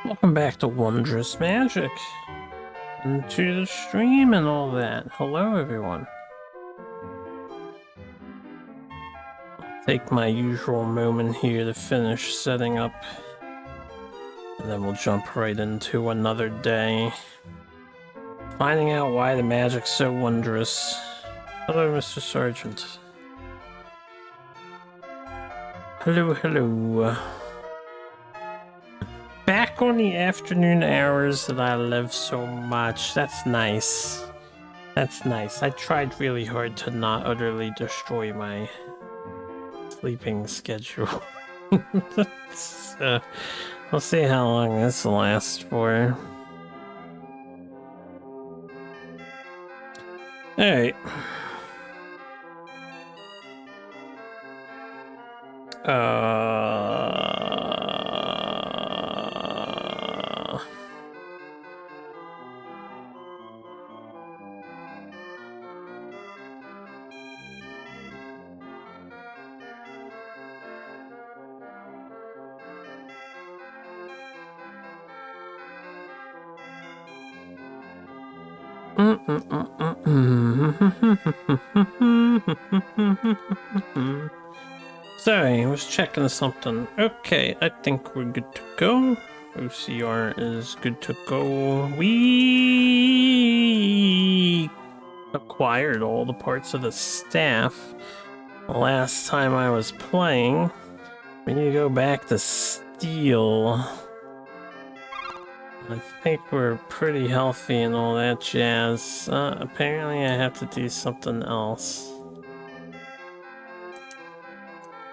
Welcome back to Wondrous Magic and to the stream and all that. Hello, everyone. I'll take my usual moment here to finish setting up, and then we'll jump right into another day. Finding out why the magic's so wondrous. Hello, Mr. Sergeant. Hello, hello. Back on the afternoon hours that I love so much. That's nice. That's nice. I tried really hard to not utterly destroy my sleeping schedule. So, we'll see how long this lasts for. Alright. Sorry, I was checking something. Okay, I think we're good to go. OCR is good to go. We acquired all the parts of the staff last time I was playing. We need to go back to steel. I think we're pretty healthy and all that jazz. Apparently I have to do something else.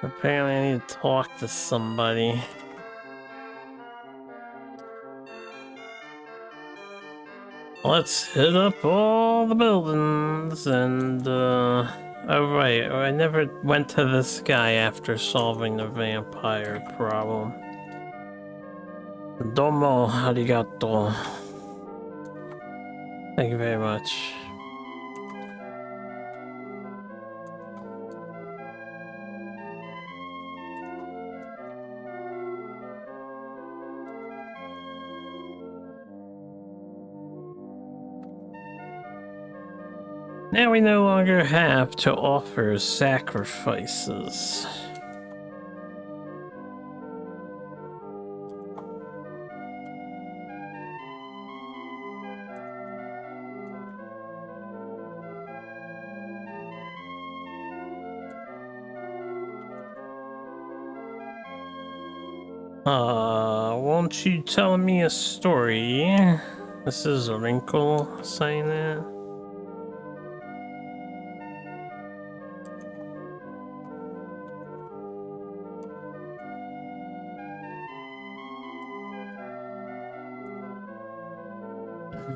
Apparently I need to talk to somebody. Let's hit up all the buildings and, oh right, I never went to this guy after solving the vampire problem. Domo arigato. Thank you very much. Now we no longer have to offer sacrifices. Won't you tell me a story? This is a wrinkle saying that.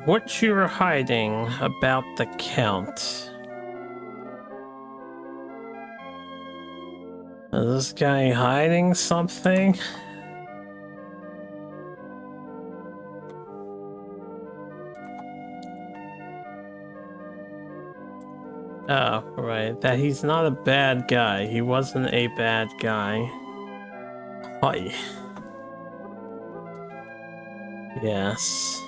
What you were hiding about the Count? Is this guy hiding something? Oh, right. That he's not a bad guy. He wasn't a bad guy. Hi. Yes.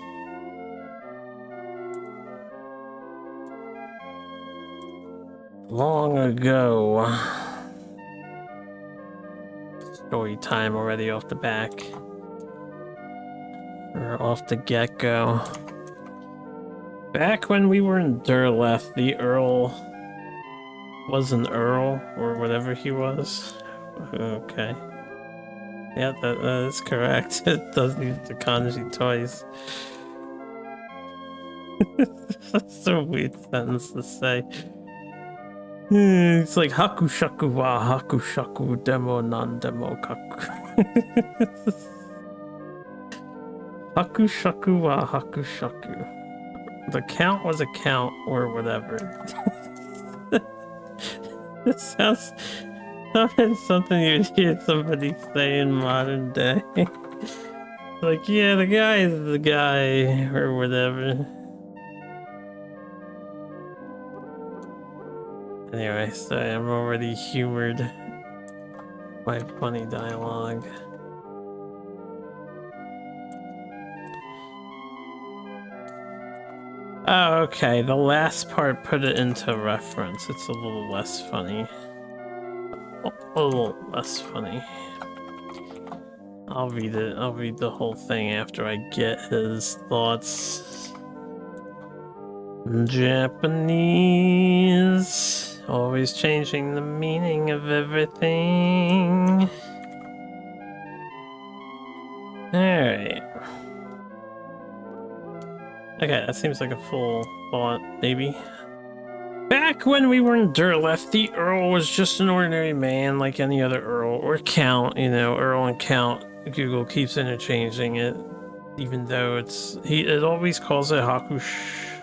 Long ago. Story time already off the back. Or off the get-go. Back when we were in Durleth, the Earl was an Earl, or whatever he was. Okay. Yeah, that is correct. It does use the kanji twice. That's a weird sentence to say. It's like haku shaku wa haku shaku demo non demo kaku. Haku shaku wa haku shaku. The count was a count or whatever. It sounds like something you'd hear somebody say in modern day. Like, yeah, the guy is the guy or whatever. Anyway, sorry, I'm already humored by funny dialogue. Oh, okay. The last part put it into reference. It's a little less funny. A little less funny. I'll read it. I'll read the whole thing after I get his thoughts. Japanese. Always changing the meaning of everything. Alright. Okay, that seems like a full thought, maybe. Back when we were in Durleth, the Earl was just an ordinary man like any other Earl, or Count, you know, Earl and Count. Google keeps interchanging it, even though it always calls it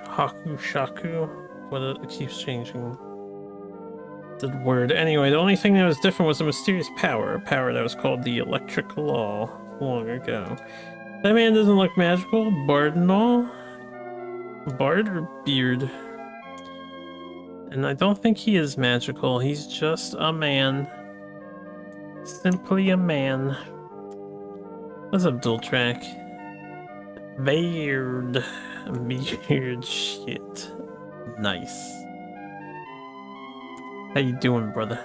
Hakushaku, but it keeps changing the word. Anyway, the only thing that was different was a mysterious power, a power that was called the Electric Law long ago. That man doesn't look magical, Bard and all. Bard or beard? And I don't think he is magical, he's just a man. Simply a man. What's up, Dual Track? Beard. Beard shit. Nice. How you doing, brother?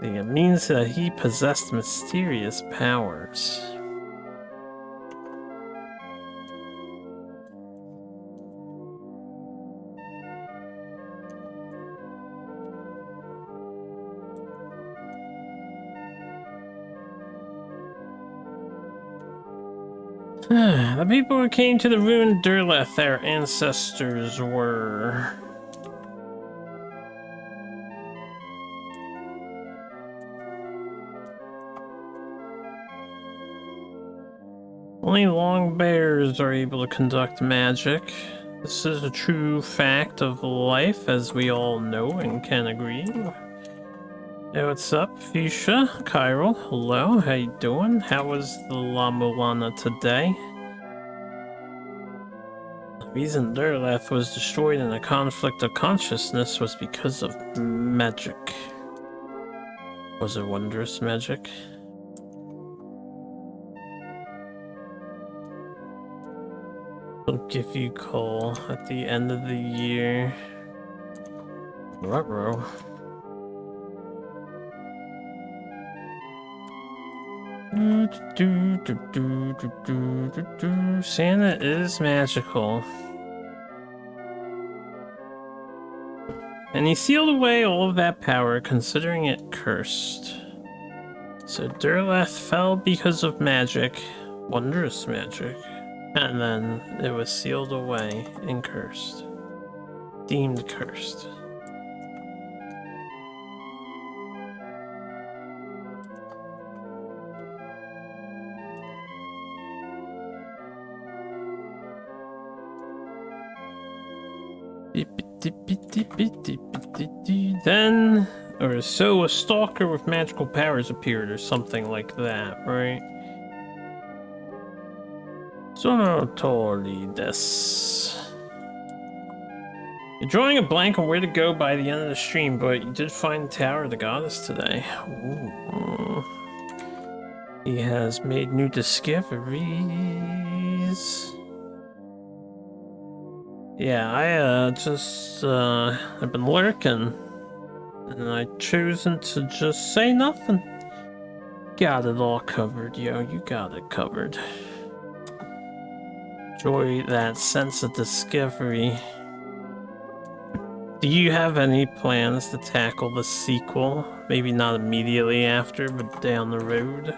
See, it means that he possessed mysterious powers. The people who came to the ruined Durleth, their ancestors were... Only long bears are able to conduct magic. This is a true fact of life, as we all know and can agree. Hey, what's up, Fuchsia? Chiral, hello, how you doing? How was the La Mulana today? The reason Durleth was destroyed in a conflict of consciousness was because of magic. Was it wondrous magic? I'll give you coal at the end of the year. Ruh-roh. Santa is magical. And he sealed away all of that power, considering it cursed. So Durleth fell because of magic, wondrous magic, and then it was sealed away and cursed. Deemed cursed. Then, or so a stalker with magical powers appeared, or something like that, right? Sonotori desu. You're drawing a blank on where to go by the end of the stream, but you did find the Tower of the Goddess today. Ooh. He has made new discoveries. Yeah, I've been lurking, and I've chosen to just say nothing. Got it all covered, yo, you got it covered. Enjoy that sense of discovery. Do you have any plans to tackle the sequel? Maybe not immediately after, but down the road?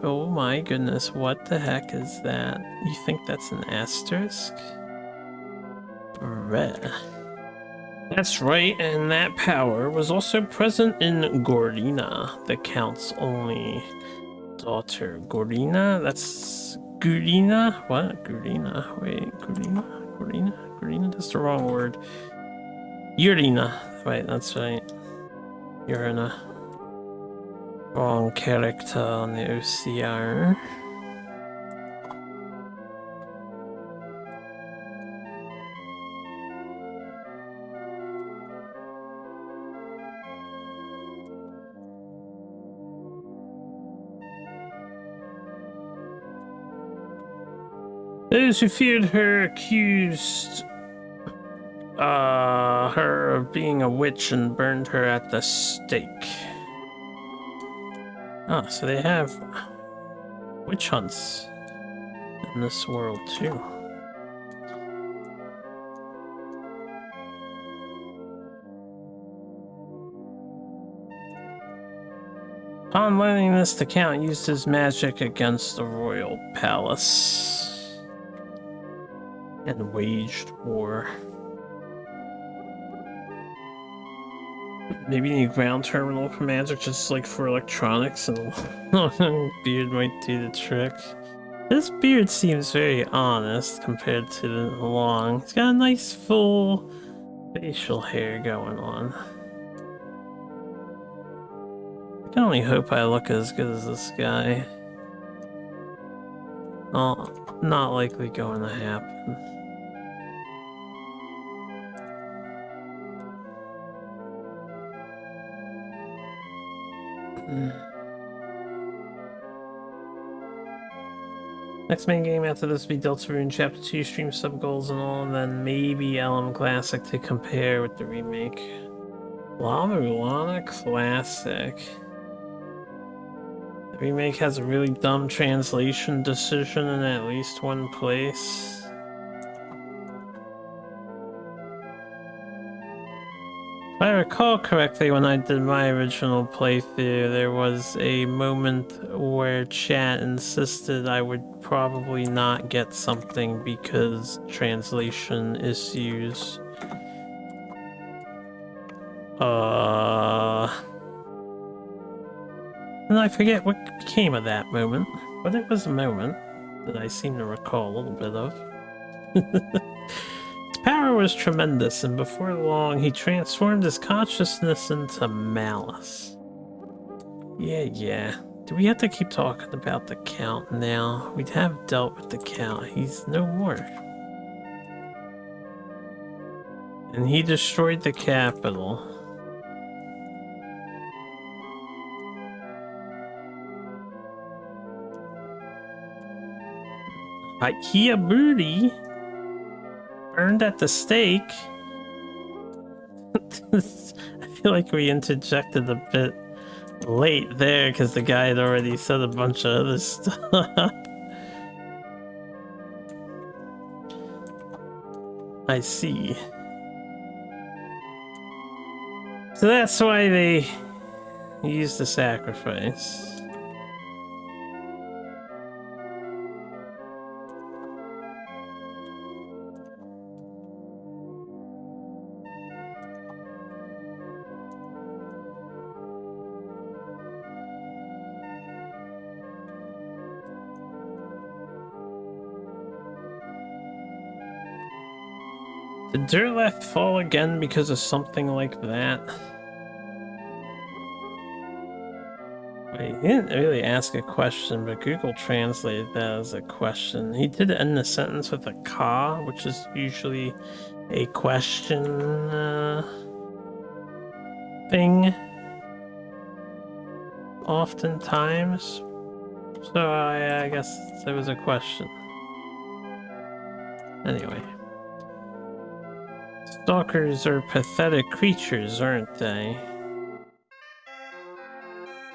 Oh my goodness, what the heck is that? You think that's an asterisk? Bruh. That's right, and that power was also present in Gorina, the Count's only daughter. Gorina? That's Gurina? What? Gurina? Wait, Gurina? Gurina? Gurina? That's the wrong word. Urina. Right, that's right. Urina. Wrong character on the OCR. Those who feared her accused her of being a witch and burned her at the stake. Ah, so they have witch hunts in this world too. Upon learning this, the Count used his magic against the royal palace and waged war. Maybe you need ground terminal for magic, just like for electronics, and beard might do the trick. This beard seems very honest compared to the long. He's got a nice full facial hair going on. I can only hope I look as good as this guy. Oh, not likely going to happen. Next main game after this will be Deltarune Chapter 2, stream sub goals and all, and then maybe LM Classic to compare with the remake. Lana Classic. The remake has a really dumb translation decision in at least one place. If I recall correctly, when I did my original playthrough, there was a moment where chat insisted I would probably not get something because translation issues. And I forget what came of that moment, but it was a moment that I seem to recall a little bit of. His power was tremendous, and before long he transformed his consciousness into malice. Yeah. Do we have to keep talking about the Count now? We'd have dealt with the Count. He's no more. And he destroyed the capital. IKEA booty burned at the stake. I feel like we interjected a bit late there because the guy had already said a bunch of other stuff. I see. So that's why they used the sacrifice. Did Durleth fall again because of something like that? Wait, he didn't really ask a question, but Google translated that as a question. He did end the sentence with a ka, which is usually a question thing. Oftentimes. So I guess there was a question. Anyway. Stalkers are pathetic creatures, aren't they?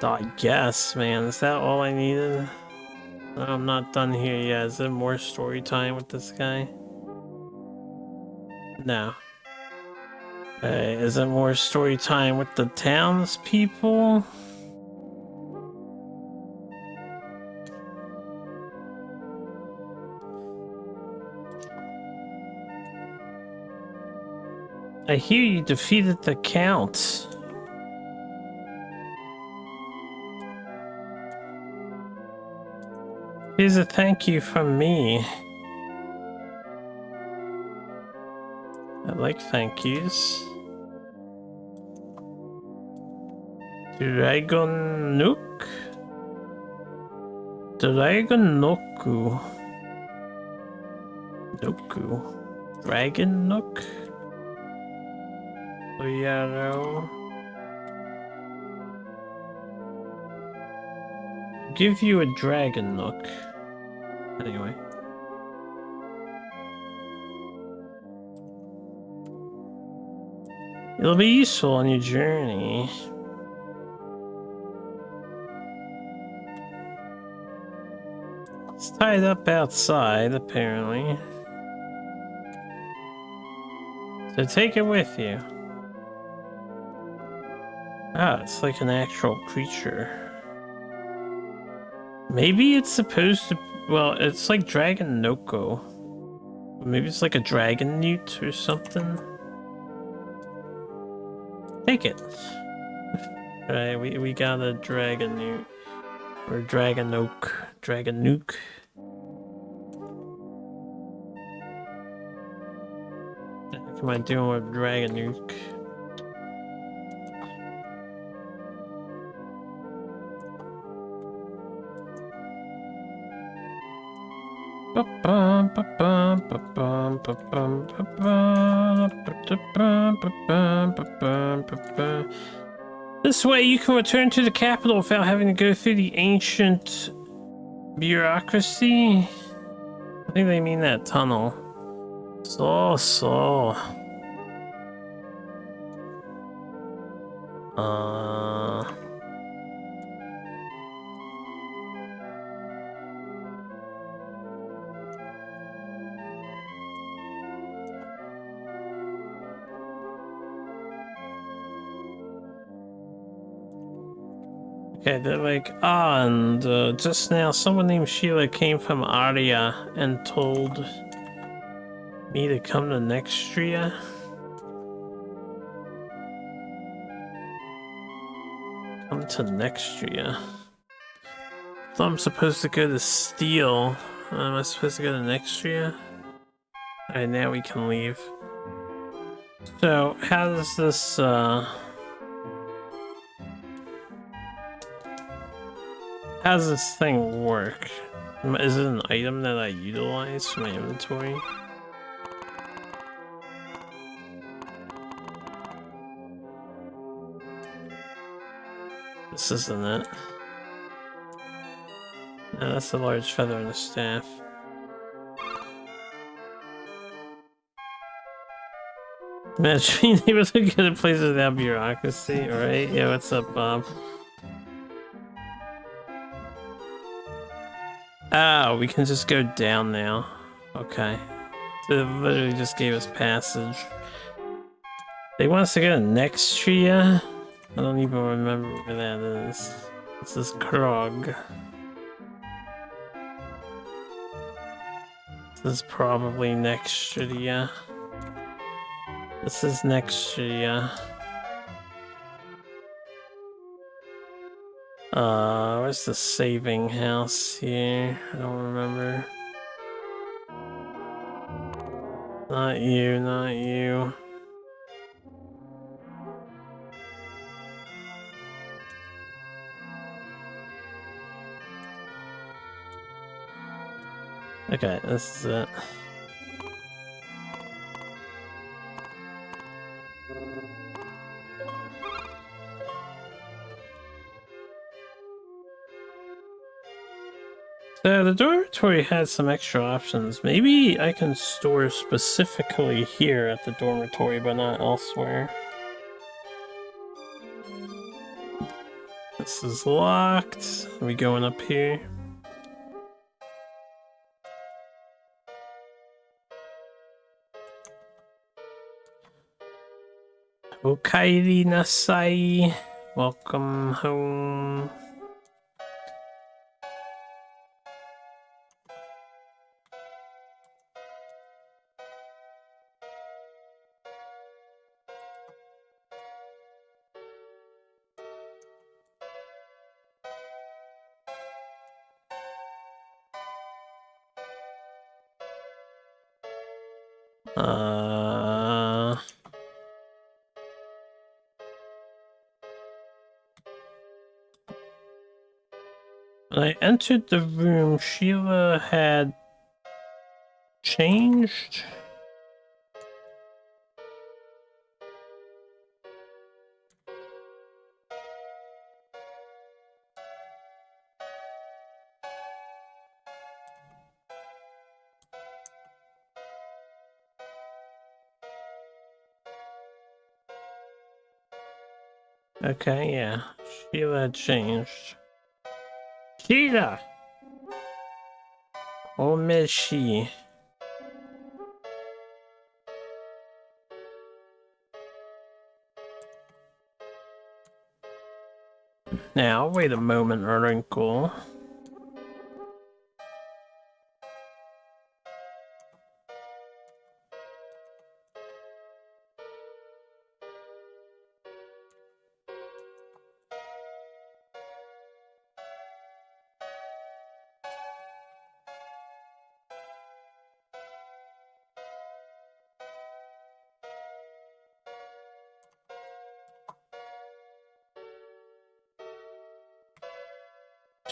I guess, man. Is that all I needed? I'm not done here yet. Is there more story time with this guy? No. Is it more story time with the townspeople? I hear you defeated the Count. Here's a thank you from me. I like thank yous. Dragon Nook? Dragon Noku. Noku. Dragon Nook? Oyaro. Give you a Dragon Nook. Anyway. It'll be useful on your journey. It's tied up outside, apparently. So take it with you. Ah, it's like an actual creature. Maybe it's supposed to... Well, it's like Dragon Noko. Maybe it's like a dragon newt or something. Take it. Right, we got a dragon newt. Or dragon oak. Dragon nuke. What the heck am I doing with dragon nuke? This way you can return to the capital without having to go through the ancient bureaucracy. I think they mean that tunnel. So. Okay, they're like, and just now someone named Sheila came from Aria and told me to come to Nextria. Come to Nextria. So I'm supposed to go to Steel. Am I supposed to go to Nextria? Alright, now we can leave. So, how does this, how does this thing work? Is it an item that I utilize for my inventory? This isn't it. No, that's a large feather in the staff. Imagine being able to get to places without bureaucracy, right? Yeah, what's up, Bob? Oh, we can just go down now. Okay. So it literally just gave us passage. They want us to go to Nextria? I don't even remember where that is. This is Krog. This is probably Nextria. This is Nextria. Where's the saving house here? I don't remember. Not you, not you. Okay, this is it. So the dormitory has some extra options. Maybe I can store specifically here at the dormitory, but not elsewhere. This is locked. Are we going up here? Okairi nasai. Welcome home. When I entered the room, Sheila had changed. Okay, yeah. Sheila changed. Sheila! Oh, Miss She. Now, wait a moment, Wrinkle.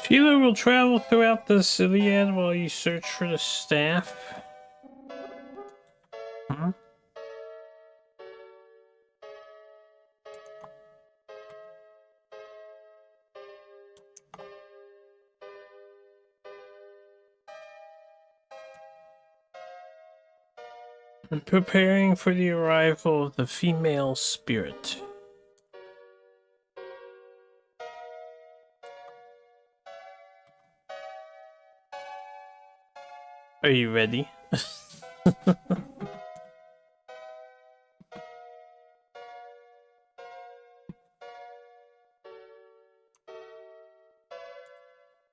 Sheila will travel throughout the Iliad while you search for the staff. Hmm? Preparing for the arrival of the female spirit. Are you ready?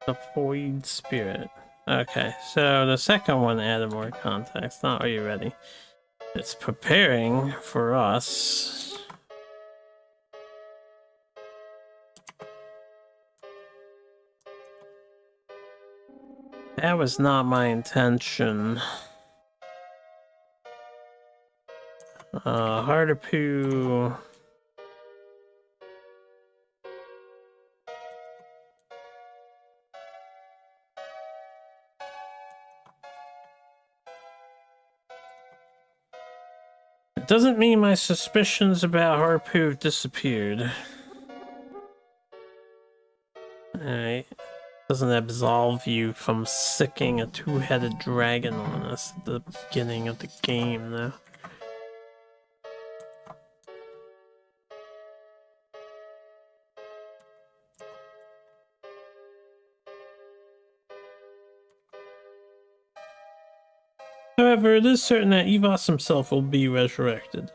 The void spirit. Okay, so the second one added more context. Not are you ready? It's preparing for us. That was not my intention. Hardipu. It doesn't mean my suspicions about Hardipu have disappeared. Alright. Doesn't absolve you from sicking a two-headed dragon on us at the beginning of the game, though. However, it is certain that Evos himself will be resurrected.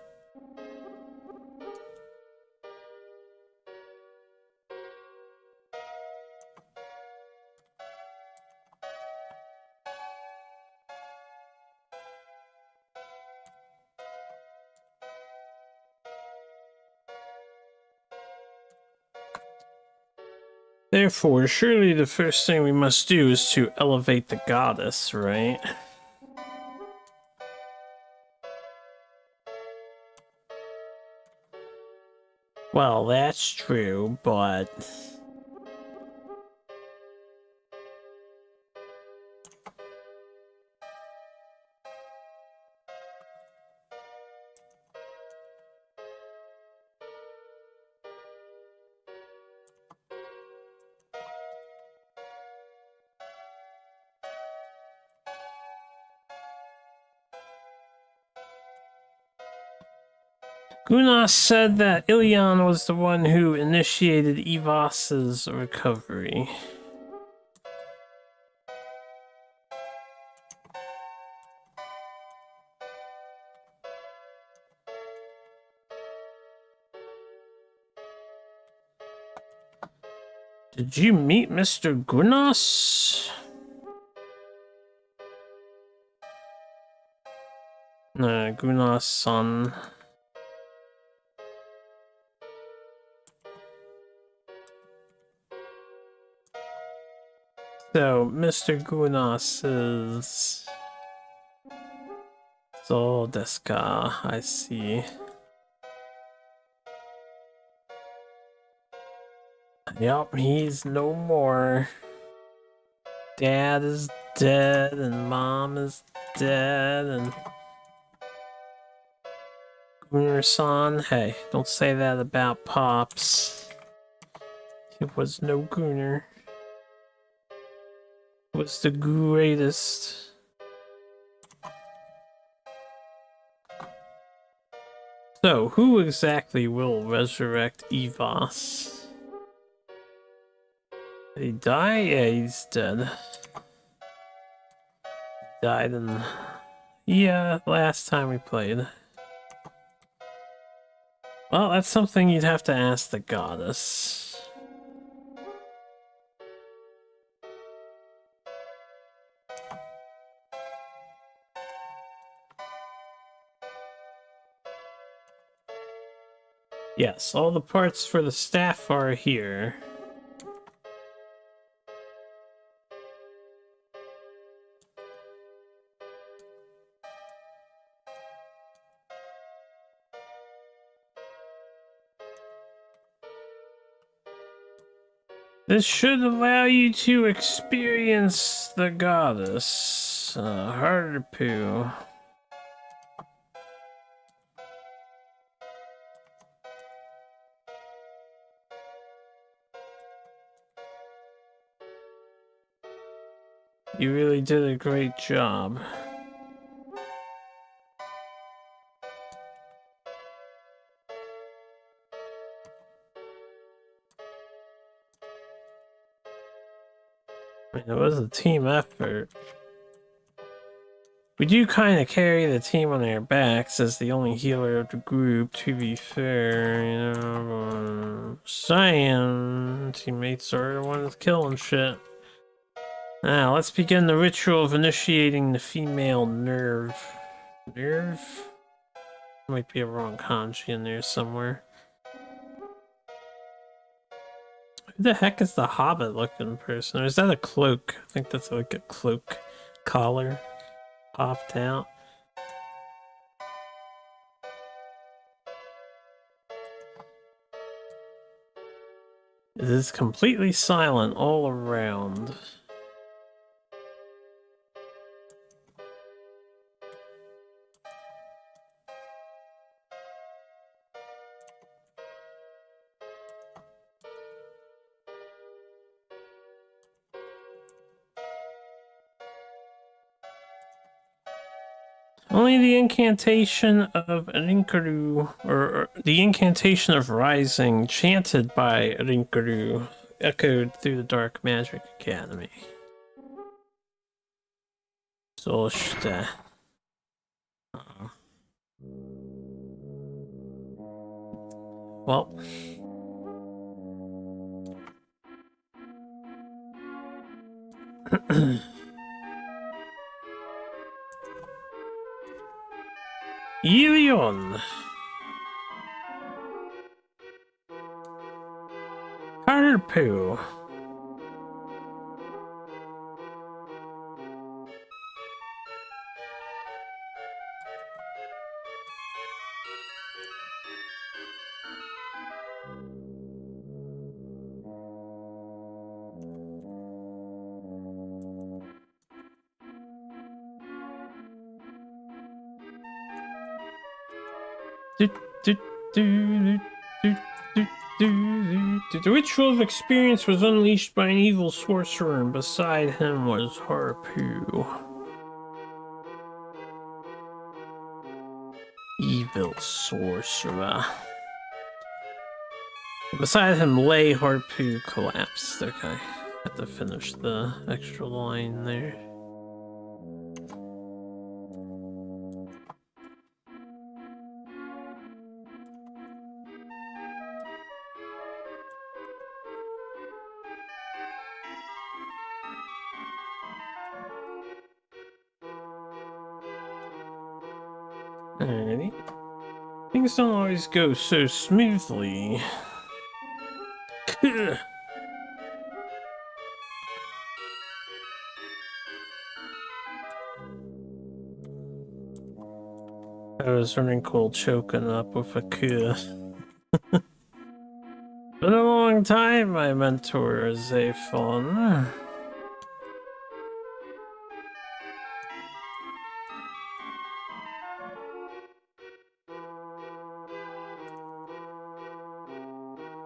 Therefore, surely the first thing we must do is to elevate the goddess, right? Well, that's true, but... Gunas said that Ilion was the one who initiated Evos's recovery. Did you meet Mr. Gunas? No, Gunas' son. So, Mr. Gunas is... So, deska, I see. Yep, he's no more. Dad is dead, and Mom is dead, and... Gunnar-san, hey, don't say that about Pops. It was no Gunnar. It was the greatest. So, who exactly will resurrect Evos? Did he die? Yeah, he's dead. Died in... Yeah, last time we played. Well, that's something you'd have to ask the goddess. Yes, all the parts for the staff are here. This should allow you to experience the goddess. Harpu. You really did a great job. I mean, it was a team effort. We do kind of carry the team on our backs as the only healer of the group, to be fair, you know. Saying teammates are the ones killing shit. Now, let's begin the ritual of initiating the female nerve. Nerve? Might be a wrong kanji in there somewhere. Who the heck is the hobbit looking person? Or is that a cloak? I think that's like a cloak collar popped out. It is completely silent all around. Only the incantation of Rinkaru, or the incantation of rising, chanted by Rinkaru, echoed through the Dark Magic Academy. Solste. Well. Ilion. Harpu. The ritual of experience was unleashed by an evil sorcerer, and beside him was Harpu. Evil sorcerer. Beside him lay Harpu collapsed. Okay, have to finish the extra line there. Alrighty. Things don't always go so smoothly. I was running cold, choking up with a kuh. Been a long time, my mentor, Zafon.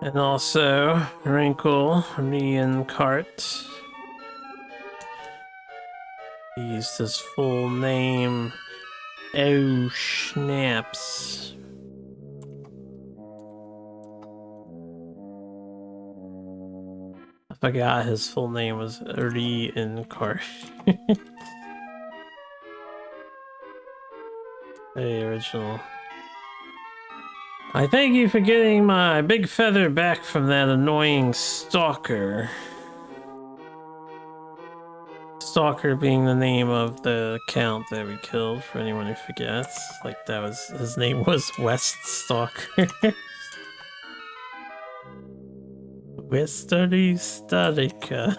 And also, Wrinkle, Reincarnate. He used his full name. Oh, snaps. forgot his full name was Reincarnation. The original. I thank you for getting my big feather back from that annoying stalker. Stalker being the name of the count that we killed, for anyone who forgets. Like, that was, his name was West Stalker. Westerly Starica.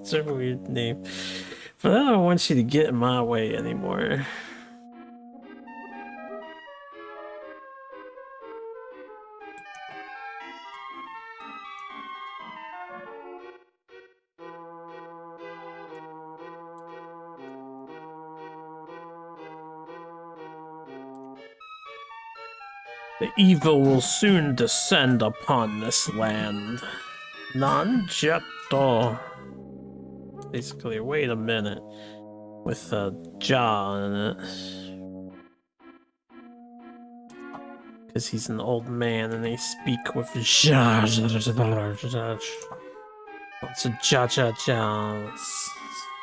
Such a weird name. But I don't want you to get in my way anymore. The evil will soon descend upon this land. Non-jetto. Basically, wait a minute. With a jaw in it. Because he's an old man and they speak with ja. Lots of ja.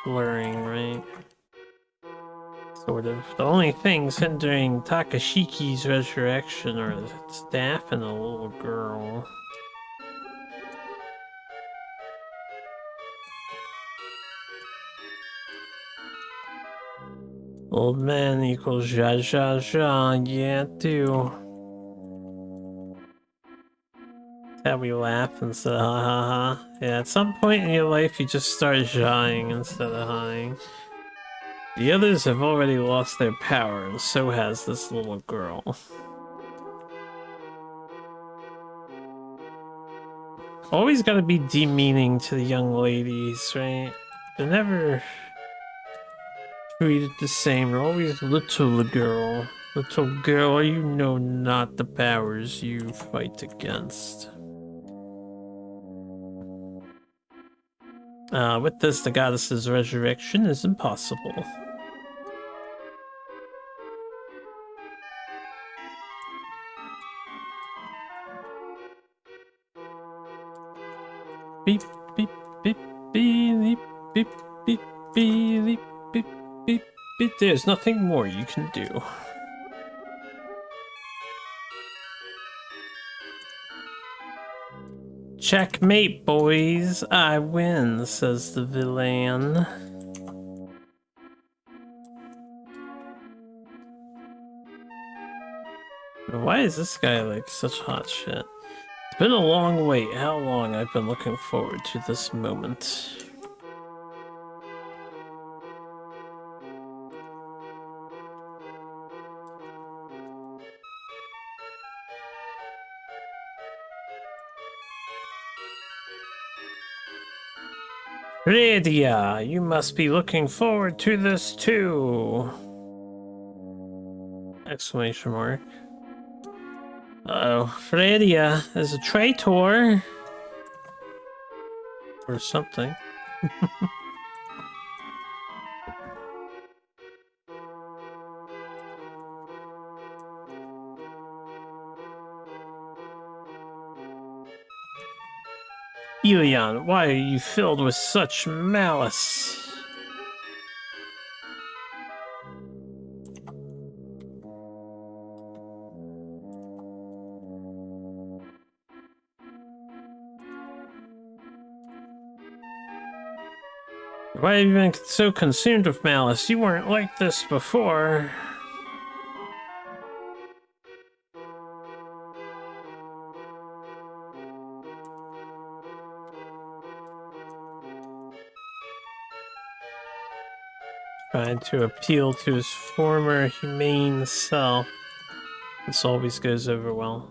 Slurring, right? Sort of. The only things hindering Takashiki's resurrection are the staff and a little girl. Old man equals ja, yeah, too. How we laugh instead of ha ha ha. Yeah, at some point in your life you just start jawing instead of haing. The others have already lost their power, and so has this little girl. Always gotta be demeaning to the young ladies, right? They're never treated the same. They're always little girl. Little girl, you know not the powers you fight against. With this, the goddess's resurrection is impossible. Beep, beep, beep, beep, beep, beep, beep, beep, beep, beep, beep. There's nothing more you can do. Checkmate, boys. I win, says the villain. Why is this guy like such hot shit? It's been a long wait. How long I've been looking forward to this moment. Lydia, you must be looking forward to this too! Exclamation mark. Uh-oh, Fredia is a traitor! Or something. Elion, why are you filled with such malice? Why have you been so consumed with malice? You weren't like this before. Trying to appeal to his former humane self. This always goes over well.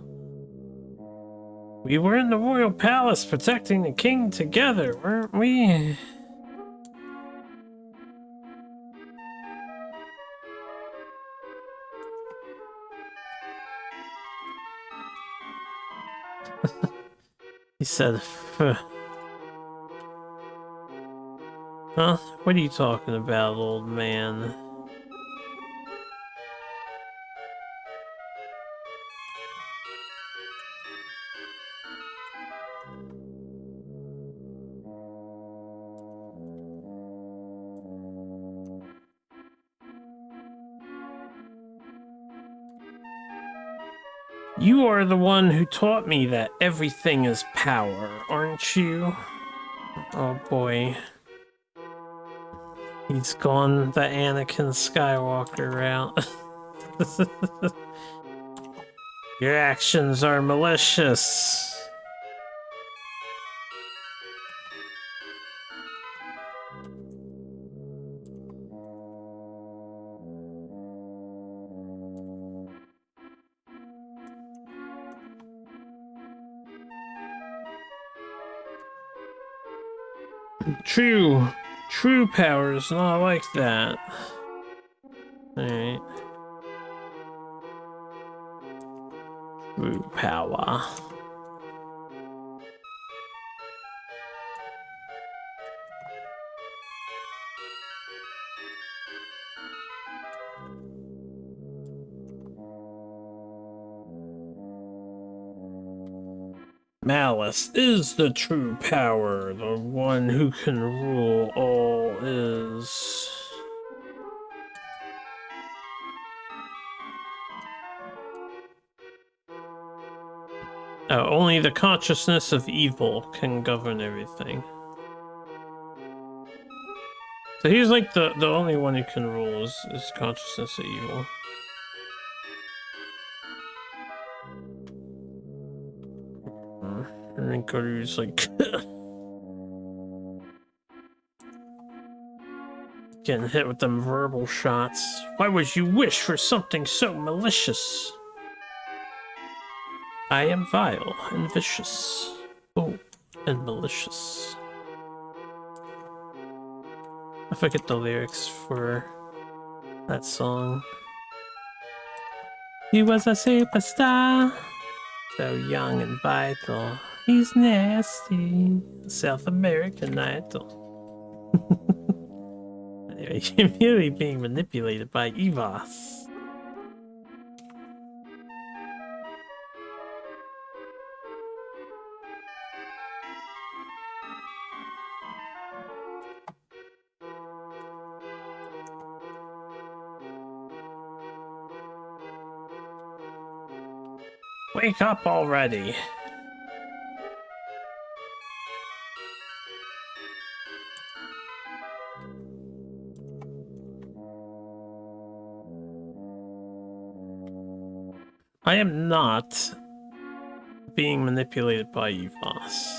We were in the royal palace protecting the king together, weren't we? He said, "Phew." Huh? What are you talking about, old man? You are the one who taught me that everything is power, aren't you? Oh boy. He's gone the Anakin Skywalker route. Your actions are malicious. True power is not like that. Alright. True power. Malice is the true power, the one who can rule all is. Only the consciousness of evil can govern everything. So he's like the only one who can rule is consciousness of evil. And then Garu's like getting hit with them verbal shots. Why would you wish for something so malicious? I am vile and vicious. Oh, and malicious. I forget the lyrics for that song. He was a superstar, so young and vital. He's nasty, South American idol. Anyway, you're really being manipulated by Evos. Wake up already. I am not being manipulated by Evos.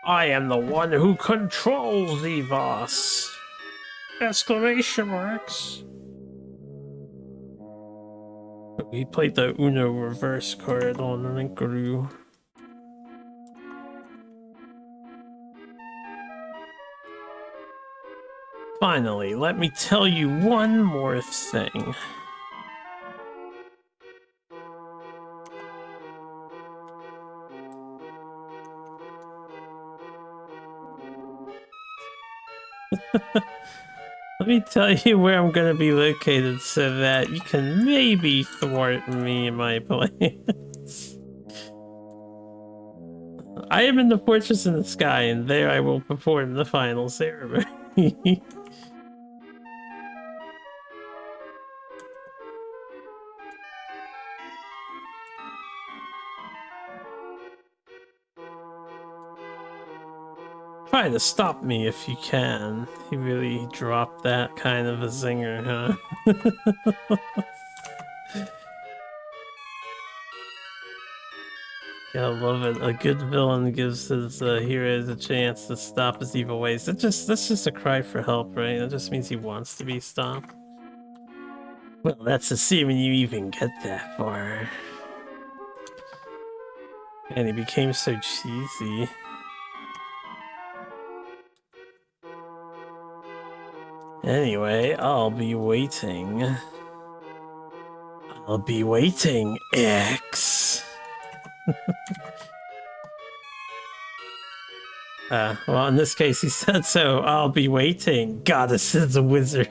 I am the one who controls Evos! Exclamation marks! He played the Uno reverse card on Rinkaru. Finally, let me tell you one more thing. Let me tell you where I'm gonna be located so that you can maybe thwart me in my plans. I am in the fortress in the sky, and there I will perform the final ceremony. Try to stop me if you can. He really dropped that kind of a zinger, huh? Gotta love it. A good villain gives his heroes a chance to stop his evil ways. That's just a cry for help, right? That just means he wants to be stopped. Well, that's assuming you even get that far. And he became so cheesy. Anyway, I'll be waiting. I'll be waiting, X. Well, in this case, he said so. I'll be waiting, goddesses and wizards.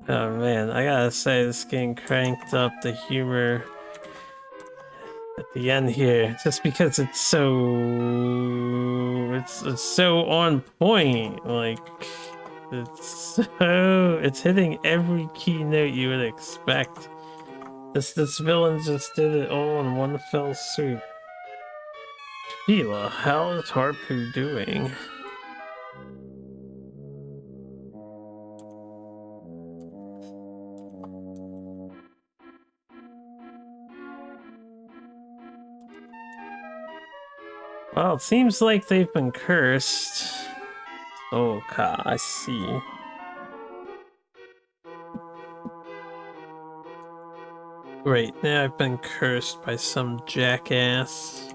Oh man, I gotta say this game cranked up the humor at the end here, just because it's so on point. Like it's hitting every key note you would expect. This villain just did it all in one fell swoop. Sheila, how is Harpu doing? Well, it seems like they've been cursed. Okay, I see. Great, now I've been cursed by some jackass.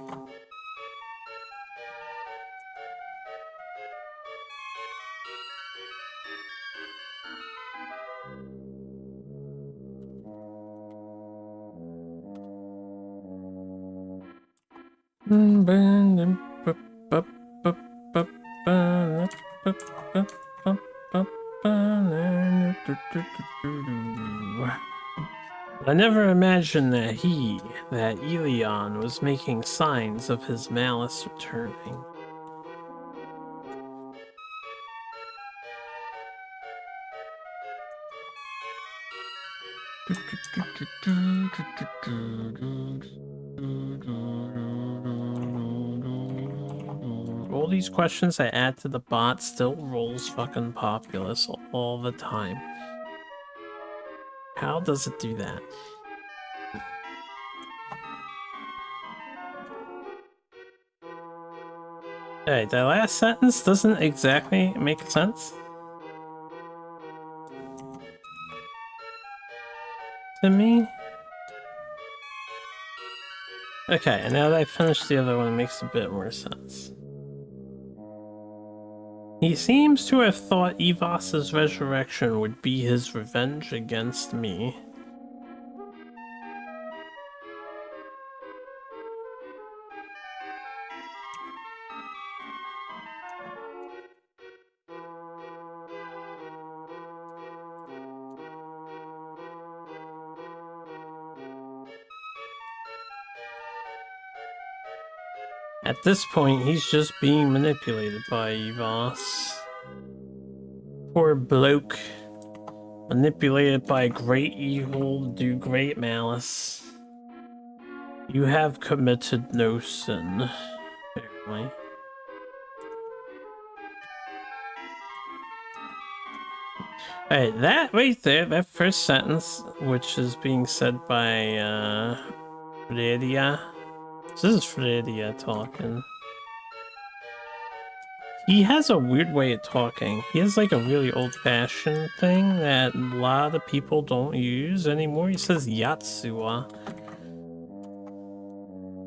I never imagined that Elion, was making signs of his malice returning. All these questions I add to the bot still rolls fucking populous all the time. How does it do that? Hey, that last sentence doesn't exactly make sense to me. Okay, and now that I finished the other one, it makes a bit more sense. He seems to have thought Evos's resurrection would be his revenge against me. At this point, he's just being manipulated by Evos. Poor bloke. Manipulated by great evil, do great malice. You have committed no sin, apparently. Hey, that right there, that first sentence, which is being said by, Fredia. This is Fredia talking. He has a weird way of talking. He has like a really old-fashioned thing that a lot of people don't use anymore. He says Yatsua.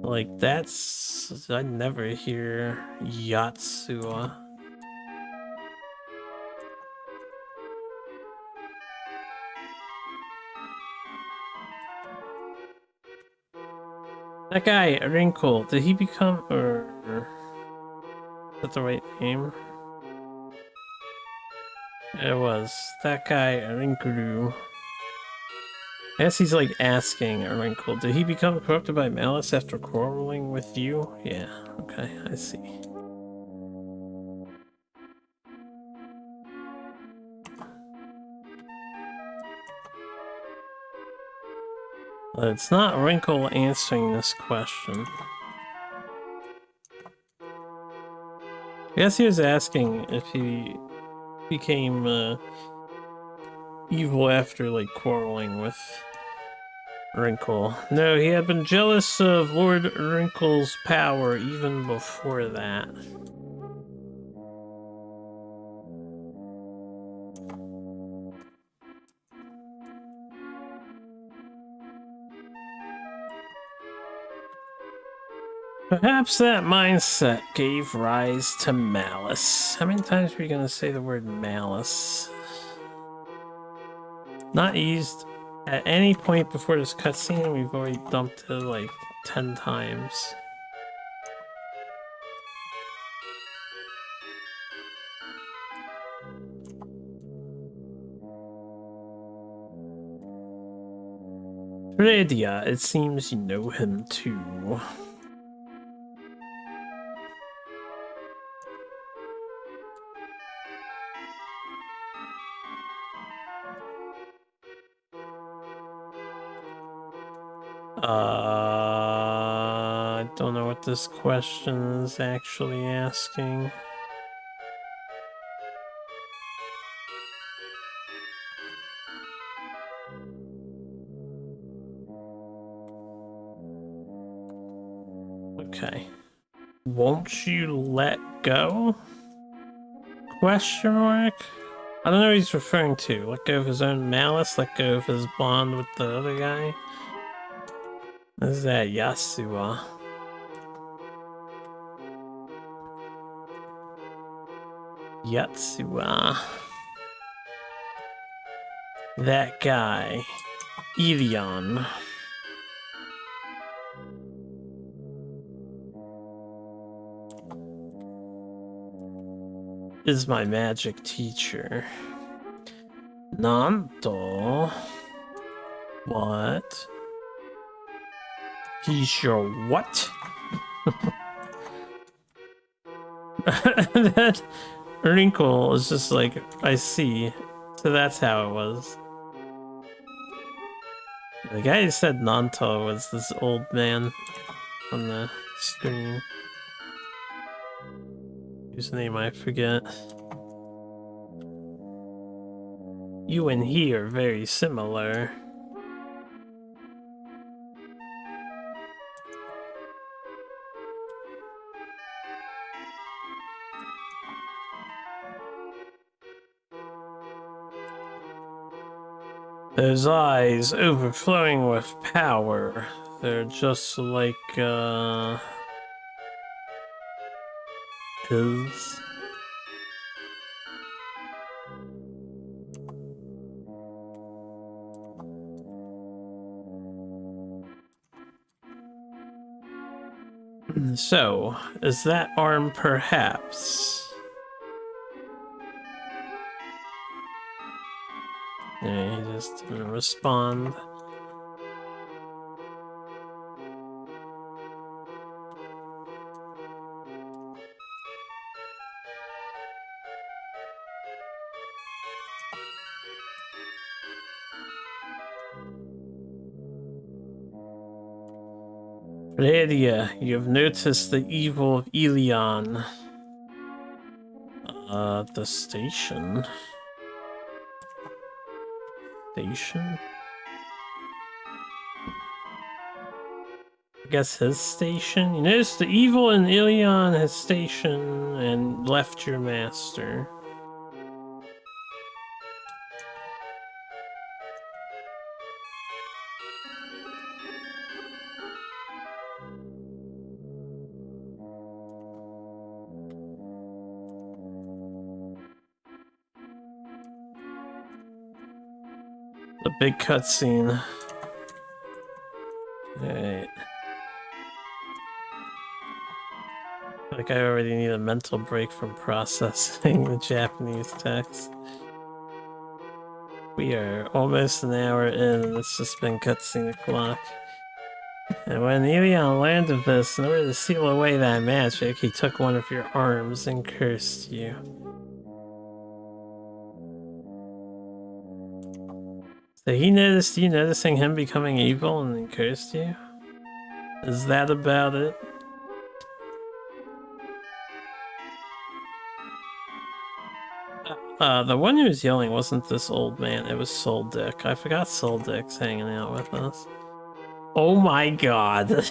Like, that's... I never hear Yatsua. That guy, Wrinkle, did he become... or... is that the right name? It was. That guy, Wrinkle. I guess he's like asking Wrinkle, did he become corrupted by malice after quarreling with you? Yeah, okay, I see. But it's not Wrinkle answering this question. I guess he was asking if he became evil after like quarreling with Wrinkle. No, he had been jealous of Lord Wrinkle's power even before that. Perhaps that mindset gave rise to malice. How many times are we gonna say the word malice? Not used at any point before this cutscene. We've already dumped it like 10 times. Radia, it seems you know him too. I don't know what this question is actually asking. Okay. Won't you let go? Question mark? I don't know what he's referring to. Let go of his own malice? Let go of his bond with the other guy? What is that? Yasua. Yatsua. That guy. Evian. Is my magic teacher. Nanto. What? He's your what? That wrinkle is just like, I see. So that's how it was. The guy who said Nanto was this old man on the screen. Whose name I forget. You and he are very similar. Those eyes overflowing with power. They're just like, his. So, is that arm perhaps? Yeah, he just didn't respond. Radia, you have noticed the evil of Elion. The station? Station? I guess his station? You noticed the evil in Elion, his station, and left your master. The big cutscene. Alright. Like I already need a mental break from processing the Japanese text. We are almost an hour in and it's just been cutscene o'clock. And when Elion learned of this, in order to seal away that magic, he took one of your arms and cursed you. So he noticed you noticing him becoming evil and then cursed you? Is that about it? The one who was yelling wasn't this old man, it was Soul Dick. I forgot Soul Dick's hanging out with us. Oh my god.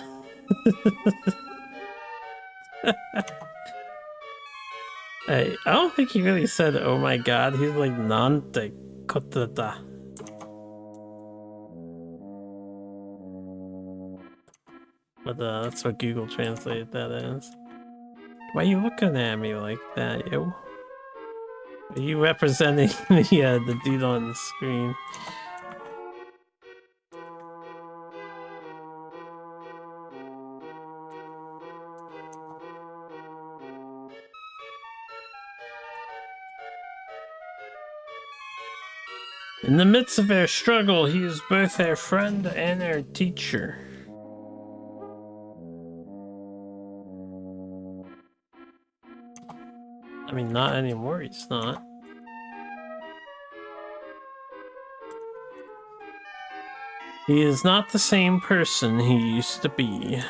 Hey, I don't think he really said oh my god, he's like nante kotata. But that's what Google translated that as. Why are you looking at me like that, yo? Are you representing the dude on the screen? In the midst of their struggle, he is both their friend and their teacher. I mean, not anymore, he's not. He is not the same person he used to be.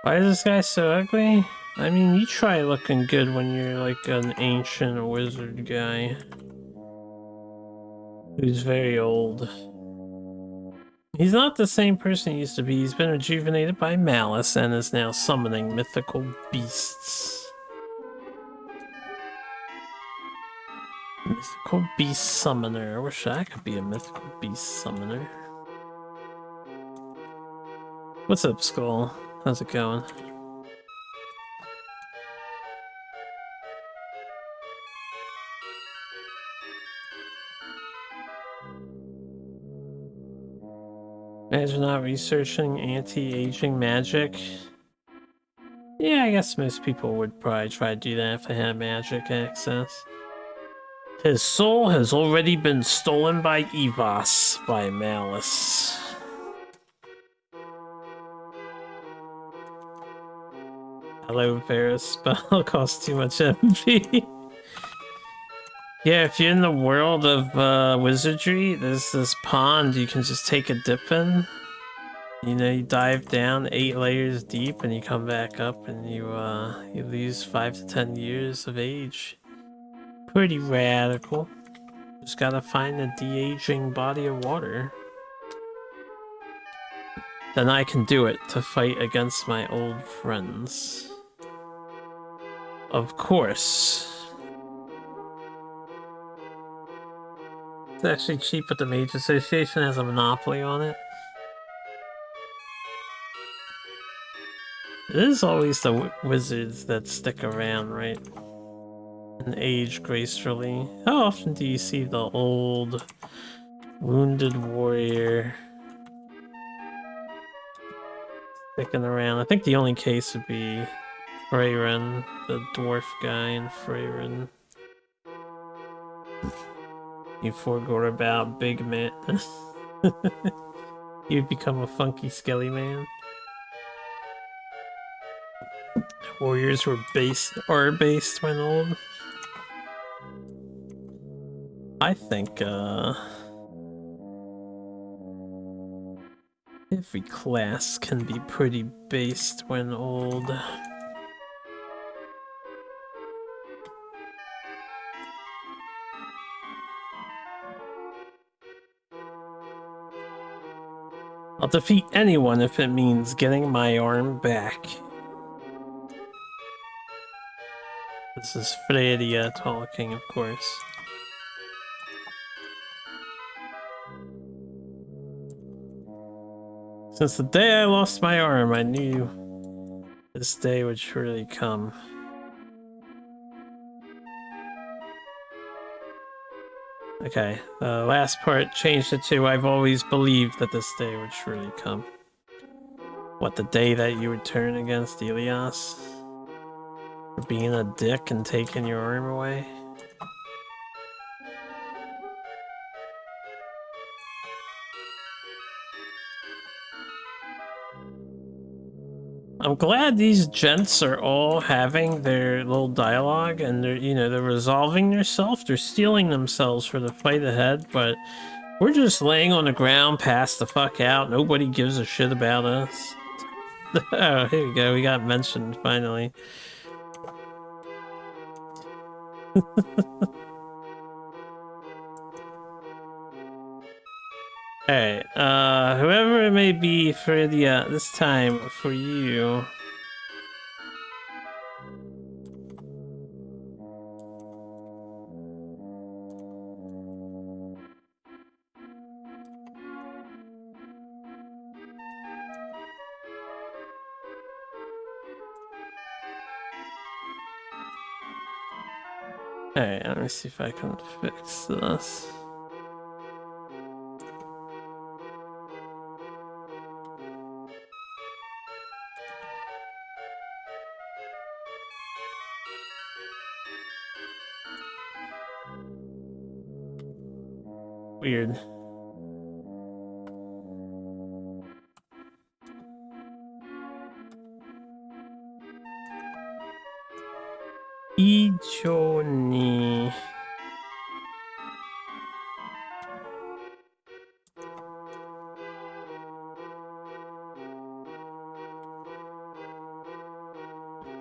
Why is this guy so ugly? I mean, you try looking good when you're like an ancient wizard guy who's very old. He's not the same person he used to be. He's been rejuvenated by malice and is now summoning mythical beasts. Mythical beast summoner. I wish I could be a mythical beast summoner. What's up, Skull? How's it going? Imagine not researching anti-aging magic. Yeah, I guess most people would probably try to do that if they had magic access. His soul has already been stolen by Evos by Malice. Hello, Varus. Spell costs too much MP. Yeah, if you're in the world of wizardry, there's this pond you can just take a dip in. You know, you dive down 8 layers deep and you come back up and you lose 5 to 10 years of age. Pretty radical. Just gotta find a de-aging body of water. Then I can do it to fight against my old friends. Of course. It's actually cheap, but the Mage Association has a monopoly on it. It is always the wizards that stick around, right? And age gracefully. How often do you see the old, wounded warrior sticking around? I think the only case would be Freyren, the dwarf guy in Freyren. You forgot about Big Man. You'd become a funky skelly man. Warriors are based when old. I think every class can be pretty based when old. I'll defeat anyone if it means getting my arm back. This is Freya talking, of course. Since the day I lost my arm, I knew this day would surely come. Okay, the last part changed it to I've always believed that this day would surely come. What, the day that you would turn against Elias? For being a dick and taking your arm away? I'm glad these gents are all having their little dialogue and they're, you know, they're resolving themselves. They're steeling themselves for the fight ahead, but we're just laying on the ground, passed the fuck out. Nobody gives a shit about us. Oh, here we go. We got mentioned finally. Alright, whoever it may be for the, this time for you. Alright, let me see if I can fix this. Weird. Ichoni.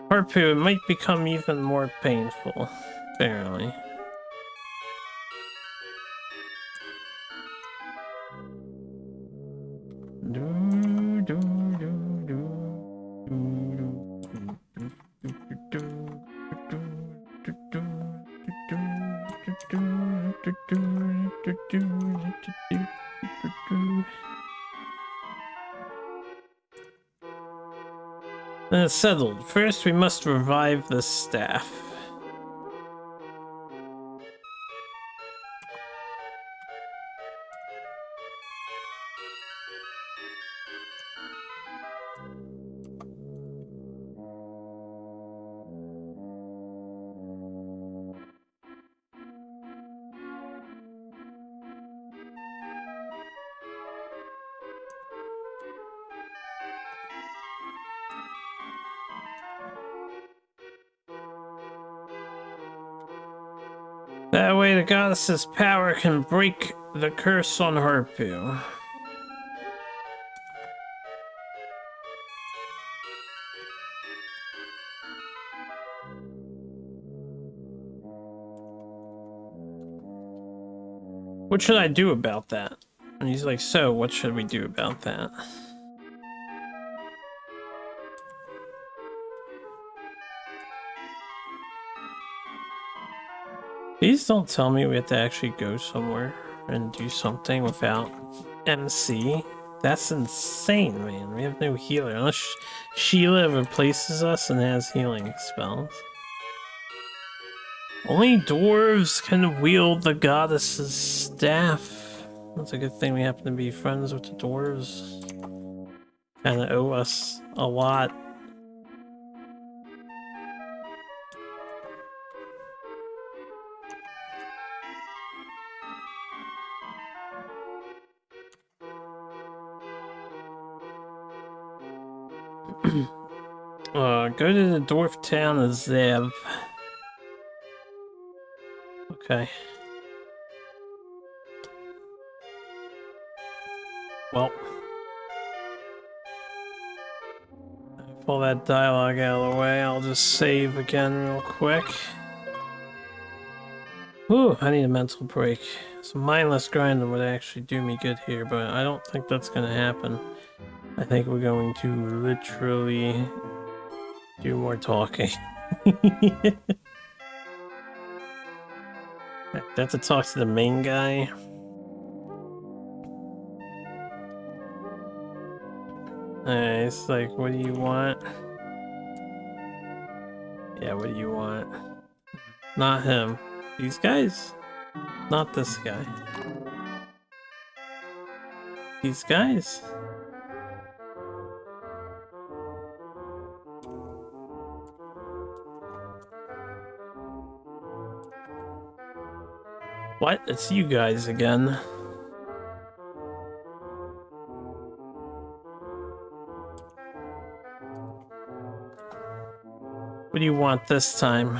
Harpu, it might become even more painful, apparently. Settled. First, we must revive the staff. That way the goddess's power can break the curse on Harpu. What should I do about that? And he's like, so what should we do about that? Please don't tell me we have to actually go somewhere and do something without MC. That's insane, man. We have no healer. Unless Sheila replaces us and has healing spells. Only dwarves can wield the goddess's staff. That's a good thing we happen to be friends with the dwarves. Kinda owe us a lot. Go to the dwarf town of Zev. Okay. Well. Pull that dialogue out of the way. I'll just save again real quick. Ooh, I need a mental break. Some mindless grinding would actually do me good here, but I don't think that's gonna happen. I think we're going to literally do more talking. I have to talk to the main guy. It's like, what do you want? Yeah, what do you want? Not him. These guys? Not this guy. These guys? What? It's you guys again. What do you want this time?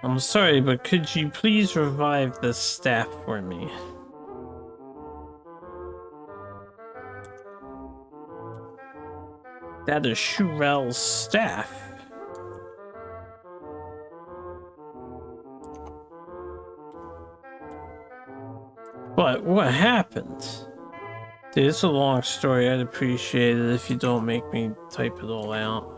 I'm sorry, but could you please revive the staff for me? That is Shurel's staff. But what happened? Dude, it's a long story. I'd appreciate it if you don't make me type it all out.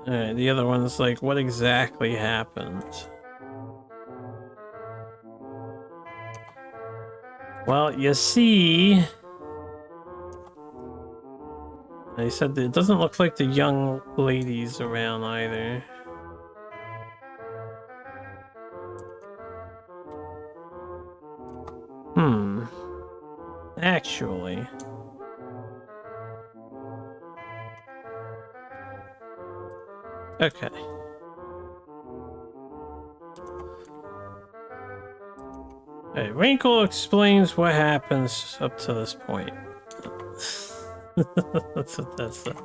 Alright, the other one's like, what exactly happened? Well, you see... They said that it doesn't look like the young lady's around either. Actually... Okay. Hey, Wrinkle explains what happens up to this point. That's what that's it.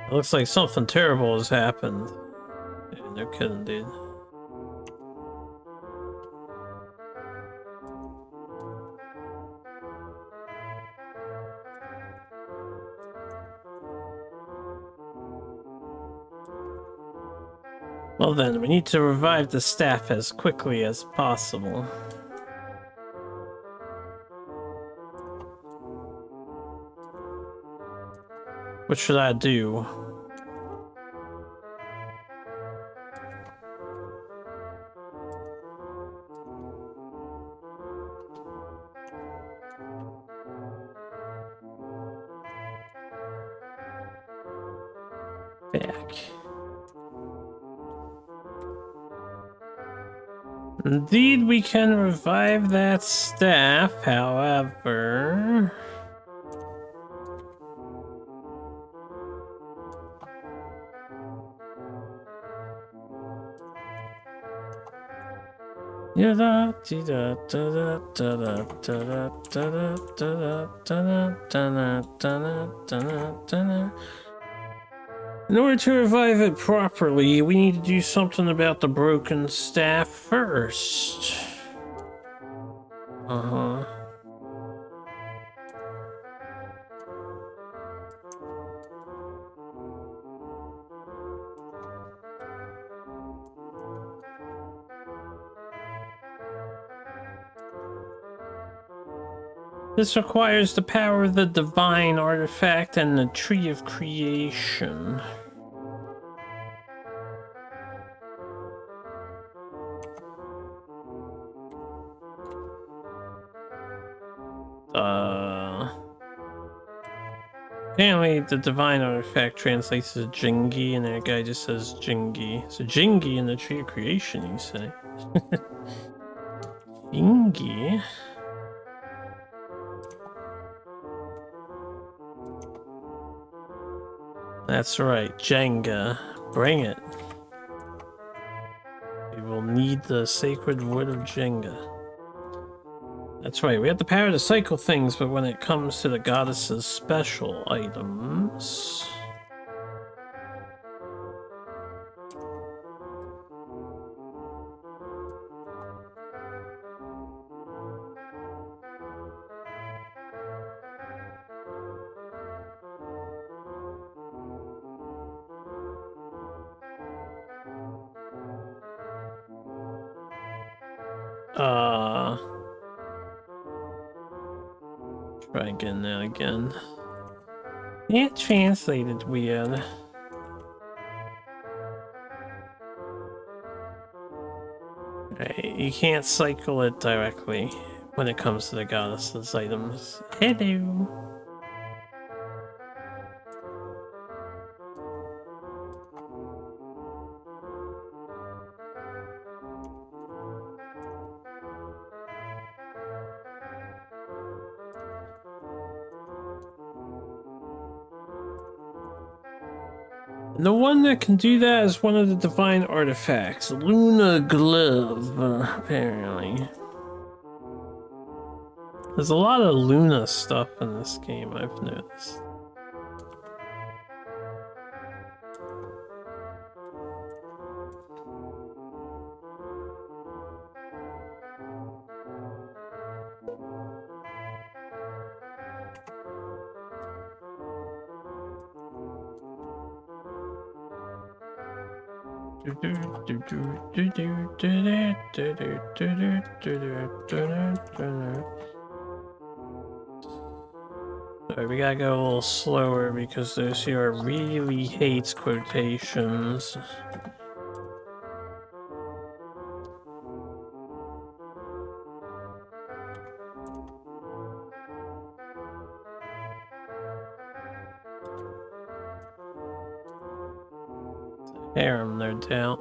It looks like something terrible has happened. Yeah, no kidding, dude. Well then, we need to revive the staff as quickly as possible. What should I do? Back. Indeed, we can revive that staff, however... In order to revive it properly, we need to do something about the broken staff first. This requires the power of the divine artifact and the tree of creation. Apparently the divine artifact translates as Jingi, and that guy just says Jingi. So Jingi in the tree of creation, you say? Jingi? That's right, Jenga. Bring it. We will need the sacred wood of Jenga. That's right, we have the power to cycle things, but when it comes to the goddess's special items... Try again now again. It translated weird. Right, you can't cycle it directly when it comes to the goddess's items. Hello. The one that can do that is one of the divine artifacts, Luna Glove, apparently. There's a lot of Luna stuff in this game, I've noticed. Sorry, we gotta go a little slower because this here really hates quotations. harem, no doubt.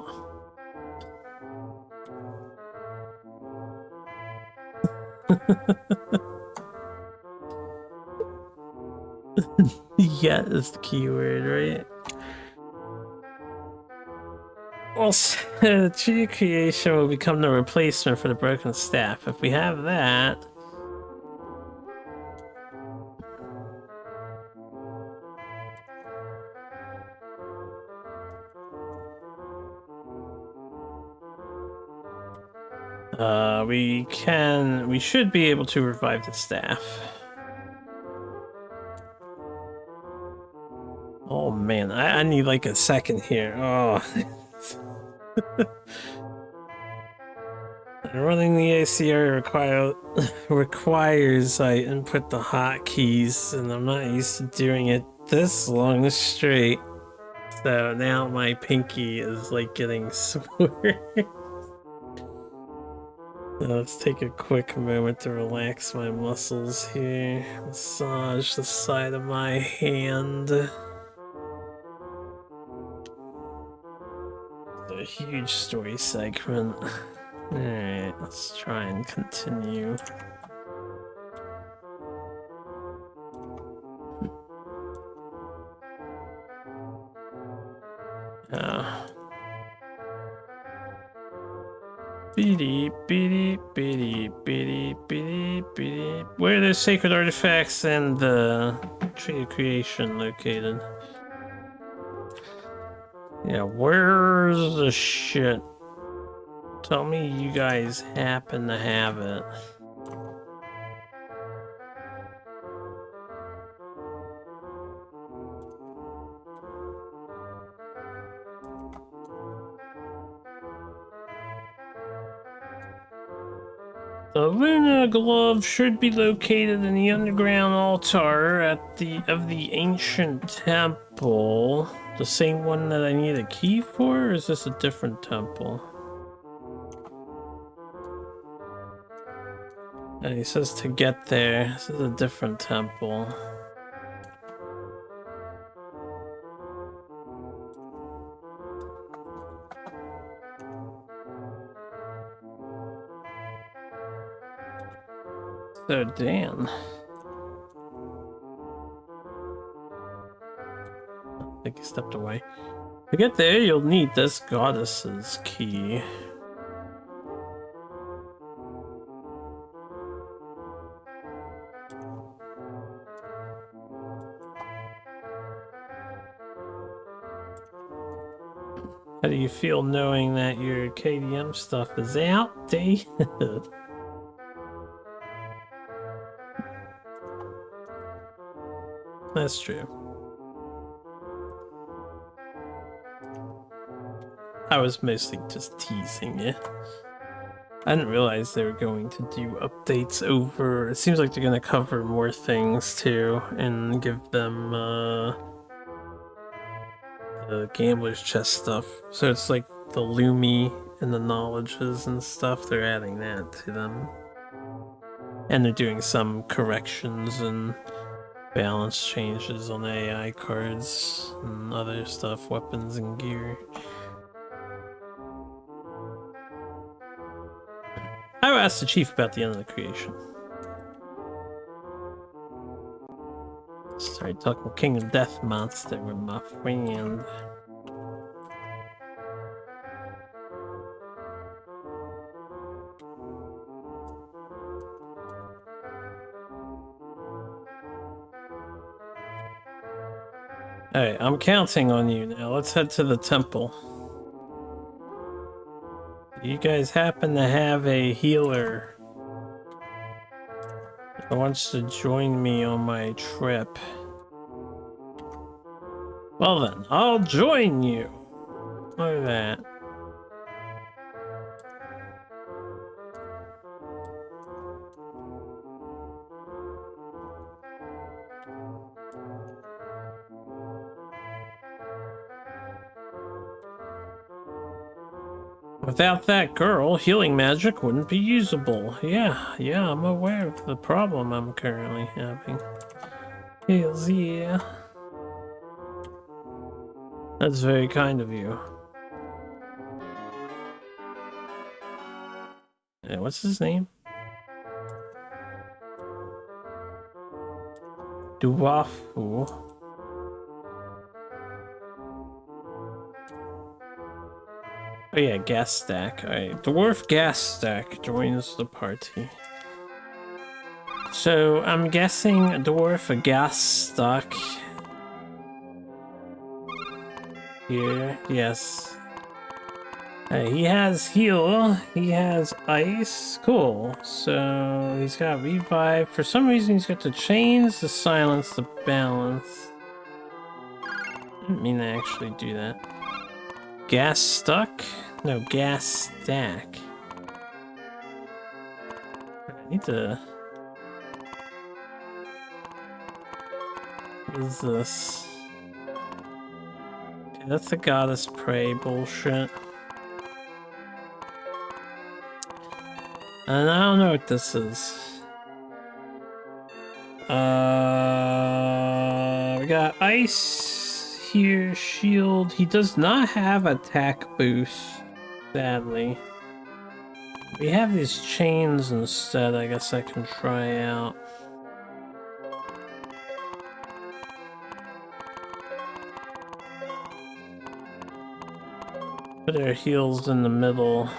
Yet is the keyword, right? Well, tree creation will become the replacement for the broken staff. If we have that... we should be able to revive the staff. Oh man, I need like a second here. Oh. Running the ACR requires I input the hotkeys, and I'm not used to doing it this long straight. So now my pinky is like getting sore. Let's take a quick moment to relax my muscles here. Massage the side of my hand. A huge story segment. Alright, let's try and continue. Where are the sacred artifacts and the tree of creation located? Yeah, where's the shit? Tell me you guys happen to have it. The Luna glove should be located in the underground altar of the ancient temple. The same one that I need a key for, or is this a different temple? And he says to get there. This is a different temple. So Dan. I think he stepped away. To get there, you'll need this goddess's key. How do you feel knowing that your KDM stuff is outdated? That's true. I was mostly just teasing you. I didn't realize they were going to do updates over... It seems like they're going to cover more things too and give them the Gambler's Chest stuff. So it's like the Lumi and the Knowledges and stuff, they're adding that to them. And they're doing some corrections and balance changes on AI cards and other stuff, weapons and gear. I will ask the chief about the end of the creation. Sorry, talking King of Death monster with my friend. Alright, I'm counting on you now. Let's head to the temple. Do you guys happen to have a healer who wants to join me on my trip? Well then, I'll join you. Look at that. Without that girl, healing magic wouldn't be usable. Yeah, I'm aware of the problem I'm currently having. Hells yeah. That's very kind of you. What's his name? Duwafu. Oh yeah, Gas Stack. Alright, Dwarf Gas Stack joins the party. So I'm guessing a dwarf, a gas stack. Here, yes. He has heal, he has ice, cool. So he's got revive. For some reason he's got the chains, the silence, the balance. Didn't mean to actually do that. Gas stuck? No, gas stack. I need to... What is this? Okay, that's the goddess prey bullshit. And I don't know what this is. We got ice here, shield. He does not have attack boost, sadly. We have these chains instead, I guess I can try out. Put our heals in the middle.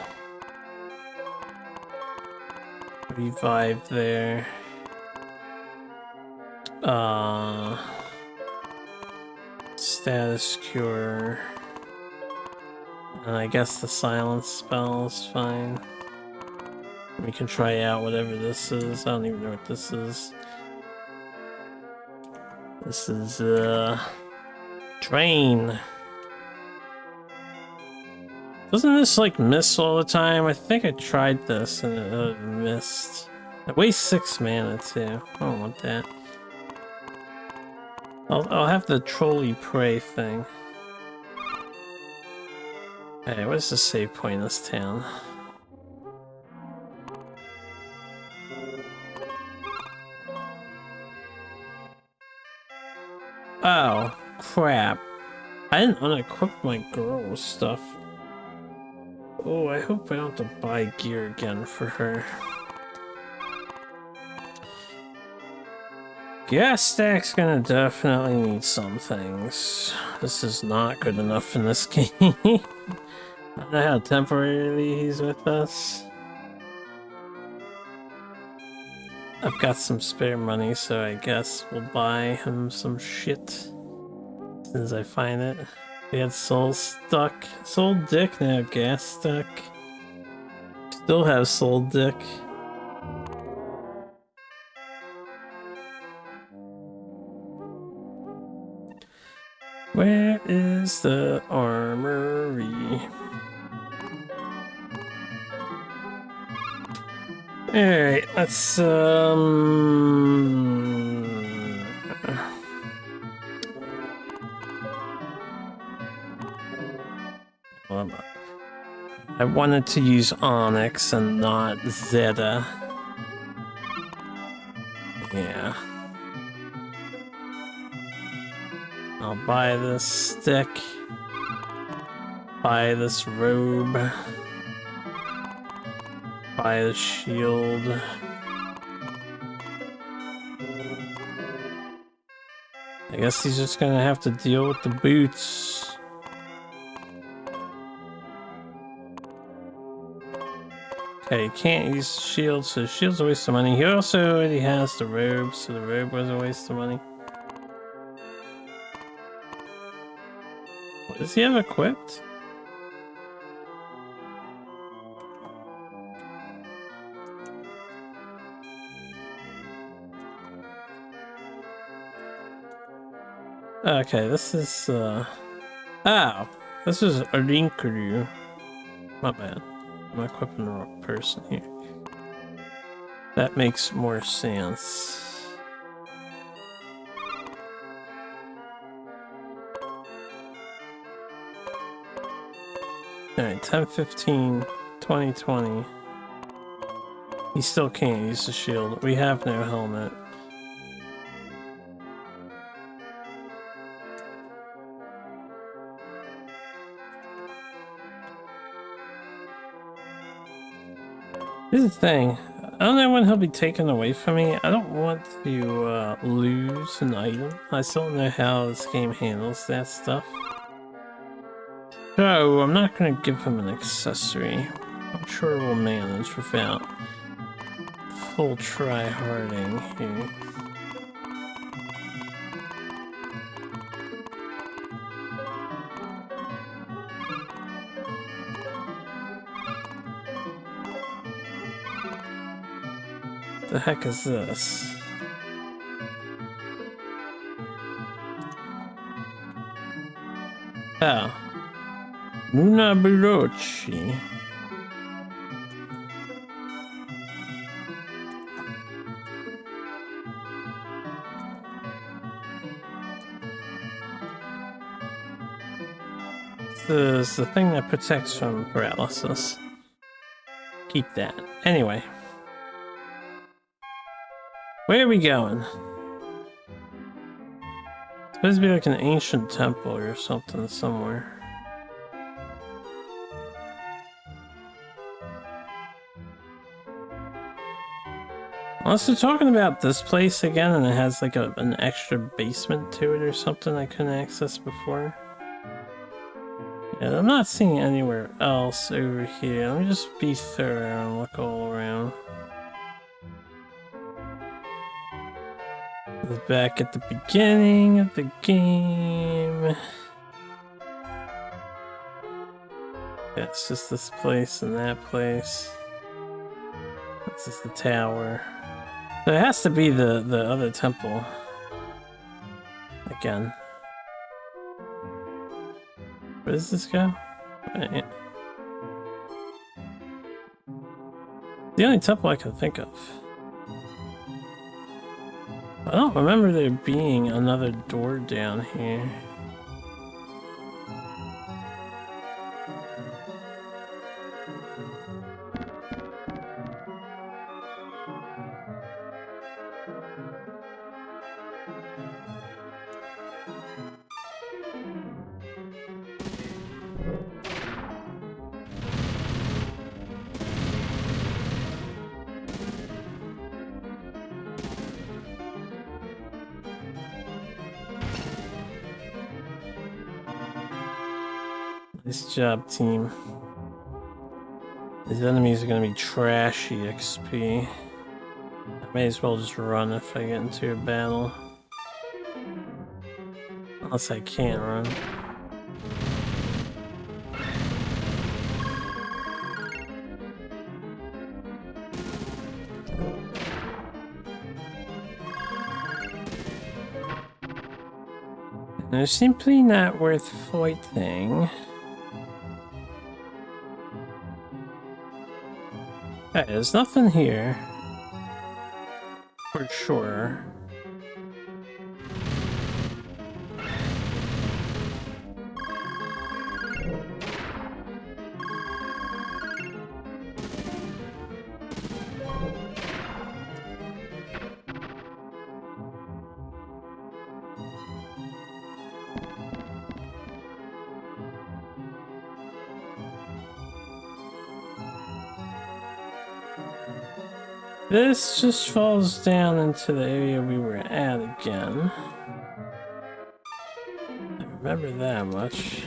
Revive there. Status cure. And I guess the silence spell is fine. We can try out whatever this is. I don't even know what this is. This is, Drain. Doesn't this, like, miss all the time? I think I tried this and it missed. It wastes 6 mana, too. I don't want that. I'll have the trolley prey thing. Hey, what's the save point in this town? Oh, crap. I didn't unequip my girl stuff. Oh, I hope I don't have to buy gear again for her. Gas Stack's gonna definitely need some things. This is not good enough in this game. I don't know how temporarily he's with us. I've got some spare money, so I guess we'll buy him some shit as soon as I find it. We had Soul Stuck. Soul Dick now, Gas Stuck. Still have Soul Dick. Where is the armory? Alright, let's I wanted to use Onyx and not Zeta. Yeah. I'll buy this stick. Buy this robe. Buy the shield. I guess he's just gonna have to deal with the boots. Okay, he can't use shield, so shield's a waste of money. He also already has the robe, so the robe was a waste of money. What does he have equipped? Okay, this is, oh! This is a Rinkuru. My bad. I'm equipping the wrong person here. That makes more sense. Alright, 10-15, 20-20. He still can't use the shield. We have no helmet. Here's the thing. I don't know when he'll be taken away from me. I don't want to lose an item. I still don't know how this game handles that stuff. So I'm not going to give him an accessory. I'm sure we'll manage without full try-harding here. The heck is this? Oh. Luna Birochi. This is the thing that protects from paralysis. Keep that. Anyway. Where are we going? It's supposed to be like an ancient temple or something somewhere. Unless they're talking about this place again and it has like an extra basement to it or something I couldn't access before. Yeah, I'm not seeing anywhere else over here. Let me just be thorough and look all around. Back at the beginning of the game. Yeah, it's just this place and that place. This is the tower. So it has to be the other temple. Again. Where does this go? Right. The only temple I can think of. I don't remember there being another door down here. Nice job, team. These enemies are gonna be trashy XP. I may as well just run if I get into a battle. Unless I can't run. They're simply not worth fighting. Okay, there's nothing here. For sure. This just falls down into the area we were at again. I remember that much.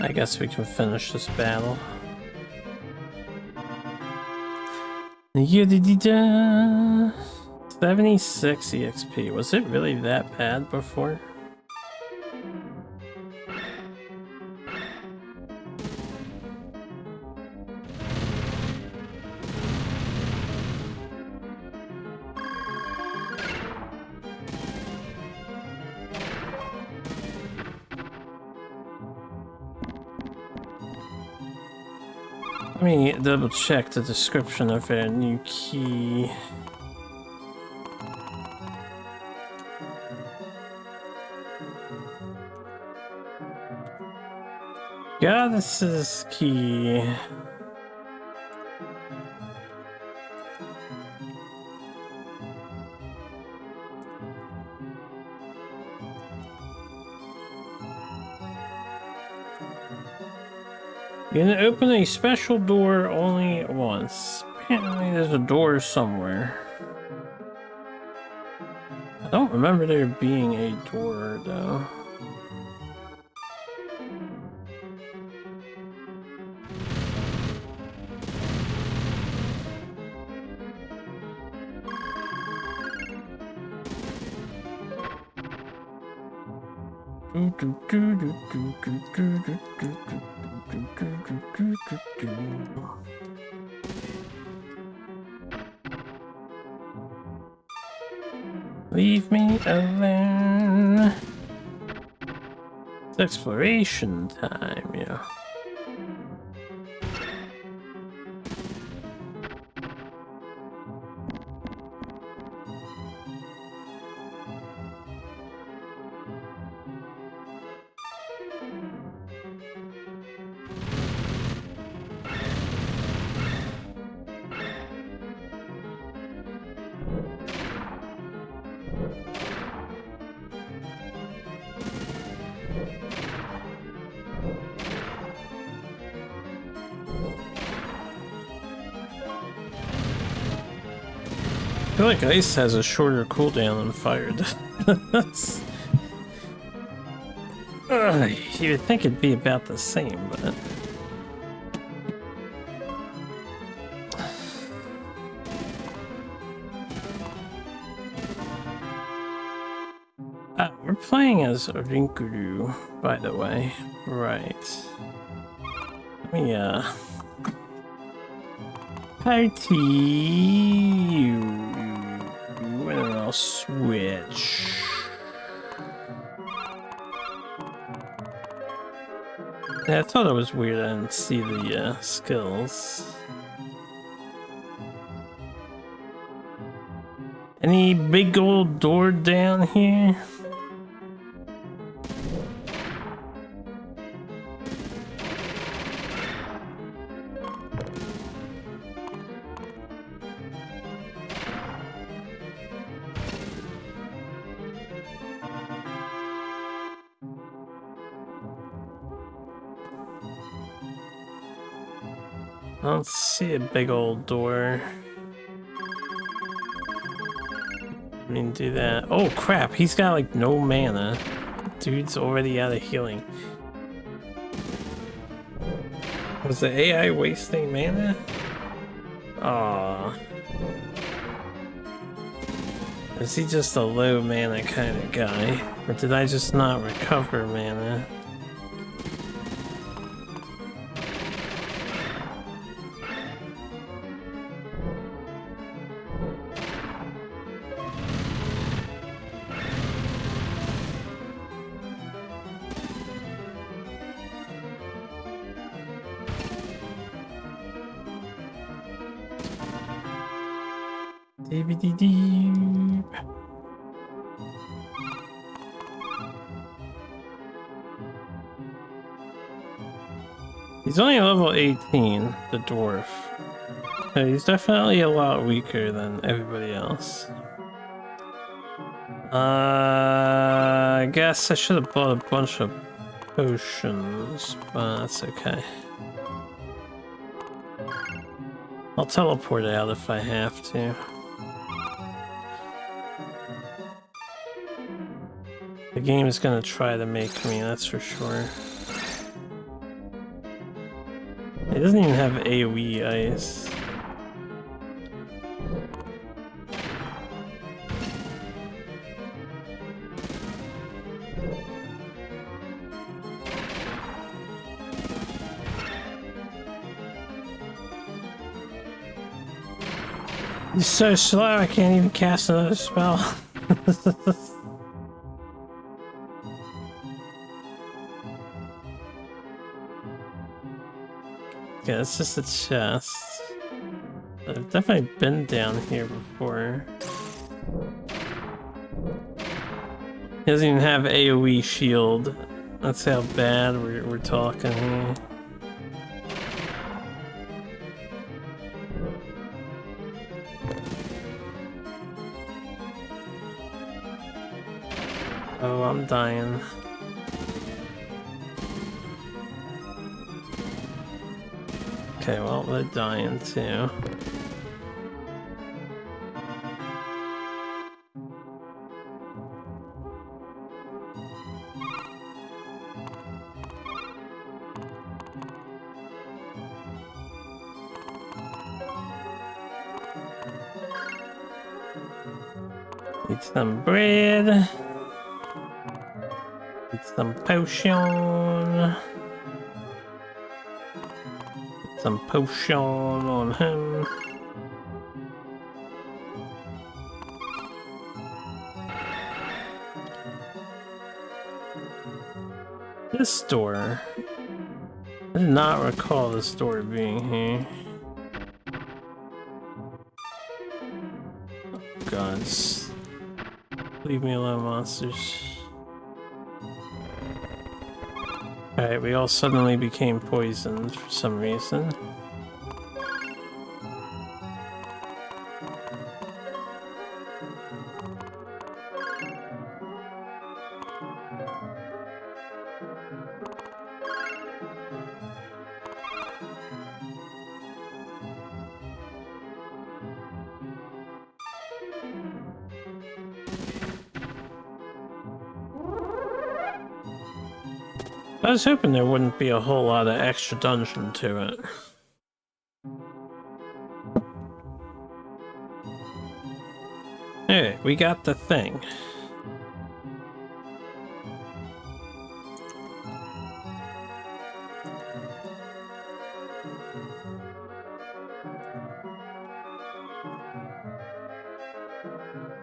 I guess we can finish this battle. 76 EXP. Was it really that bad before? Let me double check the description of a new key. Yeah, this is key. You can open a special door only once. Apparently there's a door somewhere. I don't remember there being a door, though. Leave me alone. It's exploration time, yeah. I feel like ice has a shorter cooldown than fire does. You would think it'd be about the same, but... we're playing as Rinkuru, by the way. Right. Let me, party... and then I'll switch. Yeah, I thought it was weird I didn't see the, skills. Any big old door down here? I don't see a big old door. I mean, do that. Oh crap, he's got like no mana. Dude's already out of healing. Was the AI wasting mana? Aww. Is he just a low mana kind of guy? Or did I just not recover mana? DVD. He's only level 18, the dwarf. So he's definitely a lot weaker than everybody else. I guess I should have bought a bunch of potions, but that's okay. I'll teleport out if I have to. The game is gonna try to make me, that's for sure. It doesn't even have AoE ice. He's so slow, I can't even cast another spell. Yeah, it's just a chest. I've definitely been down here before. He doesn't even have AoE shield. That's how bad we're talking here. Oh, I'm dying. Okay, well, they're dying too. Eat some bread. Eat some potion. Eat some potion on him. This door. I did not recall this door being here. God, leave me alone, monsters. Alright, we all suddenly became poisoned for some reason. I was hoping there wouldn't be a whole lot of extra dungeon to it. Alright, we got the thing.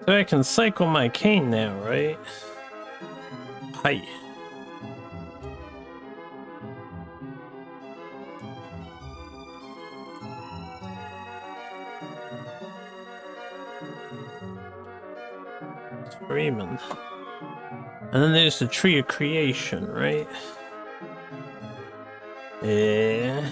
So I can cycle my cane now, right? Hi. Screaming. And then there's the Tree of Creation, right? Yeah.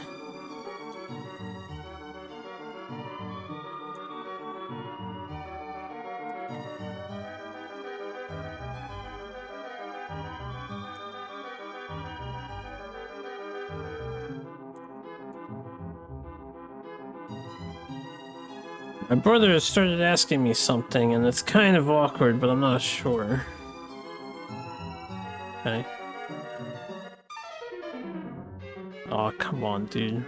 My brother has started asking me something, and it's kind of awkward, but I'm not sure. Okay. Oh, come on, dude.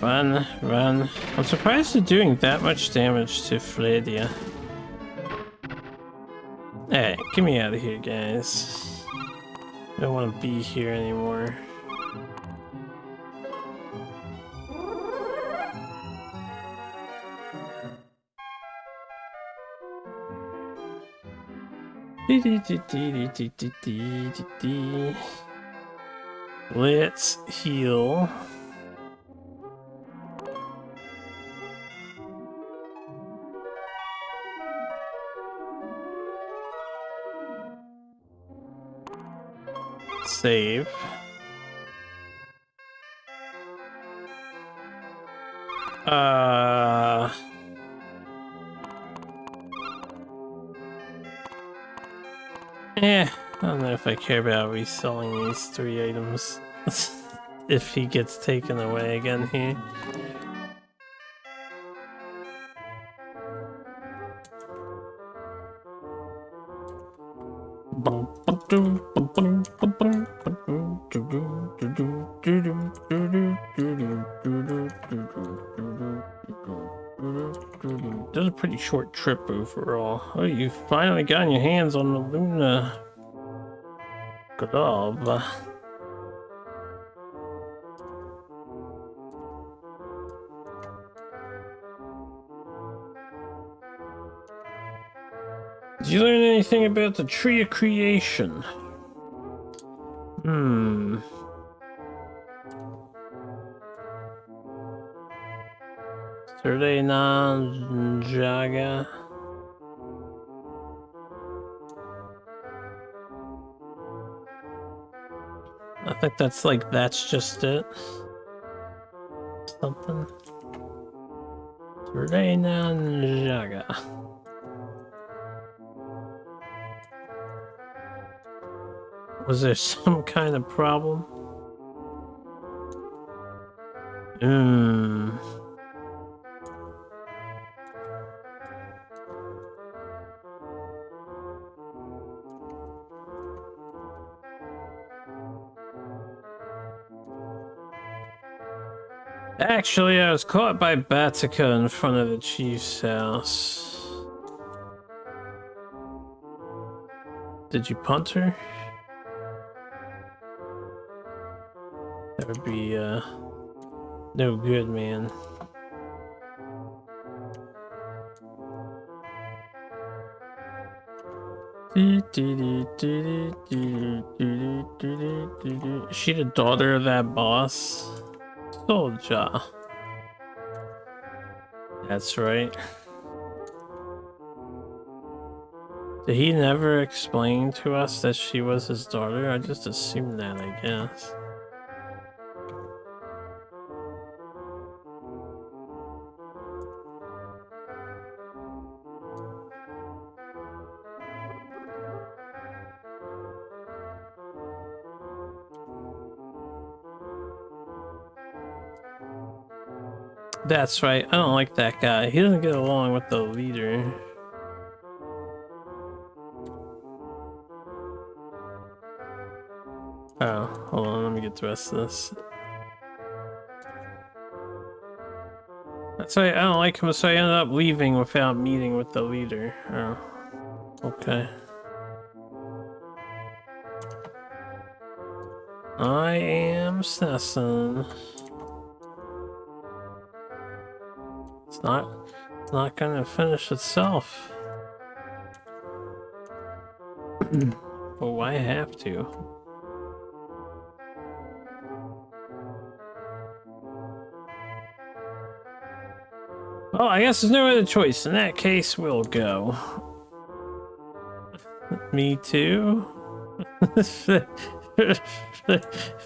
Run, run. I'm surprised they're doing that much damage to Fladia. Hey, get me out of here, guys. I don't want to be here anymore. Let's heal. Save. I don't know if I care about reselling these 3 items. If he gets taken away again here. That was a pretty short trip overall. Oh, you finally got your hands on the Luna glove. Did you learn anything about the Tree of Creation? Surde Jaga. I think that's like, that's just it. Something. Surde Jaga. Was there some kind of problem? Actually, I was caught by Batica in front of the chief's house. Did you punt her? That would be, no good, man. Is she the daughter of that boss? Soldier. That's right. Did he never explain to us that she was his daughter? I just assumed that, I guess. That's right, I don't like that guy. He doesn't get along with the leader. Oh, hold on, let me get the rest of this. That's right, I don't like him, so I ended up leaving without meeting with the leader. Oh, okay. I am SNESing. It's not gonna finish itself. Well, why have to? Well, I guess there's no other choice. In that case, we'll go. Me too?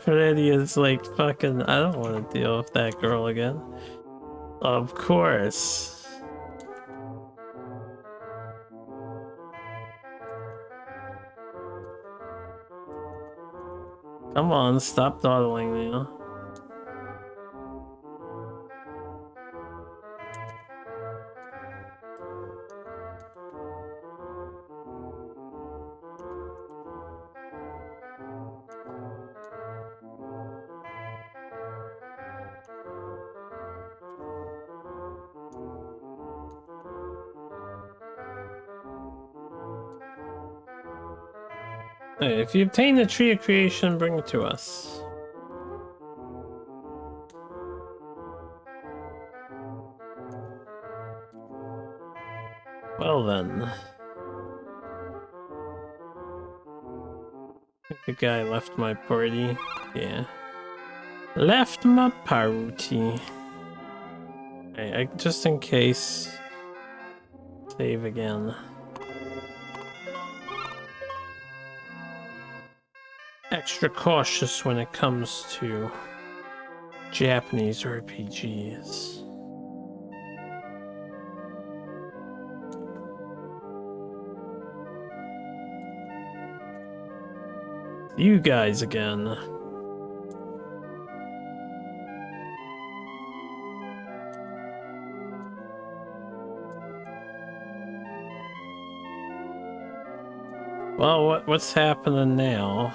Freddy is like, fucking, I don't want to deal with that girl again. Of course. Come on, stop dawdling now. Hey, if you obtain the Tree of Creation, bring it to us. Well then. I think the guy left my party. Yeah. Left my party. I just in case. Save again. Extra cautious when it comes to Japanese RPGs. You guys again. Well, what's happening now?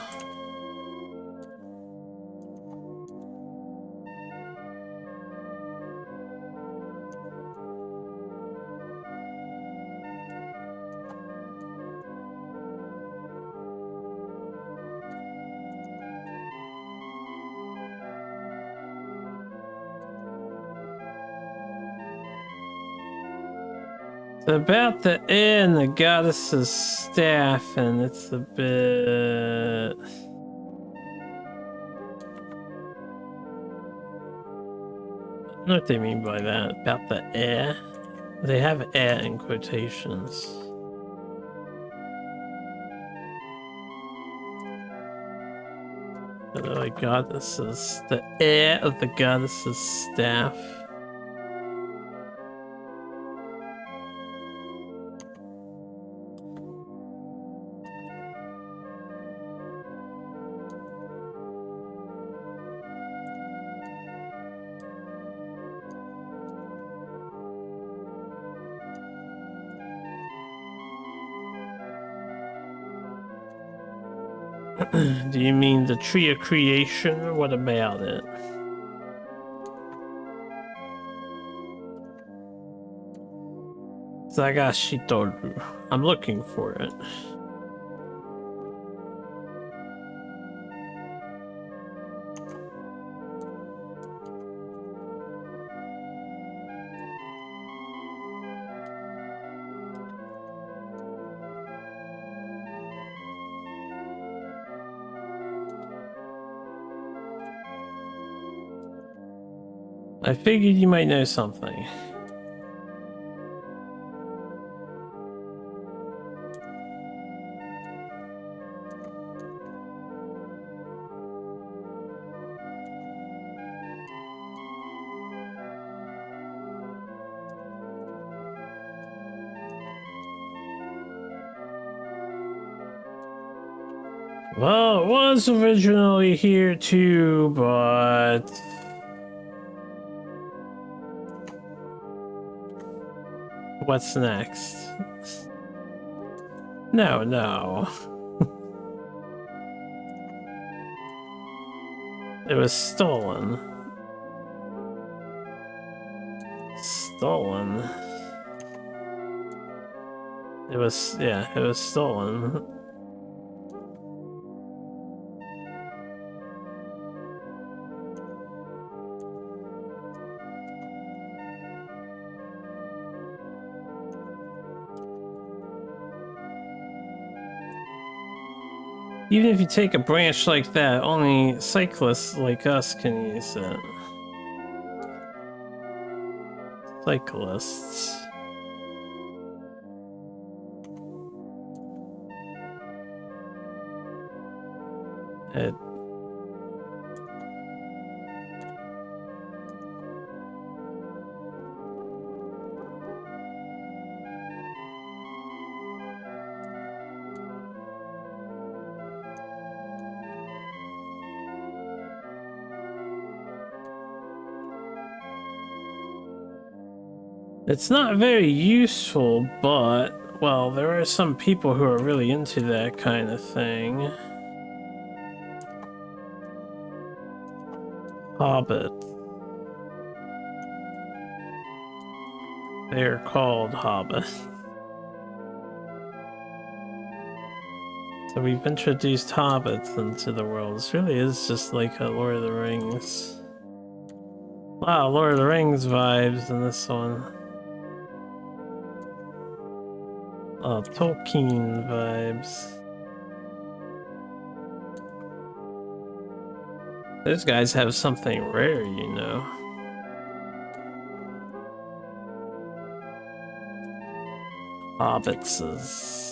It's about the end, the goddess's staff, and it's a bit. I don't know what they mean by that. About the air. They have air in quotations. The goddesses. The air of the goddess's staff. Do you mean the tree of creation? What about it? Sagashitoru. I'm looking for it. I figured you might know something. Well, it was originally here too, but... What's next? No, no. It was stolen. Stolen. It was stolen. Even if you take a branch like that, only cyclists like us can use it. Cyclists. It's not very useful, but, well, there are some people who are really into that kind of thing. Hobbit. They're called Hobbit. So we've introduced hobbits into the world. This really is just like a Lord of the Rings. Wow, Lord of the Rings vibes in this one. Tolkien vibes. Those guys have something rare, you know. Hobbitses.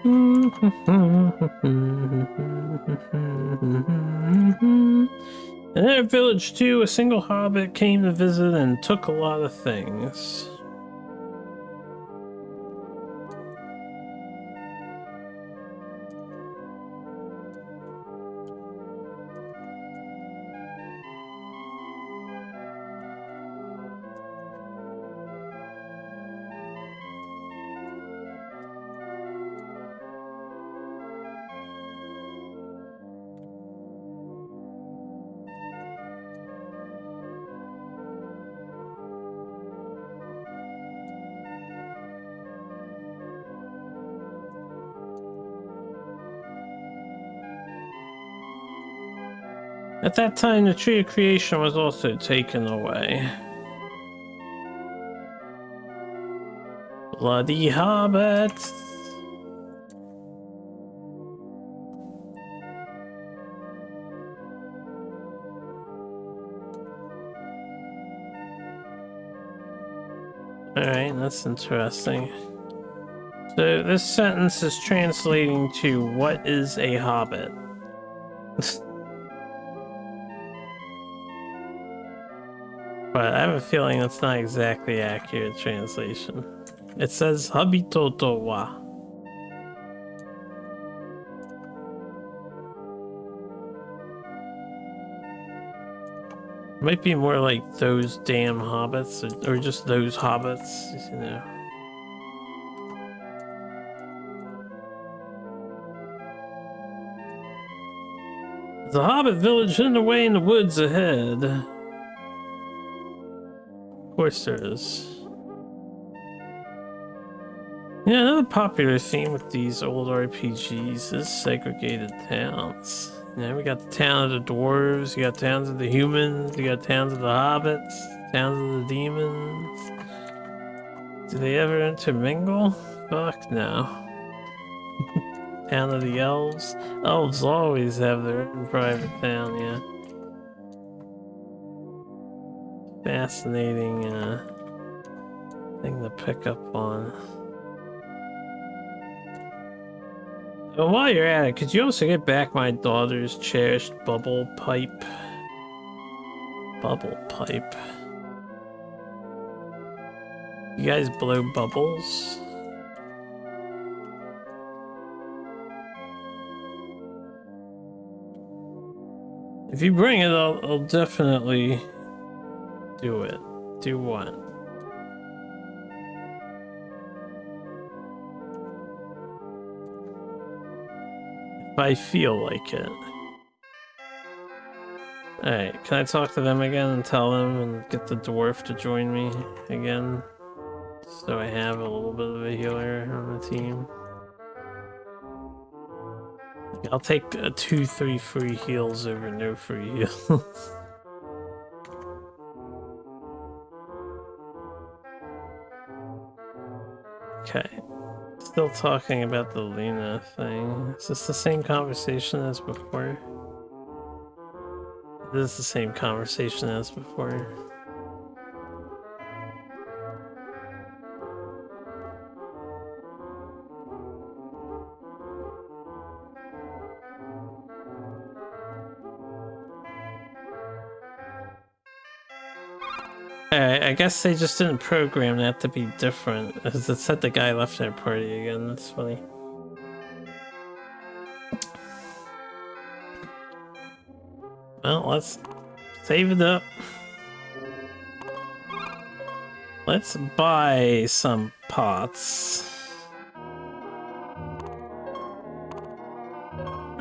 In their village too, a single hobbit came to visit and took a lot of things. At that time, the tree of creation was also taken away. Bloody hobbits! Alright, that's interesting. So this sentence is translating to, what is a hobbit? But I have a feeling that's not exactly accurate translation. It says habitoto wa. Might be more like those damn hobbits, or just those hobbits, you know. There's a hobbit village hidden away in the woods ahead. Of course there is. Yeah, another popular theme with these old RPGs is segregated towns. Yeah, we got the town of the dwarves, you got towns of the humans, you got towns of the hobbits, towns of the demons. Do they ever intermingle? Fuck no. Town of the elves. Elves always have their own private town, yeah. Fascinating thing to pick up on. And while you're at it, could you also get back my daughter's cherished bubble pipe? Bubble pipe. You guys blow bubbles? If you bring it, I'll definitely do it. Do what? If I feel like it. Alright, can I talk to them again and tell them and get the dwarf to join me again? So I have a little bit of a healer on the team. I'll take 2-3 free heals over no free heals. Okay. Still talking about the Luna thing. Is this the same conversation as before? This is the same conversation as before. I guess they just didn't program that to be different. As it said the guy left their party again, that's funny. Well, let's save it up. Let's buy some pots.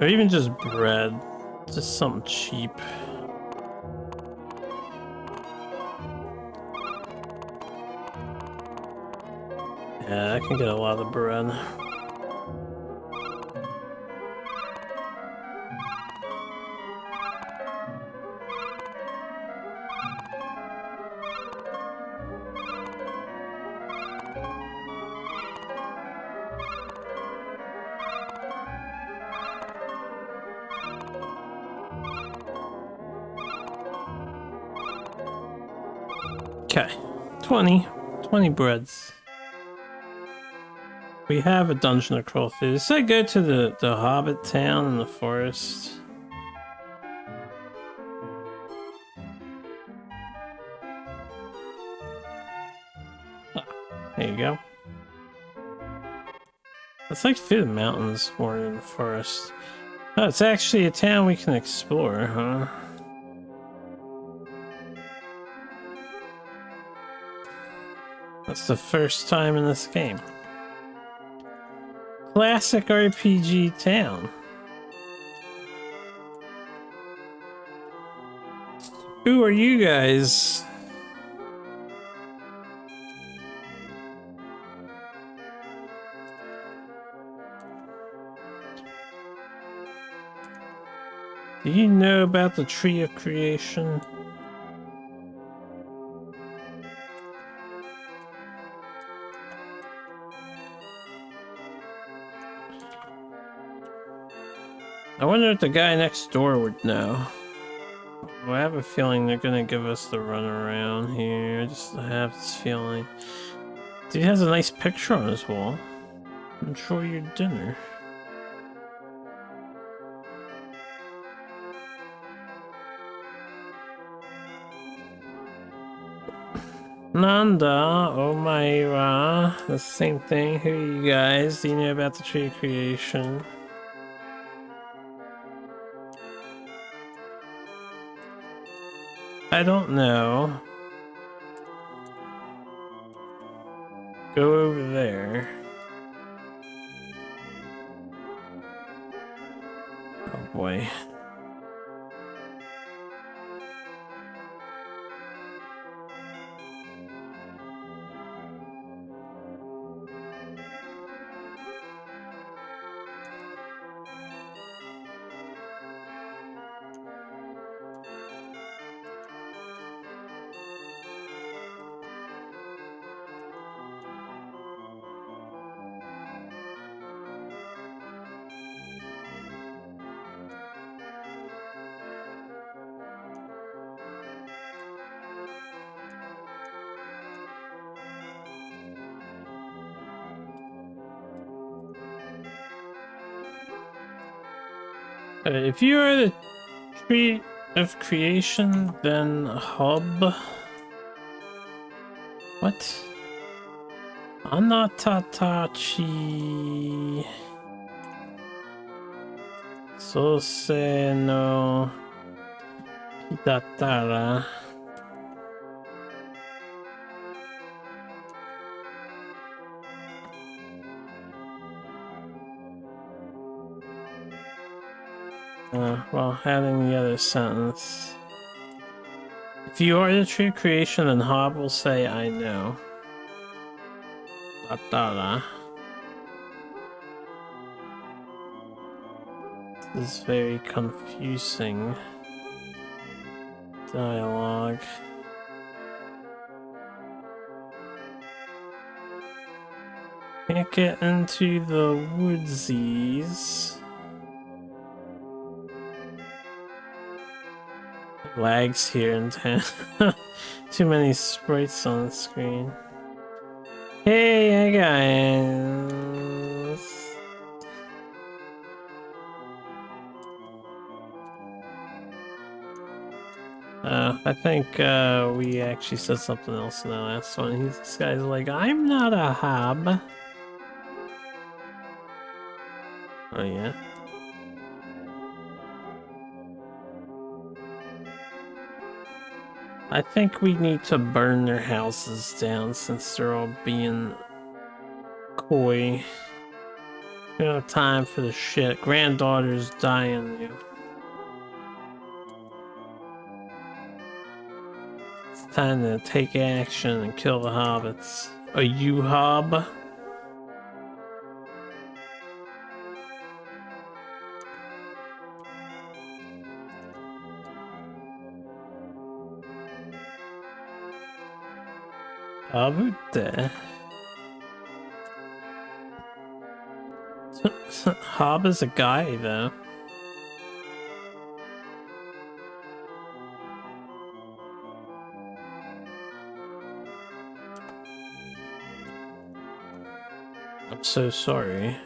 Or even just bread. Just something cheap. Yeah, I can get a lot of bread. Okay, 20 breads. We have a dungeon to crawl through. Does that go to the hobbit town in the forest? Ah, there you go. It's like through the mountains more than the forest. Oh, it's actually a town we can explore, huh? That's the first time in this game. Classic RPG town. Who are you guys? Do you know about the tree of creation? I wonder if the guy next door would know. I have a feeling they're gonna give us the runaround here. I just have this feeling. Dude has a nice picture on his wall. Enjoy your dinner. Nanda, Omaira, the same thing. Who are you guys? Do you know about the tree of creation? I don't know. Go over there. Oh boy. If you are the tree of creation, then hub. What? Anatatachi. Sose no Hidatara. Well, adding the other sentence. If you are the tree of creation, then Hob will say, I know. Tatara. This is very confusing dialogue. Can't get into the woodsies. Lags here in town. Too many sprites on the screen. Hey guys. I think we actually said something else in the last one. This guy's like, I'm not a hob. Oh yeah. I think we need to burn their houses down since they're all being coy. We don't have time for the shit. Granddaughter's dying. You. It's time to take action and kill the hobbits. A you-hob? Habute. Hob is a guy, though. I'm so sorry.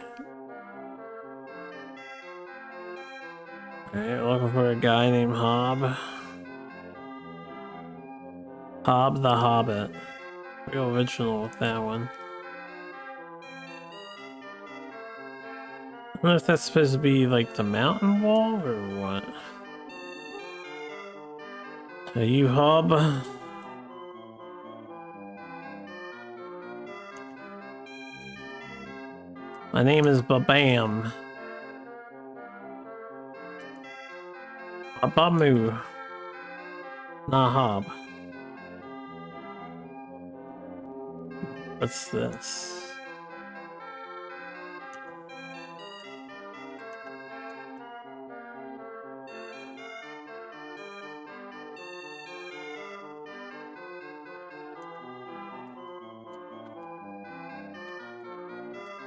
Alright, looking for a guy named Hob. Hob the Hobbit. Real original with that one. I don't know if that's supposed to be like the mountain wall or what. Are you Hob? My name is Babam. Abamu. Nahab. What's this?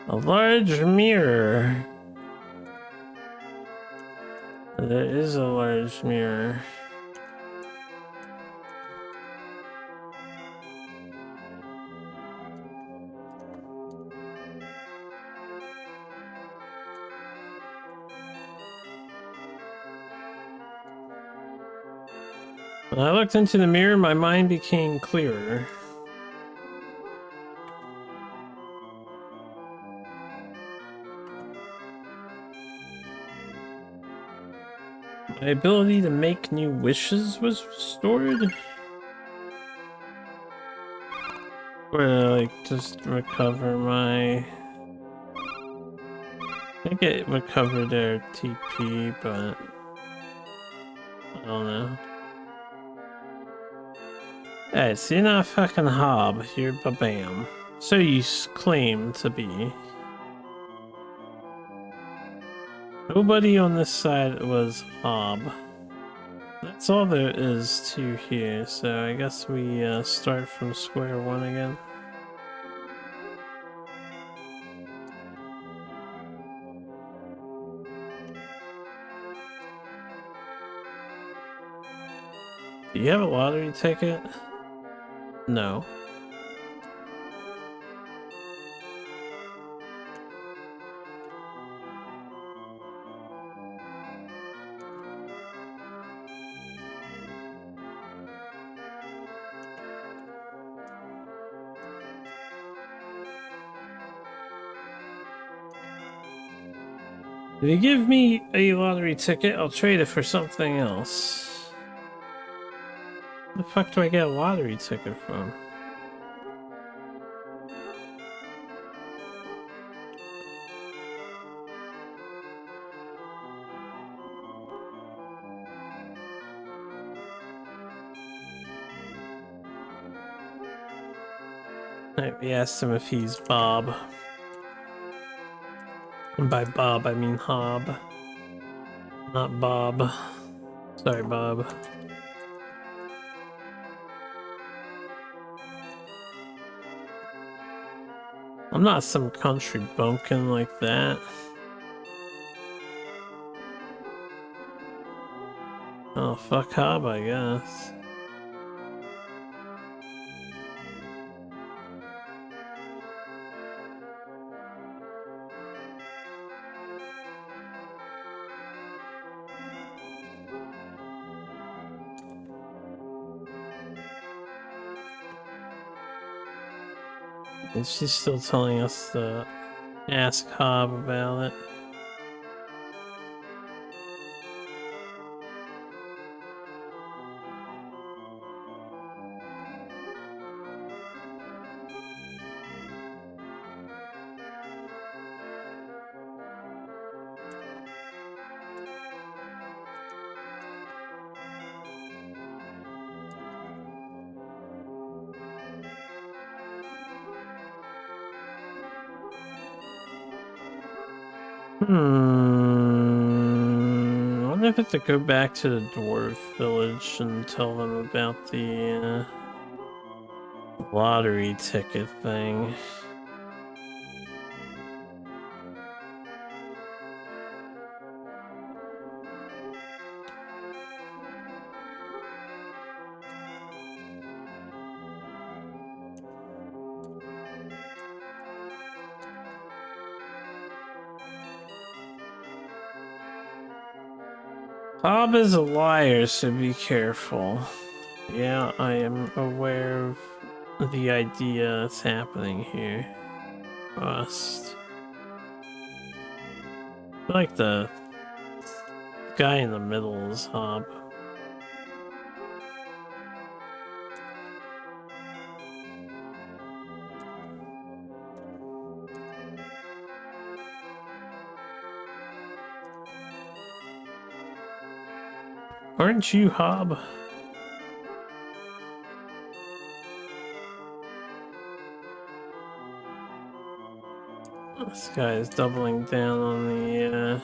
A large mirror. There is a large mirror. When I looked into the mirror, my mind became clearer. My ability to make new wishes was restored? Or like just recover my... I think it recovered their TP, but I don't know. Hey, so you're not a fucking hob, you're Babam. So you claim to be. Nobody on this side was hob. That's all there is to here, so I guess we start from square one again. Do you have a lottery ticket? No. If you give me a lottery ticket, I'll trade it for something else. Where the fuck do I get a lottery ticket from? We asked him if he's Bob. And by Bob, I mean Hob. Not Bob. Sorry, Bob. I'm not some country bumpkin like that. Oh, fuck Hob, I guess. And she's still telling us to ask Hob about it. I wonder if I have to go back to the dwarf village and tell them about the lottery ticket thing. Bob is a liar, so be careful. Yeah, I am aware of the idea that's happening here. Bust. I feel like the guy in the middle is Hob. Aren't you Hob? This guy is doubling down on the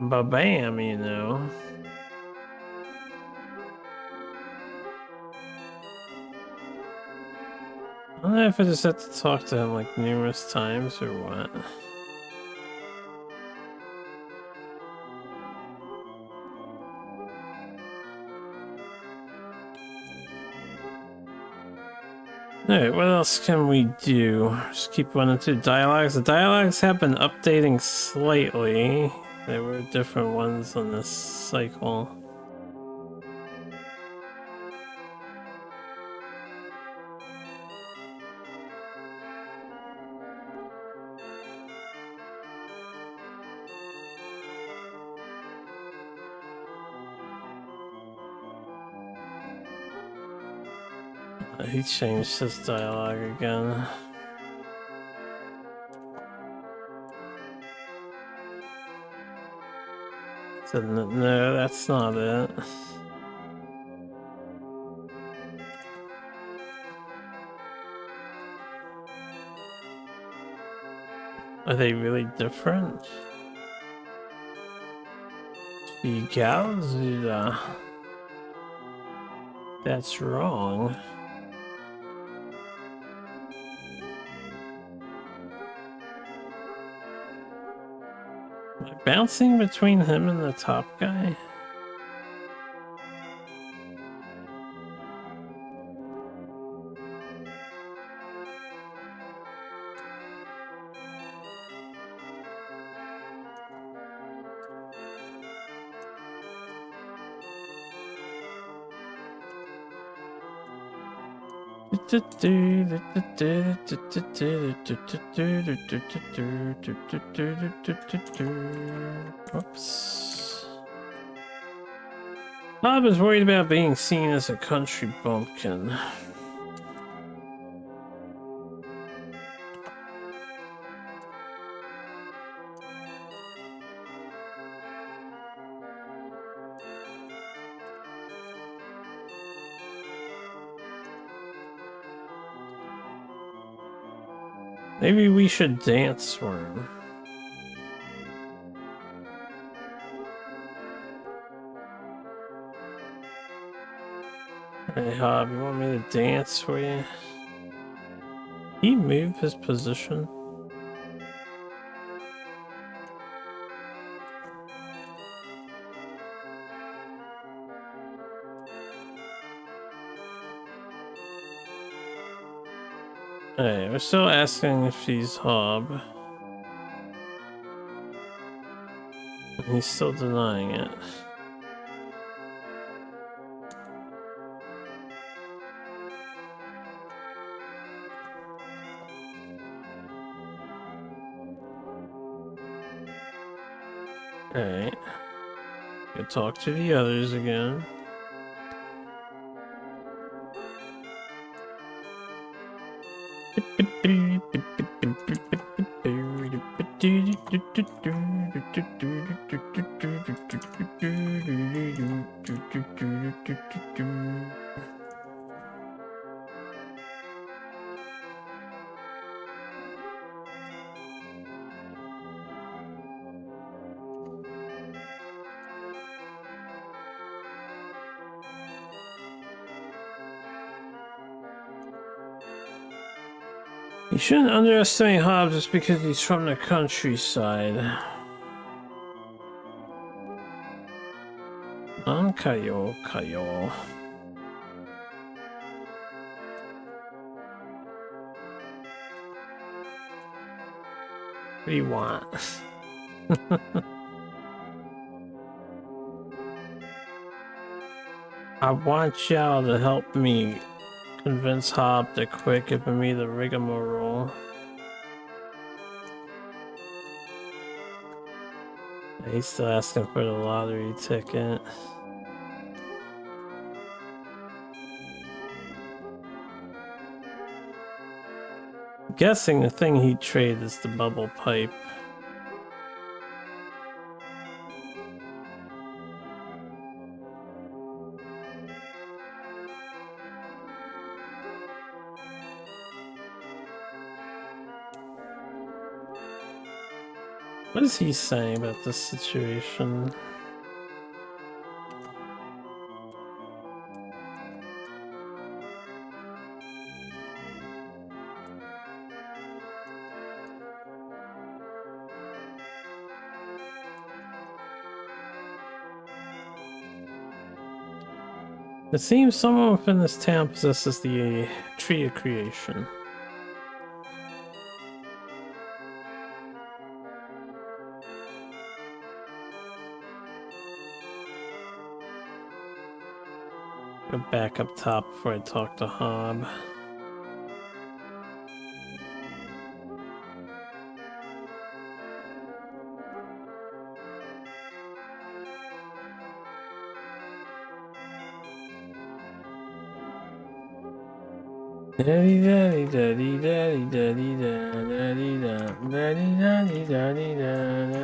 Ba-bam, you know. I don't know if I just have to talk to him like numerous times or what. Alright, what else can we do? Just keep running through dialogues. The dialogues have been updating slightly. There were different ones on this cycle. He changed his dialogue again. Said, no, that's not it. Are they really different? Yowza. That's wrong. Am I bouncing between him and the top guy? Oops. Bob is worried about being seen as a country bumpkin. Maybe we should dance for him. Hey Hob, you want me to dance for you? He moved his position. Hey, we're still asking if he's Hob. He's still denying it. Alright. Go talk to the others again. You shouldn't underestimate Hobbs just because he's from the countryside. Kayo. What do you want? I want y'all to help me convince Hob to quit giving me the rigmarole. He's still asking for the lottery ticket. I'm guessing the thing he'd trade is the bubble pipe. What is he saying about this situation? It seems someone within this town possesses the tree of creation. Go back up top before I talk to Hob. Daddy daddy daddy daddy daddy daddy daddy daddy daddy daddy daddy.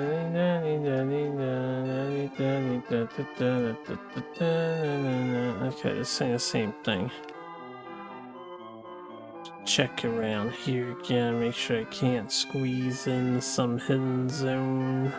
Okay, it's saying the same thing. Check around here again, make sure I can't squeeze in some hidden zone.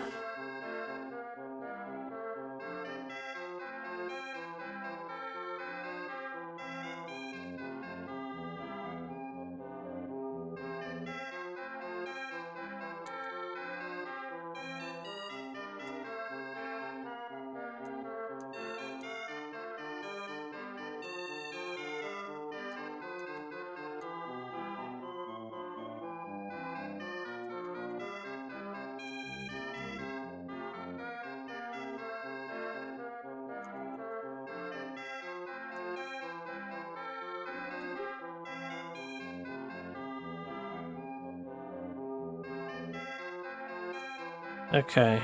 Okay.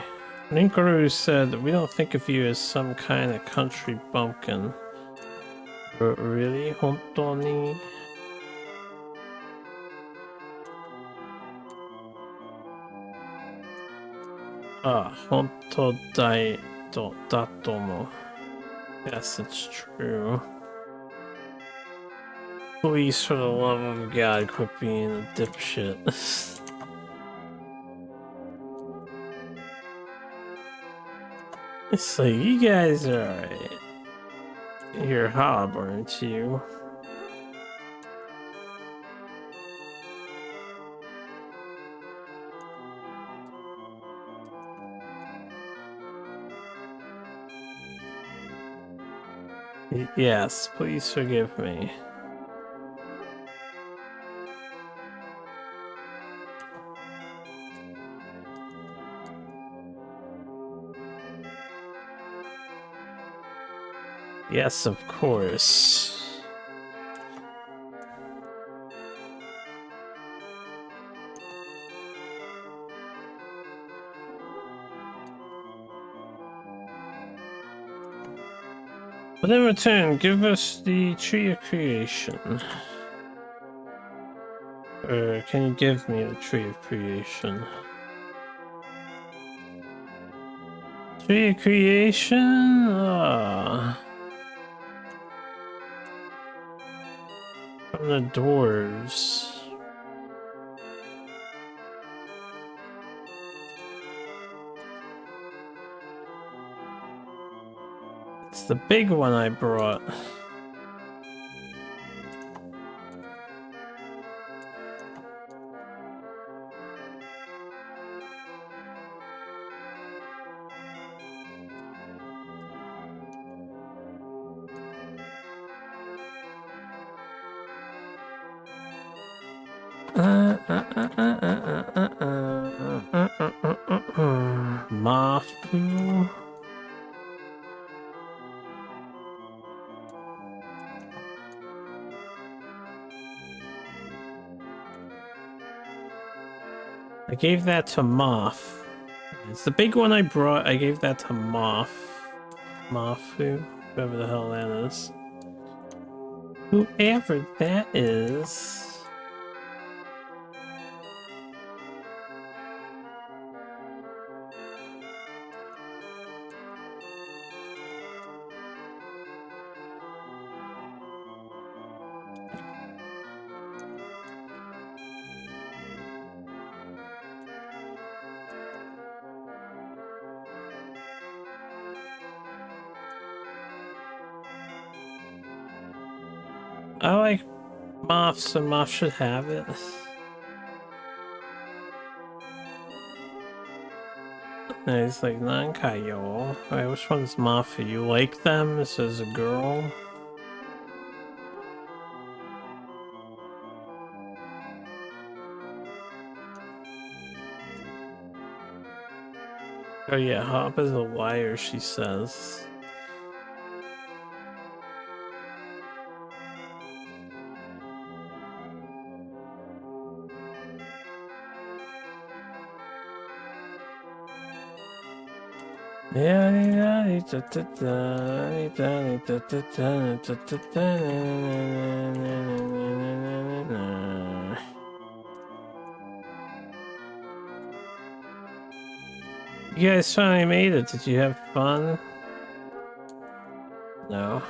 Ninkaru said that we don't think of you as some kind of country bumpkin. Really? Hontoni? Ah, honto dai datomo. Yes, it's true. Please, for the love of God, quit being a dipshit. It's like, you guys are alright. You're Hob, aren't you? Yes, please forgive me. Yes, of course. But in return, give us the tree of creation. Or can you give me the tree of creation? Tree of creation? From the dwarves. It's the big one I brought. Mafu. I gave that to Moth. It's the big one I brought. I gave that to Moth. Mafu, whoever the hell that is. Whoever that is. I like Moth, so Moth should have it. And he's like, Nankayo. Alright, which one's Moth? You like them? This is a girl. Oh yeah, Hop is a liar, she says. You guys finally made it. Did you have fun? No.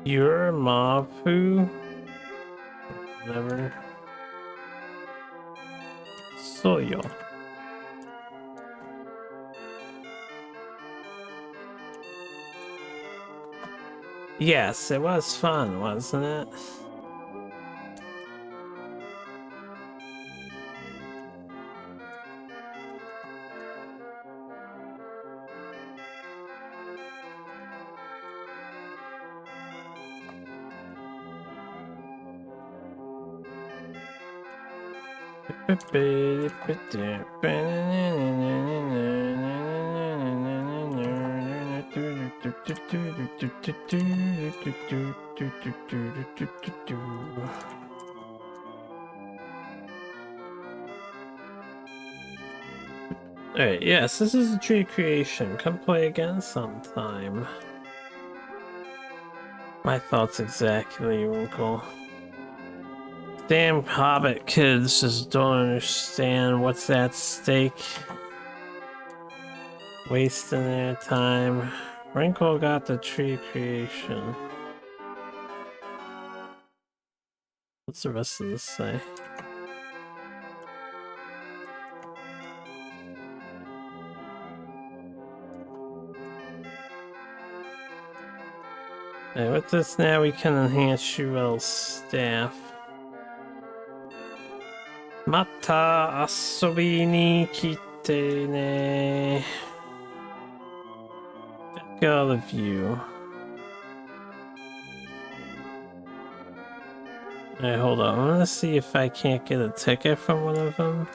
You're Mapu? Never. Soyo. Yes, it was fun, wasn't it? Alright, yes, this is a tree creation. Come play again sometime. My thoughts exactly, Winkle. Damn Hobbit kids just don't understand what's at stake. Wasting their time. Wrinkle got the tree creation. What's the rest of this say? Okay, with this now we can enhance Shuel's staff. Mata asobi ni kite ne. Back all of you. Alright, hold on. I'm gonna see if I can't get a ticket from one of them.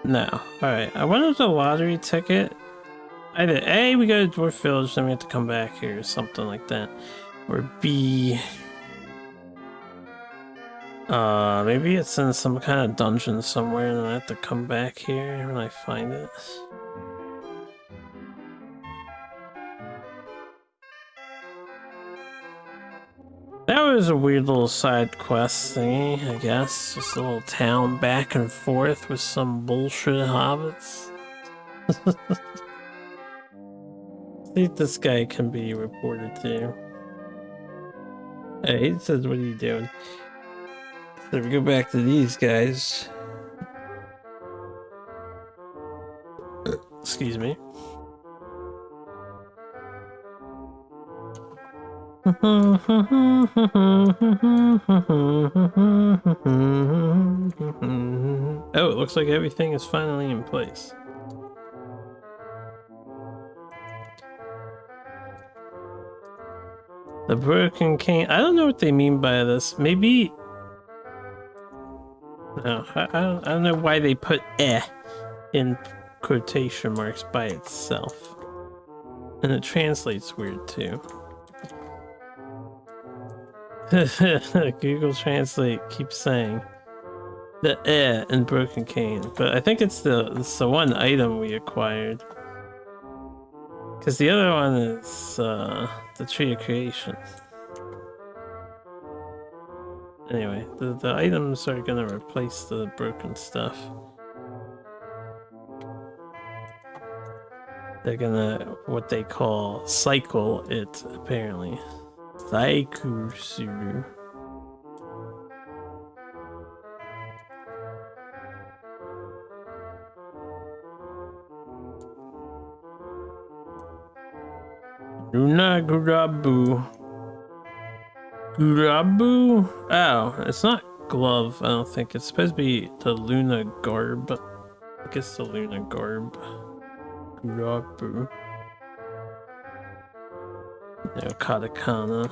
No. Alright, I wanted the lottery ticket. Either A, we go to Dwarf Village, then we have to come back here, or something like that. Or B... maybe it's in some kind of dungeon somewhere, and then I have to come back here when I find it. That was a weird little side quest thingy, I guess. Just a little town back and forth with some bullshit hobbits. See if this guy can be reported to. Hey, he says, what are you doing? So we go back to these guys. Excuse me. Oh, it looks like everything is finally in place. The broken cane. I don't know what they mean by this. Maybe. No, I don't know why they put in quotation marks by itself. And it translates weird too. Google Translate keeps saying the in broken cane, but I think it's the one item we acquired. Because the other one is the Tree of Creation. Anyway, the items are gonna replace the broken stuff. They're gonna, what they call, cycle it, apparently. Saikusu. Luna Gurabu. Gurabu? Oh, it's not glove, I don't think. It's supposed to be the Luna garb. I guess the Luna garb. Gurabu. No, katakana.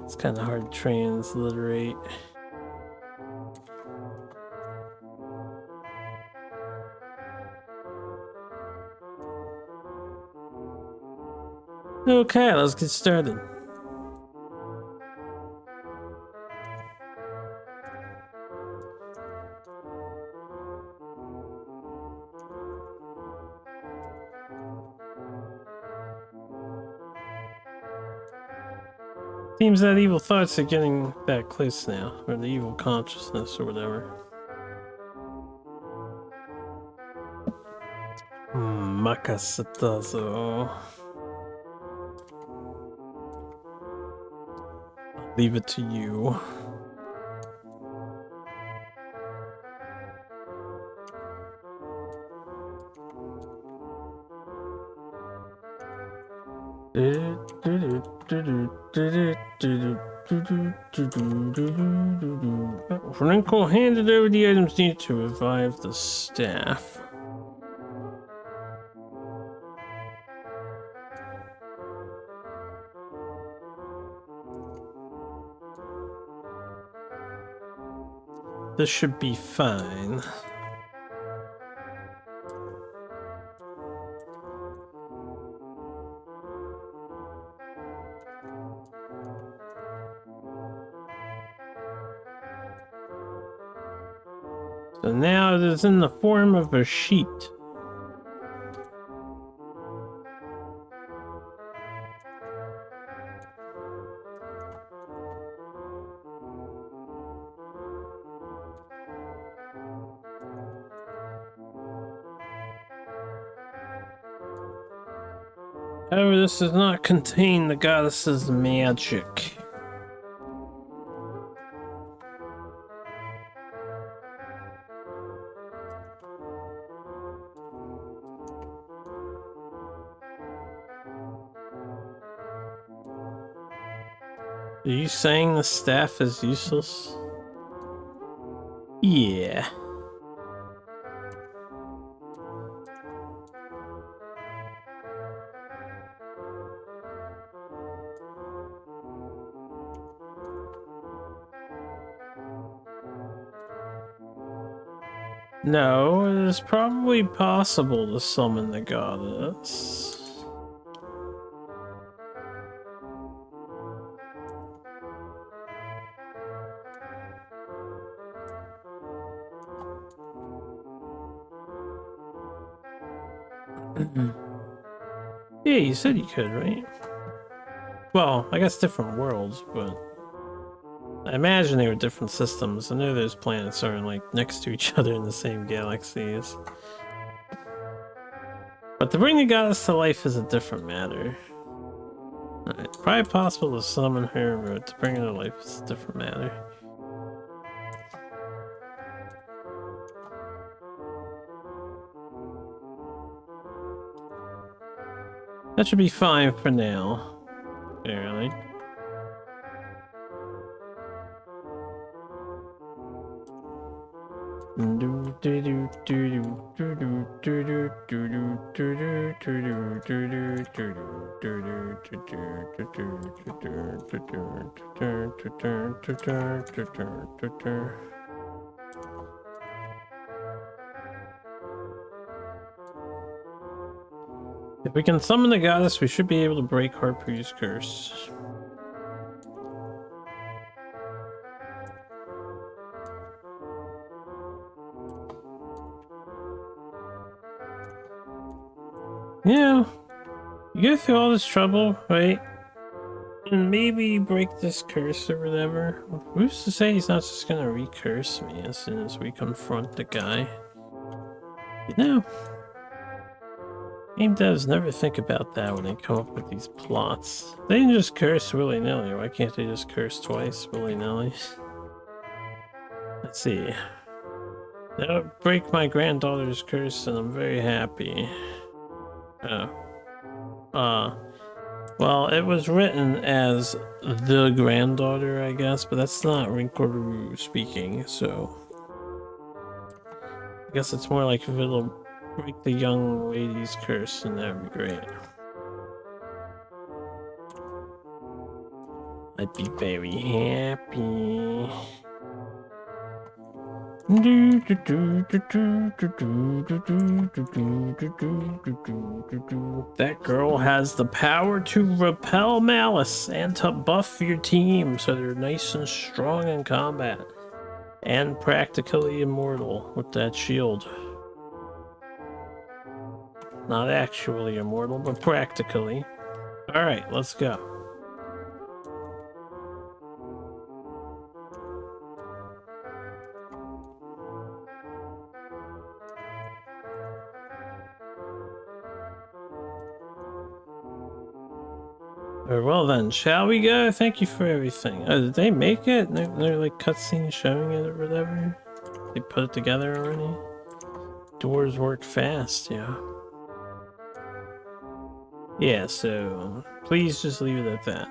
It's kind of hard to transliterate. Okay, let's get started. Seems that evil thoughts are getting that close now, or the evil consciousness, or whatever. Makasetazo. I'll leave it to you. Franco handed over the items needed to revive the staff. This should be fine. So now it is in the form of a sheet. However, this does not contain the goddess's magic. Are you saying the staff is useless? Yeah. No, it is probably possible to summon the goddess. Yeah, you said you could, right? Well, I guess different worlds, but I imagine they were different systems. I know those planets are like next to each other in the same galaxies. But to bring the goddess to life is a different matter. It's probably possible to summon her, but to bring her to life is a different matter. That should be fine for now. Apparently. If we can summon the goddess, we should be able to break Harpu's curse. Yeah, you go through all this trouble, right? And maybe break this curse or whatever. Who's to say he's not just gonna recurse me as soon as we confront the guy? You know? Game devs never think about that when they come up with these plots. They can just curse willy-nilly. Why can't they just curse twice willy-nilly? Let's see. That would break my granddaughter's curse, and I'm very happy. Well, it was written as the granddaughter, I guess, but that's not Rinkoru speaking, so... I guess it's more like if it'll break the young lady's curse, and that'd be great. I'd be very happy. That girl has the power to repel malice and to buff your team so they're nice and strong in combat. And practically immortal with that shield. Not actually immortal, but practically. Alright, let's go. Very well then, shall we go? Thank you for everything. Oh, did they make it? They're like cutscenes showing it or whatever? They put it together already? Doors work fast, yeah. Yeah, so please just leave it at that.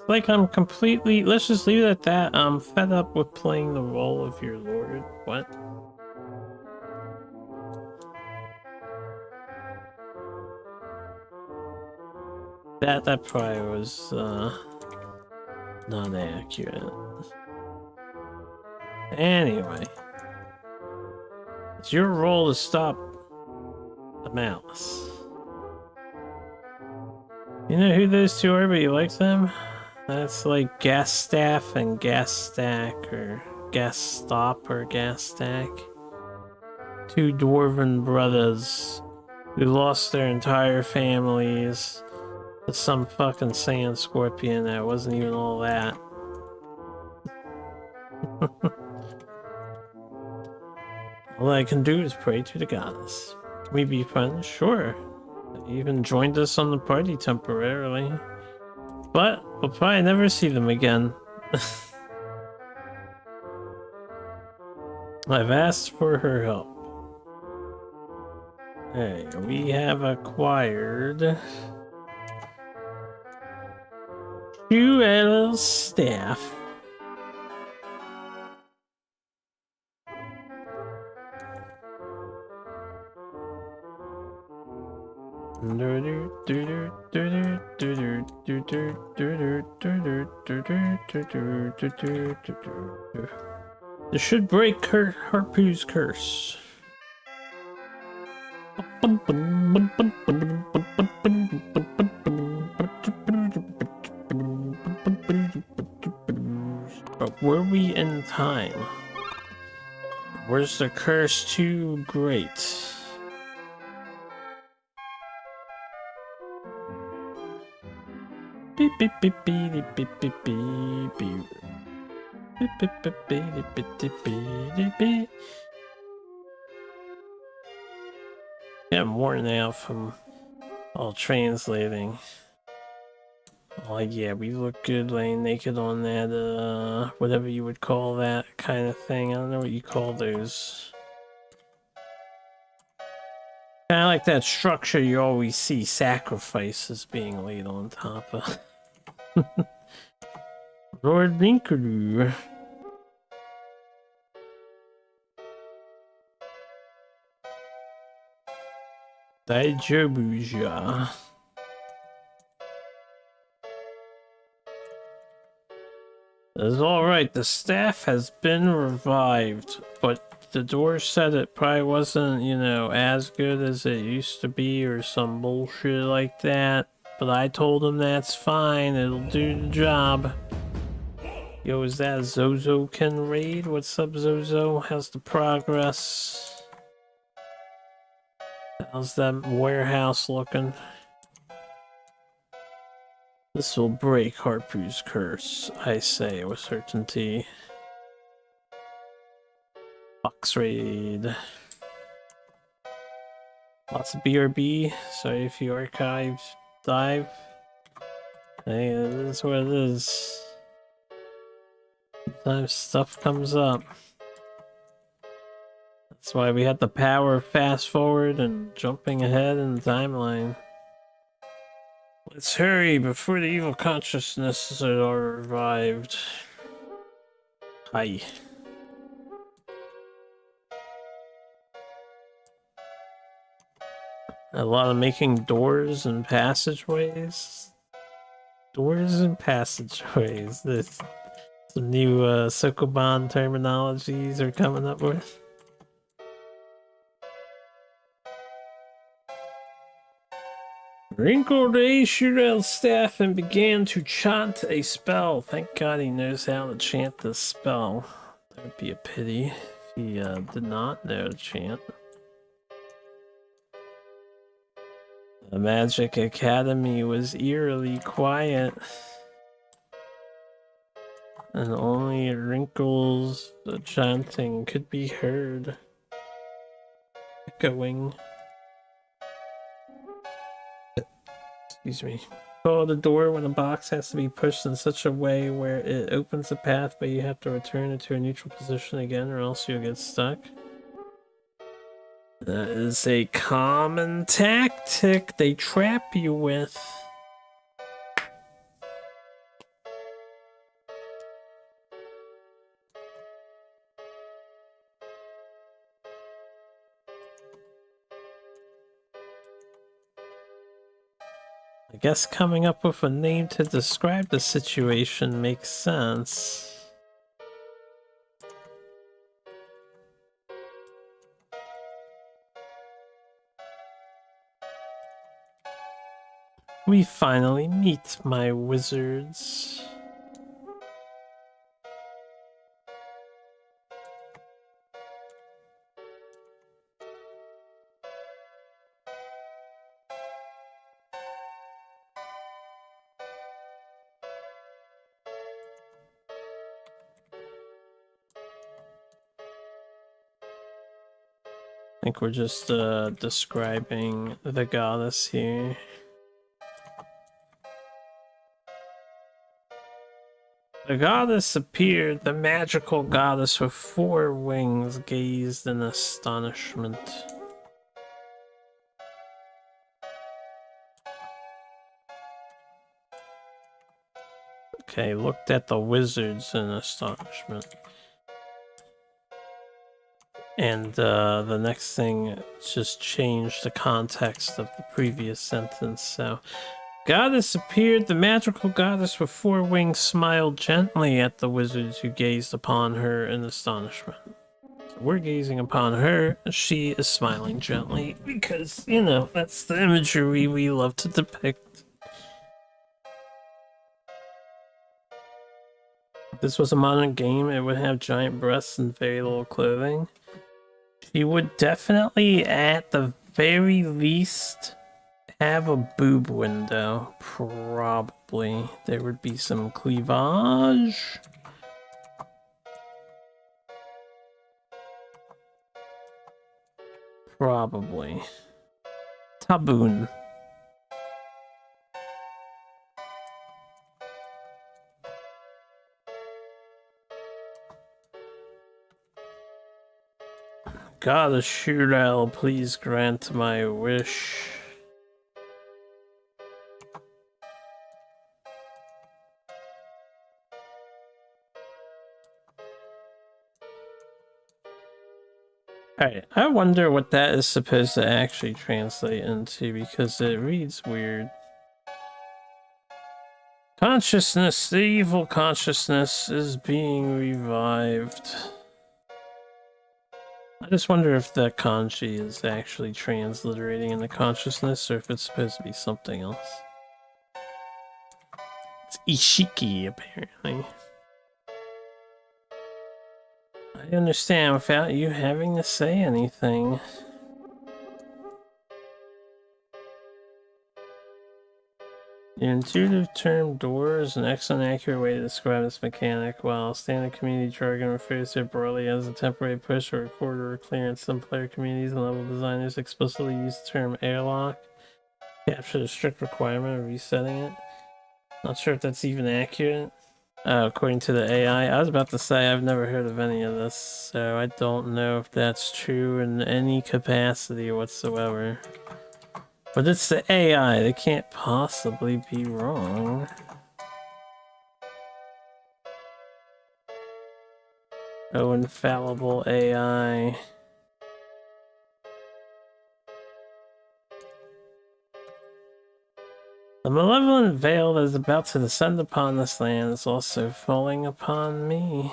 Like I'm completely, let's just leave it at that. I'm fed up with playing the role of your lord. What? That probably was not accurate. Anyway, it's your role to stop the malice. You know who those two are, but you like them? That's like Gas Staff and Gas Stack, or Gas Stop or Gas Stack. Two dwarven brothers who lost their entire families to some fucking sand scorpion that wasn't even all that. All I can do is pray to the goddess. Can we be friends? Sure. They even joined us on the party temporarily. But we'll probably never see them again. I've asked for her help. Hey, we have acquired Jewel's staff. This should break Harpu's curse. But were we in time? Where's the curse too great? Beep beep beep beep beep beep beep beep beep. Beep beep beep beep beep beep beep beep. Yeah, I'm worn out from all translating. Oh yeah, we look good laying naked on that, whatever you would call that kind of thing. I don't know what you call those. Kind of like that structure you always see sacrifices being laid on top of. Lord Rinkaru. Daijobuja. It's alright, the staff has been revived, but the door said it probably wasn't, you know, as good as it used to be or some bullshit like that. But I told him that's fine, it'll do the job. Yo, is that a Zozo-kin raid? What's up, Zozo? How's the progress? How's that warehouse looking? This will break Harpu's curse, I say with certainty. Box raid. Lots of BRB. Sorry if you archived dive. Hey, it is what it is. Sometimes stuff comes up. That's why we had the power of fast forward and jumping ahead in the timeline. Let's hurry before the evil consciousnesses are revived. Hi. A lot of making doors and passageways. Doors and passageways. This some new Sokoban terminologies are coming up with. Wrinkled A Shurel's staff and began to chant a spell. Thank God he knows how to chant this spell. That would be a pity if he did not know to chant. The Magic Academy was eerily quiet, and only Wrinkle's chanting could be heard, echoing. Excuse me. Pull the door when a box has to be pushed in such a way where it opens the path, but you have to return it to a neutral position again, or else you'll get stuck. That is a common tactic they trap you with. I guess coming up with a name to describe the situation makes sense. We finally meet, my wizards. I think we're just describing the goddess here. The goddess appeared, the magical goddess with 4 wings gazed in astonishment. Okay, looked at the wizards in astonishment. And the next thing just changed the context of the previous sentence, so... Goddess appeared, the magical goddess with 4 wings smiled gently at the wizards who gazed upon her in astonishment. So we're gazing upon her, and she is smiling gently, because, you know, that's the imagery we love to depict. If this was a modern game, it would have giant breasts and very little clothing. She would definitely, at the very least... have a boob window, probably. There would be some cleavage. Probably. Taboon. Goddess Shurel, please grant my wish. Alright, I wonder what that is supposed to actually translate into, because it reads weird. Consciousness, the evil consciousness is being revived. I just wonder if that kanji is actually transliterating into consciousness or if it's supposed to be something else. It's Ishiki, apparently. I understand without you having to say anything. The intuitive term door is an excellent accurate way to describe this mechanic, while standard community jargon refers to it broadly as a temporary push or a corridor clearance. Some player communities and level designers explicitly use the term airlock to capture the strict requirement of resetting it. Not sure if that's even accurate. According to the AI, I was about to say I've never heard of any of this, so I don't know if that's true in any capacity whatsoever. But it's the AI, they can't possibly be wrong. Oh, infallible AI. The malevolent veil that is about to descend upon this land is also falling upon me.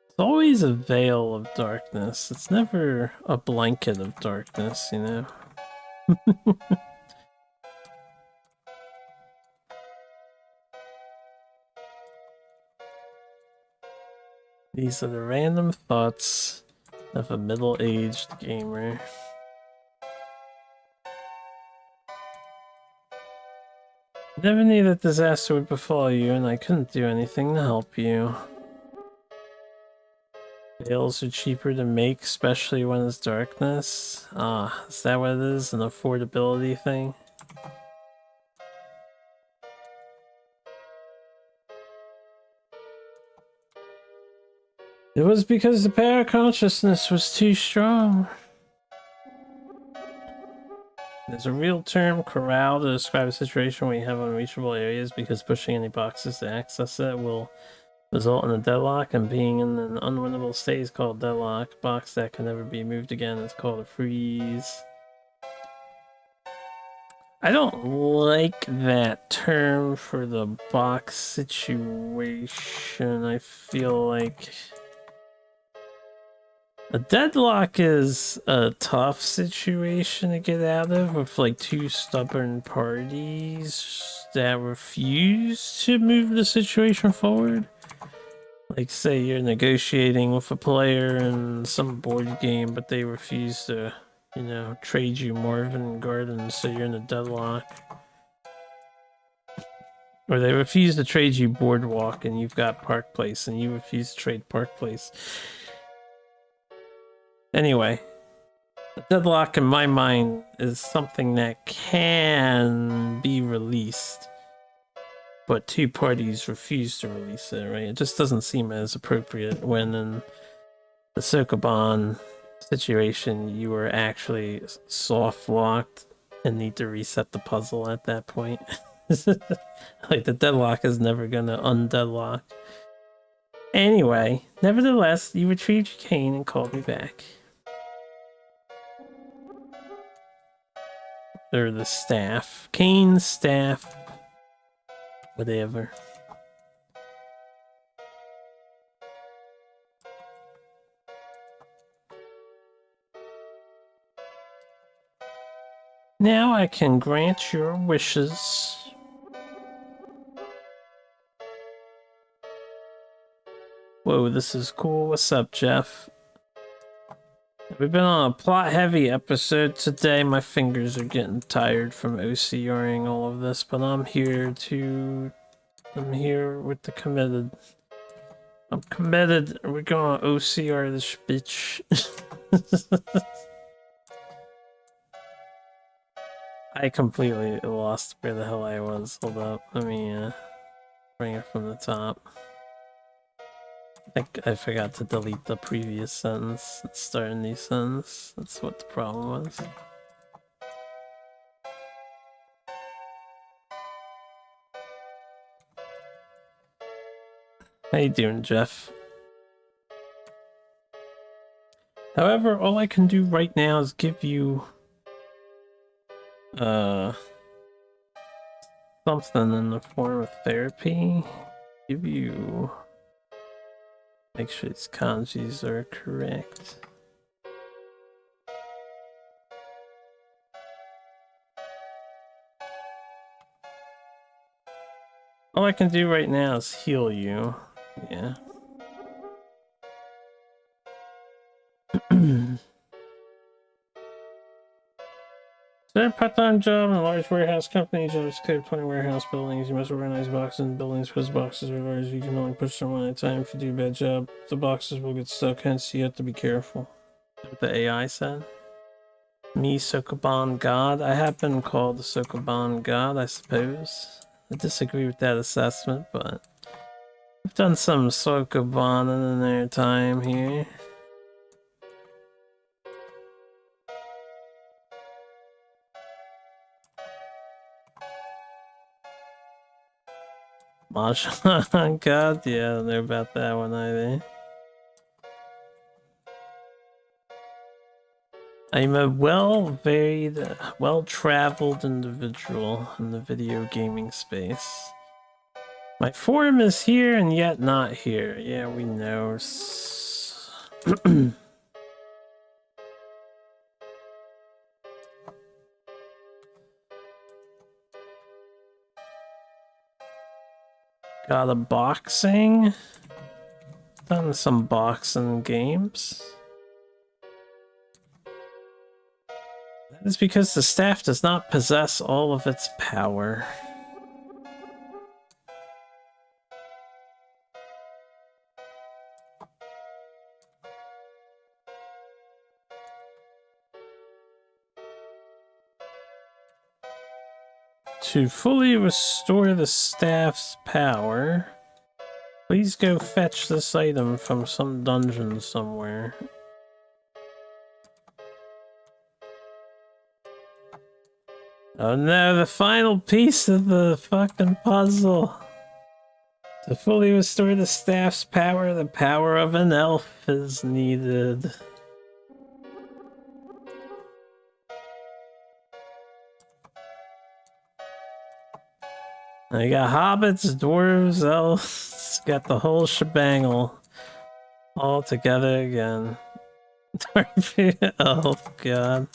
It's always a veil of darkness. It's never a blanket of darkness, you know? These are the random thoughts of a middle-aged gamer. Never knew that disaster would befall you, and I couldn't do anything to help you. Veils are cheaper to make, especially when it's darkness. Ah, is that what it is? An affordability thing? It was because the power consciousness was too strong. There's a real term, corral, to describe a situation where you have unreachable areas because pushing any boxes to access it will result in a deadlock, and being in an unwinnable state is called deadlock. A box that can never be moved again is called a freeze. I don't like that term for the box situation. I feel like a deadlock is a tough situation to get out of with like two stubborn parties that refuse to move the situation forward. Like say you're negotiating with a player in some board game, but they refuse to, you know, trade you Marvin Gardens, so you're in a deadlock. Or they refuse to trade you Boardwalk and you've got Park Place and you refuse to trade Park Place. Anyway, a deadlock in my mind is something that can be released, but two parties refuse to release it, right? It just doesn't seem as appropriate when in the Sokoban situation you were actually soft locked and need to reset the puzzle at that point. Like the deadlock is never gonna undeadlock. Anyway, nevertheless, you retrieved your cane and called me back. Or the staff. Cane, staff, whatever. Now I can grant your wishes. Whoa, this is cool. What's up, Jeff? We've been on a plot-heavy episode today. My fingers are getting tired from OCRing all of this, but I'm here with the committed. I'm committed. We're gonna OCR this bitch. I completely lost where the hell I was. Hold up. Let me bring it from the top. I think I forgot to delete the previous sentence and start a new sentence. That's what the problem was. How you doing, Jeff? However, all I can do right now is give you something in the form of therapy. Give you. Make sure these kanjis are correct. All I can do right now is heal you. Yeah. They're a part-time job in a large warehouse company. Jobs clear 20 warehouse buildings. You must organize boxes and buildings because boxes are large. You can only push them one at a time. If you do a bad job, the boxes will get stuck. Hence, you have to be careful. What the AI said. Me, Sokoban God. I have been called the Sokoban God, I suppose. I disagree with that assessment, but I've done some Sokoban in their time here. Mahjong God? Yeah, I don't know about that one either. I'm a well-traveled individual in the video gaming space. My forum is here and yet not here. Yeah, we know. Got a boxing. Done some boxing games. That is because the staff does not possess all of its power. To fully restore the staff's power, please go fetch this item from some dungeon somewhere. Oh no, the final piece of the fucking puzzle. To fully restore the staff's power, the power of an elf is needed. I got hobbits, dwarves, elves, got the whole shebangle all together again. Oh god.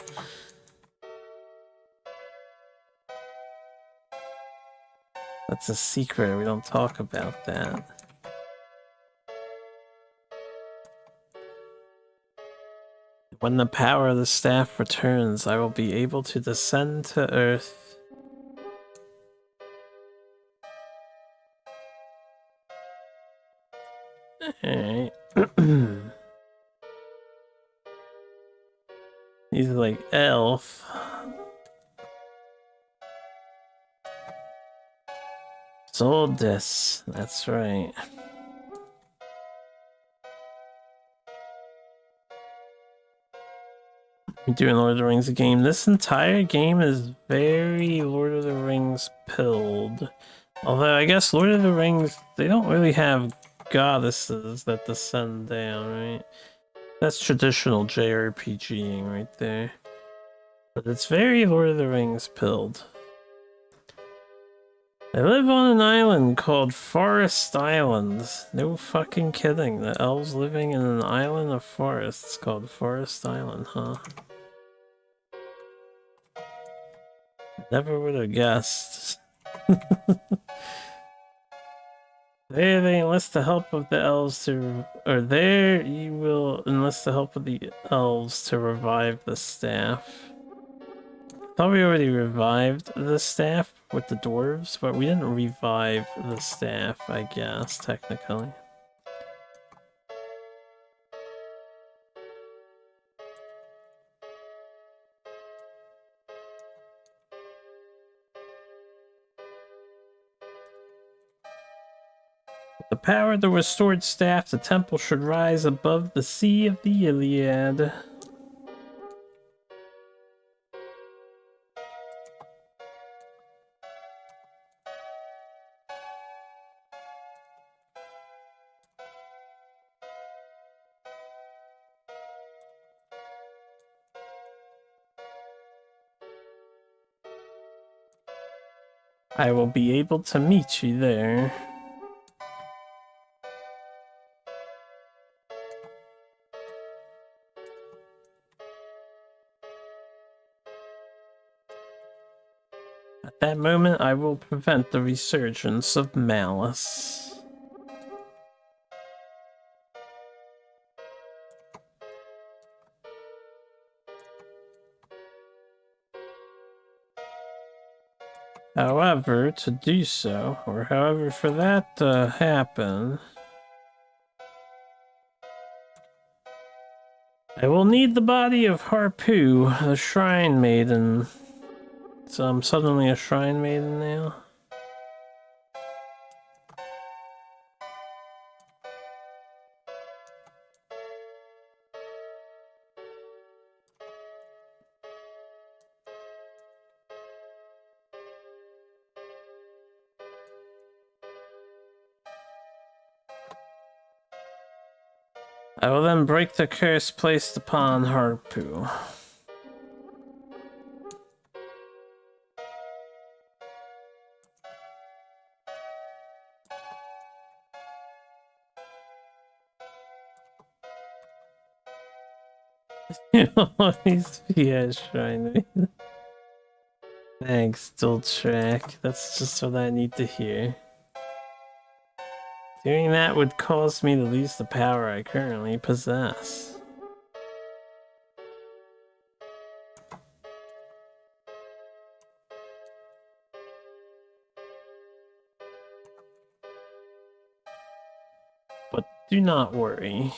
That's a secret, we don't talk about that. When the power of the staff returns, I will be able to descend to Earth. Alright. He's like elf. Sold this, that's right. We're doing Lord of the Rings game. This entire game is very Lord of the Rings pilled. Although I guess Lord of the Rings, they don't really have goddesses that descend down, right? That's traditional JRPGing right there. But it's very Lord of the Rings pilled. I live on an island called Forest Island. No fucking kidding. The elves living in an island of forests called Forest Island, huh? Never would have guessed. There they enlist the help of the elves to... Or there you will enlist the help of the elves to revive the staff. Thought we already revived the staff with the dwarves, but we didn't revive the staff, I guess, technically. With the power of the restored staff, the temple should rise above the sea of the Iliad. I will be able to meet you there. At that moment, I will prevent the resurgence of malice. However, to do so, or however for that to happen, I will need the body of Harpu, the Shrine Maiden. So I'm suddenly a Shrine Maiden now? I will then break the curse placed upon Harpu. You always be a Shrine Maiden. Thanks, dual track. That's just what I need to hear. Doing that would cause me to lose the power I currently possess. But do not worry.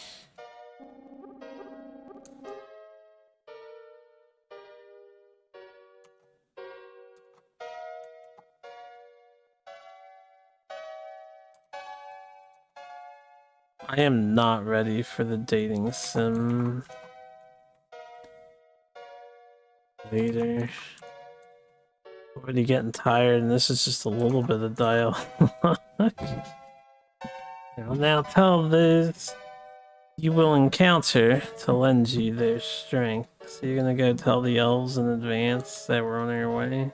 I am not ready for the dating sim later. Already getting tired, and this is just a little bit of dialogue. I'll now tell those you will encounter to lend you their strength. So you're gonna go tell the elves in advance that we're on our way?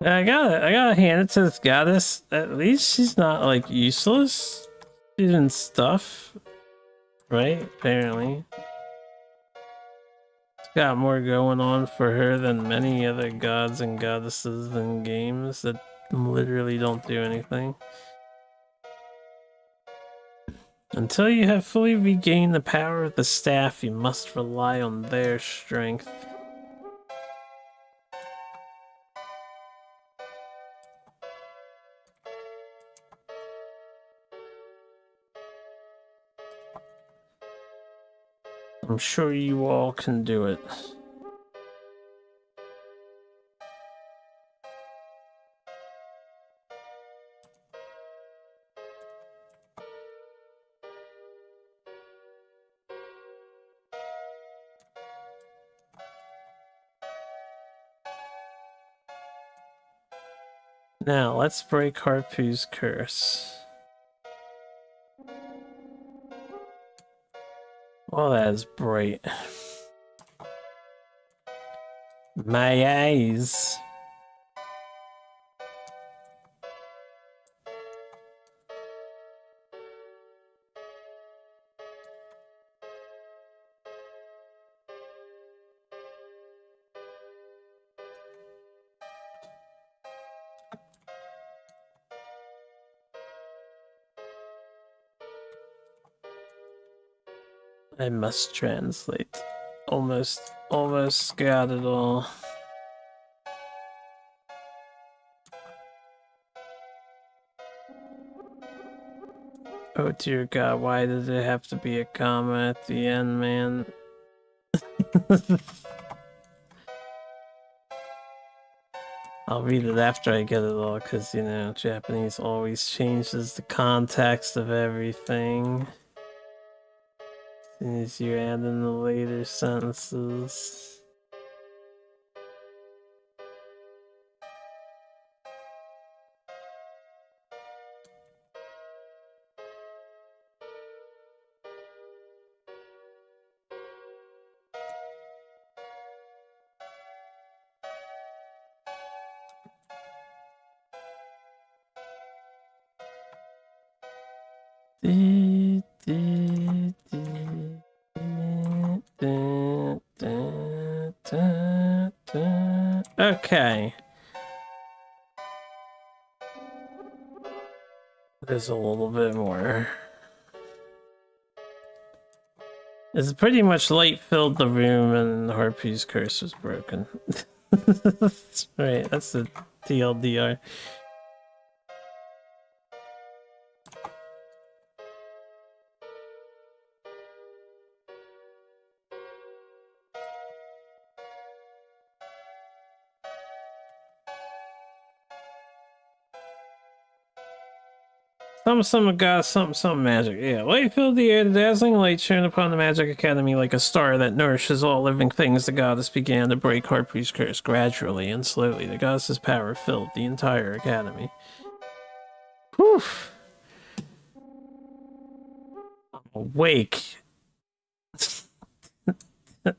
I gotta hand it to this goddess. At least she's not like useless. She's doing stuff, right? Apparently. It's got more going on for her than many other gods and goddesses in games that literally don't do anything. Until you have fully regained the power of the staff, you must rely on their strength. I'm sure you all can do it. Now, let's break Harpu's curse. Oh, that is bright. My eyes. I must translate. Almost got it all. Oh dear god, why did it have to be a comma at the end, man? I'll read it after I get it all, because, you know, Japanese always changes the context of everything. As soon as you add in the later sentences. Okay. There's a little bit more. It's pretty much light filled the room and the Harpy's curse was broken. That's right, that's the TLDR. Some god, some magic. Yeah, light filled the air, the dazzling light shone upon the Magic Academy like a star that nourishes all living things. The goddess began to break Harpy's curse gradually and slowly. The goddess's power filled the entire academy. Whew! I'm awake. I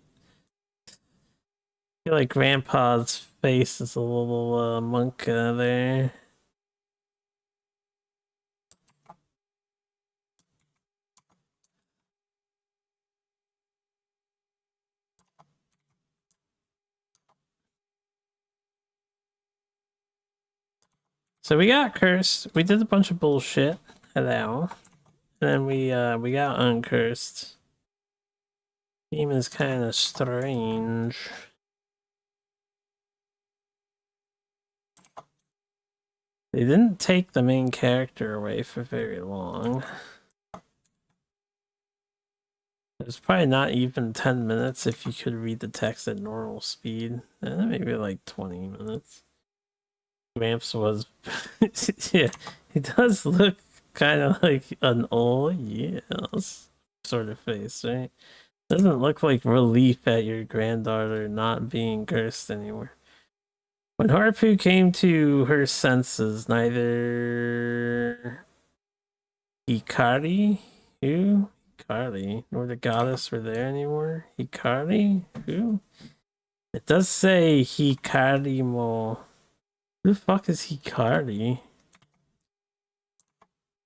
feel like Grandpa's face is a little monk there. So we got cursed. We did a bunch of bullshit. Hello. And then we got uncursed. Game is kind of strange. They didn't take the main character away for very long. It was probably not even 10 minutes if you could read the text at normal speed. Maybe like 20 minutes. Gramps was... yeah, he does look kind of like an oh yes sort of face, right? Doesn't look like relief at your granddaughter not being cursed anymore. When Harpu came to her senses, neither Hikari, nor the goddess were there anymore. Hikari? Who? It does say Hikari mo. Who the fuck is Hikari?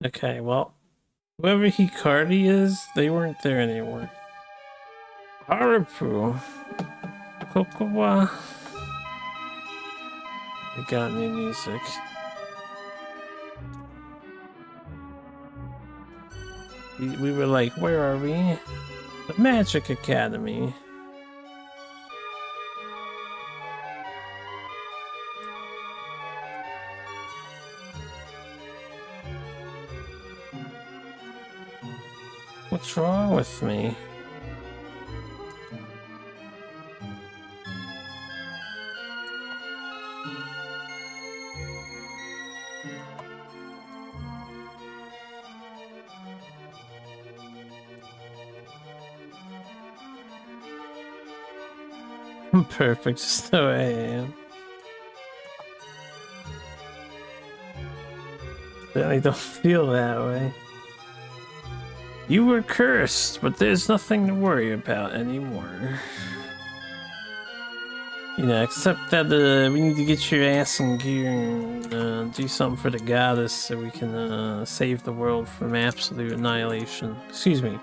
Okay, well, whoever Hikari is, they weren't there anymore. Harpu. Kokowa. We got new music. We were like, where are we? The Magic Academy. What's wrong with me? I'm perfect just the way I am. I don't feel that way. You were cursed, but there's nothing to worry about anymore. You know, except that we need to get your ass in gear and do something for the goddess so we can save the world from absolute annihilation. Excuse me.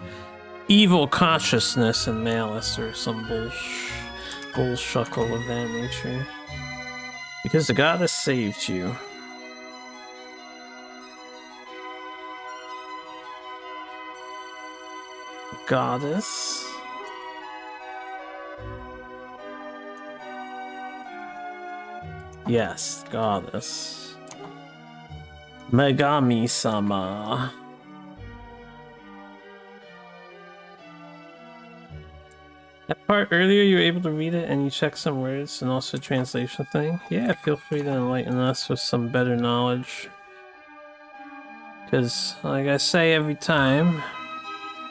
Evil consciousness and malice or some bullshuckle of that nature. Because the goddess saved you. Goddess? Yes, goddess. Megami-sama. That part earlier, you were able to read it and you checked some words and also translation thing. Yeah, feel free to enlighten us with some better knowledge. Because, like I say every time,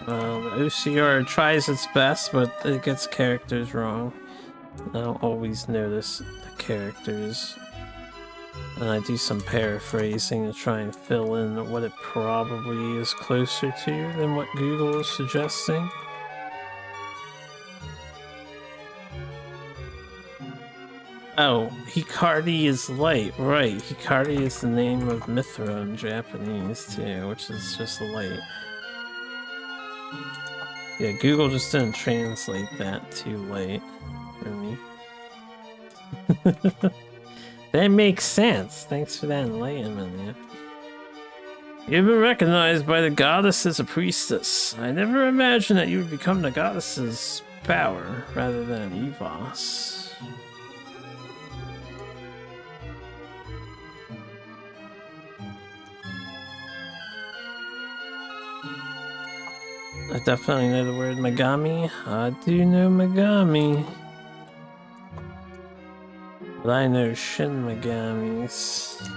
the OCR tries its best, but it gets characters wrong. I don't always notice the characters. And I do some paraphrasing to try and fill in what it probably is closer to than what Google is suggesting. Oh, Hikari is light, right. Hikari is the name of Mithra in Japanese too, which is just light. Yeah, Google just didn't translate that too late for me. That makes sense. Thanks for that enlightenment, yeah. You've been recognized by the goddess as a priestess. I never imagined that you would become the goddess's power rather than Evos. I definitely know the word Megami. I do know Megami. But I know Shin Megamis.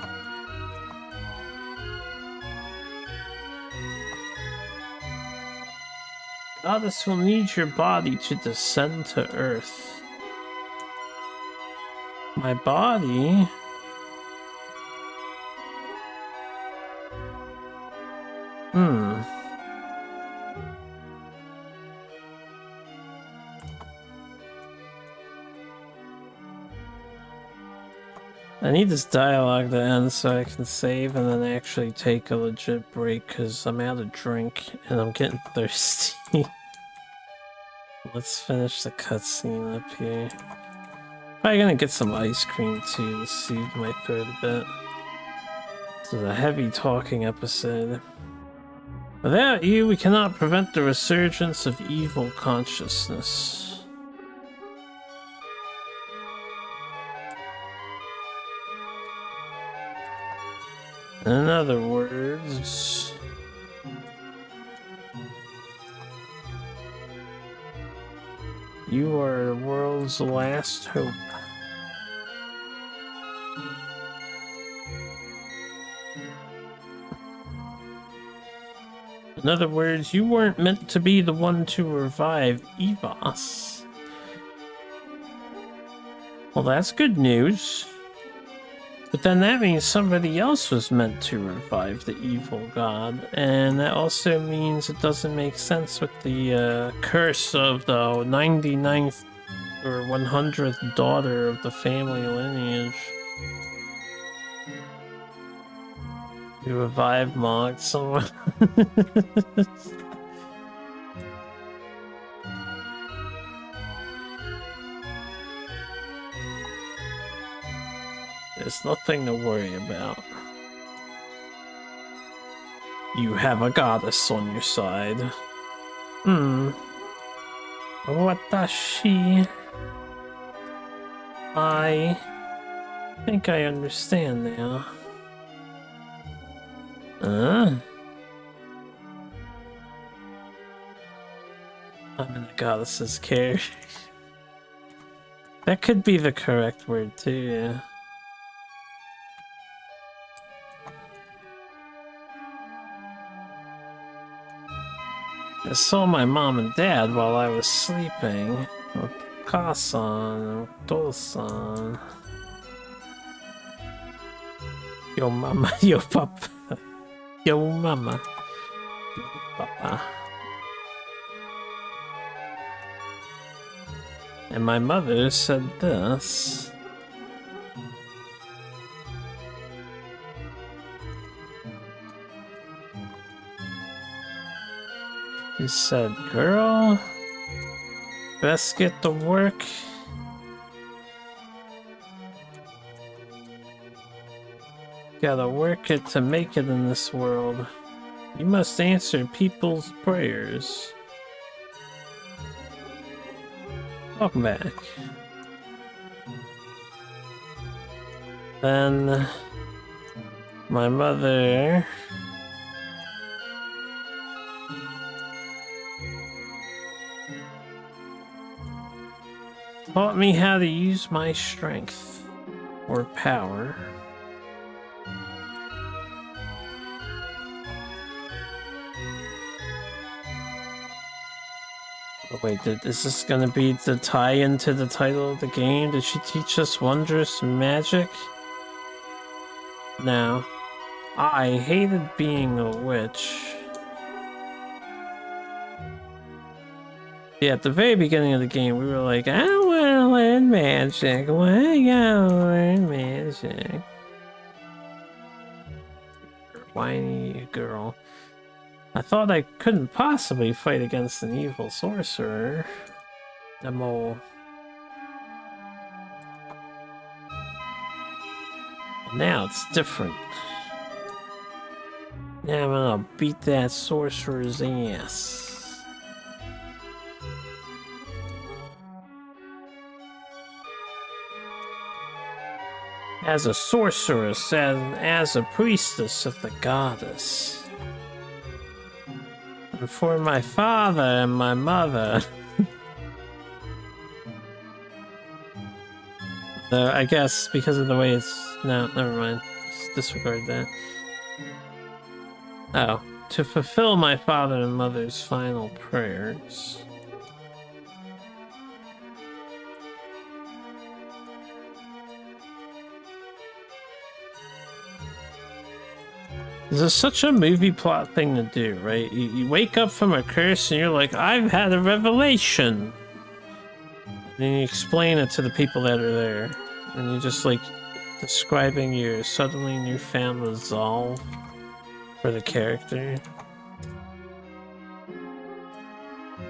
Goddess will need your body to descend to Earth. My body? I need this dialogue to end so I can save and then actually take a legit break because I'm out of drink and I'm getting thirsty. Let's finish the cutscene up here. Probably gonna get some ice cream too to soothe my throat a bit. This is a heavy talking episode. Without you, we cannot prevent the resurgence of evil consciousness. In other words, you are the world's last hope. In other words, you weren't meant to be the one to revive Evos. Well, that's good news. But then that means somebody else was meant to revive the evil god, and that also means it doesn't make sense with the curse of the 99th or 100th daughter of the family lineage. You revive Mog someone. There's nothing to worry about. You have a goddess on your side. Watashi. I think I understand now. I'm in the goddess's care. That could be the correct word too, yeah. I saw my mom and dad while I was sleeping. Kasan, Tosan. Yo mama, yo papa. Yo mama. Yo papa. And my mother said this. He said, girl, best get to work. Gotta work it to make it in this world. You must answer people's prayers. Welcome back. Then my mother taught me how to use my strength or power. Oh, wait, is this gonna be the tie-in to the title of the game? Did she teach us wondrous magic? No. I hated being a witch. Yeah, at the very beginning of the game, we were like, I don't wanna, learn magic. Why you gotta learn magic? Whiny girl. I thought I couldn't possibly fight against an evil sorcerer. The mole. Now it's different. Now I'm gonna beat that sorcerer's ass. As a sorceress and as a priestess of the goddess. And for my father and my mother. I guess because of the way it's... No, never mind. Just disregard that. Oh. To fulfill my father and mother's final prayers. This is such a movie plot thing to do, right? You wake up from a curse and you're like, I've had a revelation. And then you explain it to the people that are there. And you're just like describing your suddenly newfound resolve for the character.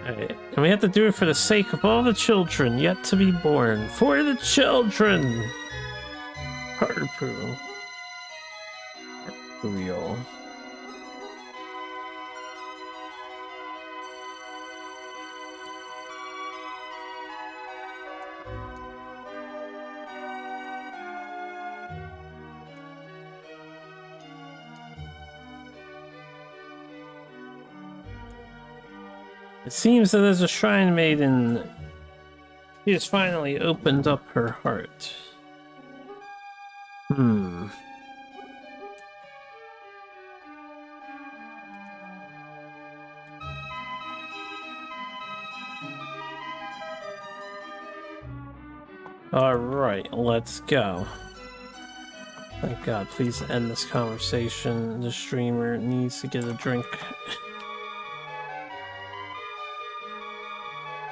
Alright, and we have to do it for the sake of all the children yet to be born. For the children! Harpoo. Real. It seems that as a shrine maiden, she has finally opened up her heart. Alright, let's go. Thank God, please end this conversation. The streamer needs to get a drink.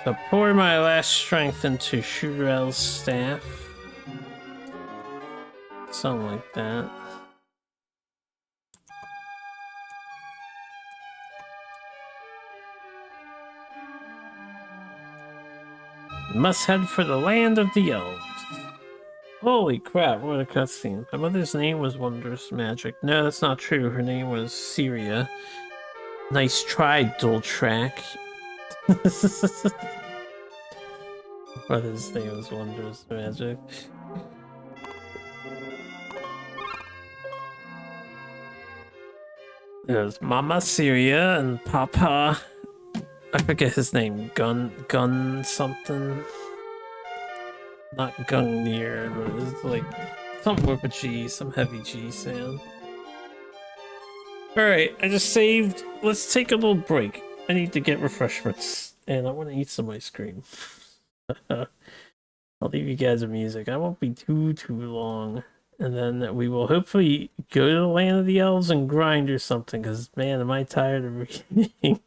So pour my last strength into Shurel's staff. Something like that. Must head for the land of the elves. Holy crap, what a cutscene. My mother's name was Wondrous Magic. No, that's not true. Her name was Syria. Nice try, dual track. Mother's name was Wondrous Magic. There's Mama Syria and Papa... I forget his name. Gun something. Not Gungnir, but it's like something with a G, some heavy G sound. Alright, I just saved. Let's take a little break. I need to get refreshments. And I want to eat some ice cream. I'll leave you guys with music. I won't be too long. And then we will hopefully go to the land of the elves and grind or something. Because, man, am I tired of reading.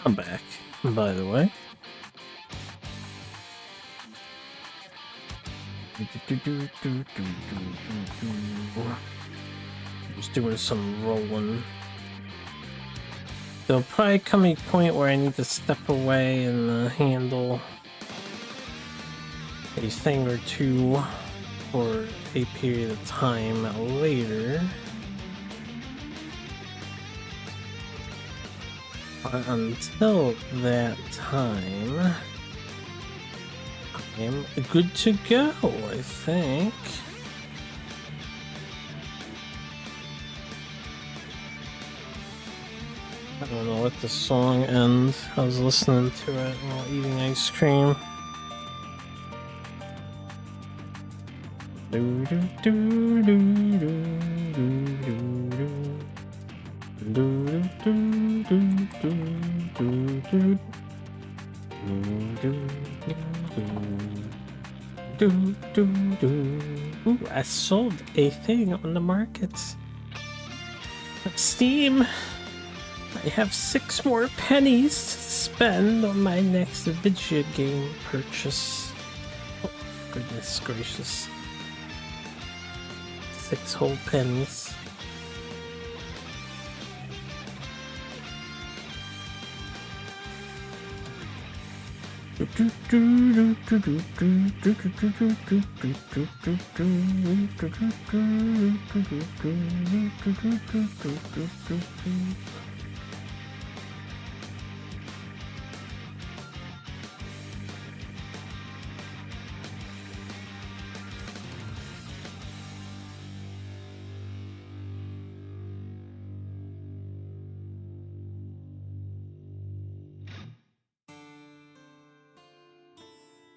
I'm back, by the way. Just doing some rolling. There'll probably come a point where I need to step away and handle a thing or two for a period of time later. But until that time, I am good to go, I think. I don't know, let the song end. I was listening to it while eating ice cream. Do do do do do do do do do do do do do. Ooh, I sold a thing on the market. Steam. I have 6 more pennies to spend on my next video game purchase. Oh, goodness gracious. 6 whole pennies.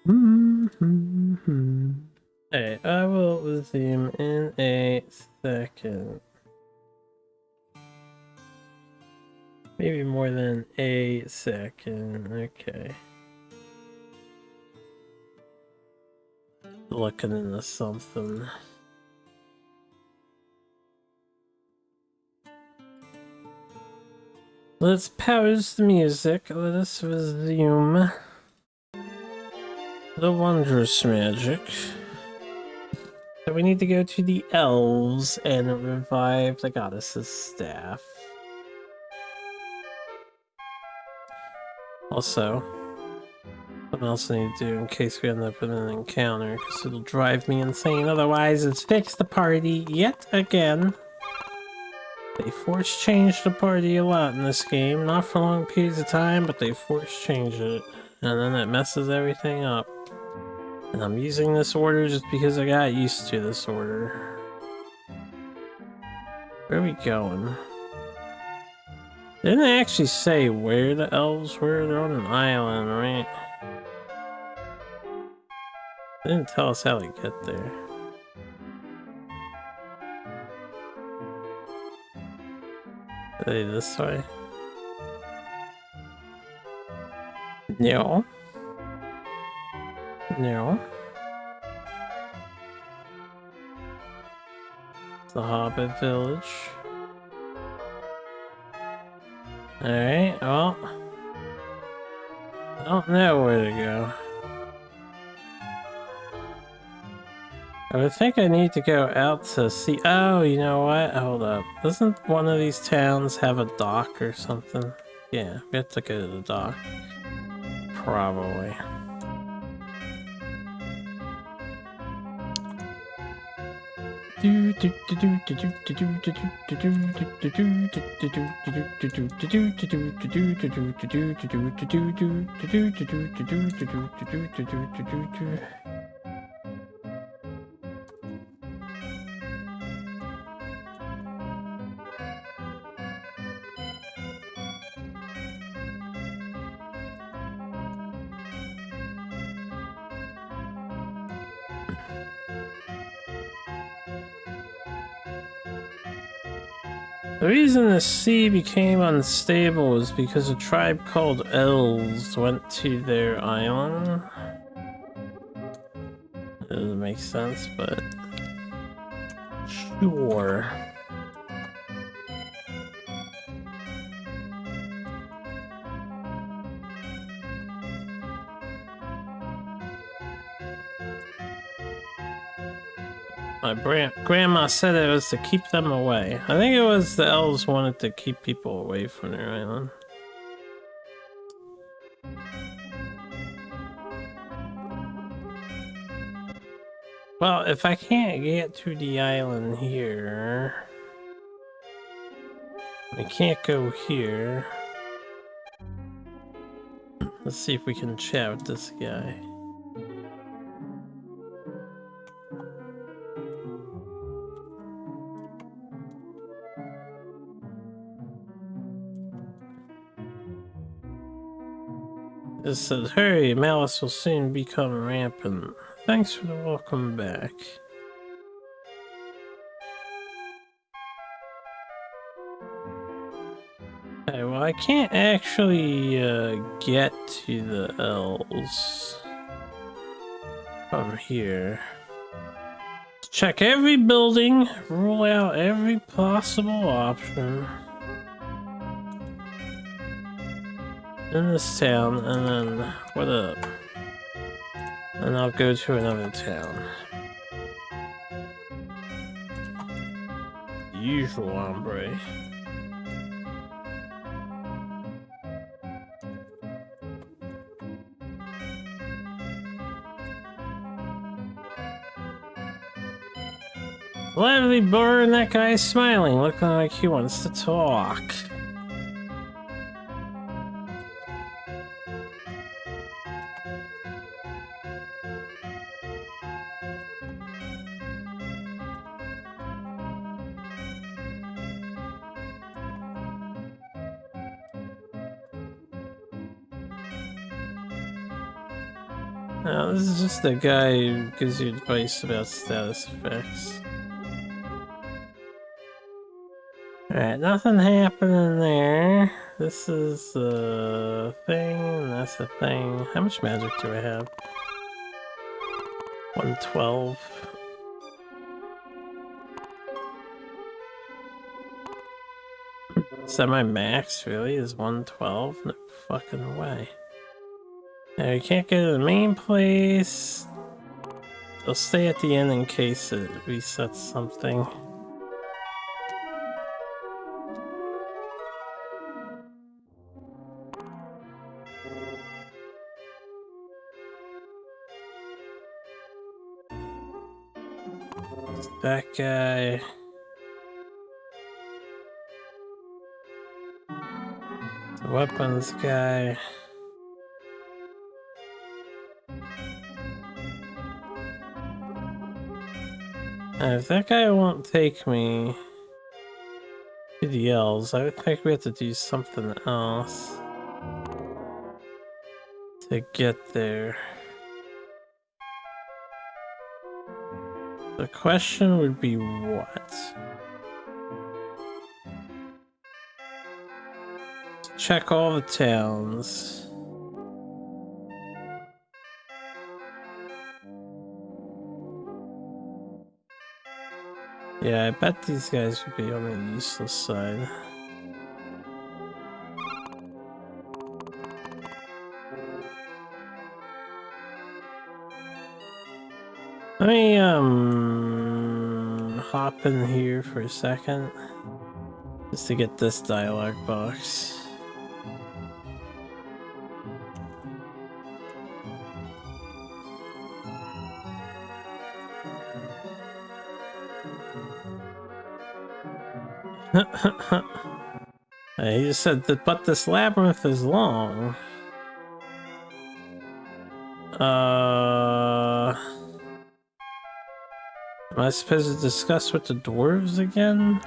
Hey, I will resume in a second. Maybe more than a second. Okay. Looking into something. Let's pause the music. Let us resume the Wondrous magic. So we need to go to the elves and revive the goddess's staff. Also, something else I need to do in case we end up with an encounter, because it'll drive me insane otherwise, is fix the party yet again. They force change the party a lot in this game, not for long periods of time, but they force change it, and then it messes everything up. And I'm using this order just because I got used to this order. Where are we going? Didn't they actually say where the elves were? They're on an island, right? They didn't tell us how to get there. Are they this way? No. No. It's the Hobbit village. Alright, well. I don't know where to go. I would think I need to go out to see. Oh, you know what? Hold up. Doesn't one of these towns have a dock or something? Yeah, we have to go to the dock. Probably. The reason the sea became unstable is because a tribe called Elves went to their island. It doesn't make sense, but sure. My grandma said it was to keep them away. I think it was the elves wanted to keep people away from their island. Well, if I can't get to the island here, I can't go here. Let's see if we can chat with this guy. It says, hurry, malice will soon become rampant. Thanks for the welcome back. Okay, well, I can't actually get to the elves from here. Check every building, rule out every possible option in this town, and then what up? And I'll go to another town. The usual hombre. Lively burn, that guy's smiling, looking like he wants to talk. No, this is just the guy who gives you advice about status effects. Alright, nothing happening there. This is a thing, and that's a thing. How much magic do I have? 112. Is that my max, really? Is 112? No fucking way. Now, you can't go to the main place. I'll stay at the end in case it resets something. That guy. The weapons guy. If that guy won't take me to the elves, I would think we have to do something else to get there. The question would be what? Check all the towns. Yeah, I bet these guys would be on the useless side. Let me, hop in here for a second. Just to get this dialogue box. He just said that, but this labyrinth is long. Am I supposed to discuss with the dwarves again?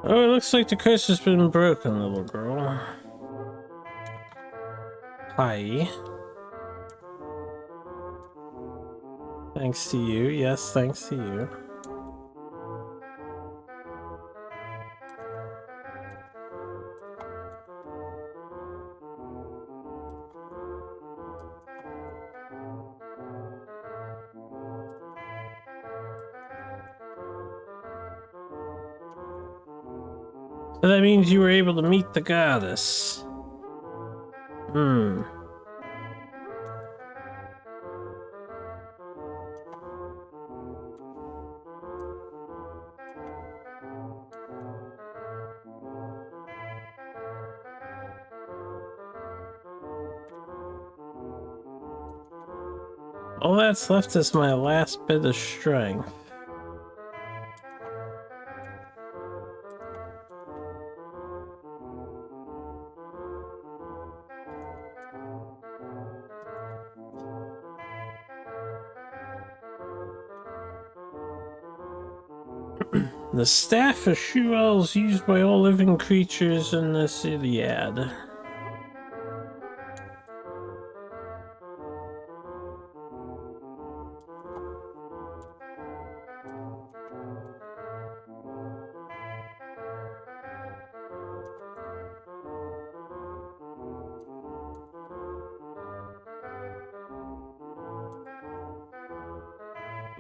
Oh, it looks like the curse has been broken, little girl. Hi. Thanks to you. Yes, thanks to you. So that means you were able to meet the goddess. Hmm. All that's left is my last bit of strength. The staff of Shuel is used by all living creatures in this Iliad.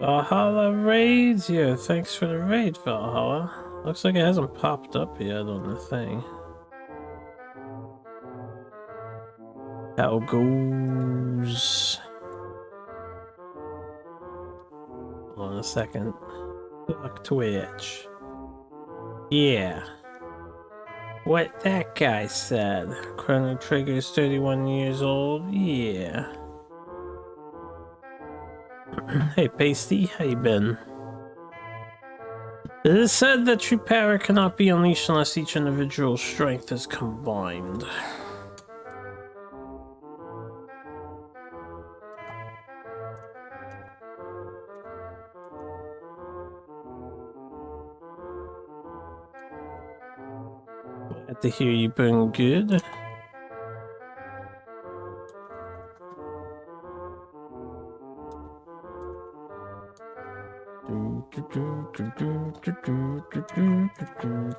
Valhalla raids? Yeah, thanks for the raid, Valhalla. Looks like it hasn't popped up yet on the thing. How goes? Hold on a second. Fuck Twitch. Yeah. What that guy said. Chrono Trigger's 31 years old? Yeah. Hey, Pasty, how you been? It is said that true power cannot be unleashed unless each individual's strength is combined. Glad to hear you've been good.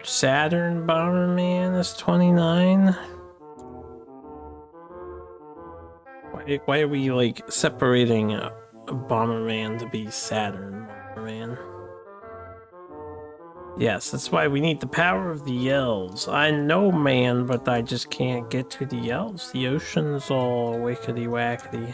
Saturn Bomberman is 29. Why are we like separating a Bomberman to be Saturn Bomberman? Yes, that's why we need the power of the elves. I know, man, but I just can't get to the elves. The ocean's all wickety wackety.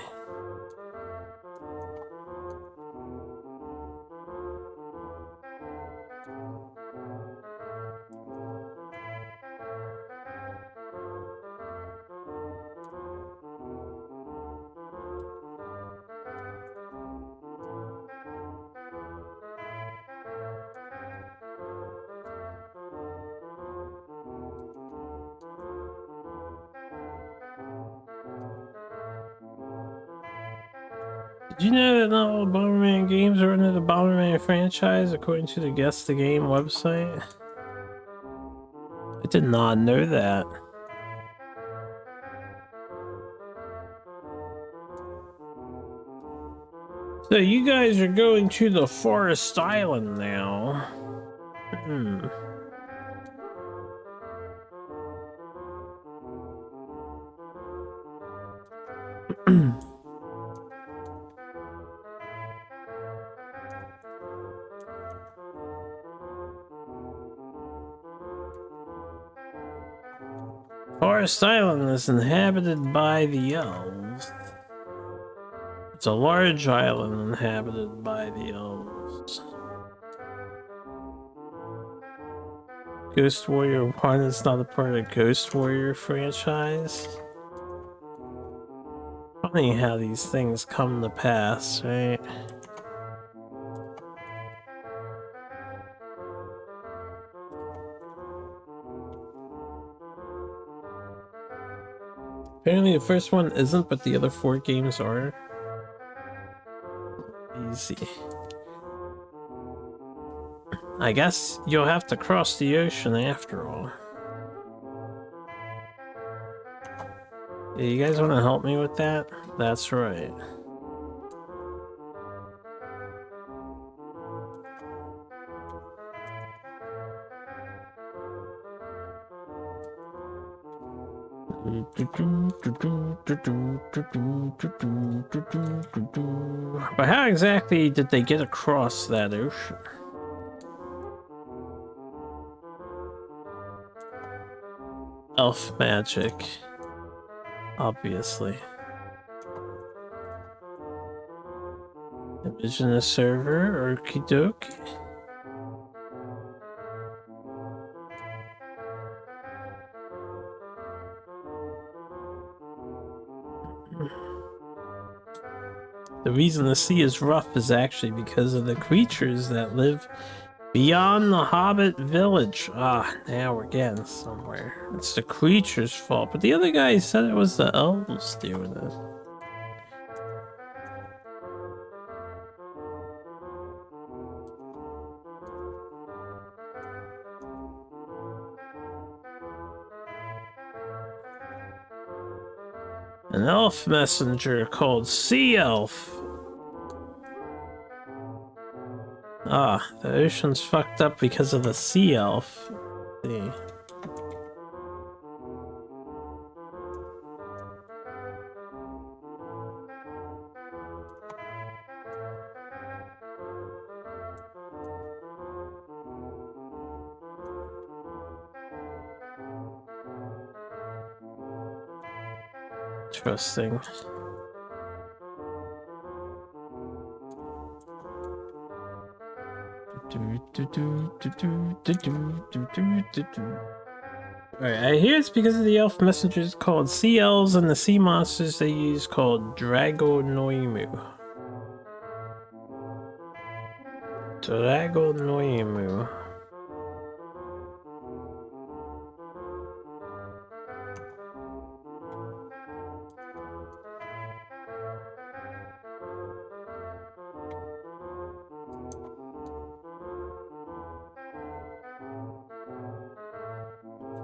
Did you know that not all Bomberman games are under the Bomberman franchise, according to the Guess the Game website? I did not know that. So you guys are going to the Forest Island now. Forest Island is inhabited by the elves. It's a large island inhabited by the elves. Ghost Warrior 1 is not a part of Ghost Warrior franchise. Funny how these things come to pass, right? Apparently the first one isn't, but the other 4 games are. Easy. I guess you'll have to cross the ocean after all. Yeah, you guys want to help me with that? That's right. But how exactly did they get across that ocean? Elf magic. Obviously. Envision a server, okie dokie. The reason the sea is rough is actually because of the creatures that live beyond the Hobbit village. Ah, now we're getting somewhere. It's the creatures' fault, but the other guy said it was the elves doing it. An elf messenger called Sea Elf. Ah, the ocean's fucked up because of the Sea Elf. See. Interesting. Alright, I hear it's because of the elf messengers called sea elves and the sea monsters they use called Dragonoimu. Dragonoimu.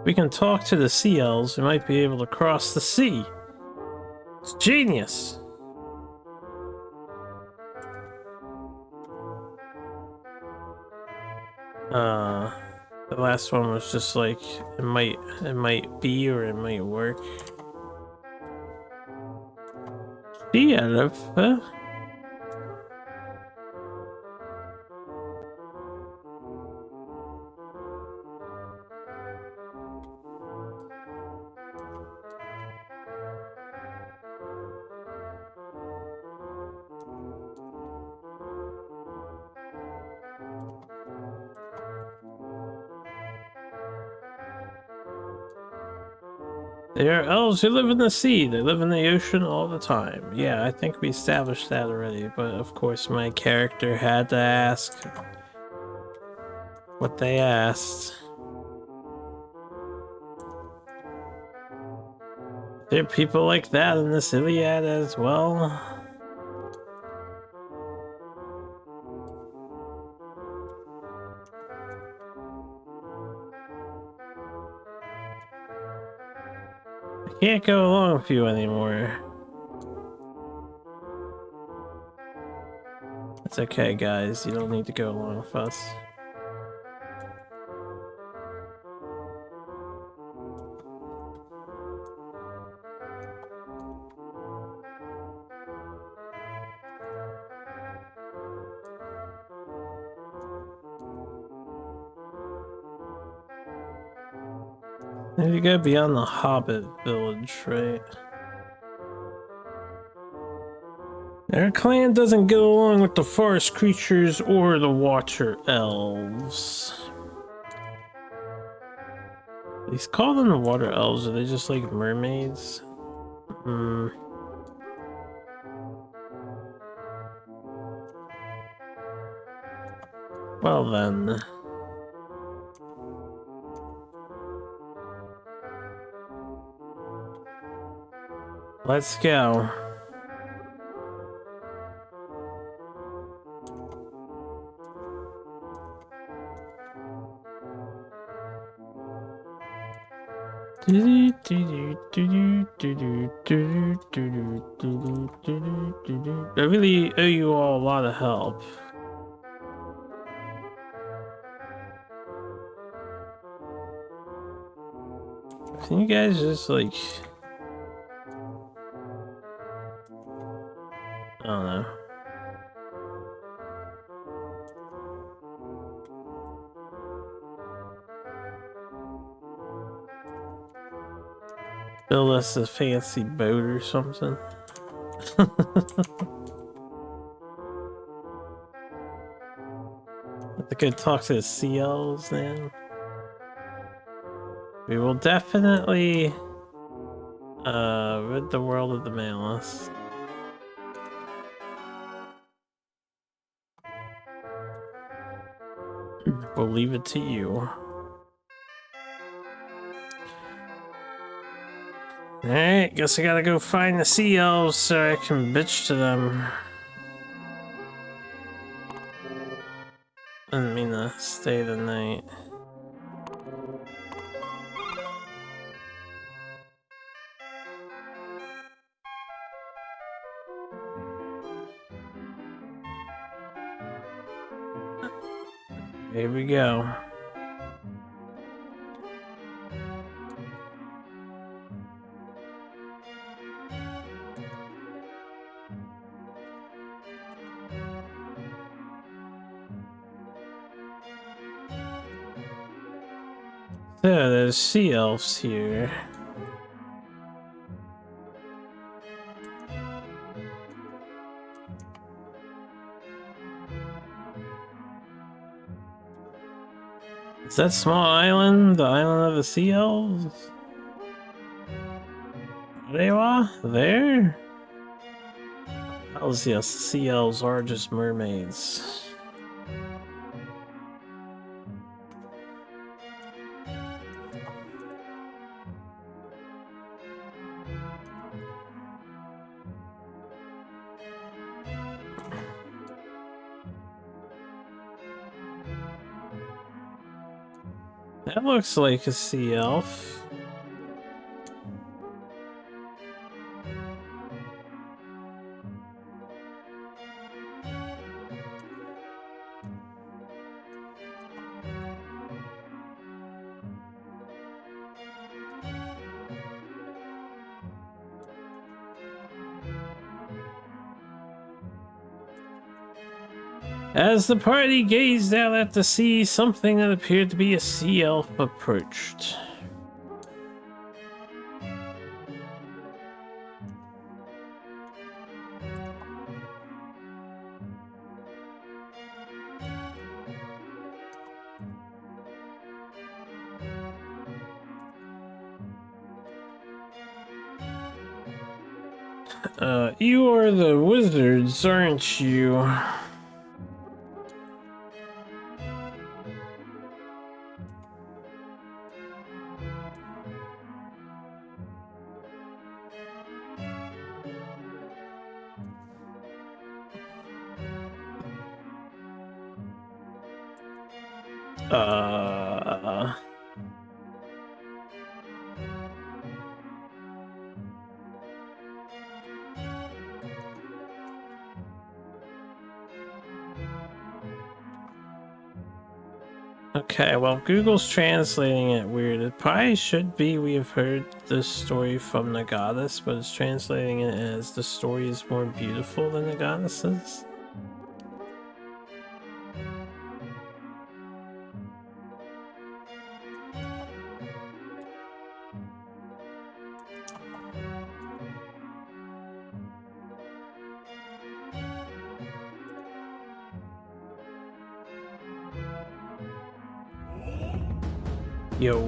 We can talk to the sea elves. We might be able to cross the sea. It's genius. The last one was just like it might be or it might work. Sea elf. They are elves who live in the sea. They live in the ocean all the time. Yeah, I think we established that already, but of course my character had to ask what they asked. There are people like that in this Iliad as well. I can't go along with you anymore. It's okay, guys. You don't need to go along with us. You go beyond the Hobbit village, right? Our clan doesn't get along with the forest creatures or the water elves. These call them the water elves, are they just like mermaids? Well then. Let's go. I really owe you all a lot of help. Can you guys just like... I don't know. Build us a fancy boat or something. Have to go talk to the sea elves then. We will definitely rid the world of the malice. We'll leave it to you. Alright, guess I gotta go find the sea elves so I can bitch to them. I didn't mean to stay the night. Here we go. So there's sea elves here. Is that small island the island of the sea elves? Rewa? There? Hells yes, the sea elves are just mermaids. That looks like a sea elf. As the party gazed out at the sea, something that appeared to be a sea elf approached. You are the wizards, aren't you? Okay, well, Google's translating it weird. It probably should be we have heard this story from the goddess, but it's translating it as the story is more beautiful than the goddesses. Yo,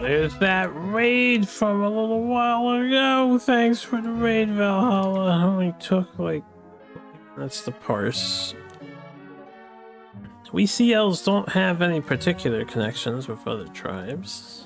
there's that raid from a little while ago. Thanks for the raid, Valhalla. It only took like... That's the parse. We CLs don't have any particular connections with other tribes.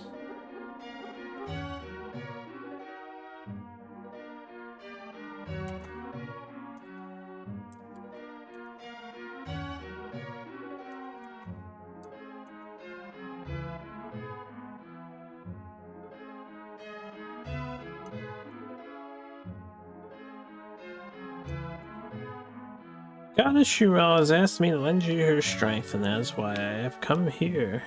Goddess Shirel has asked me to lend you her strength, and that is why I have come here.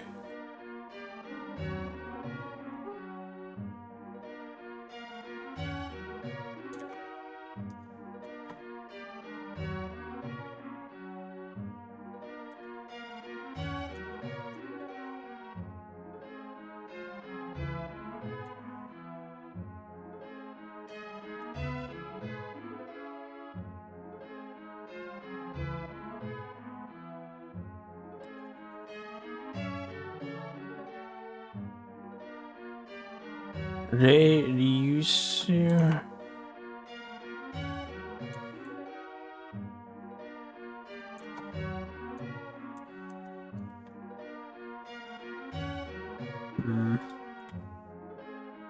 Ryushu. You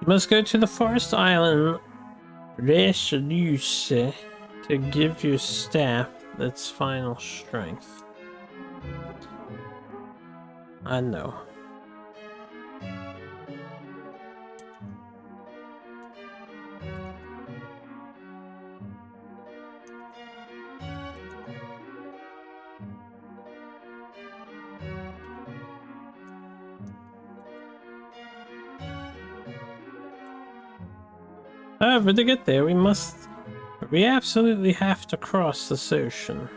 must go to the forest island Ryushu to give your staff its final strength. I know. However, to get there, we absolutely have to cross this ocean.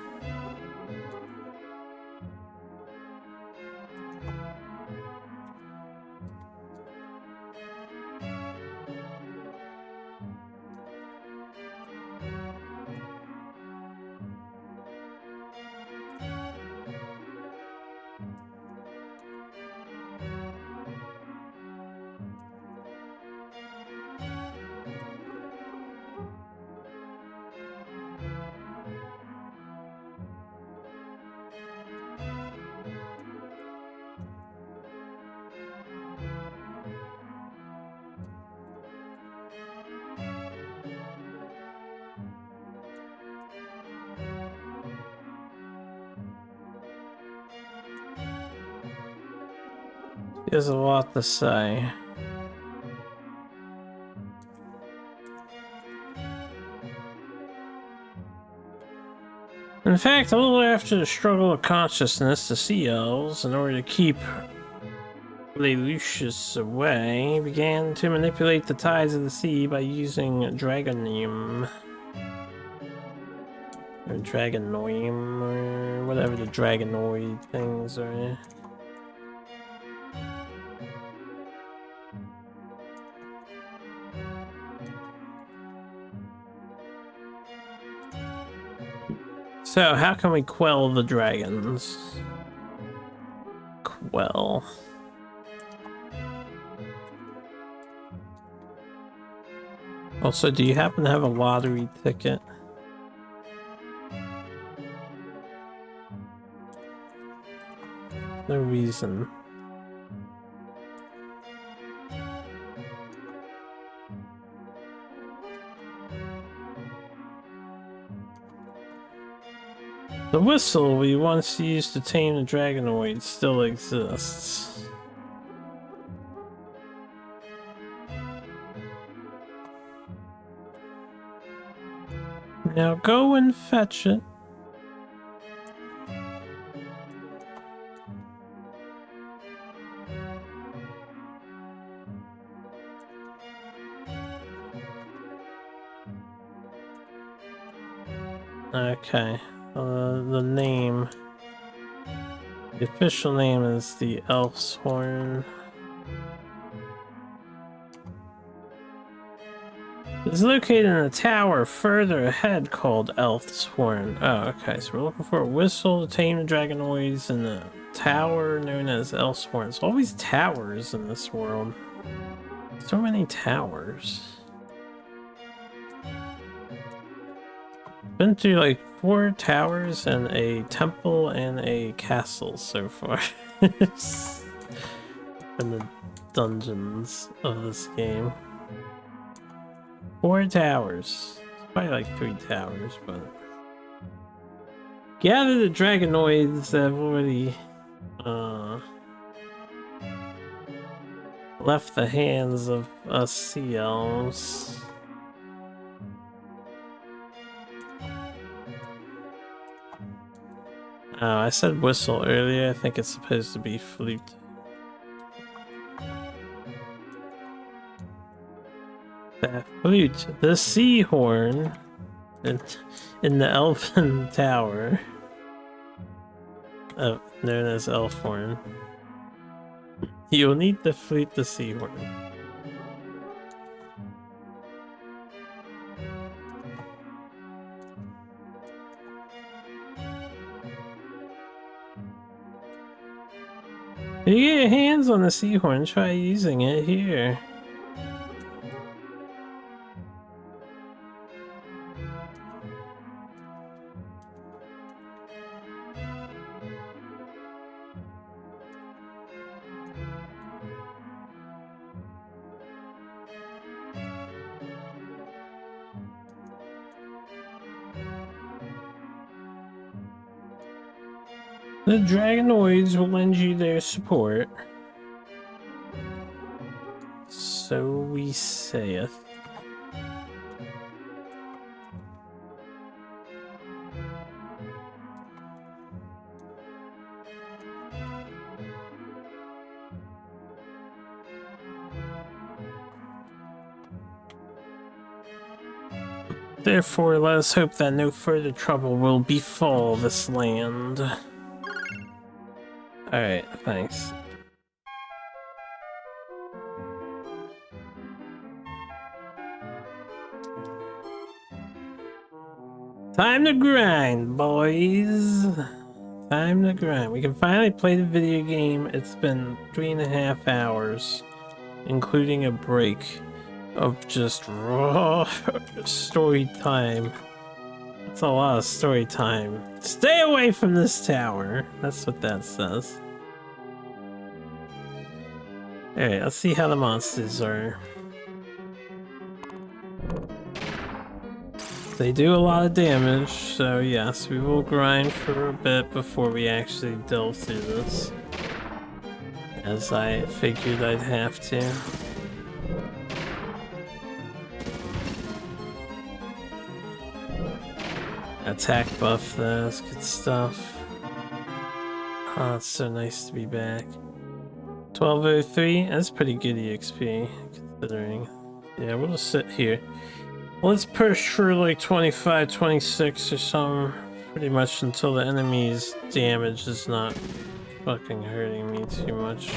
He has a lot to say. In fact, a little after the struggle of consciousness, the sea elves, in order to keep Lelouchus away, began to manipulate the tides of the sea by using dragonium. Or dragonoium, or whatever the dragonoid things are. So, how can we quell the dragons? Quell. Also, do you happen to have a lottery ticket? No reason. The whistle we once used to tame the dragonoid still exists. Now go and fetch it. Okay. The name. The official name is the Elf's Horn. It's located in a tower further ahead called Elf's Horn. Oh, okay. So we're looking for a whistle to tame the dragonoids in the tower known as Elf's Horn. There's always towers in this world. So many towers. Been through like 4 towers and a temple and a castle so far. In the dungeons of this game. 4 towers. It's probably like 3 towers, but... Gather the dragonoids that have already left the hands of us sea elves. Oh, I said whistle earlier. I think it's supposed to be flute. The flute, the sea horn, in the elfin tower, known as Elfhorn. You'll need the flute, the sea horn. If you get your hands on the sea horn, try using it here. The dragonoids will lend you their support. So we saith. Therefore, let us hope that no further trouble will befall this land. Alright, thanks. Time to grind, boys. Time to grind. We can finally play the video game. It's been 3.5 hours, including a break of just raw story time. That's a lot of story time. Stay away from this tower. That's what that says. Alright, let's see how the monsters are. They do a lot of damage, so yes, we will grind for a bit before we actually delve through this. as I figured I'd have to. Attack buff, that's good stuff. Oh, it's so nice to be back. 1203, that's pretty good EXP, considering. Yeah, we'll just sit here. Let's push for like 25, 26 or something. Pretty much until the enemy's damage is not fucking hurting me too much.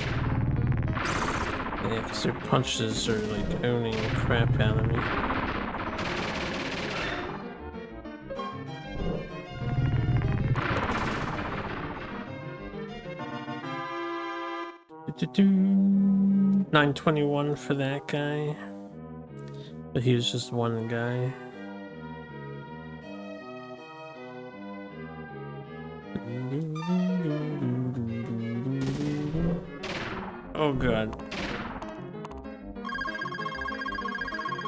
Yeah, because their punches are like owning the crap out of me. $921 for that guy. But he was just one guy. Oh god.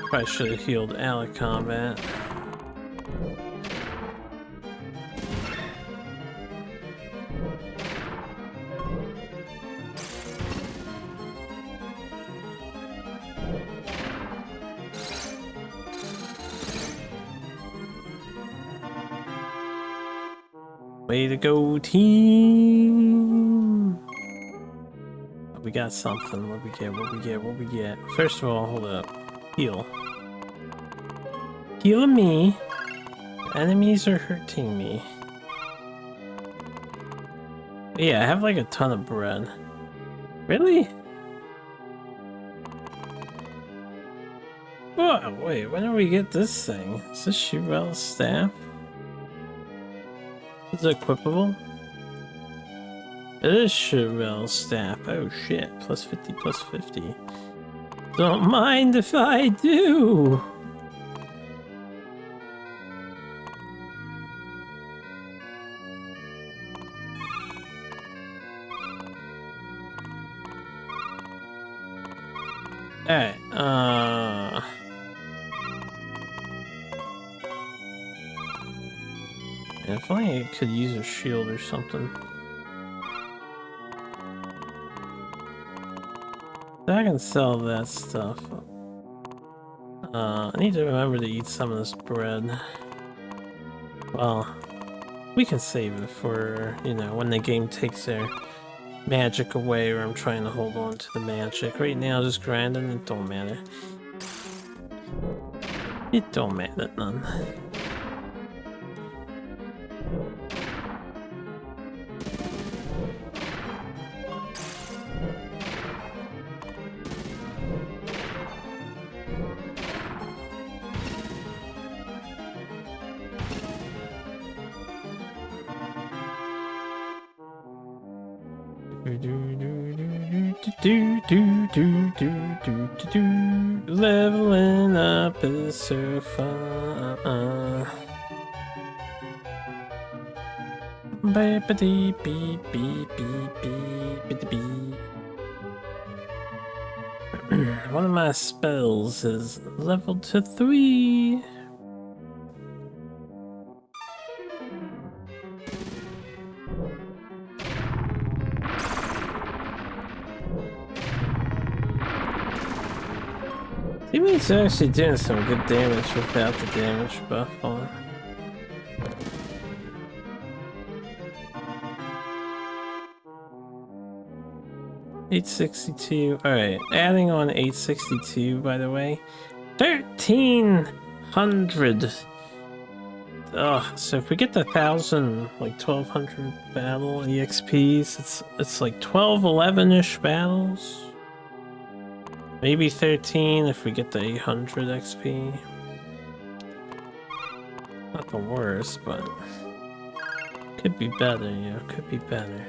Probably should have healed out of combat. Way to go, team! We got something. What we get? What we get? What we get? First of all, hold up. Heal. Heal me. Enemies are hurting me. Yeah, I have like a ton of bread. Really? Oh, wait, when do we get this thing? Is this Chevelle staff? Is it equipable? It is Chevelle staff. Oh shit. Plus 50, plus 50. Don't mind if I do. Alright, if only I could use a shield or something. I can sell that stuff. I need to remember to eat some of this bread. Well, we can save it for, you know, when the game takes their magic away or I'm trying to hold on to the magic. Right now, just grinding, it don't matter. It don't matter none. Leveling up is so fun. Beep beep beep beep beep beep. One of my spells is leveled to 3. Teammates are actually doing some good damage without the damage buff on. $862. Alright, adding on 862 by the way. 1300. Ugh, so if we get the 1,000, like 1,200 battle EXPs, it's like 12, 11-ish battles. Maybe 13 if we get the 800 XP. Not the worst, but could be better, yeah, could be better.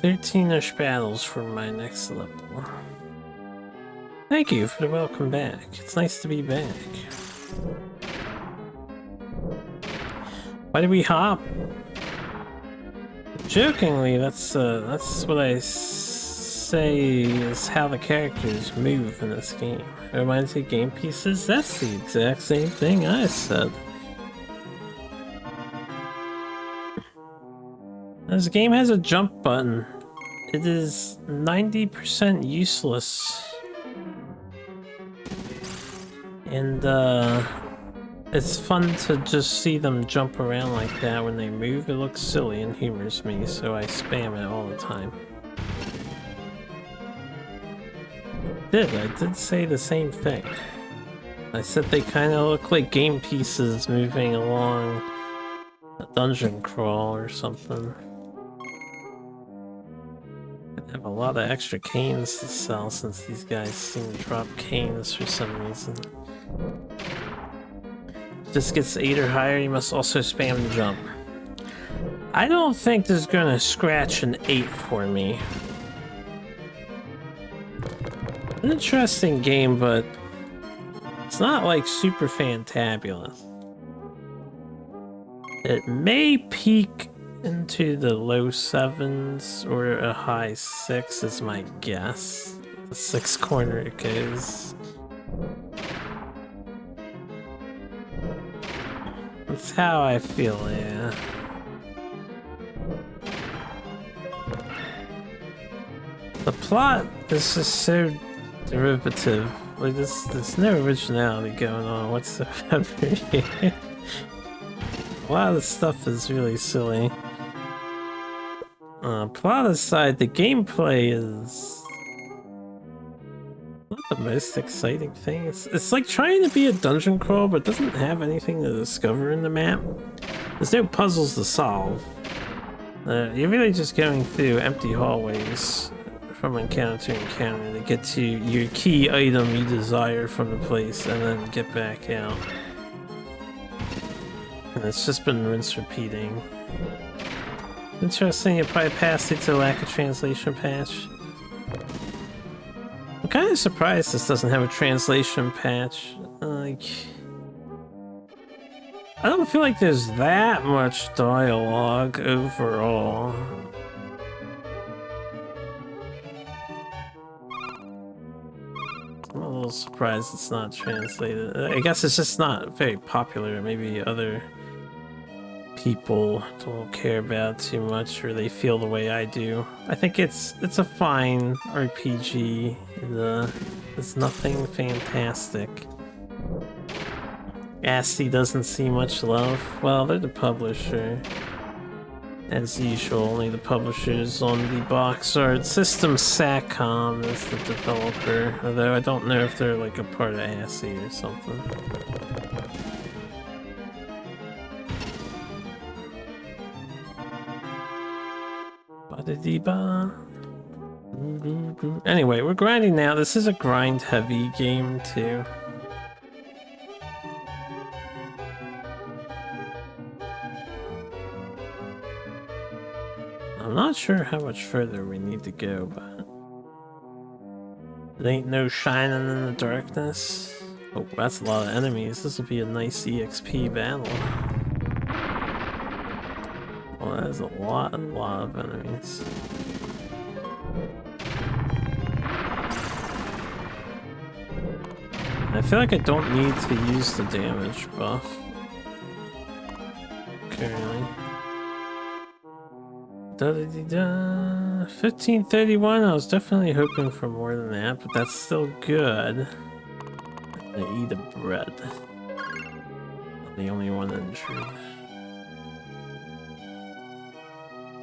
13-ish battles for my next level. Thank you for the welcome back. It's nice to be back. Why did we hop? Jokingly, that's what I say is how the characters move in this game. It reminds me of game pieces. That's the exact same thing I said. This game has a jump button. it is 90% useless. And it's fun to just see them jump around like that when they move. It looks silly and humors me, so I spam it all the time. I did say the same thing. I said they kind of look like game pieces moving along a dungeon crawl or something. I have a lot of extra canes to sell since these guys seem to drop canes for some reason. If this gets 8 or higher, you must also spam the jump. I don't think this is gonna scratch an 8 for me. An interesting game, but it's not like super fantabulous. It may peak into the low 7s or a high 6 is my guess. The 6 corner it goes. That's how I feel, yeah. The plot is just so derivative. Like there's no originality going on whatsoever here. A lot of the stuff is really silly. Plot aside, the gameplay is not the most exciting thing. It's like trying to be a dungeon crawl, but doesn't have anything to discover in the map. There's no puzzles to solve. You're really just going through empty hallways from encounter to encounter to get to your key item you desire from the place and then get back out. And it's just been rinse repeating. Interesting, it probably passed due to lack of translation patch. I'm kind of surprised this doesn't have a translation patch. Like, I don't feel like there's that much dialogue overall. I'm a little surprised it's not translated. I guess it's just not very popular. Maybe other people don't care about too much, or they feel the way I do. I think it's a fine RPG. It's nothing fantastic. ASCII doesn't see much love. Well, they're the publisher. As usual, only the publishers on the box art. System Satcom is the developer, although I don't know if they're like a part of ASCII or something. Anyway, we're grinding now. This is a grind heavy game too. I'm not sure how much further we need to go, but there ain't no shining in the darkness. Oh, that's a lot of enemies. This will be a nice EXP battle. Well, that is a lot of enemies. I feel like I don't need to use the damage buff currently. 1531, I was definitely hoping for more than that, but that's still good. I eat a bread. I'm the only one injured.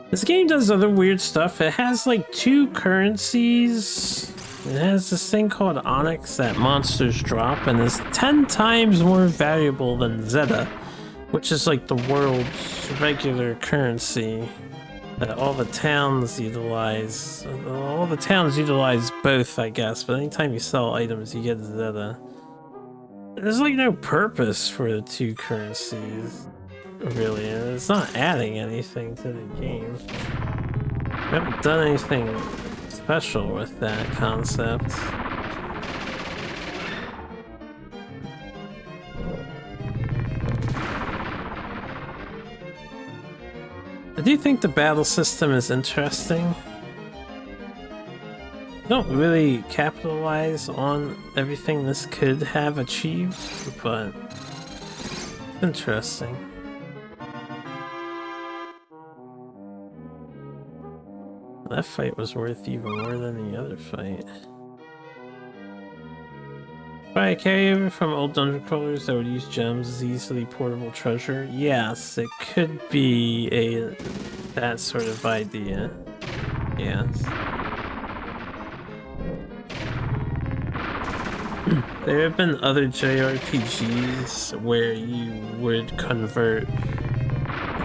This game does other weird stuff. It has like 2 currencies. It has this thing called Onyx that monsters drop, and is 10 times more valuable than Zeta, which is like the world's regular currency that all the towns utilize. All the towns utilize both, I guess, but anytime you sell items, you get Zeta. There's like no purpose for the 2 currencies, really. It's not adding anything to the game. We haven't done anything special with that concept. I do think the battle system is interesting. I don't really capitalize on everything this could have achieved, but it's interesting. That fight was worth even more than the other fight. Right, carryover from old dungeon crawlers that would use gems as easily portable treasure. Yes, it could be that sort of idea. Yes. There have been other JRPGs where you would convert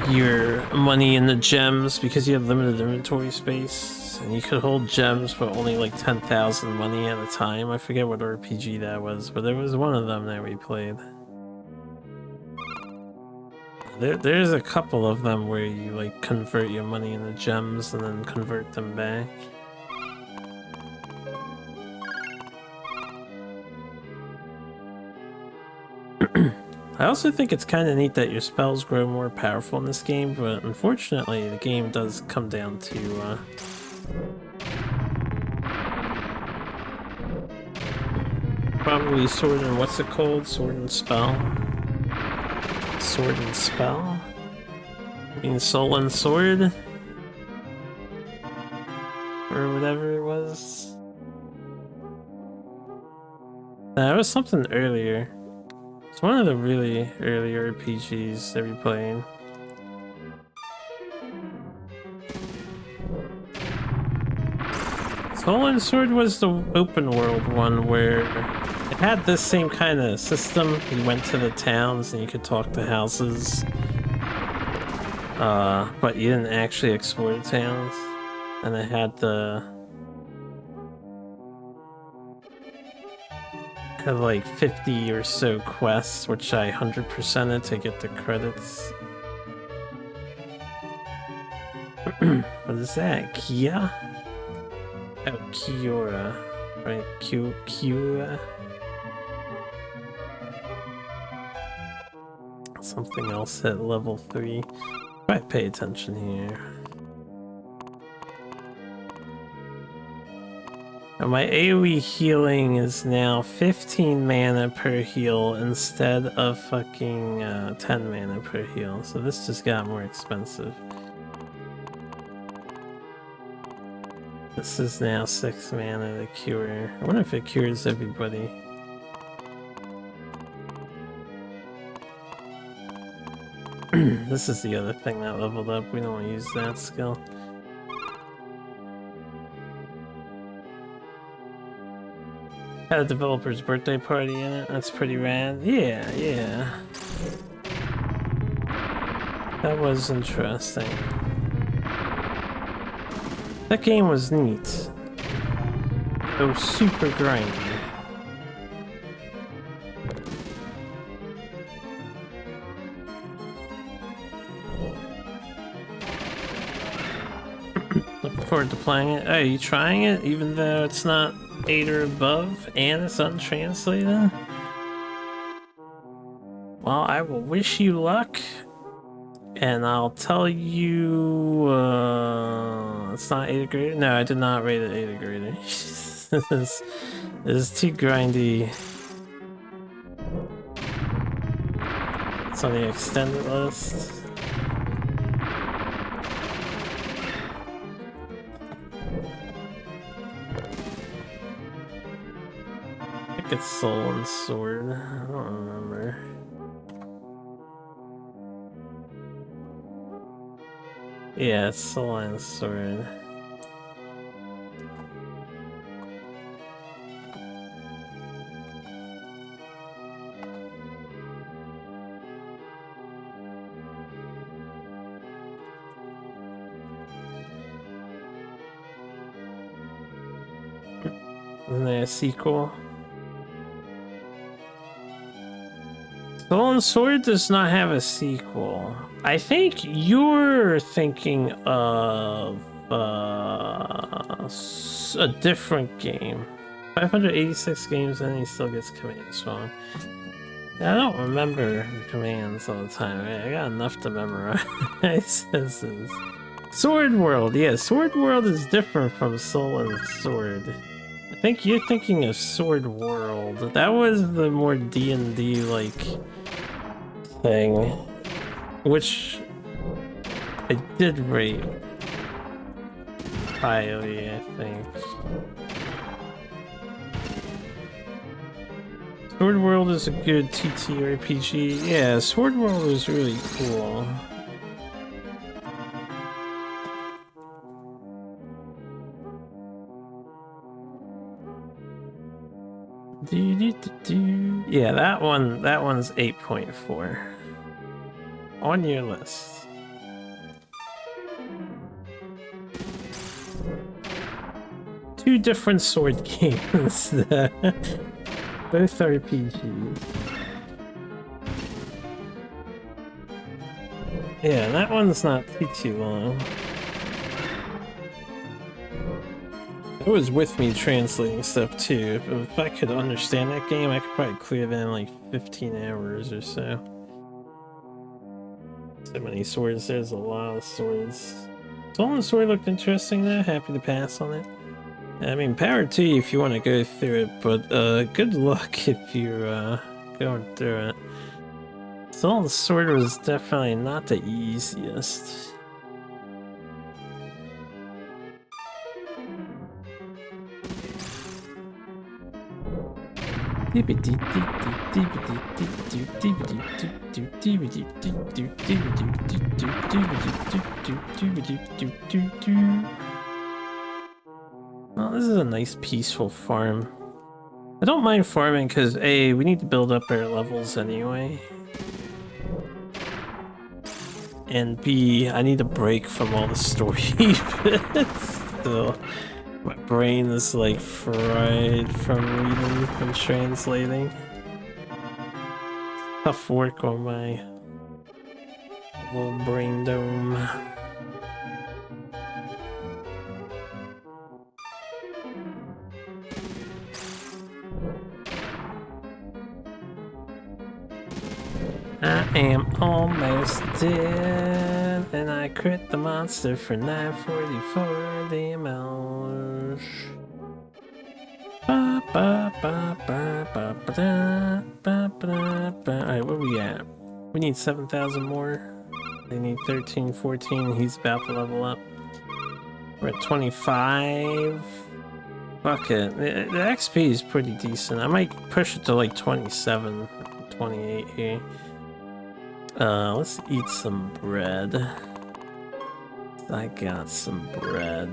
your money into gems because you have limited inventory space, and you could hold gems but only like 10,000 money at a time. I forget what RPG that was, but there was one of them that we played. There's a couple of them where you like convert your money into gems and then convert them back. I also think it's kind of neat that your spells grow more powerful in this game, but unfortunately the game does come down to probably sword and what's it called? Sword and spell? Sword and spell? I mean soul and sword? Or whatever it was. That was something earlier. It's one of the really early RPGs that we played. Soul and Sword was the open world one where it had this same kind of system. You went to the towns and you could talk to houses. But you didn't actually explore the towns. And it had like 50 or so quests, which I 100%ed to get the credits. What is that? Kia? Oh, Kiora. Right, Kiora? Something else at level 3. Right, pay attention here. And my AoE healing is now 15 mana per heal instead of fucking 10 mana per heal. So this just got more expensive. This is now 6 mana to cure. I wonder if it cures everybody. This is the other thing that leveled up. We don't want to use that skill. Had a developer's birthday party in it. That's pretty rad. Yeah, yeah. That was interesting. That game was neat. It was super grindy. Looking forward to playing it. Oh, are you trying it even though it's not 8 or above and it's untranslated? Well, I will wish you luck, and I'll tell you it's not 8 or greater. No, I did not rate it 8 or greater. This is too grindy. It's on the extended list. I think it's Soul and Sword. I don't remember. Yeah, it's Soul and Sword. Isn't there a sequel? Soul and Sword does not have a sequel. I think you're thinking of a different game. 586 games and he still gets commands wrong. I don't remember commands all the time. I got enough to memorize. This is Sword World. Yeah, Sword World is different from Soul and Sword. I think you're thinking of Sword World. That was the more D&D like thing, which I did rate. highly, I think. Sword World is a good TTRPG. Yeah, Sword World is really cool. Yeah, that one's 8.4 on your list. Two different sword games, both RPGs. Yeah, that one's not too long. It was with me translating stuff too. If I could understand that game, I could probably clear that in like 15 hours or so. So many swords, there's a lot of swords. Stolen Sword looked interesting though, happy to pass on it. I mean, power to you if you want to go through it, but good luck if you're going through it. Stolen Sword was definitely not the easiest. Well, this is a nice peaceful farm. I don't mind farming because A, we need to build up our levels anyway. And B, I need a break from all the story bits. So my brain is like fried from reading and translating. Tough work on my little brain dome. I am almost dead, and I crit the monster for 944 damage. Alright, where we at? We need 7,000 more. They need 13, 14. He's about to level up. We're at 25. Fuck it. The XP is pretty decent. I might push it to like 27, 28 here. Let's eat some bread. I got some bread.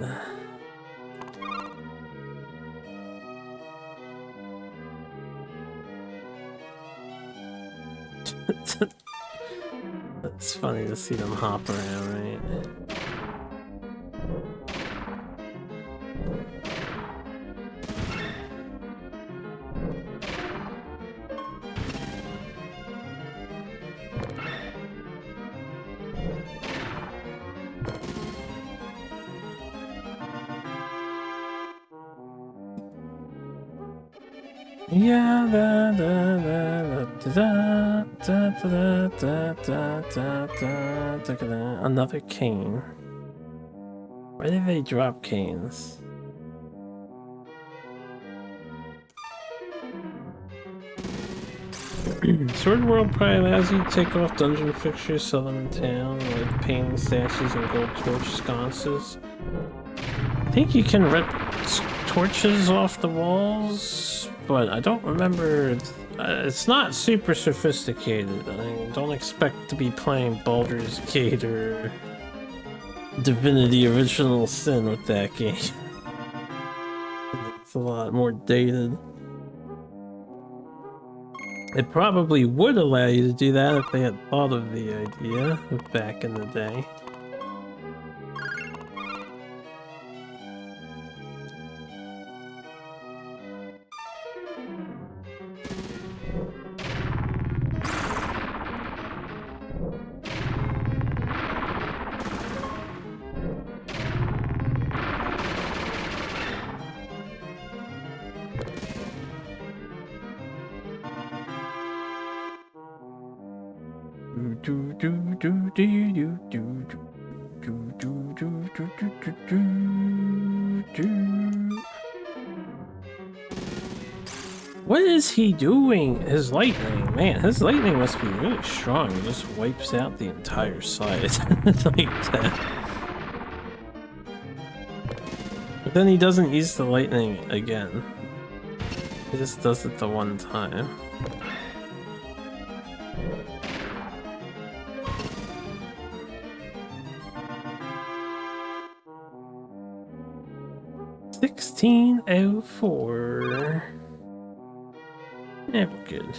It's funny to see them hop around, right? Yeah, another cane. Why did they drop canes? Sword World probably allows you to take off dungeon fixtures, sell them in town, like painting statues and gold torch sconces. I think you can rip torches off the walls, but I don't remember. It's not super sophisticated. I don't expect to be playing Baldur's Gate or Divinity Original Sin with that game. It's a lot more dated. It probably would allow you to do that if they had thought of the idea back in the day. What is he doing? His lightning, man, his lightning must be really strong. He just wipes out the entire side like that. Then he doesn't use the lightning again. He just does it the one time. $16.04. Yeah, we're good.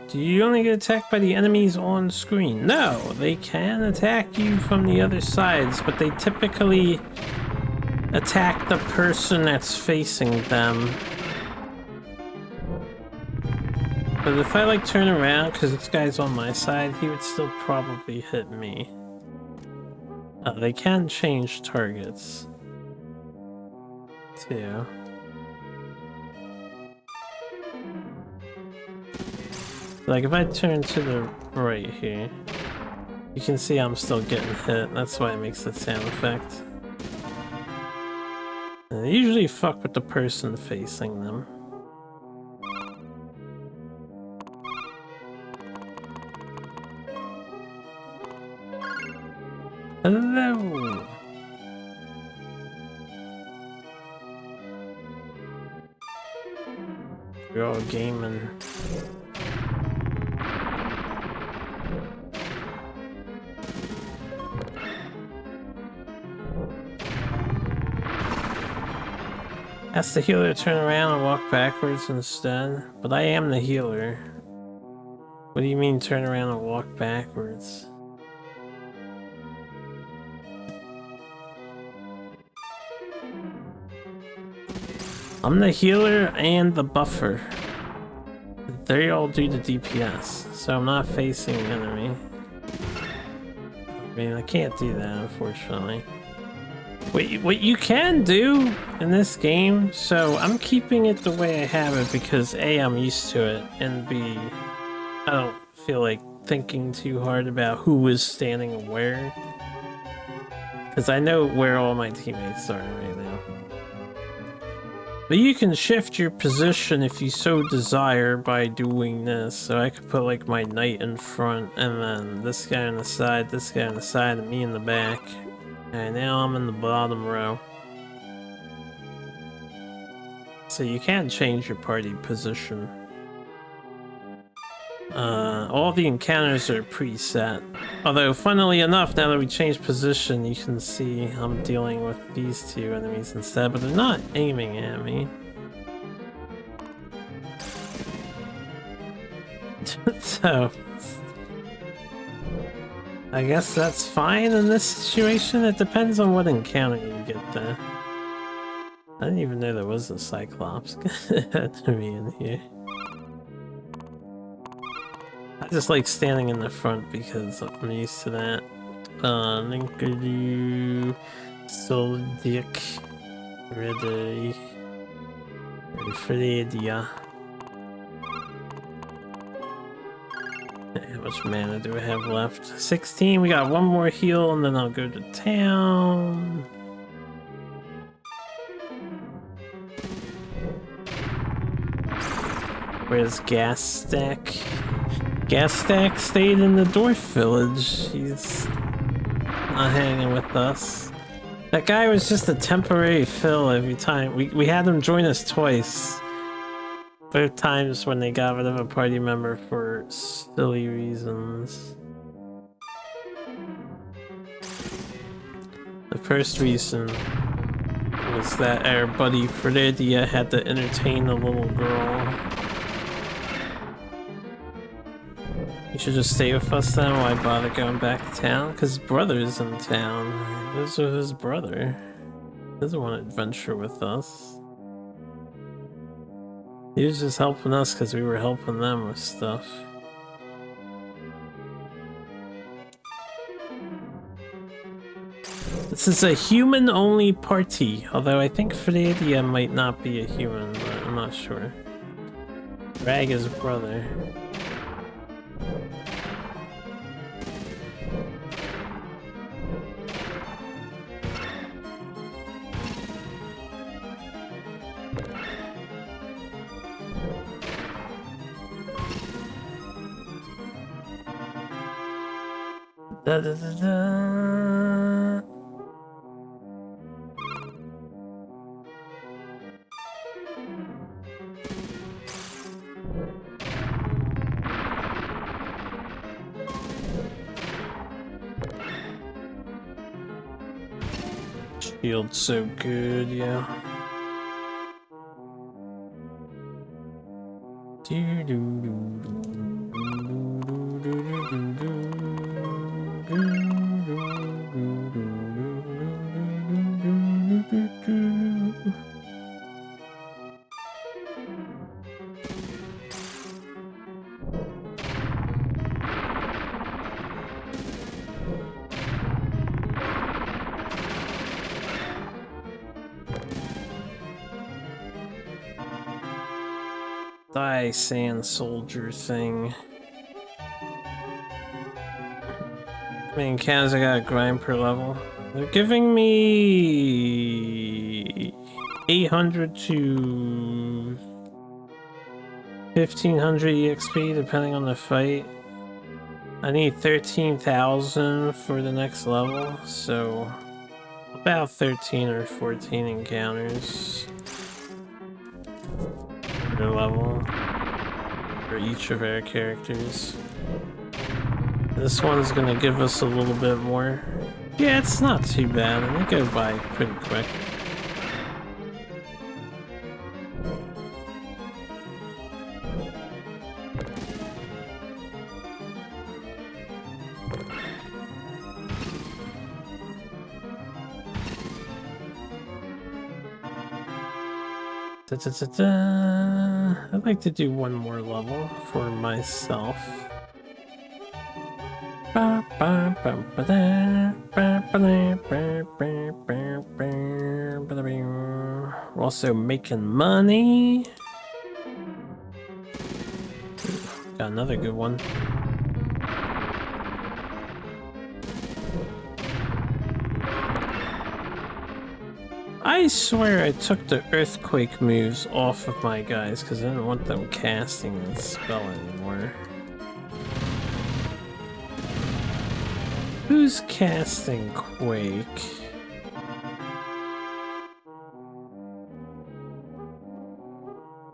Do you only get attacked by the enemies on screen? No, they can attack you from the other sides, but they typically attack the person that's facing them. But if I like turn around, because this guy's on my side, he would still probably hit me. They can change targets too. Like if I turn to the right here, you can see I'm still getting hit. That's why it makes that sound effect. And they usually fuck with the person facing them. Hello! We're all gaming. Ask the healer to turn around and walk backwards instead. But I am the healer. What do you mean turn around and walk backwards? I'm the healer and the buffer. They all do the DPS, so I'm not facing the enemy. I mean, I can't do that, unfortunately. What you can do in this game, so I'm keeping it the way I have it because A, I'm used to it, and B, I don't feel like thinking too hard about who is standing where. Because I know where all my teammates are right now. But you can shift your position if you so desire by doing this. So I could put like my knight in front and then this guy on the side, this guy on the side, and me in the back. And now I'm in the bottom row. So you can change your party position. All the encounters are preset. Although, funnily enough, now that we changed position, you can see I'm dealing with these two enemies instead, but they're not aiming at me. So, I guess that's fine in this situation. It depends on what encounter you get there. I didn't even know there was a Cyclops to be in here. I just like standing in the front because I'm used to that. Linkadoo, Soldic, Ready, Fredia. How much mana do I have left? 16. We got one more heal and then I'll go to town. Where's Gas Stack? Gas Stack stayed in the Dwarf Village. He's not hanging with us. That guy was just a temporary fill every time. We had him join us twice. Both times when they got rid of a party member for silly reasons. The first reason was that our buddy Fredia had to entertain a little girl. You should just stay with us then. Why bother going back to town? Because his brother's in town. He lives with his brother. He doesn't want to adventure with us. He was just helping us because we were helping them with stuff. This is a human-only party, although I think Fredia might not be a human, but I'm not sure. Drag his brother. Da, da, da, da. Feels so good, yeah. Die sand soldier thing. How many encounters I gotta grind per level? They're giving me 800 to 1500 EXP depending on the fight. I need 13,000 for the next level, so about 13 or 14 encounters per level for each of our characters. This one's gonna give us a little bit more. Yeah, it's not too bad. They go by pretty quick. I'd like to do one more level for myself. We're also making money. Got another good one. I swear I took the earthquake moves off of my guys because I didn't want them casting that spell anymore. Who's casting Quake?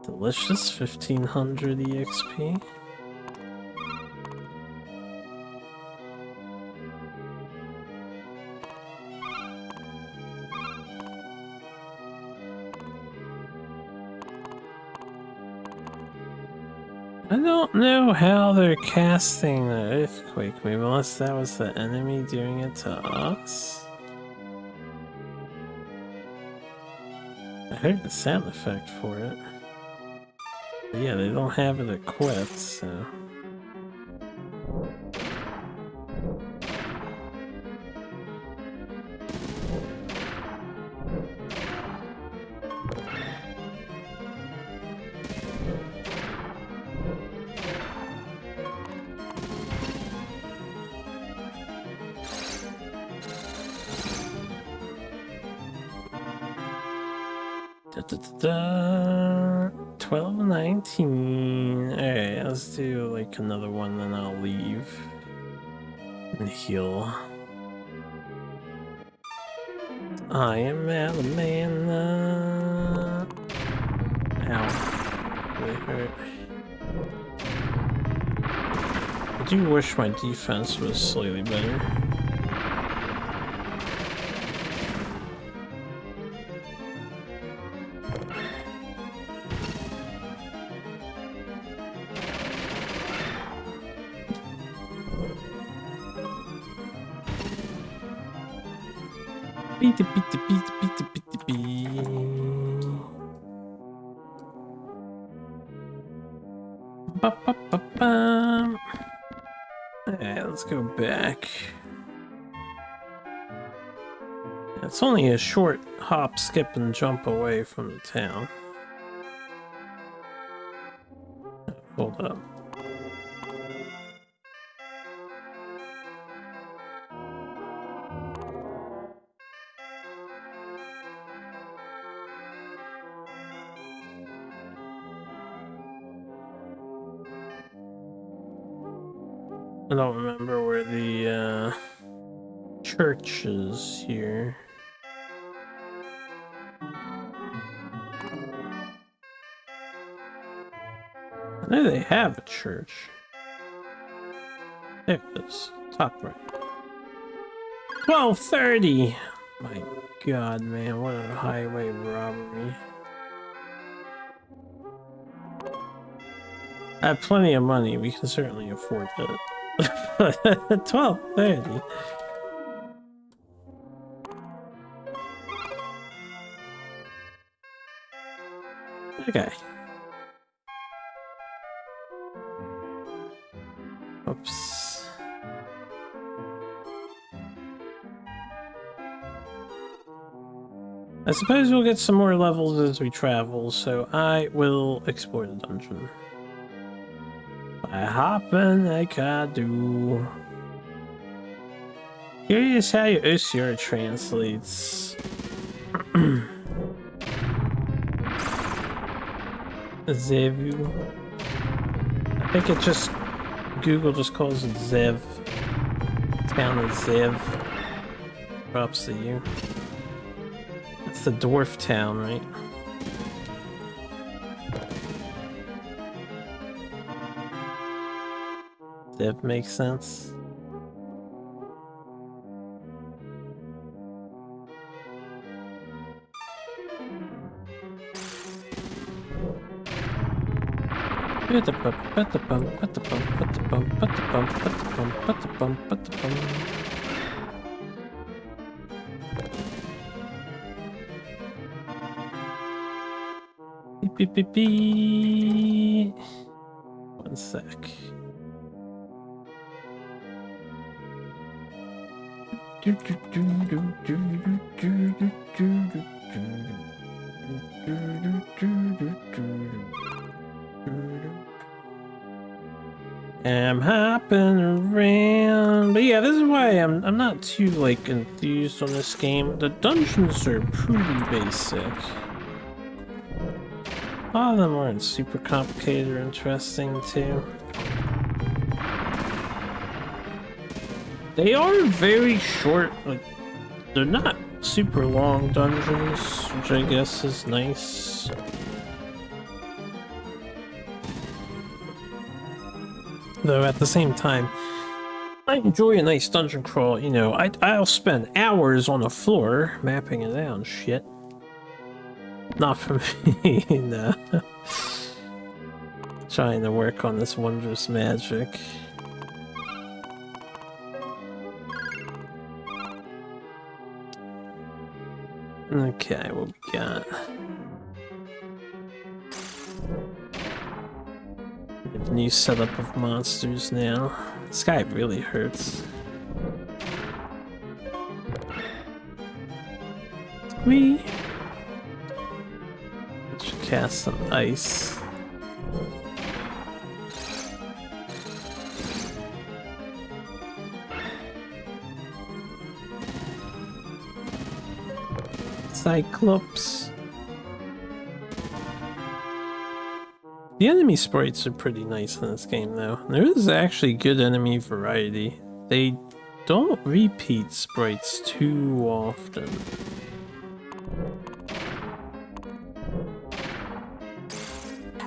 Delicious 1500 EXP. I don't know how they're casting the earthquake move unless that was the enemy doing it to us. I heard the sound effect for it. But yeah, they don't have it equipped, so... Da, 12:19. Alright, let's do like another one, then I'll leave and heal. I am Alamana. Ow. Really hurt. I do wish my defense was slightly better. Beat. Alright, let's go back. It's only a short hop, skip, and jump away from the town. Hold up. I don't remember where the church is here. I know they have a church. There it is. Top right. 12:30! My god, man, what a highway robbery. I have plenty of money, we can certainly afford that. 12:30. Okay. Oops. I suppose we'll get some more levels as we travel, so I will explore the dungeon. By hopping like I do. Curious how your OCR translates. Zevu. I think it just... Google just calls it Zev. Town of Zev. Props to you. It's the dwarf town, right? Zev makes sense. Beep, beep, beep. One sec. I'm hopping around, but yeah, this is why I'm not too like enthused on this game. The dungeons are pretty basic. A lot of them aren't super complicated or interesting too. They are very short, like they're not super long dungeons, which I guess is nice. Though at the same time, I enjoy a nice dungeon crawl, you know, I'll spend hours on the floor mapping it out and shit. Not for me, no. Trying to work on this wondrous magic. Okay, what we got? We have a new setup of monsters now. This guy really hurts. We should cast some ice. Cyclops. The enemy sprites are pretty nice in this game though. There is actually good enemy variety. They don't repeat sprites too often.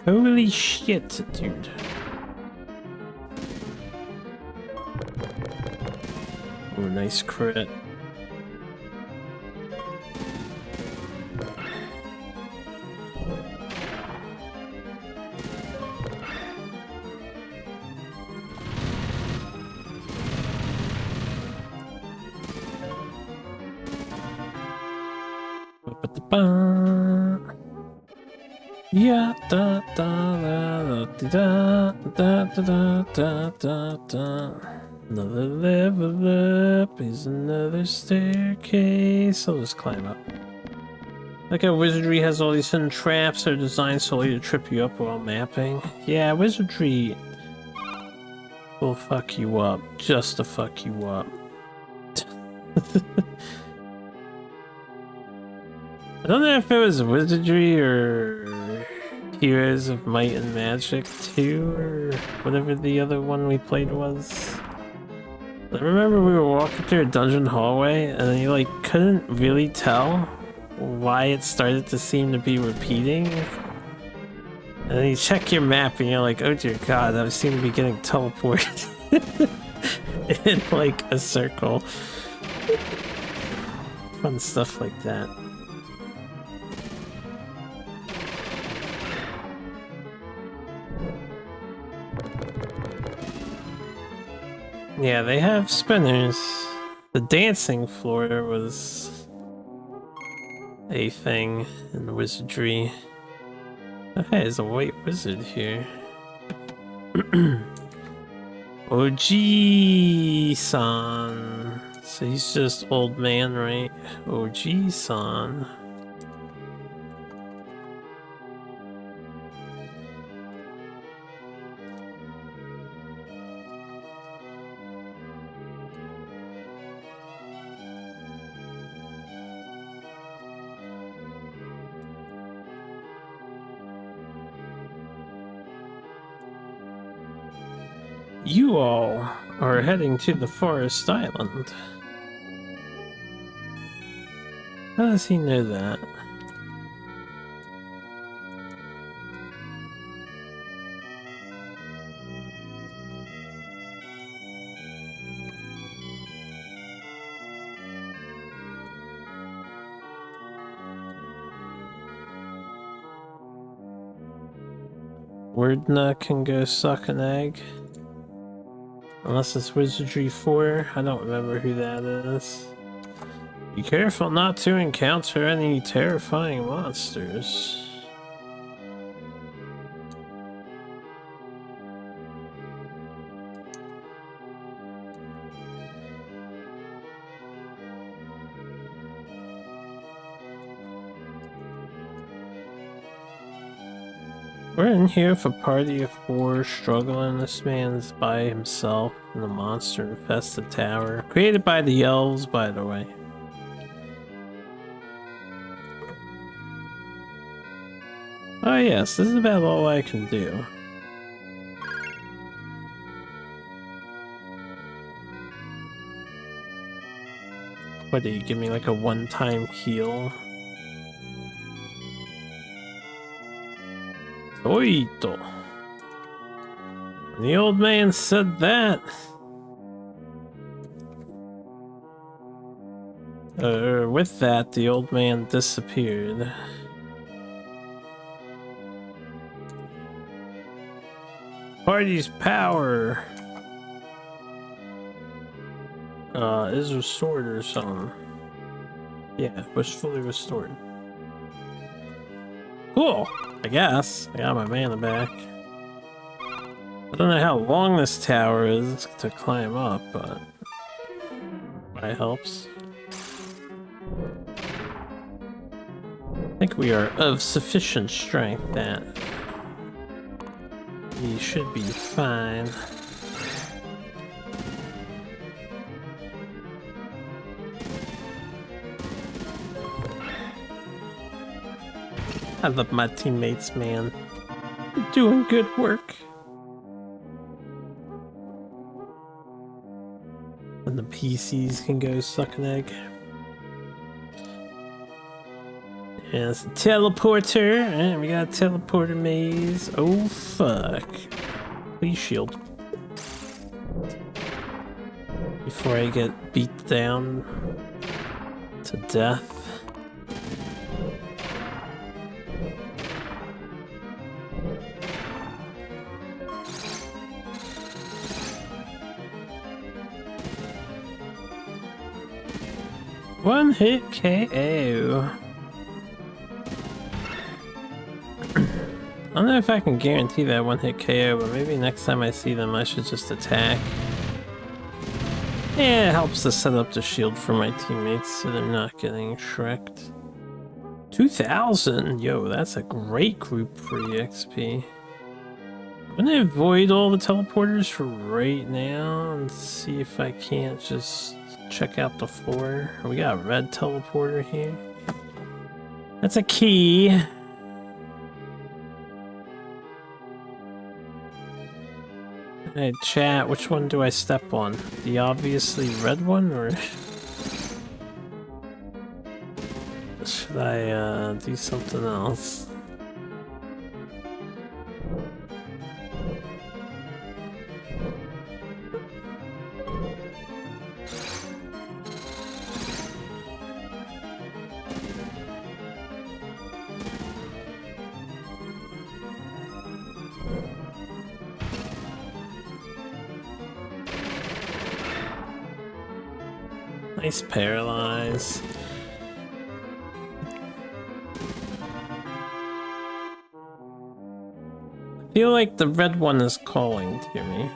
Holy shit, dude. Oh, nice crit. Yeah, da da da da da da da da da. Another level up is another staircase. I'll just climb up. Like how wizardry has all these hidden traps that are designed solely to trip you up while mapping. Yeah, wizardry will fuck you up just to fuck you up. I don't know if it was Wizardry or Heroes of Might and Magic 2 or whatever the other one we played was. I remember we were walking through a dungeon hallway and you like couldn't really tell why it started to seem to be repeating. And then you check your map and you're like, oh dear god, I seem to be getting teleported in like a circle. Fun stuff like that. Yeah, they have spinners. The dancing floor was a thing in wizardry. Oh, hey, there's a white wizard here. OG-san. So he's just old man, right? OG-san. You all are heading to the forest island. How does he know that? Wordna can go suck an egg. Unless it's Wizardry 4. I don't remember who that is. Be careful not to encounter any terrifying monsters. We're in here with a party of 4 struggling. This man's by himself in a monster-infested tower. Created by the elves, by the way. Oh yes, this is about all I can do. What do you give me, like a one-time heal? Oito. When the old man said that, with that, the old man disappeared. Party's power is restored or something. Yeah, was fully restored. Cool, I guess. I got my mana back. I don't know how long this tower is to climb up, but that helps. I think we are of sufficient strength that we should be fine. I love my teammates, man. They're doing good work. And the PCs can go suck an egg. And it's a teleporter, and we got a teleporter maze. Oh fuck. Please shield. Before I get beat down to death. One hit KO. I don't know if I can guarantee that one hit KO, but maybe next time I see them I should just attack. Yeah, it helps to set up the shield for my teammates so they're not getting shreked. 2,000! Yo, that's a great group for EXP. I'm gonna avoid all the teleporters for right now and see if I can't just check out the floor. We got a red teleporter here. That's a key. Hey, chat, which one do I step on? The obviously red one, or should I do something else? Nice paralyze. I feel like the red one is calling to me.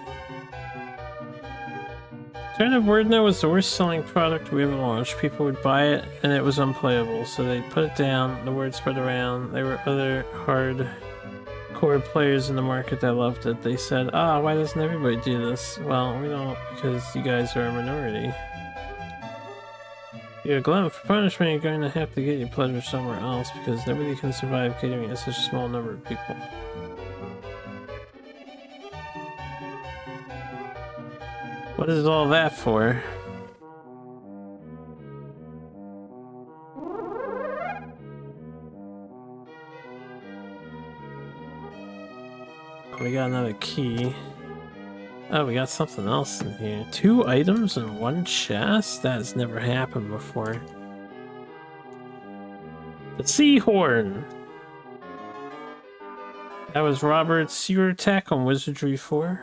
Alternative WordNote was the worst selling product we ever launched. People would buy it and it was unplayable, so they put it down, the word spread around. There were other hardcore players in the market that loved it. They said, why doesn't everybody do this? Well, we don't, because you guys are a minority. You're a glutton for punishment, you're going to have to get your pleasure somewhere else, because nobody can survive catering to such a small number of people. What is all that for? We got another key. Oh, we got something else in here. 2 items in 1 chest? That has never happened before. The Seahorn! That was Robert's sewer attack on Wizardry 4.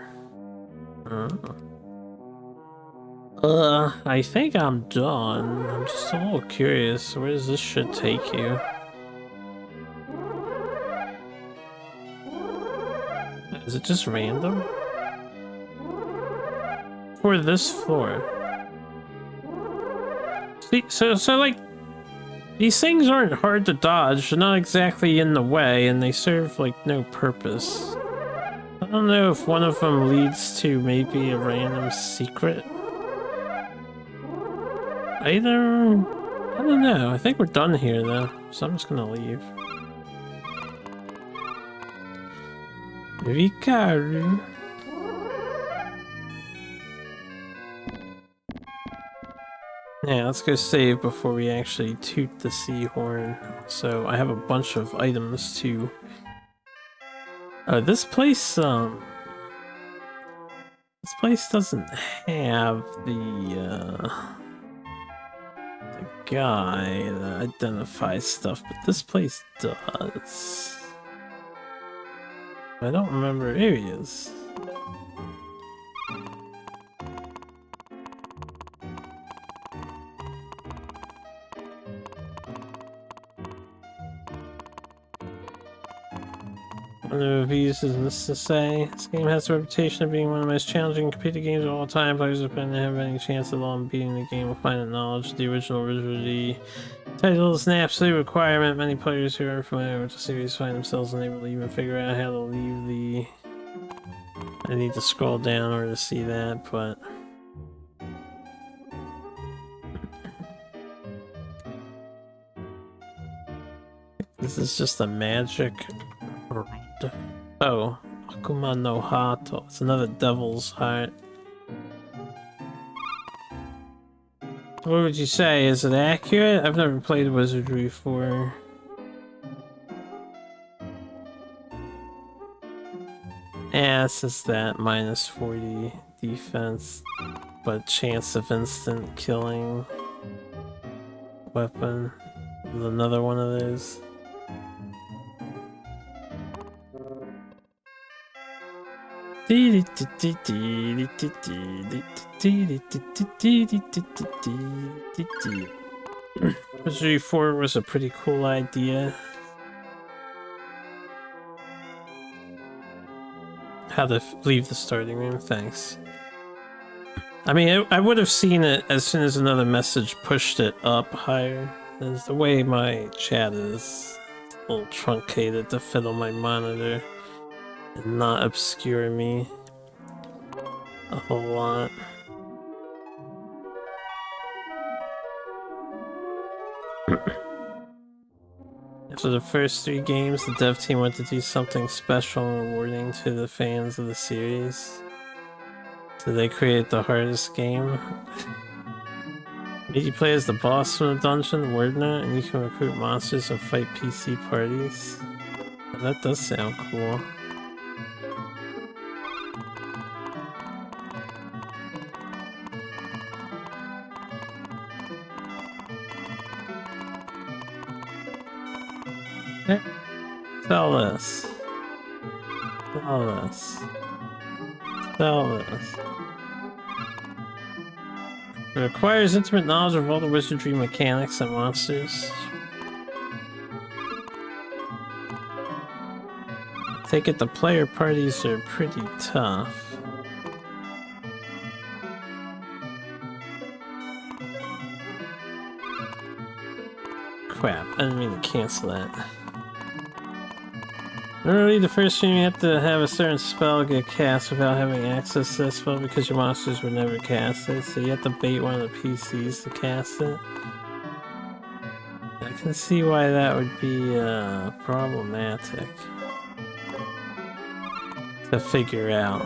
I think I'm done. I'm just a little curious. Where does this shit take you? Is it just random? For this floor. See, so like, these things aren't hard to dodge. They're not exactly in the way, and they serve like no purpose. I don't know if one of them leads to maybe a random secret. I don't know. I think we're done here though, so I'm just gonna leave. Vikaru. Yeah, let's go save before we actually toot the Seahorn. So I have a bunch of items to... this place doesn't have the guy that identifies stuff, but this place does. I don't remember. Here he is. One of the reviews is this to say, this game has the reputation of being one of the most challenging computer games of all time. Players who don't have any chance at all in beating the game will find that knowledge of the original Wizardry title is an absolute requirement. Many players who are familiar with the series find themselves unable to even figure out how to leave the... I need to scroll down in order to see that, but... This is just a magic... Oh, Akuma no Hato. It's another devil's heart. What would you say? Is it accurate? I've never played Wizardry 4. Yeah, it's just that minus 40 defense, but chance of instant killing weapon. There's another one of those. Wizardry 4 was a pretty cool idea. How to leave the starting room, thanks. I mean, I would have seen it as soon as another message pushed it up higher. As the way my chat is a little truncated to fit on my monitor and not obscure me a whole lot. After the first 3 games, the dev team wanted to do something special and rewarding to the fans of the series. So they created the hardest game. Made you play as the boss from the dungeon, WordNote, and you can recruit monsters and fight PC parties. That does sound cool. Okay. Sell this. Sell this. Sell this. It requires intimate knowledge of all the wizardry mechanics and monsters. I take it the player parties are pretty tough. Crap, I didn't mean to cancel that. Normally, the first stream you have to have a certain spell get cast without having access to that spell because your monsters would never cast it, so you have to bait one of the PCs to cast it. I can see why that would be problematic to figure out.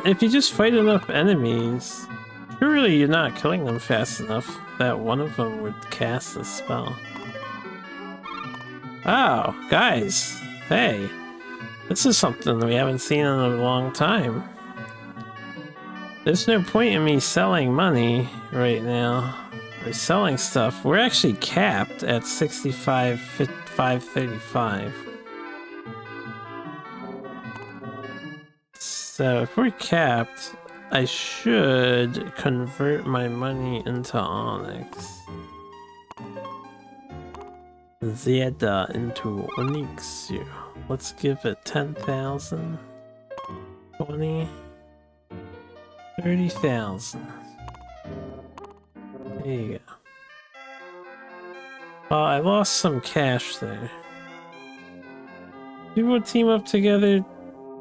If you just fight enough enemies, surely you're not killing them fast enough that one of them would cast the spell. Oh, guys, hey, this is something we haven't seen in a long time. There's no point in me selling money right now, or selling stuff. We're actually capped at 65,535. So if we're capped, I should convert my money into Onyx. Zeta into Onyx. Let's give it 10,000, 20, 30,000. There you go. Well, I lost some cash there. People would team up together,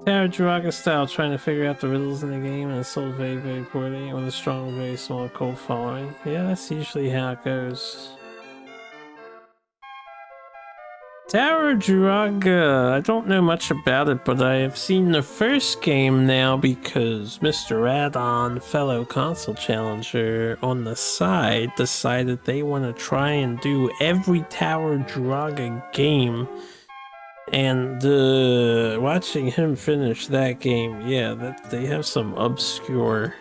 Tower Jiraga style, trying to figure out the riddles in the game, and it sold very, very poorly with a strong, very small cult following. Yeah, that's usually how it goes. Tower Jiraga, I don't know much about it, but I have seen the first game now because Mr. Radon, fellow console challenger on the side, decided they want to try and do every Tower Jiraga game. And watching him finish that game, yeah, they have some obscure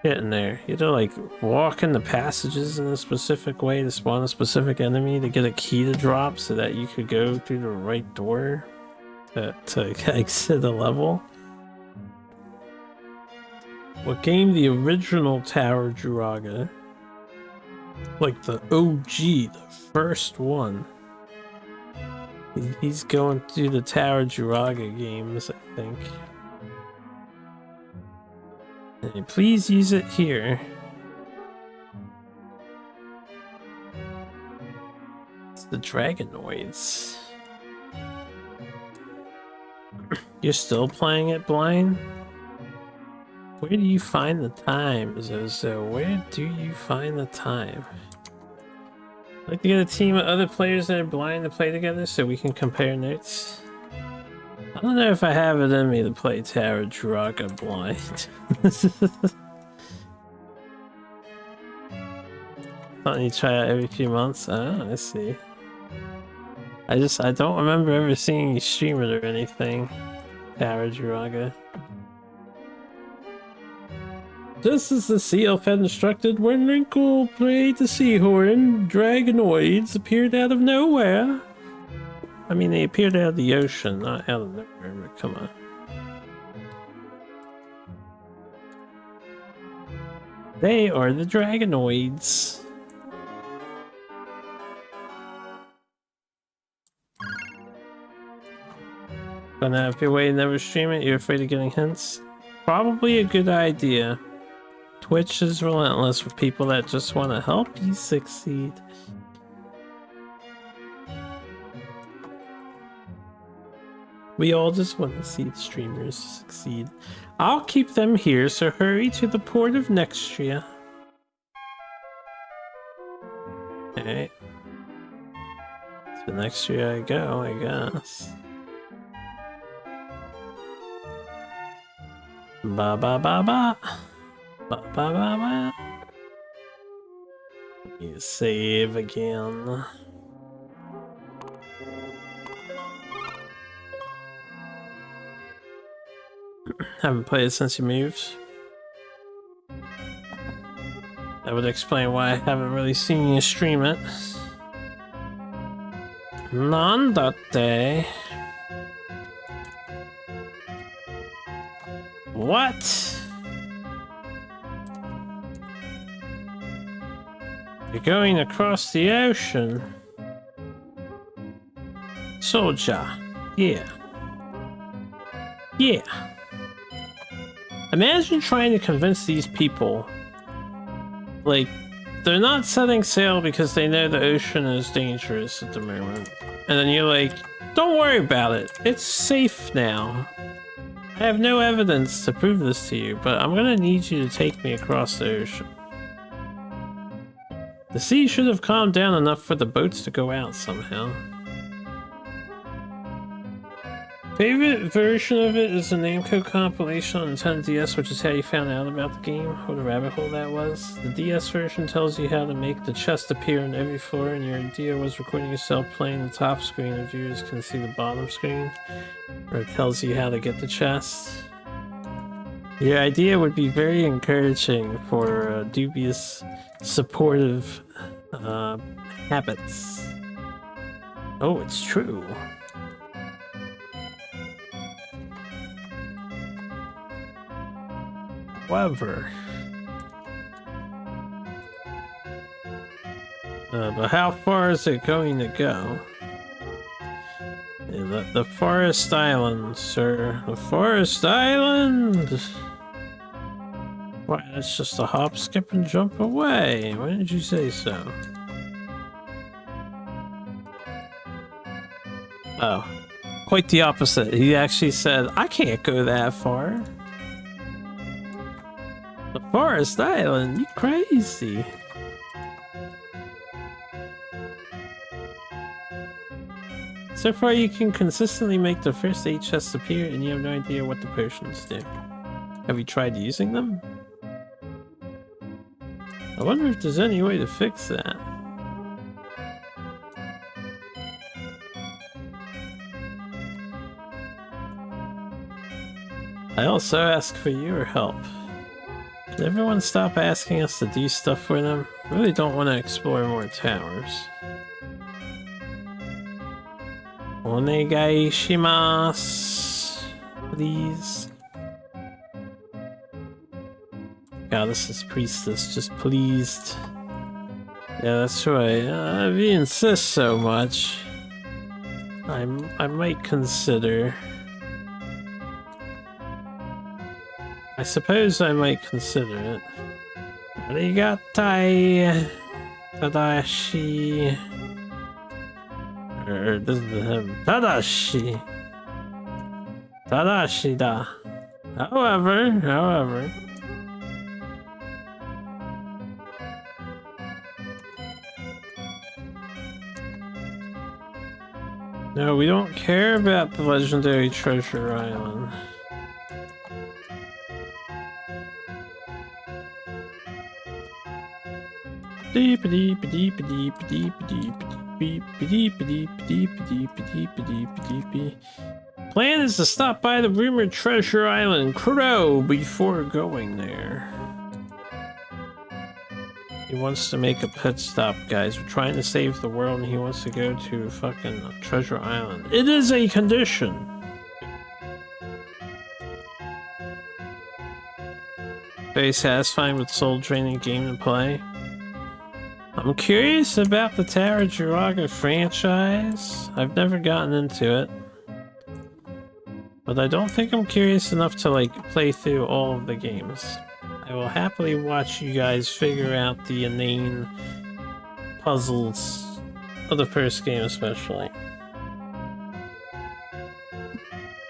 shit in there. You have to like walk in the passages in a specific way to spawn a specific enemy to get a key to drop so that you could go through the right door to exit a level. What game the original Tower Jiraga, like the OG, the first one. He's going through the Tower Jiraga games, I think. And please use it here. It's the Dragonoids. You're still playing it blind? Where do you find the time, Zozo? Where do you find the time? I'd like to get a team of other players that are blind to play together so we can compare notes. I don't know if I have it in me to play Tower Jiraga blind. Something you try out every few months? Oh, I see. I don't remember ever seeing you stream it or anything. Tower Jiraga. Just as the sea elf had instructed, when Wrinkle played the seahorn, Dragonoids appeared out of nowhere. I mean, they appeared out of the ocean, not out of nowhere, but come on. They are the Dragonoids. But now, if you're waiting to never stream it, you're afraid of getting hints? Probably a good idea. Twitch is relentless with people that just want to help you succeed. We all just want to see the streamers succeed. I'll keep them here, so hurry to the port of Nextria. Okay. To Nextria I go, I guess. Ba ba ba ba. Ba ba ba ba. You save again. Haven't played it since you moved. That would explain why I haven't really seen you stream it. Nandate. What? You're going across the ocean. Soldier. Yeah. Yeah. Imagine trying to convince these people, like, they're not setting sail because they know the ocean is dangerous at the moment. And then you're like, don't worry about it. It's safe now. I have no evidence to prove this to you, but I'm gonna need you to take me across the ocean. The sea should have calmed down enough for the boats to go out somehow. Favorite version of it is the Namco compilation on Nintendo DS, which is how you found out about the game. What a rabbit hole that was. The DS version tells you how to make the chest appear on every floor, and your idea was recording yourself playing the top screen and viewers can see the bottom screen. Or it tells you how to get the chest. Your idea would be very encouraging for dubious, supportive habits. Oh, it's true. However, but how far is it going to go? Yeah, the Forest Island, sir. The Forest Island! Why, that's just a hop, skip, and jump away. Why didn't you say so? Oh, quite the opposite. He actually said, I can't go that far. The Forest Island? You crazy. So far you can consistently make the first 8 chests appear and you have no idea what the potions do. Have you tried using them? I wonder if there's any way to fix that. I also ask for your help. Can everyone stop asking us to do stuff for them? I really don't want to explore more towers. Onegai shimasu, please. Goddess's priestess just pleased. Yeah, that's right. If you insist so much, I might consider. I suppose I might consider it. Arigatai Tadashi. This is him. Tadashi. Tadashi da. However. No, we don't care about the legendary treasure island. Plan is to stop by the rumored treasure island Crow before going there. He wants to make a pit stop, guys. We're trying to save the world and he wants to go to fucking treasure island. It is a condition. Very satisfying with soul draining game to play. I'm curious about the Tower Jiraga franchise. I've never gotten into it. But I don't think I'm curious enough to like play through all of the games. I will happily watch you guys figure out the inane puzzles of the first game especially.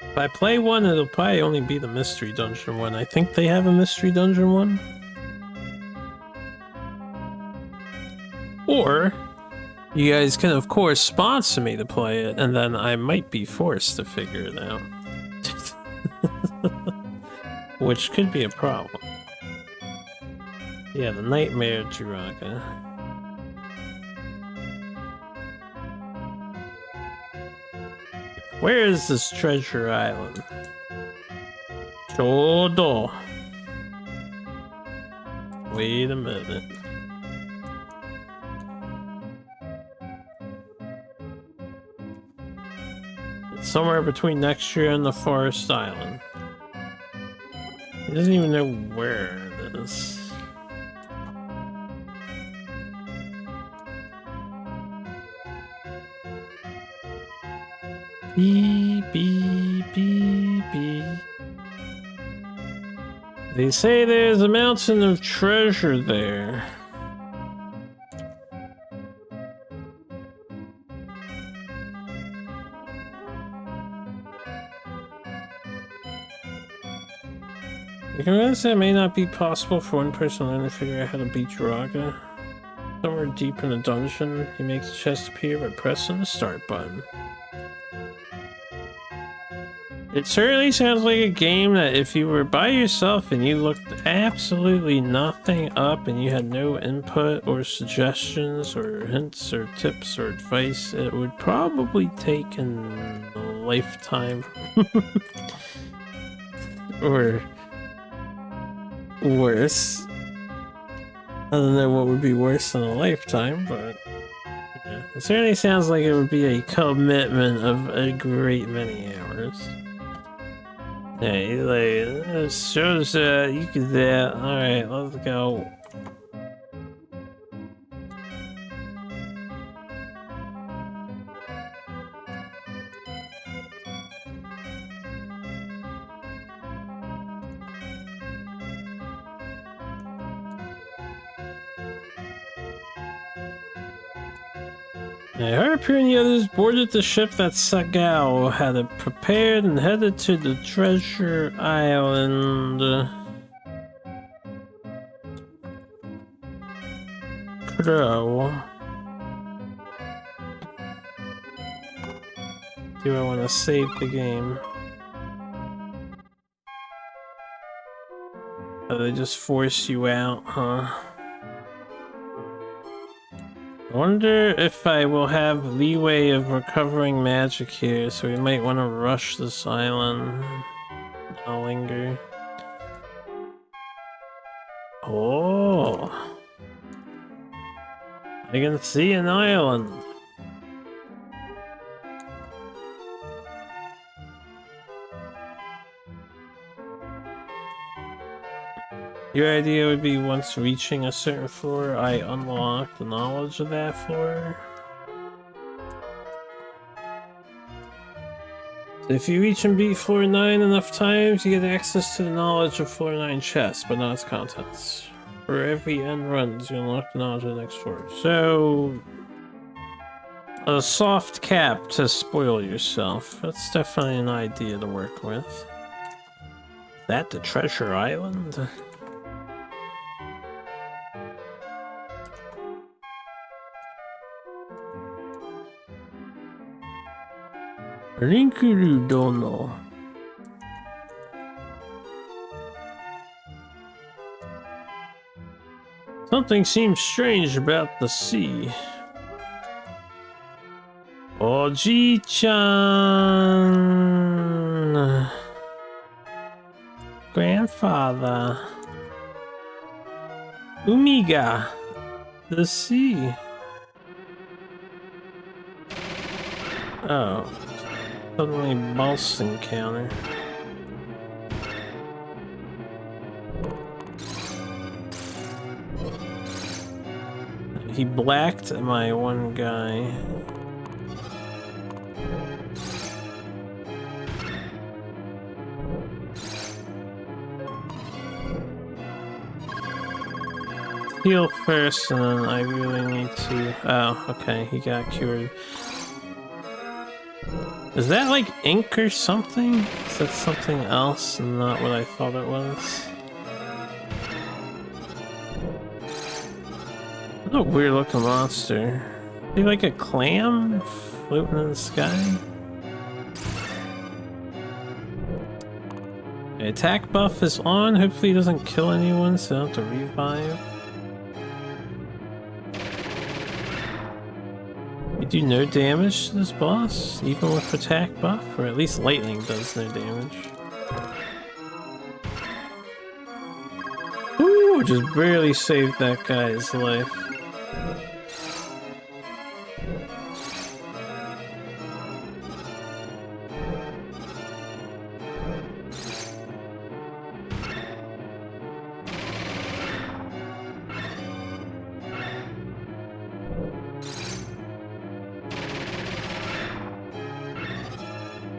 If I play one, it'll probably only be the Mystery Dungeon one. I think they have a Mystery Dungeon one. Or, you guys can of course sponsor me to play it, and then I might be forced to figure it out. Which could be a problem. Yeah, the Nightmare Jiraga. Where is this treasure island? Chodo. Wait a minute. It's somewhere between next year and the Forest Island. He doesn't even know where it is. Beep, beep, beep, beep. They say there's a mountain of treasure there. You can realize that it may not be possible for one person alone to figure out how to beat Draga. Somewhere deep in the dungeon, he makes the chest appear by pressing the start button. It certainly sounds like a game that if you were by yourself and you looked absolutely nothing up and you had no input or suggestions or hints or tips or advice, it would probably take a lifetime. Or worse. I don't know what would be worse than a lifetime, but yeah. It certainly sounds like it would be a commitment of a great many hours. Hey, like, shows you can do that. Alright, let's go. I heard Peter and the others boarded the ship that Sagao had it prepared and headed to the treasure island. Crow. Do I want to save the game? Oh, they just force you out, huh? I wonder if I will have leeway of recovering magic here, so we might want to rush this island. I'll linger. Oh! I can see an island! Your idea would be once reaching a certain floor, I unlock the knowledge of that floor. So if you reach and beat floor 9 enough times, you get access to the knowledge of floor 9 chest, but not its contents. For every end runs, you unlock the knowledge of the next floor. So, a soft cap to spoil yourself. That's definitely an idea to work with. Is that the treasure island? Rinkuru Dono. Something seems strange about the sea. Oji-chan. Grandfather. Umiga. The sea. Oh. Suddenly boss encounter. He blacked my one guy. Heal first, and then I really need to... Oh, okay, he got cured. Is that like ink or something? Is that something else and not what I thought it was? What a weird looking monster. Is he like a clam floating in the sky? The attack buff is on. Hopefully he doesn't kill anyone so I don't have to revive. You do no damage to this boss, even with attack buff, or at least lightning does no damage. Ooh, just barely saved that guy's life.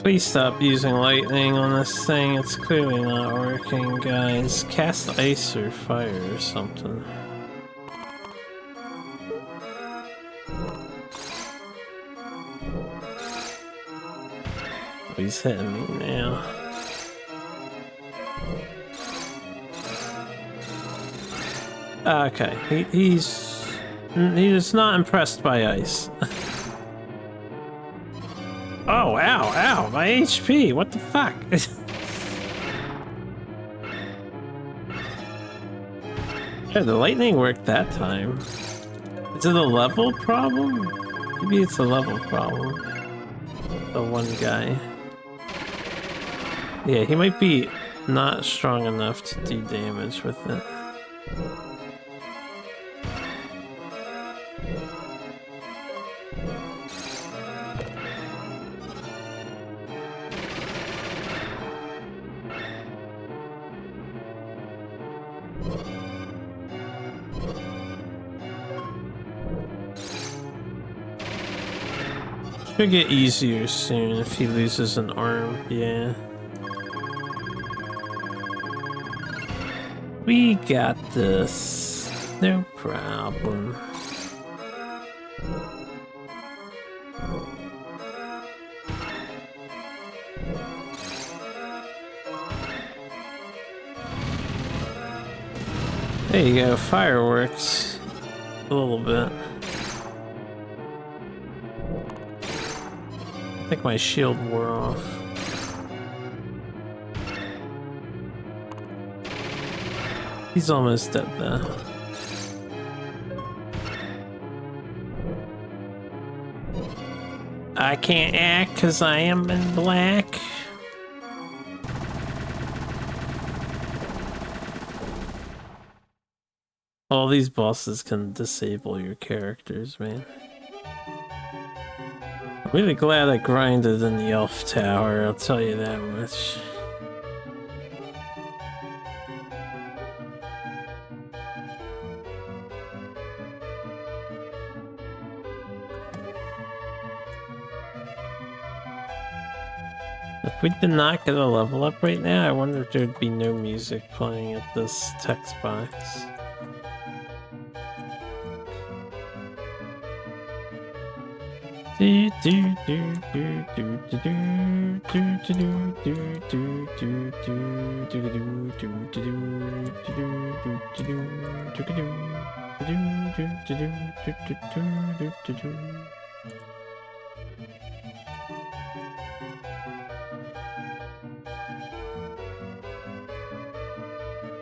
Please stop using lightning on this thing. It's clearly not working, guys. Cast ice or fire or something. Oh, he's hitting me now. Okay, he's not impressed by ice. Oh, ow, my HP, what the fuck? Yeah, the lightning worked that time. Is it a level problem? Maybe it's a level problem. The one guy. Yeah, he might be not strong enough to do damage with it. Should get easier soon if he loses an arm, yeah. We got this. No problem. There you go, fireworks. A little bit. I think my shield wore off. He's almost dead though. I can't act because I am in black. All these bosses can disable your characters, man. I'm really glad I grinded in the Elf Tower, I'll tell you that much. If we did not get a level up right now, I wonder if there'd be no music playing at this text box.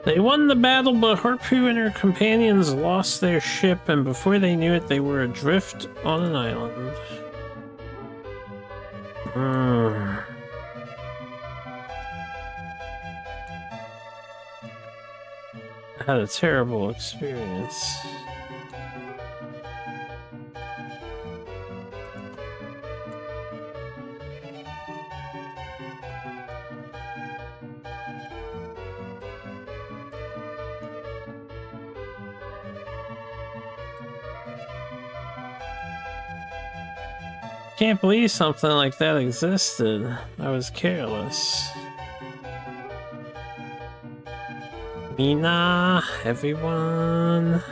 They won the battle, but Harpu and her companions lost their ship, and before they knew it, they were adrift on an island. I had a terrible experience. Can't believe something like that existed. I was careless. Mina, everyone.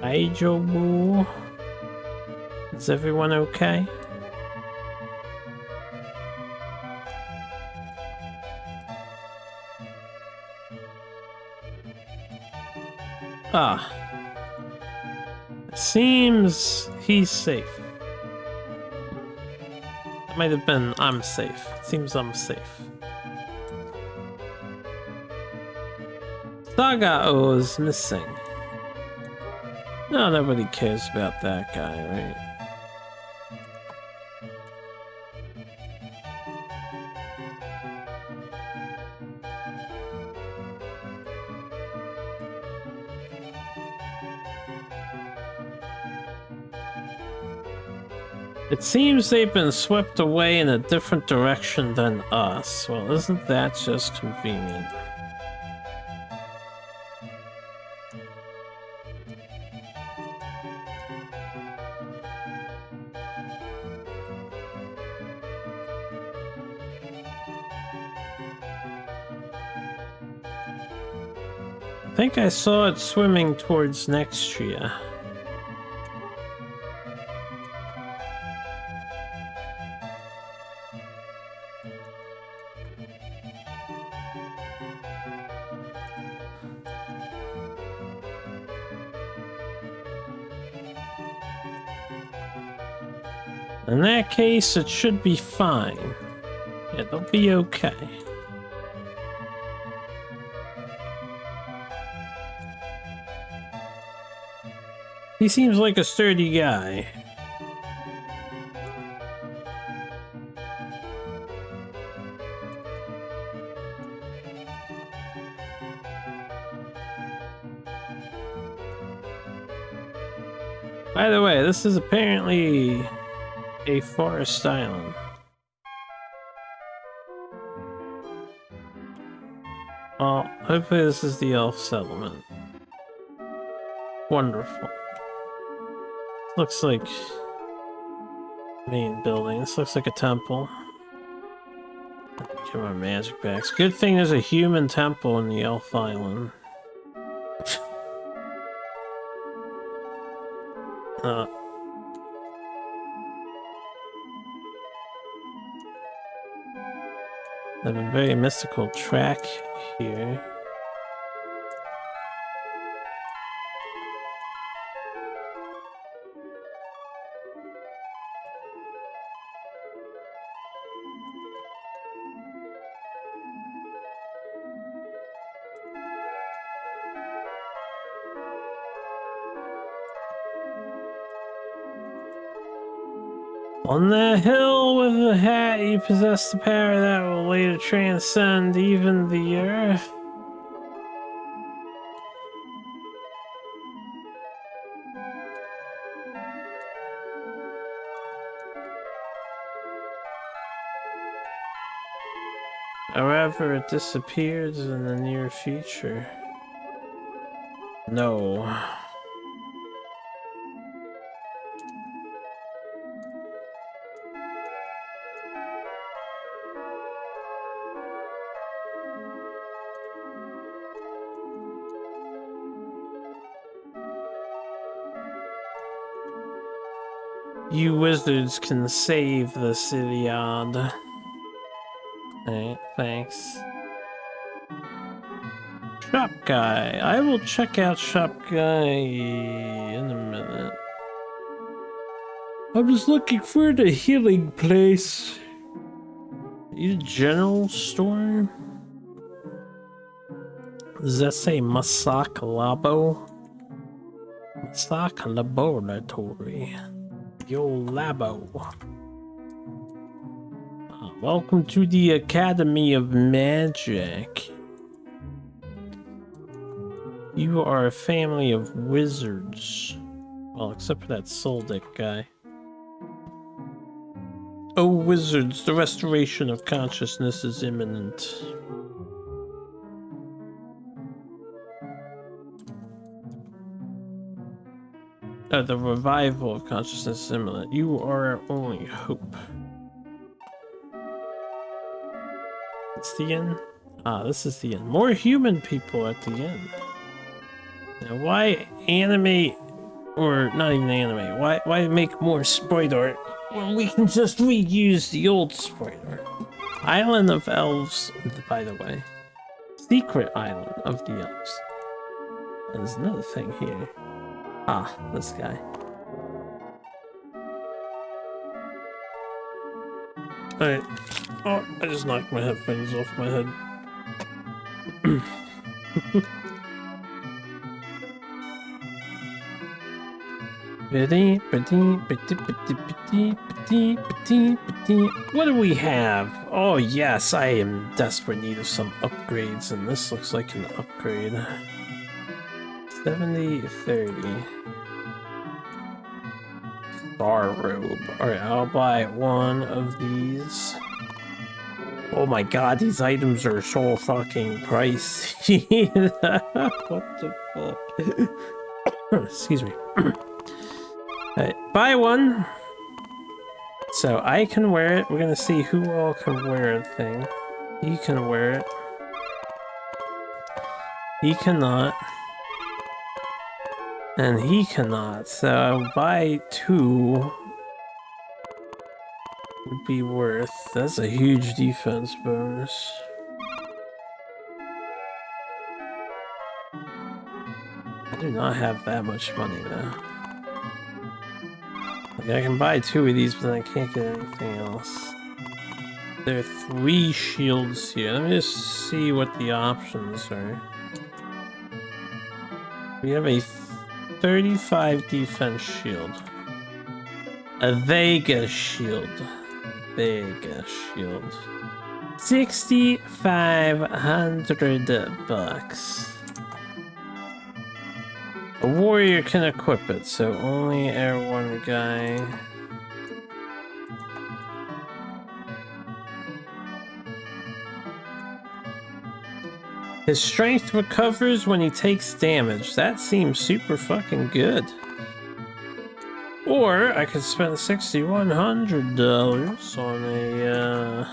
Aijobu. Is everyone okay? Ah. Seems he's safe. It might have been I'm safe. Seems I'm safe. Sagao is missing. No, nobody cares about that guy, right? It seems they've been swept away in a different direction than us. Well, isn't that just convenient? think I saw it swimming towards Nextria. In that case, it should be fine. Yeah, they'll be okay. He seems like a sturdy guy. By the way, this is apparently a forest island. Well, hopefully this is the elf settlement. Wonderful. Looks like main building. This looks like a temple. Get my magic backs. Good thing there's a human temple in the elf island. They have a very mystical track here. On the hill with the hat, you possess the power that will later transcend even the earth. However, it disappears in the near future. No. You wizards can save the city odd. Alright, thanks. Shop Guy. I will check out Shop Guy in a minute. I'm just looking for the healing place. You general store? Does that say Masak Labo? Masak Laboratory. Yo Labo. Welcome to the Academy of Magic. You are a family of wizards. Well, except for that Soldic guy. Oh, wizards, the restoration of consciousness is imminent. The revival of consciousness is imminent. You are our only hope. It's the end? Ah, this is the end. More human people at the end. Now, why animate, or not even animate, why make more sprite art when we can just reuse the old sprite art? Island of Elves, by the way. Secret Island of the Elves. And there's another thing here. Ah, this guy. Alright. Oh, I just knocked my headphones off my head. What do we have? Oh yes, I am in desperate need of some upgrades, and this looks like an upgrade. 70-30. Star robe. Alright, I'll buy one of these. Oh my god, these items are so fucking pricey. What the fuck? Excuse me. Alright, buy one. So I can wear it. We're gonna see who all can wear a thing. You can wear it. He cannot. And he cannot. So buy 2 would be worth. That's a huge defense bonus. I do not have that much money though. Like, I can buy 2 of these, but then I can't get anything else. There are 3 shields here. Let me just see what the options are. We have a 35 defense shield. A Vega shield. Vega shield. 6,500 bucks. A warrior can equip it, so only our one guy. His strength recovers when he takes damage. That seems super fucking good. Or I could spend $6,100 on a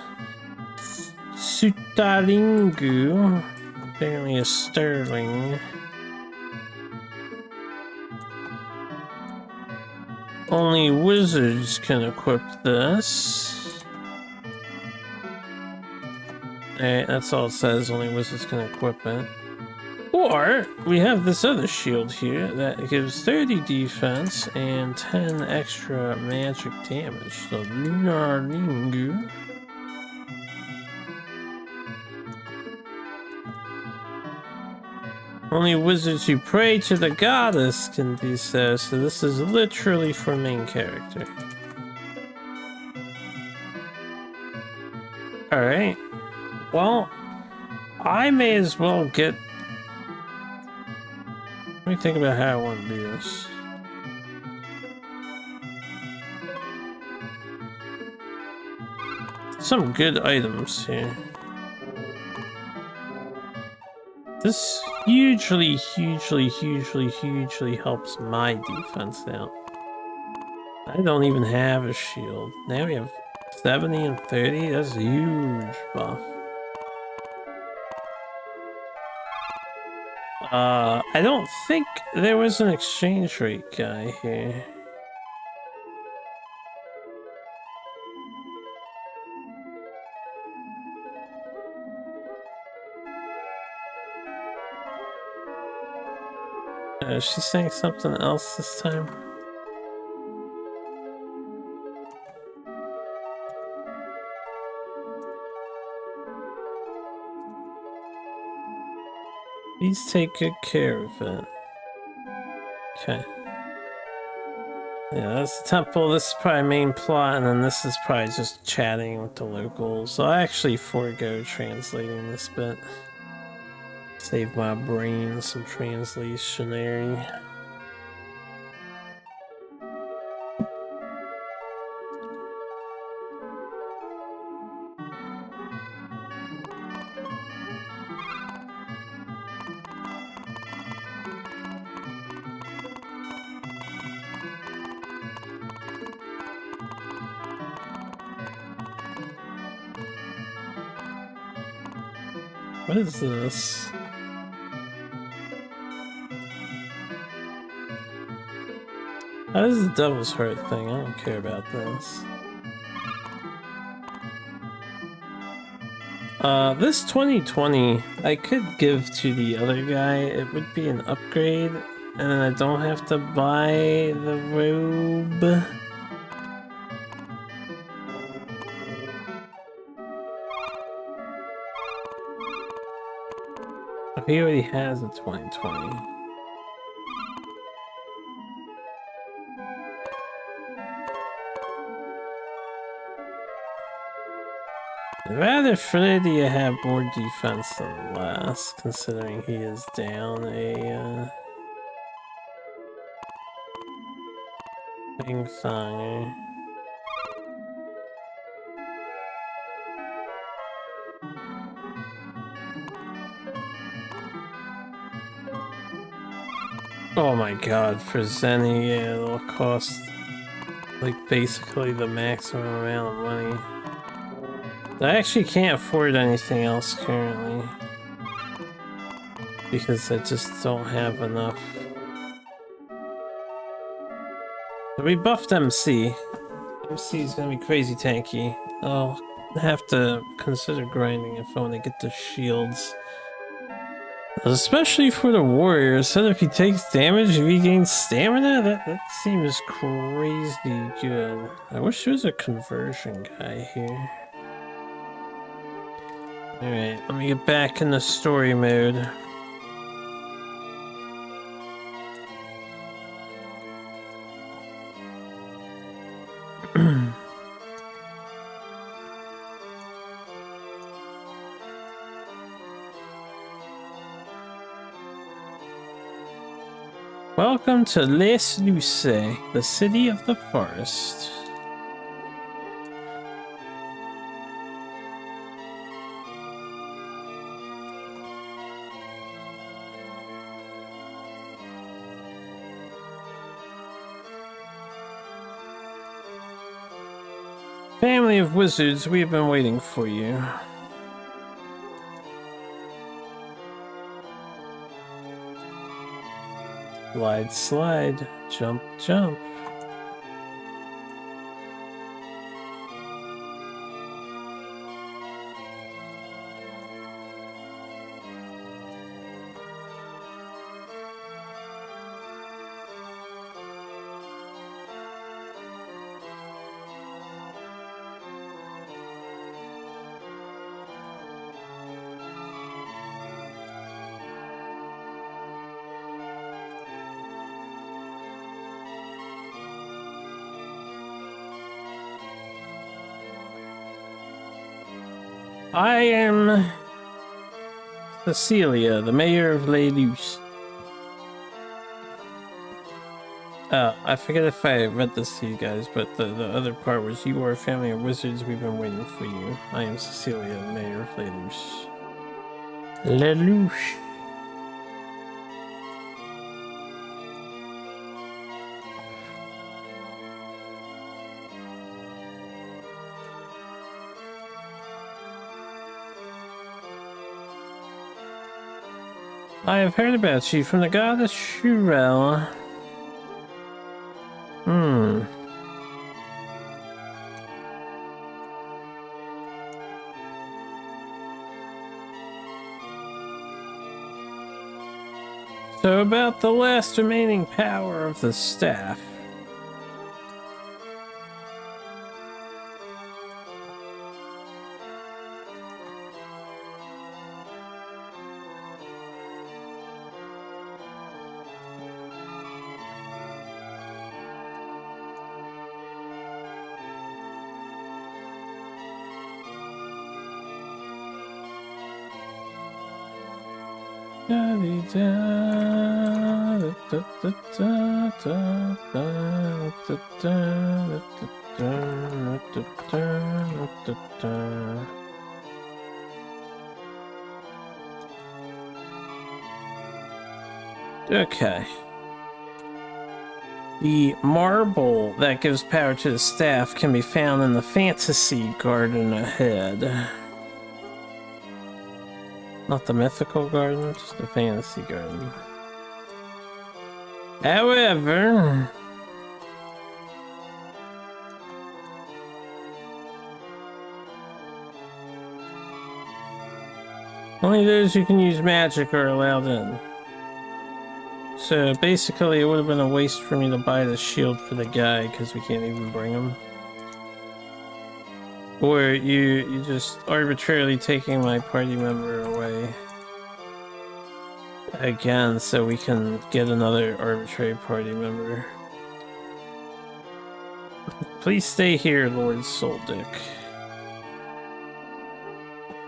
Sutaringu, apparently a sterling. Only wizards can equip this. Alright, that's all it says, only wizards can equip it. Or, we have this other shield here that gives 30 defense and 10 extra magic damage. The Lunaringu. Only wizards who pray to the goddess can do so, so this is literally for main character. Alright. Well, I may as well get... Let me think about how I want to do this. Some good items here. This hugely helps my defense out. I don't even have a shield. Now we have 70 and 30. That's a huge buff. I don't think there was an exchange rate guy here. Is she saying something else this time? Please take good care of it. Okay. Yeah, that's the temple. This is probably main plot, and then this is probably just chatting with the locals. I'll actually forego translating this bit. Save my brain some translationary. What is this? Oh, this is the Devil's Heart thing. I don't care about this. This 2020 I could give to the other guy. It would be an upgrade, and then I don't have to buy the robe. He already has a 2020. Rather Freddy have more defense than less, considering he is down a thing thong. Oh my god, for Zenny, yeah, it'll cost like basically the maximum amount of money. I actually can't afford anything else currently. because I just don't have enough. So we buffed MC. MC is gonna be crazy tanky. I'll have to consider grinding if I want to get the shields. Especially for the warrior, so if he takes damage, he regains stamina? That seems crazy good. I wish there was a conversion guy here. Alright, let me get back in the story mode. Welcome to SNES, the city of the forest. Family of wizards, we have been waiting for you. Slide, slide, jump, jump. I am Cecilia, the mayor of Wondrous. I forget if I read this to you guys, but the other part was, you are a family of wizards, we've been waiting for you. I am Cecilia, the mayor of Wondrous. Lelouch. I have heard about you from the goddess Shurel. So about the last remaining power of the staff. Okay. The marble that gives power to the staff can be found in the fantasy garden ahead. Not the mythical garden, just the fantasy garden. However, only those who can use magic are allowed in. So basically it would have been a waste for me to buy the shield for the guy because we can't even bring him. Or you just arbitrarily taking my party member away. Again, so we can get another arbitrary party member. Please stay here, Lord Soldick.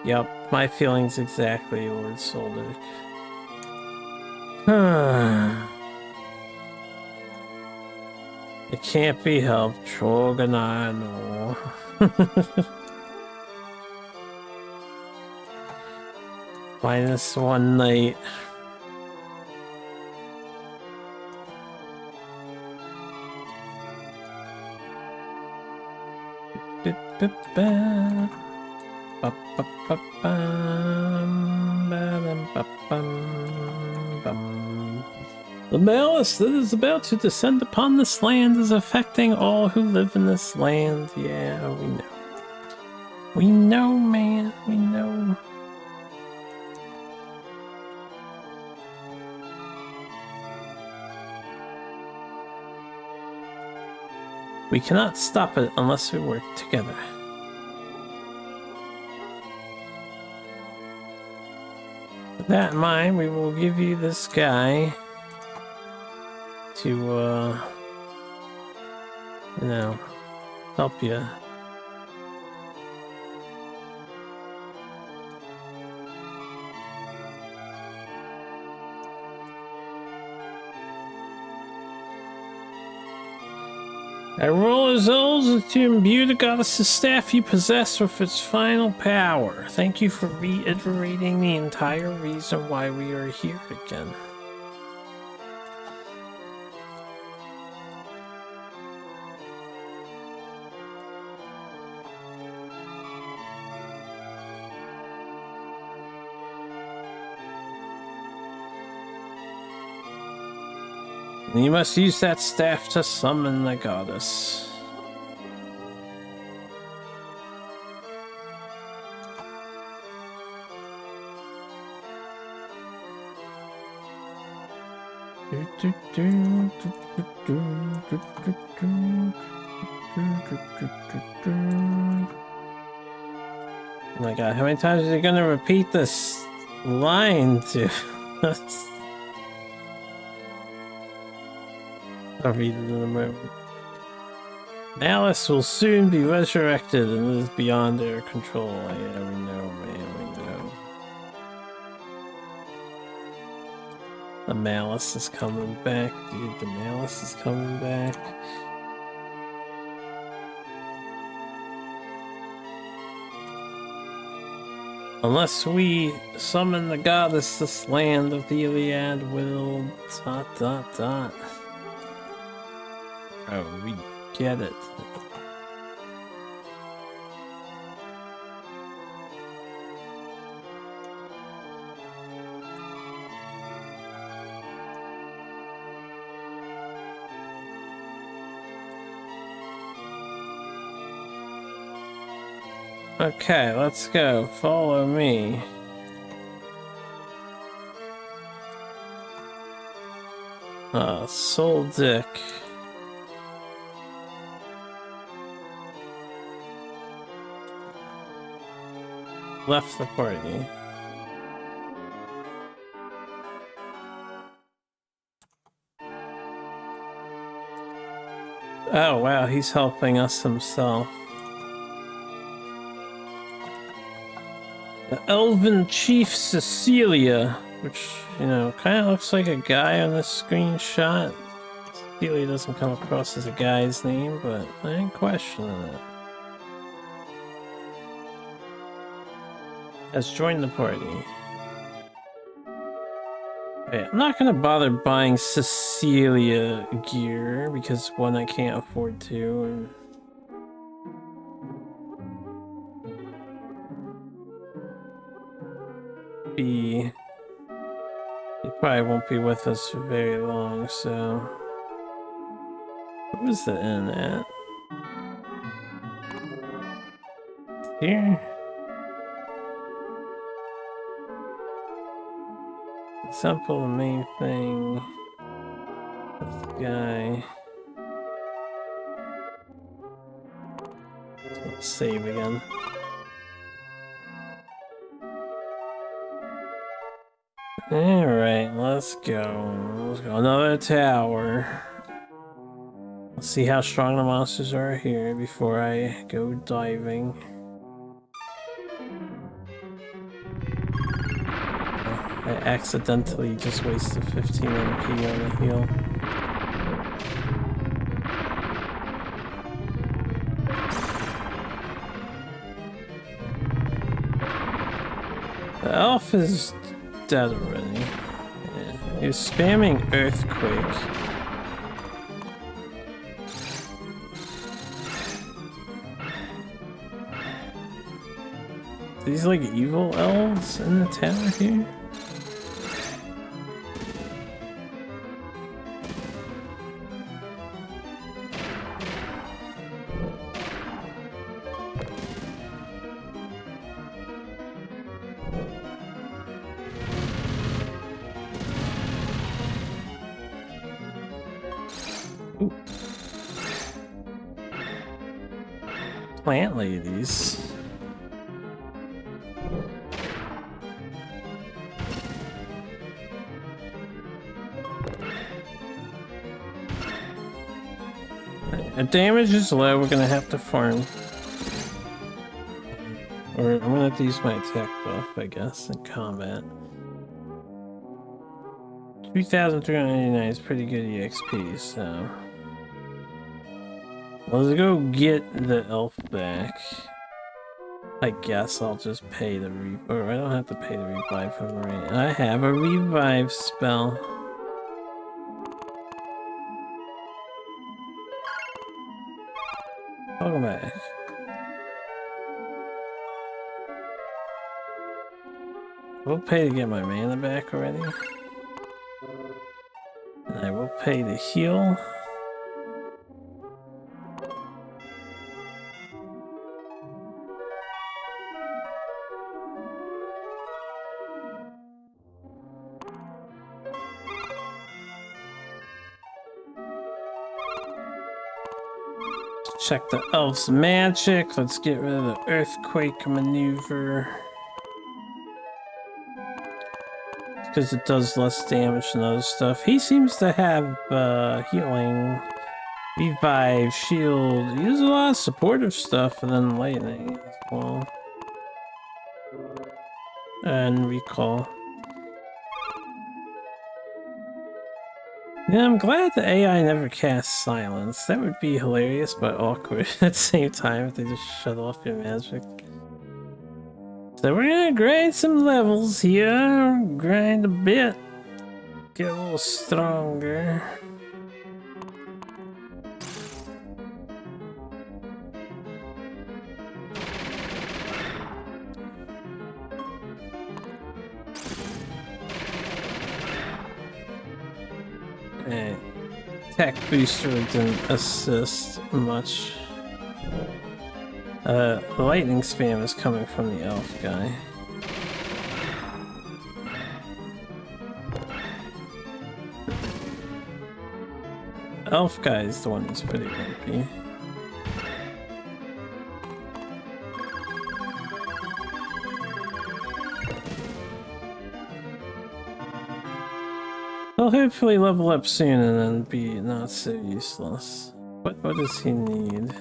Yep, my feelings exactly, Lord Soldick. It can't be helped, Troganano. -1 night. Ba-bum-bum. The malice that is about to descend upon this land is affecting all who live in this land. Yeah, we know. We know, man. We know. We cannot stop it unless we work together. With that in mind, we will give you this guy to, you know, help you. I roll his L's to imbue the goddess's staff you possess with its final power. Thank you for reiterating the entire reason why we are here again. You must use that staff to summon the goddess. Oh my god, how many times are they gonna repeat this line to us? I'll read it in a moment. Alice will soon be resurrected and it is beyond their control. Yeah, we know, man, we know. The malice is coming back, dude. The malice is coming back. Unless we summon the goddess, this land of the Iliad will... ... Oh, we get it. Okay, let's go. Follow me. Soul Dick. Left the party. Oh wow, he's helping us himself. The Elven Chief Cecilia, which, you know, kind of looks like a guy on this screenshot. Cecilia doesn't come across as a guy's name, but I ain't questioning it. Has joined the party. Okay, I'm not gonna bother buying Cecilia gear because one, I can't afford to, and B, he probably won't be with us for very long, so... What was the inn at? Here? Simple, the main thing. This guy. Let's save again. Alright, let's go. Let's go. Another tower. Let's see how strong the monsters are here before I go diving. I accidentally just wasted 15 MP on the heal. The elf is dead already. Yeah. He was spamming Earthquake. These like evil elves in the tower here? Ooh. Plant ladies. If damage is low, we're gonna have to farm. Or I'm gonna have to use my attack buff, I guess, in combat. 3,389 is pretty good EXP, so... Let's go get the elf back. I guess I'll just pay the or I don't have to pay the revive for the rain. I have a revive spell. Welcome back. We'll pay to get my mana back already. And I will pay to heal. Check the elf's magic. Let's get rid of the earthquake maneuver. Because it does less damage than other stuff. He seems to have healing, revive, shield. He has a lot of supportive stuff, and then lightning as well. And recall. Yeah, I'm glad the AI never casts silence. That would be hilarious but awkward at the same time if they just shut off your magic. So we're gonna grind some levels here, grind a bit, get a little stronger. Hey, attack booster didn't assist much. The lightning spam is coming from the elf guy. Elf guy is the one who's pretty lumpy. He'll hopefully level up soon and then be not so useless. What does he need?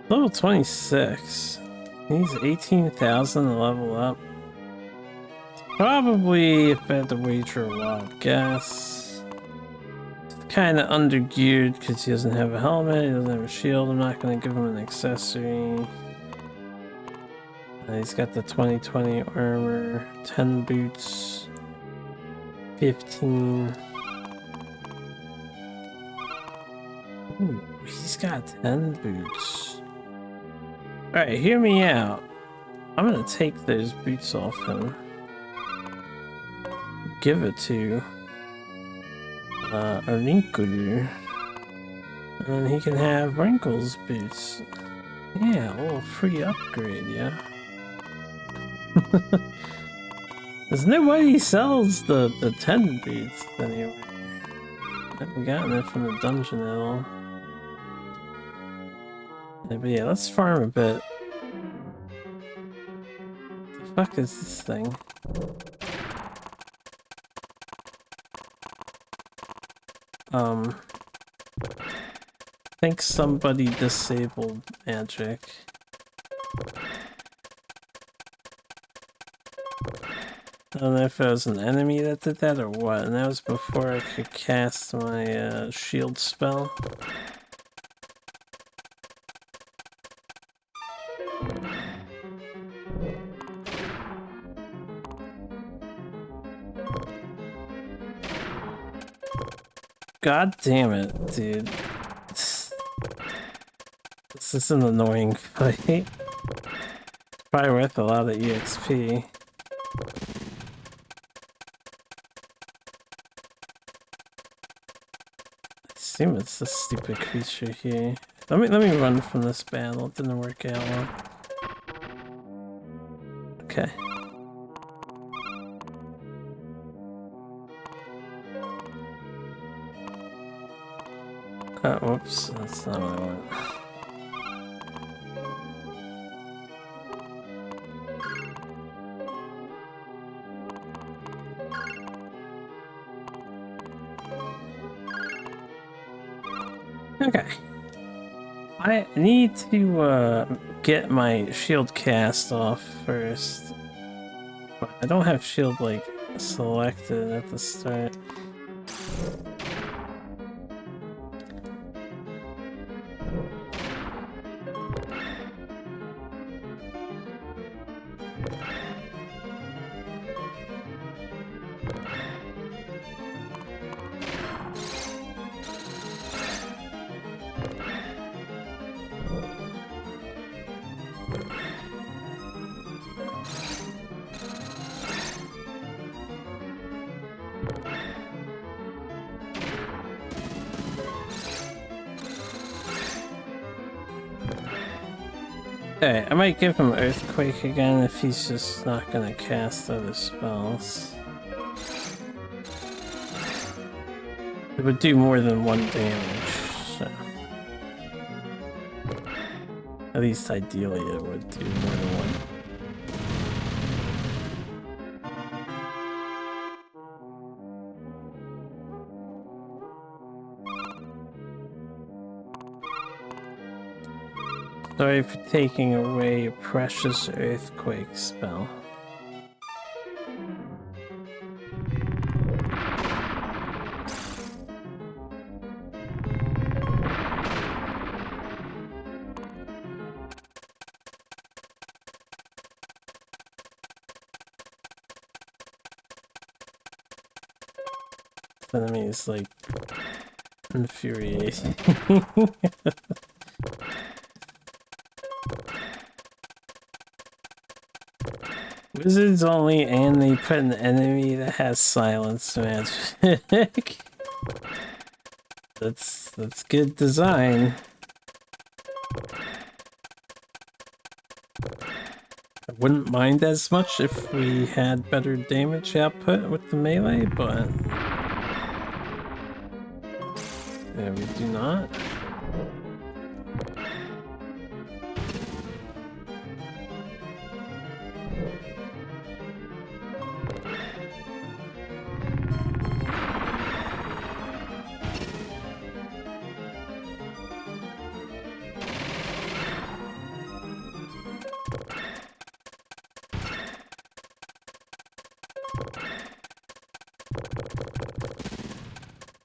Level 26. He needs 18,000 to level up. Probably, if I had to wager a wild guess, kind of undergeared because he doesn't have a helmet, he doesn't have a shield. I'm not going to give him an accessory. He's got the 2020 armor, 10 boots, 15. Ooh, he's got 10 boots. Alright, hear me out. I'm gonna take those boots off him. Give it to a Wrinkle. And he can have Wrinkle's boots. Yeah, a little free upgrade, yeah. There's nobody sells the 10 boots anyway. I haven't gotten it from the dungeon at all. Yeah, but yeah, let's farm a bit. What the fuck is this thing? I think somebody disabled magic. I don't know if it was an enemy that did that or what, and that was before I could cast my shield spell. God damn it, dude. This is an annoying fight. It's probably worth a lot of EXP. I assume it's this stupid creature here. Let me run from this battle. It didn't work out well. Okay. Whoops, that's not what I want. Okay. I need to get my shield cast off first. But I don't have shield like selected at the start. Okay, I might give him Earthquake again if he's just not gonna cast other spells. It would do more than 1 damage, so... At least ideally it would do more than 1. Sorry for taking away a precious Earthquake spell. This enemy is like infuriating. Wizards only, and they put an enemy that has silence magic. That's good design. I wouldn't mind as much if we had better damage output with the melee, but yeah, we do not.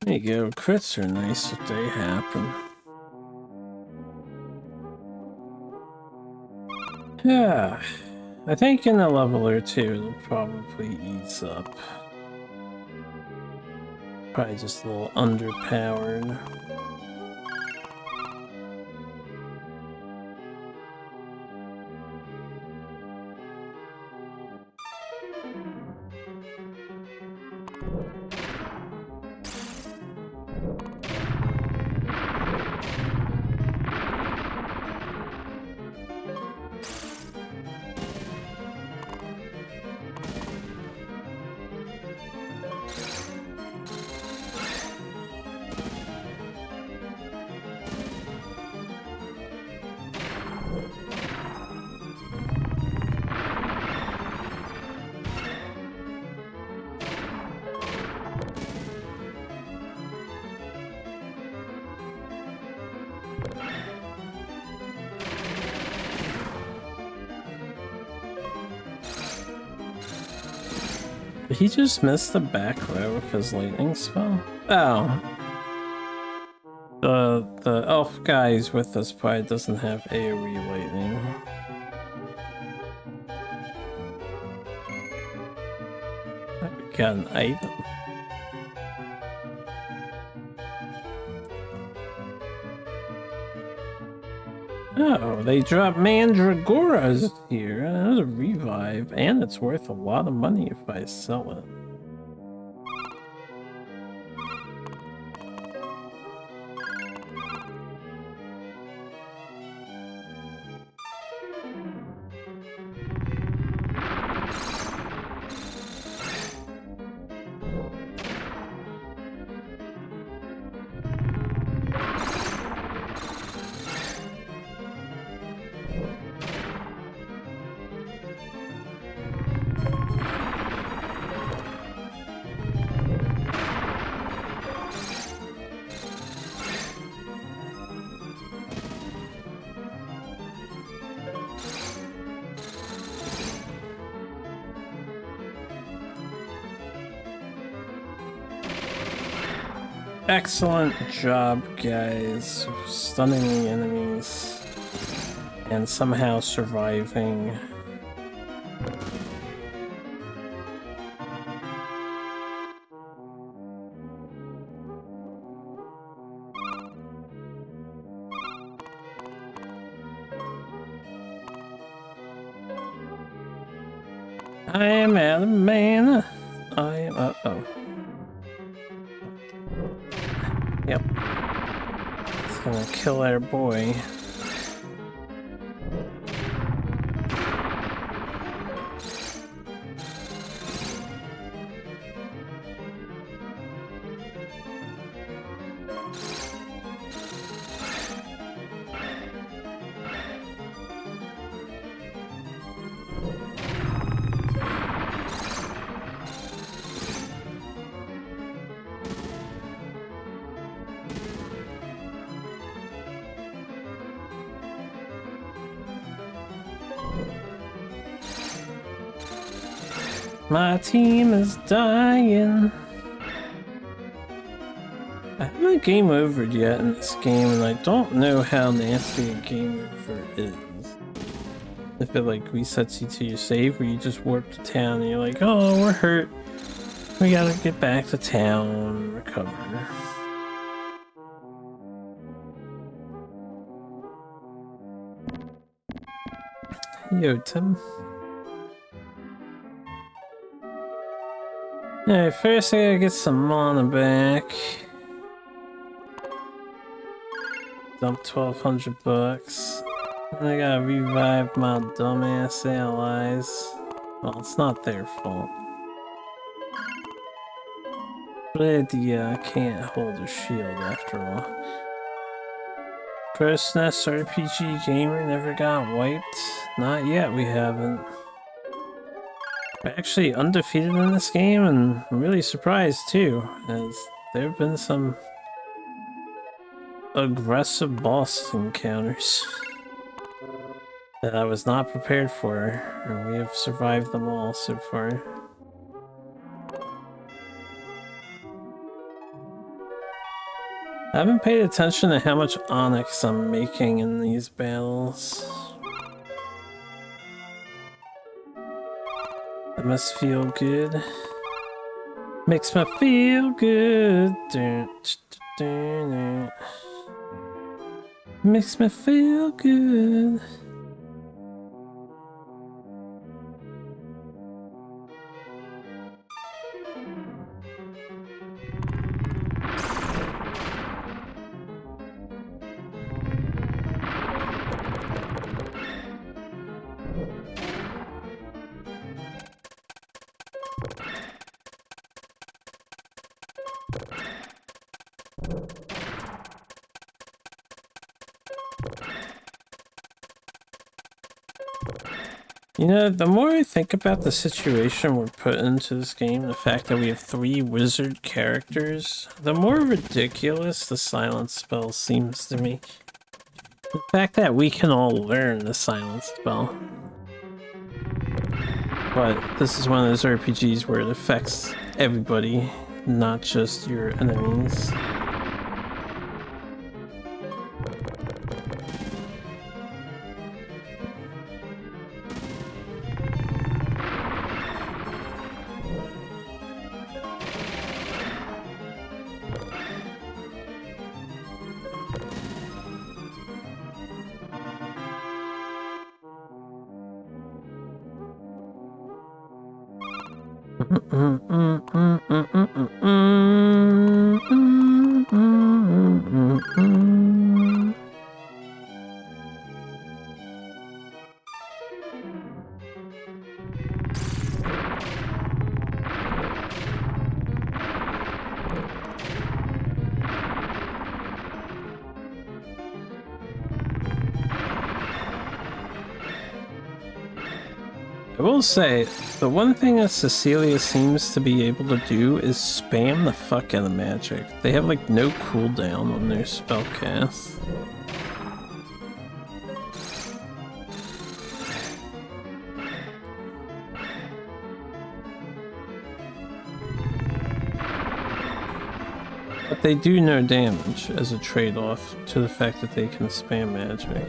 There you go, crits are nice if they happen. Yeah, I think in a level or 2 it'll probably ease up. Probably just a little underpowered. Did he just miss the back row with his lightning spell? Oh. The elf guy who's with us probably doesn't have AoE lightning. We got an item. Oh, they dropped Mandragoras here. That's a revive, and it's worth a lot of money if I sell it. Excellent job, guys. Stunning the enemies and somehow surviving. I am out of mana. I am. Uh-oh. Yep. It's gonna kill our boy. My team is dying. I haven't game overed yet in this game, and I don't know how nasty a game over is. If it like resets you to your save, where you just warp to town and you're like, oh, we're hurt. We gotta get back to town and recover. Yo, Tim. Alright, first I gotta get some mana back. Dump 1,200 bucks. And I gotta revive my dumbass allies. Well, it's not their fault. But yeah, I can't hold a shield after all. Pro SNES RPG gamer never got wiped? Not yet, we haven't. We're actually undefeated in this game, and I'm really surprised too, as there have been some aggressive boss encounters that I was not prepared for, and we have survived them all so far. I haven't paid attention to how much onyx I'm making in these battles. That must feel good. Makes me feel good. Makes me feel good. You know, the more I think about the situation we're put into this game, the fact that we have 3 wizard characters, the more ridiculous the silence spell seems to me. The fact that we can all learn the silence spell. But this is one of those RPGs where it affects everybody, not just your enemies. I will say, the one thing that Cecilia seems to be able to do is spam the fuck out of magic. They have like no cooldown on their spellcast. But they do no damage as a trade-off to the fact that they can spam magic.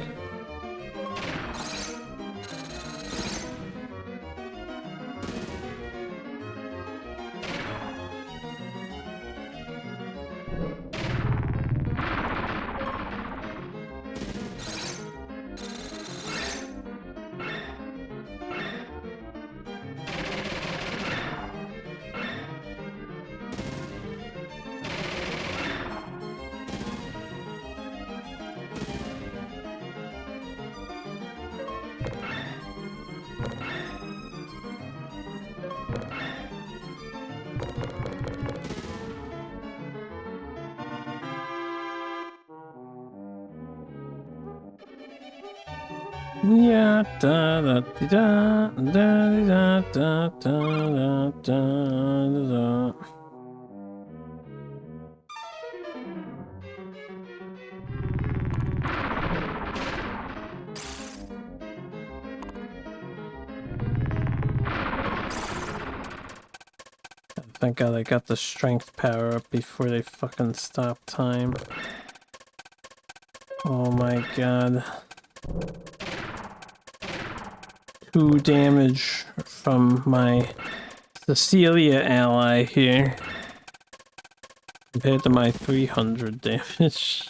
Yeah, da da da da da da da da da. Thank God I got the strength power up before they fucking stop time. Oh my God. 2 damage from my Cecilia ally here compared to my 300 damage.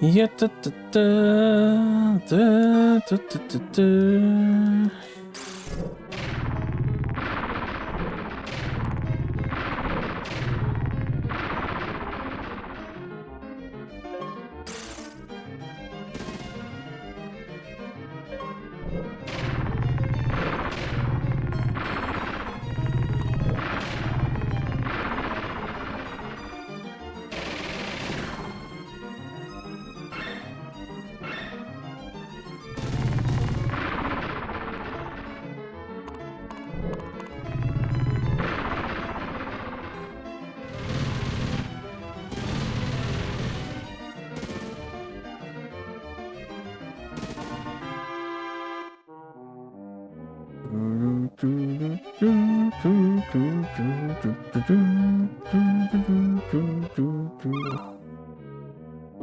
Yeah, da, da, da, da, da, da, da.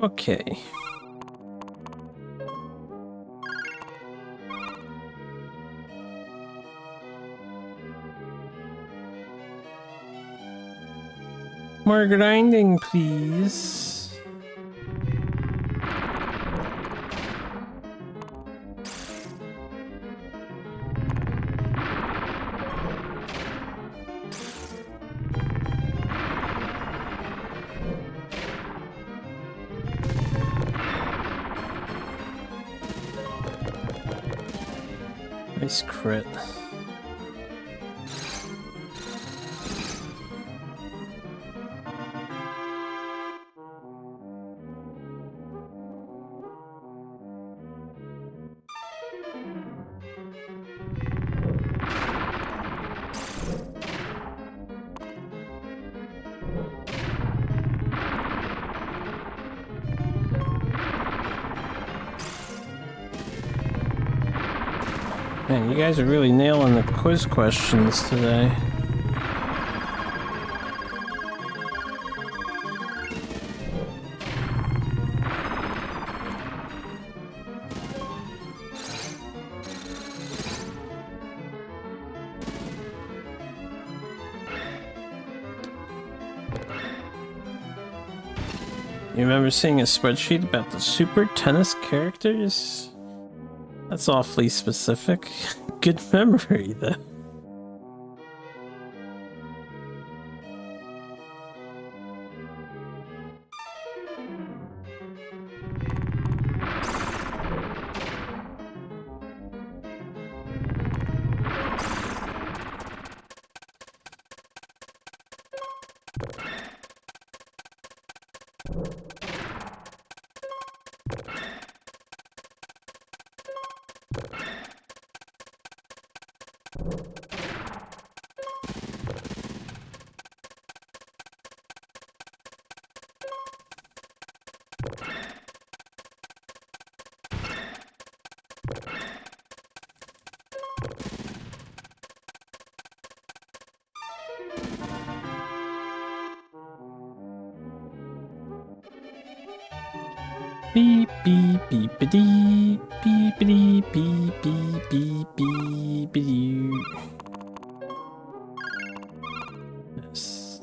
Okay. More grinding, please. Nice crit. Man, you guys are really nailing the quiz questions today. You remember seeing a spreadsheet about the Super Tennis characters? That's awfully specific. Good memory, though. Beep beep beepity beepity beep beep beep beep. Yes.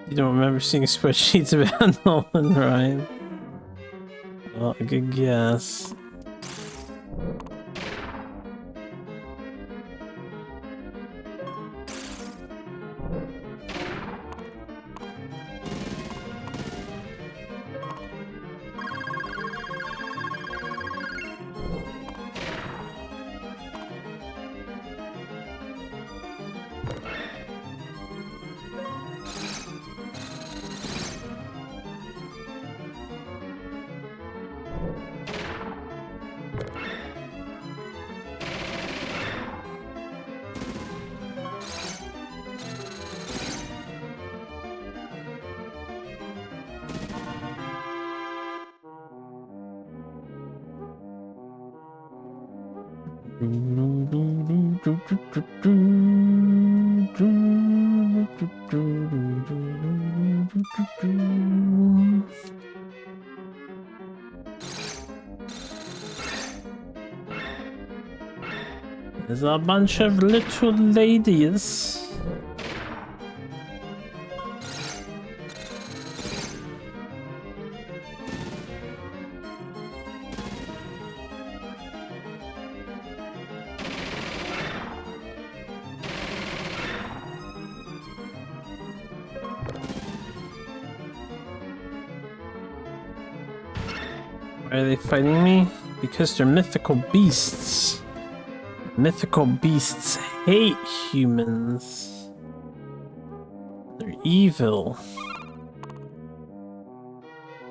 You don't remember seeing spreadsheets about Nolan, right? Well, a good guess. There's a bunch of little ladies. Why are they fighting me? Because they're mythical beasts. Mythical beasts hate humans. They're evil.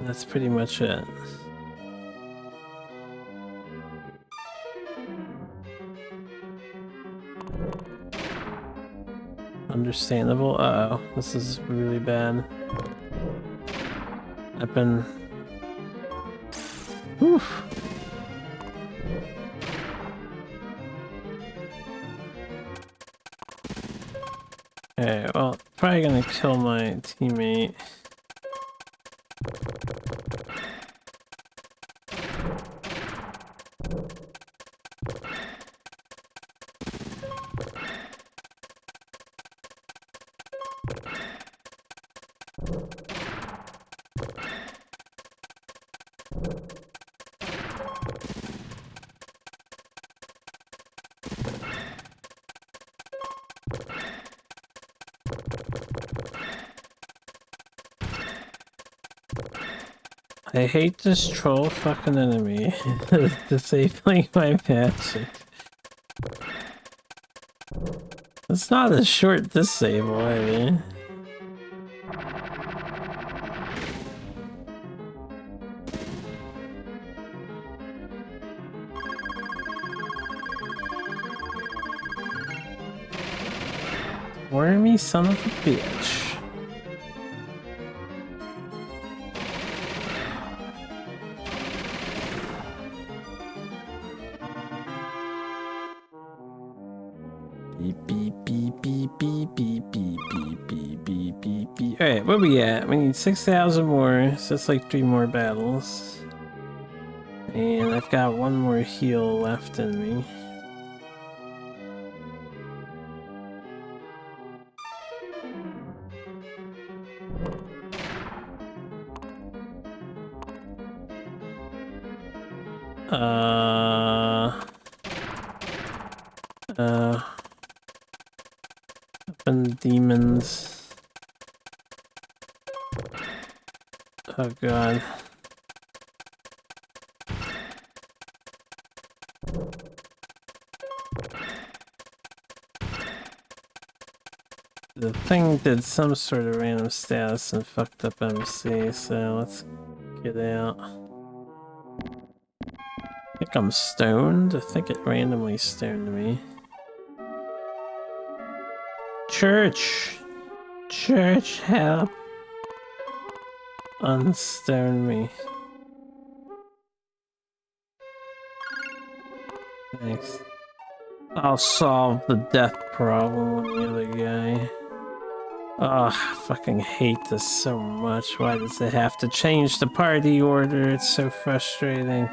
That's pretty much it. Understandable. Uh-oh, this is really bad. I've been... Oof. Okay, well, probably gonna kill my teammate. I hate this troll fucking enemy. Disabling my magic. It's not a short disable, I mean. Wormy son of a bitch. Beep beep beep beep beep beep beep beep beep beep beep beep. Alright, where we at? We need 6,000 more, so it's like 3 more battles. And I've got 1 more heal left in me. And demons. Oh god. The thing did some sort of random status and fucked up MC, so let's get out. I think I'm stoned. I think it randomly stoned me. Church! Church, help! Unstone me. Thanks. I'll solve the death problem on the other guy. Oh, I fucking hate this so much. Why does it have to change the party order? It's so frustrating.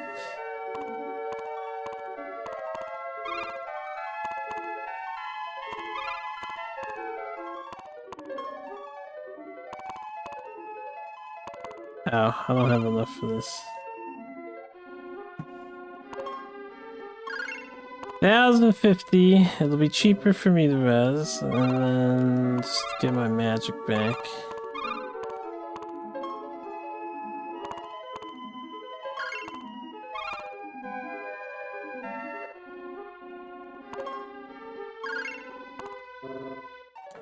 Oh, I don't have enough for this. 1,050. It'll be cheaper for me to res, and then just get my magic back.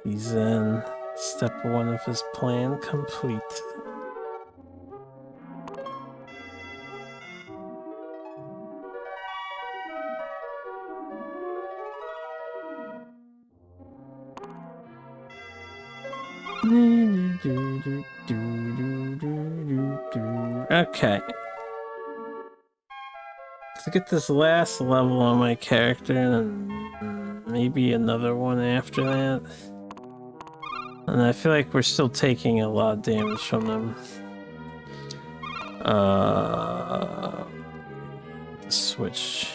He's in. Step 1 of his plan complete. Okay. To get this last level on my character, and maybe another one after that. And I feel like we're still taking a lot of damage from them. Switch.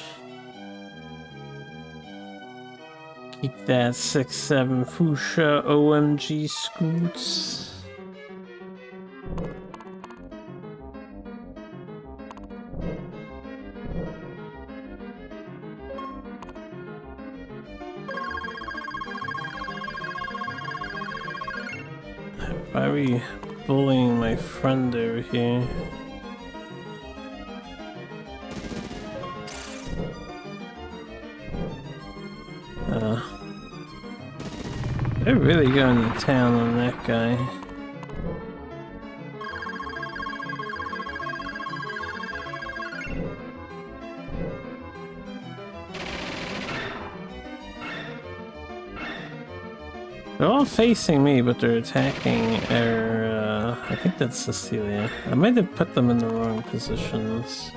Keep that 6-7 Fuchsia OMG scoots. Why are we bullying my friend over here? They're really going to town on that guy. They're all facing me, but they're attacking I think that's Cecilia. I might have put them in the wrong positions.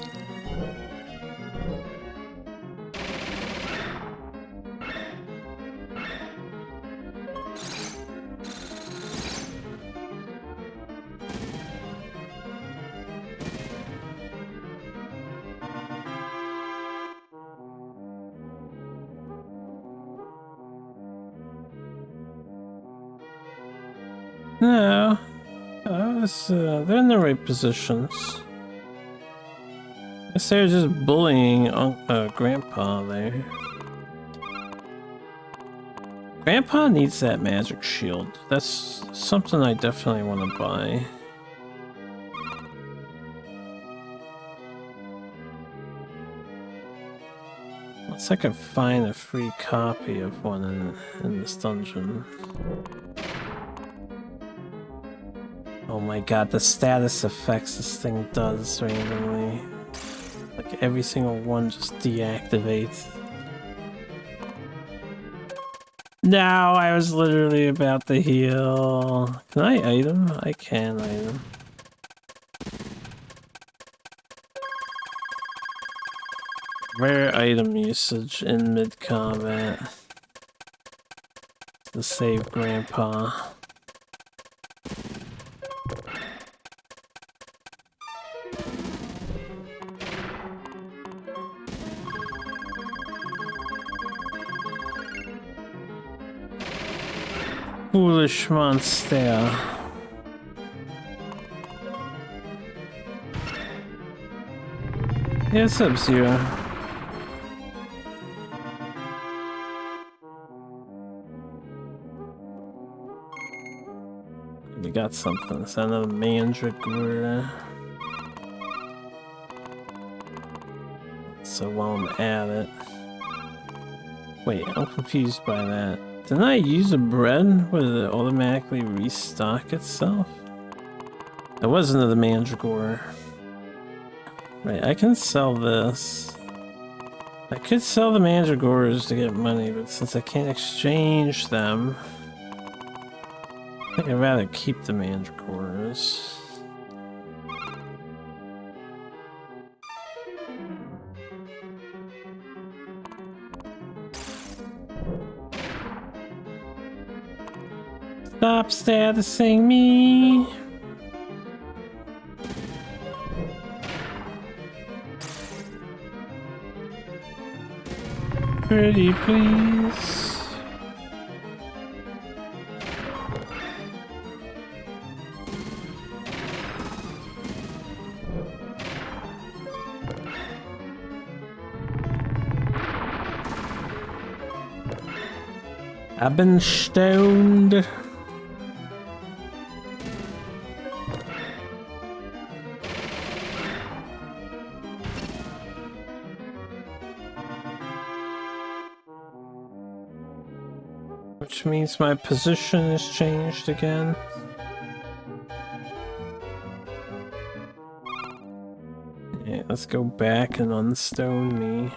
No, they're in the right positions. I guess they're just bullying Grandpa there. Grandpa needs that magic shield. That's something I definitely want to buy. Unless I could find a free copy of one in this dungeon. Oh my god, the status effects this thing does randomly. Like every single one just deactivates. No, I was literally about to heal. Can I item? I can item. Rare item usage in mid-combat to save Grandpa. Foolish monster. Yeah, Sub-Zero. We got something. Is that another mandragora? So while I'm at it... Wait, I'm confused by that. Didn't I use a bread? Would it automatically restock itself? There was another mandragora. Right, I can sell this. I could sell the mandragoras to get money, but since I can't exchange them, I think I'd rather keep the mandragoras. Stop statusing me. Pretty please. I've been stoned. Which means my position has changed again. Yeah, let's go back and unstone me.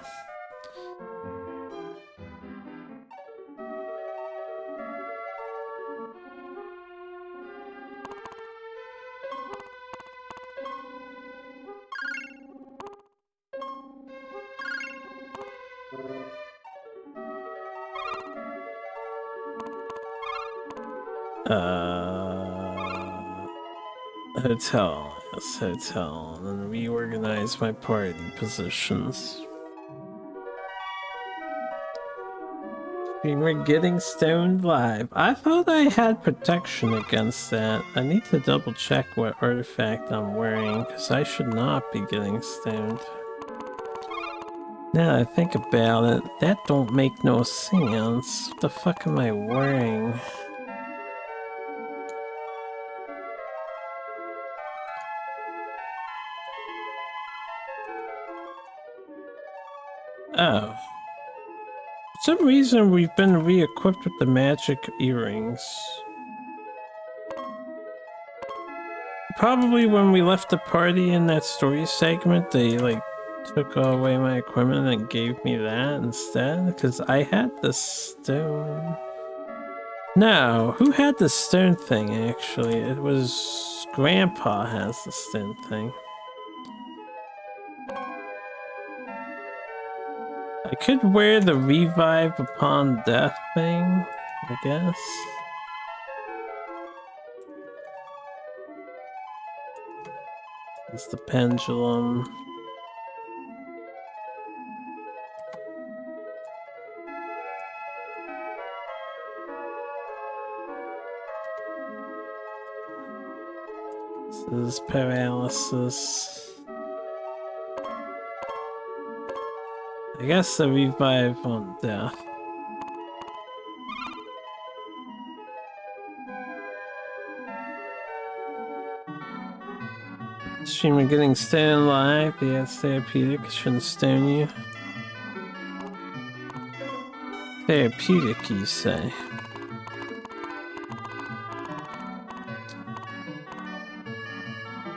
Hotel. Yes, hotel. And then reorganize my party positions. We're getting stoned live. I thought I had protection against that. I need to double check what artifact I'm wearing, because I should not be getting stoned. Now that I think about it, that don't make no sense. What the fuck am I wearing? Oh. For some reason we've been re-equipped with the magic earrings. Probably when we left the party in that story segment, they like took away my equipment and gave me that instead, because I had the stone. No, who had the stone thing actually? It was Grandpa has the stone thing. I could wear the revive upon death thing, I guess. It's the pendulum. This is paralysis. I guess the revive on death. Streamer getting stoned live. Yeah, it's therapeutic. It shouldn't stone you. Therapeutic, you say?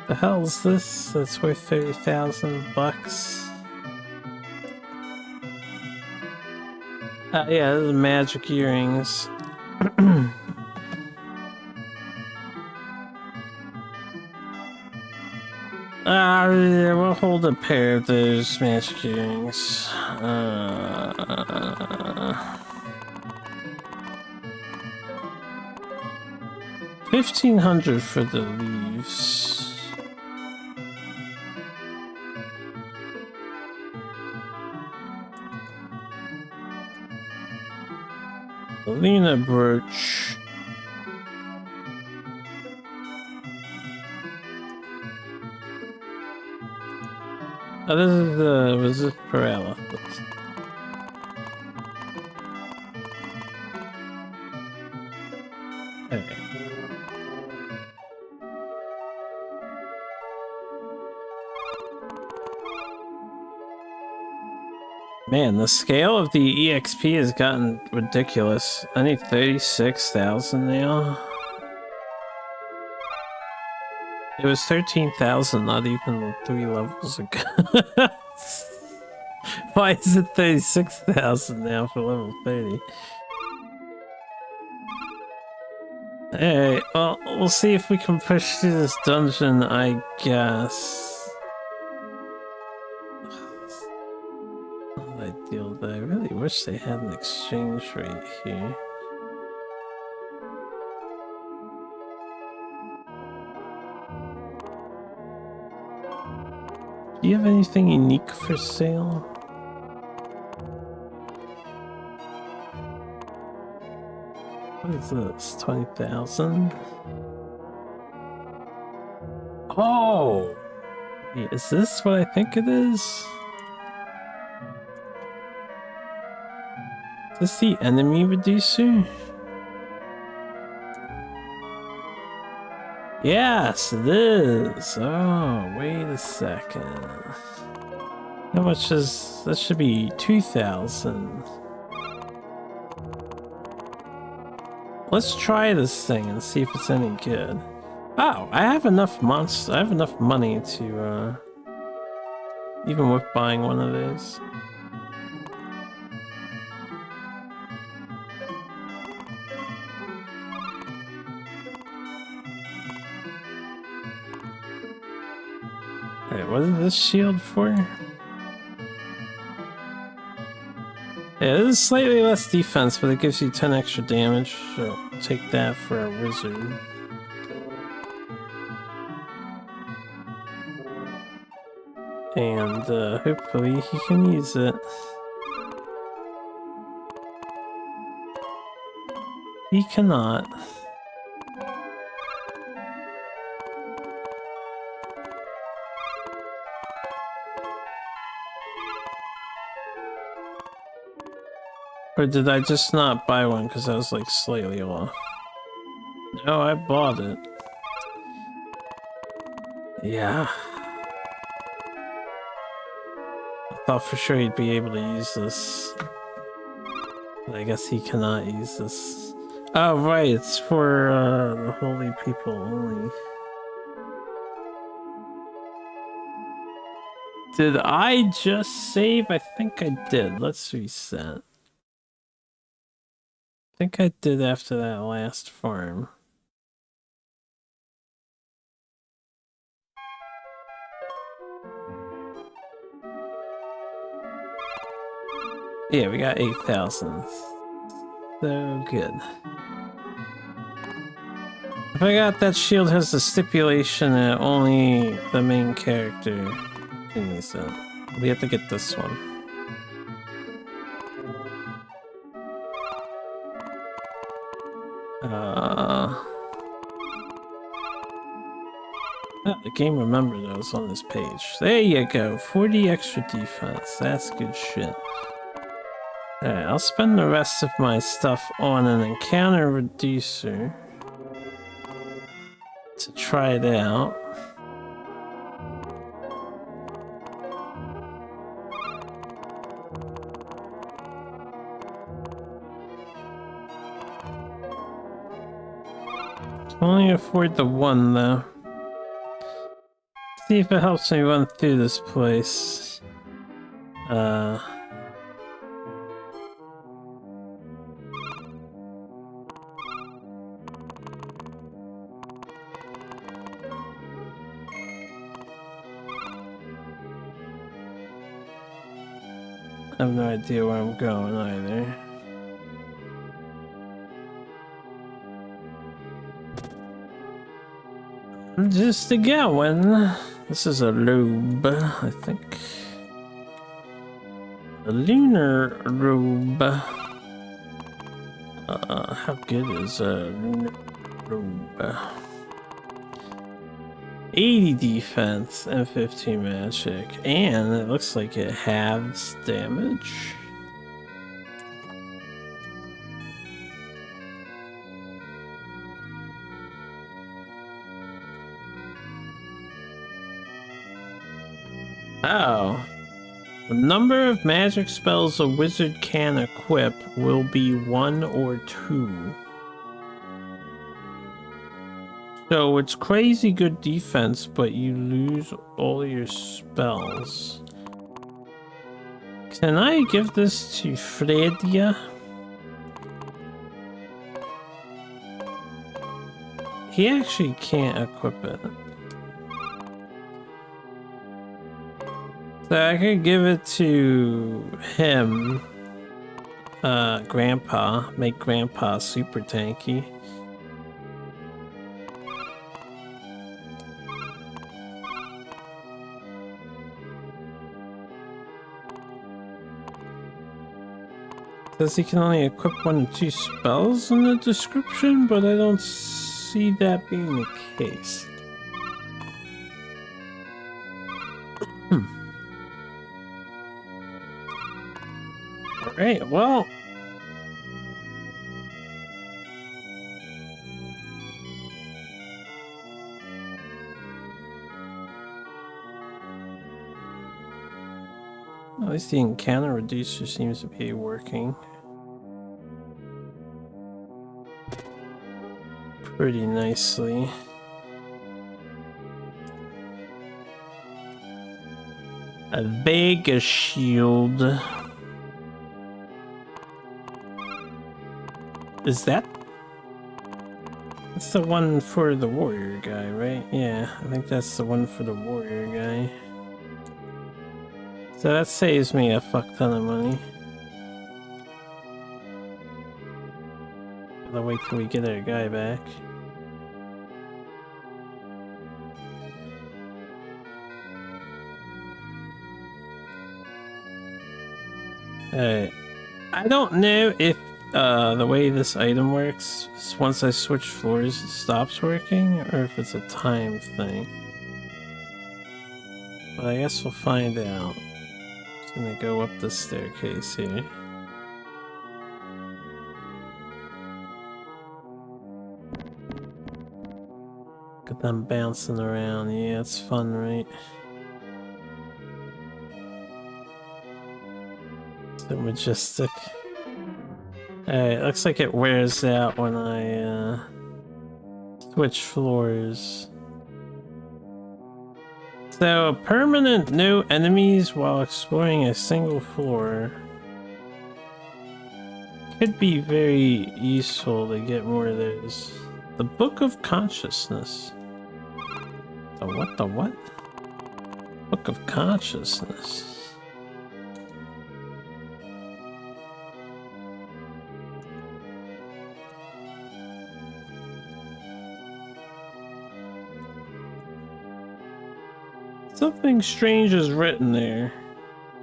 The hell is this? That's worth 30,000 bucks. Yeah, those are magic earrings. Yeah, we'll hold a pair of those magic earrings. 1,500 for the leaves. Lena brooch. Oh, this is the resist paralysis. Okay. Man, the scale of the EXP has gotten ridiculous. I need 36,000 now. It was 13,000 not even 3 levels ago. Why is it 36,000 now for level 30? Hey, well, we'll see if we can push through this dungeon, I guess. Not ideal, but I really wish they had an exchange rate here. you have anything unique for sale? What is this? 20,000? Oh! Is this what I think it is? Is this the enemy reducer? Yes, it is! Oh, wait a second. How much is... that should be 2,000. Let's try this thing and see if it's any good. Oh, I have enough I have enough money to, even with buying one of these. Alright, what is this shield for? Yeah, this is slightly less defense, but it gives you 10 extra damage, so take that for a wizard. And hopefully he can use it. He cannot. Or did I just not buy one because I was like slightly off? No, I bought it. Yeah. I thought for sure he'd be able to use this. But I guess he cannot use this. Oh, right, it's for the holy people only. Did I just save? I think I did. Let's reset. I think I did after that last farm. Yeah, we got 8,000. So good. I forgot that shield has the stipulation that only the main character can use it. We have to get this one. Oh, the game remembered I was on this page. There you go, 40 extra defense. That's good shit. Alright, I'll spend the rest of my stuff on an encounter reducer to try it out. Can only afford the one though. See if it helps me run through this place. I have no idea where I'm going either. Just to going. This is a lobe, I think. A lunar robe. How good is a lunar robe? 80 defense and 15 magic, and it looks like it halves damage. Oh. The number of magic spells a wizard can equip will be 1 or 2. So it's crazy good defense, but you lose all your spells. Can I give this to Fredia? He actually can't equip it. So I could give it to him, Grandpa, make Grandpa super tanky. Says he can only equip 1 or 2 spells in the description, but I don't see that being the case. Alright, well... At least the encounter reducer seems to be working pretty nicely. A Vega shield. Is that? That's the one for the warrior guy, right? Yeah, I think that's the one for the warrior guy. So that saves me a fuck ton of money. Gotta wait till we get our guy back. Alright. I don't know if the way this item works is once I switch floors it stops working, or if it's a time thing. But I guess we'll find out. Just gonna go up the staircase here. Look at them bouncing around. Yeah, it's fun, right? So majestic. Alright, looks like it wears out when I switch floors. So, permanent no enemies while exploring a single floor could be very useful to get more of those. The Book of Consciousness. The what? The what? Book of Consciousness. Something strange is written there.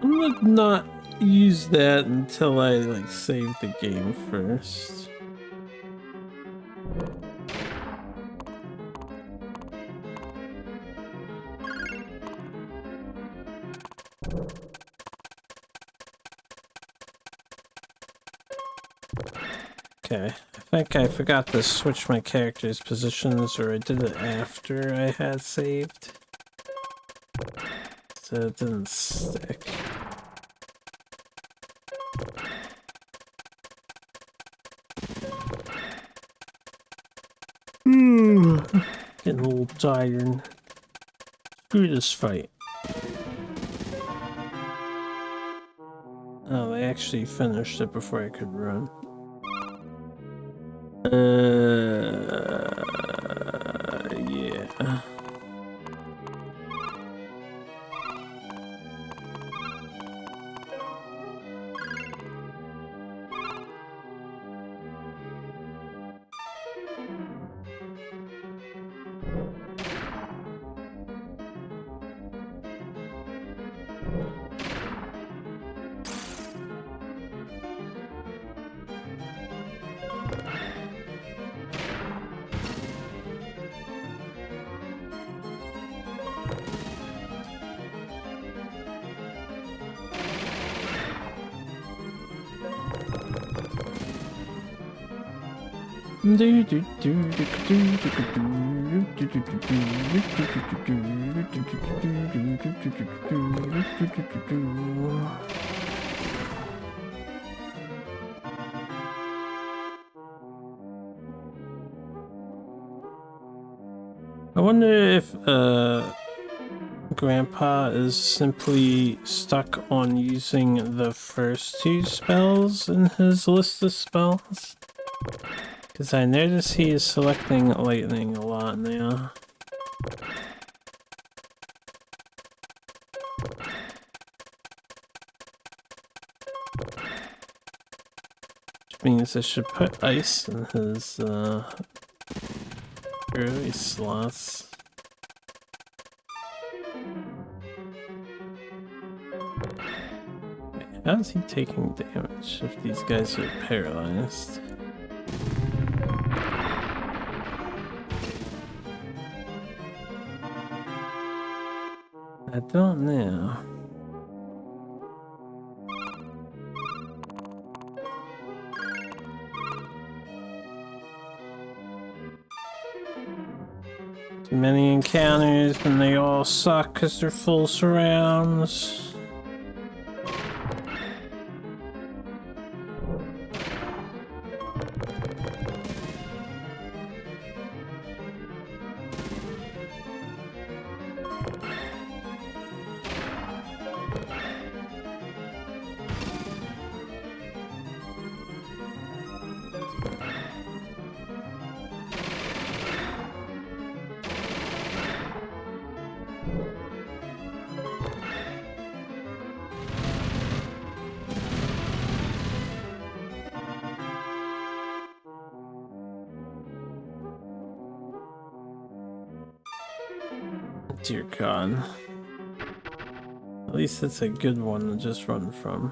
I'm gonna not use that until I like save the game first. Okay, I think I forgot to switch my character's positions, or I did it after I had saved. So it didn't stick. Getting a little tired. Screw this fight. Oh, they actually finished it before I could run. Yeah. I wonder if Grandpa is simply stuck on using the first 2 spells in his list of spells. Because I notice he is selecting lightning a lot now. Which means I should put ice in his early slots. How's he taking damage if these guys are paralyzed? I don't know. Too many encounters and they all suck because they're full surrounds. Dear God. At least it's a good one to just run from.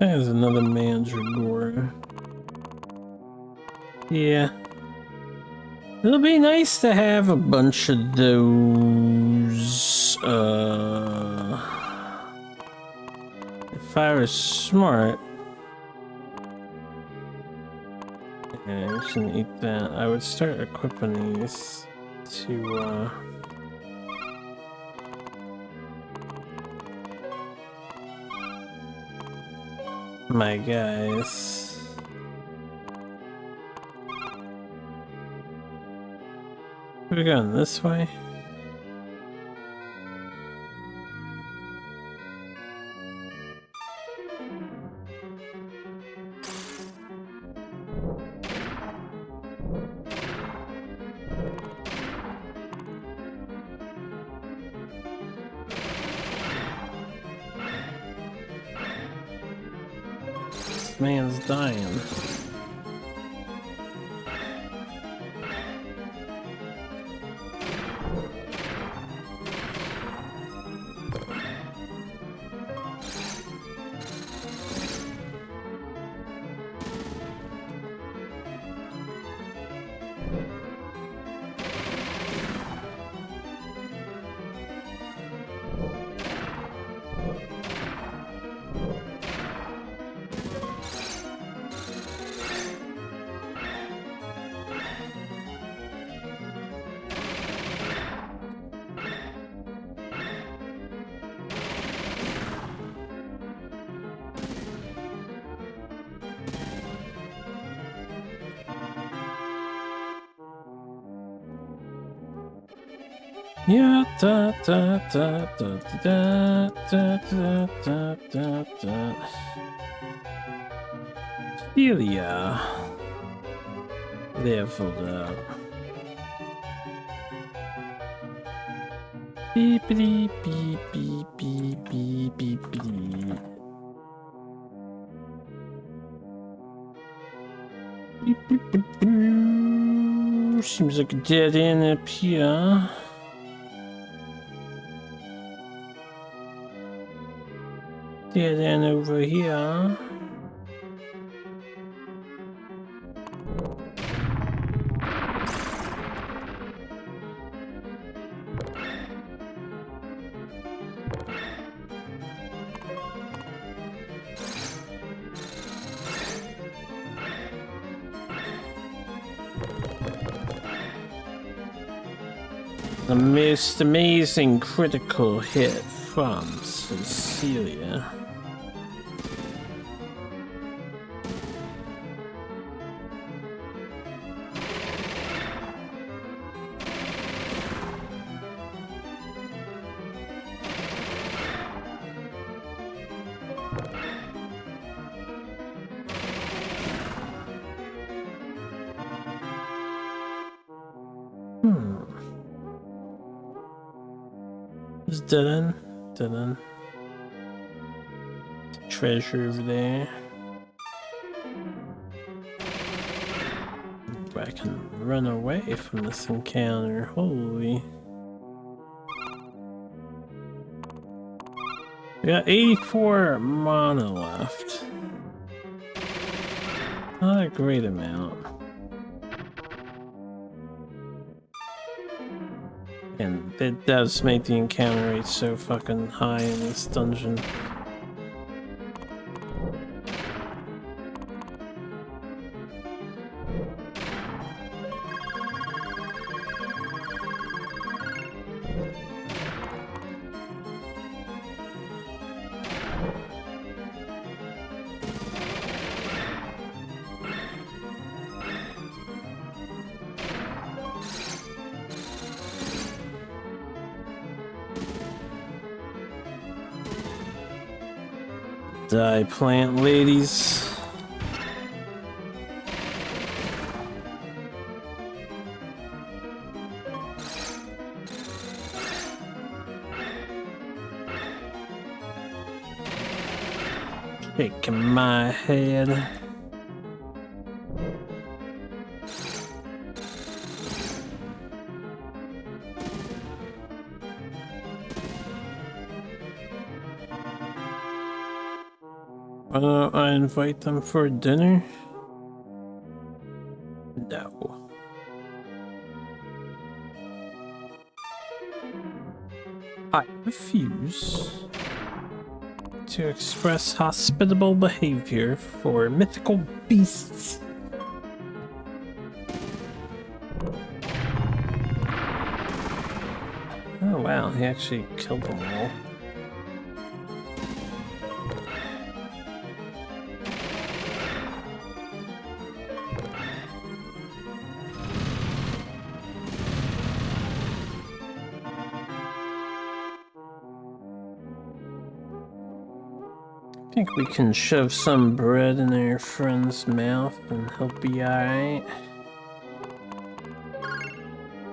There's another mandragora. Yeah. It'll be nice to have a bunch of those. If I was smart. Yeah, you shouldn't eat that. I would start equipping these to, my guys. We're going this way. This man's dying. Yeah, da da da da da da da da da da. Celia leveled up. Beepity beep beep beep beep beep beep. Beep, beep, beep, beep. Seems like a dead end up here. Dead end over here. The most amazing critical hit from Cecilia. Is dead end? Dead end. Treasure over there. I can run away from this encounter. Holy. We got 84 mana left. Not a great amount. And it does make the encounter rate so fucking high in this dungeon. Die, plant ladies. Shaking my head. I invite them for dinner? No. I refuse to express hospitable behavior for mythical beasts. Oh wow, he actually killed them all. I think we can shove some bread in our friend's mouth and he'll be alright.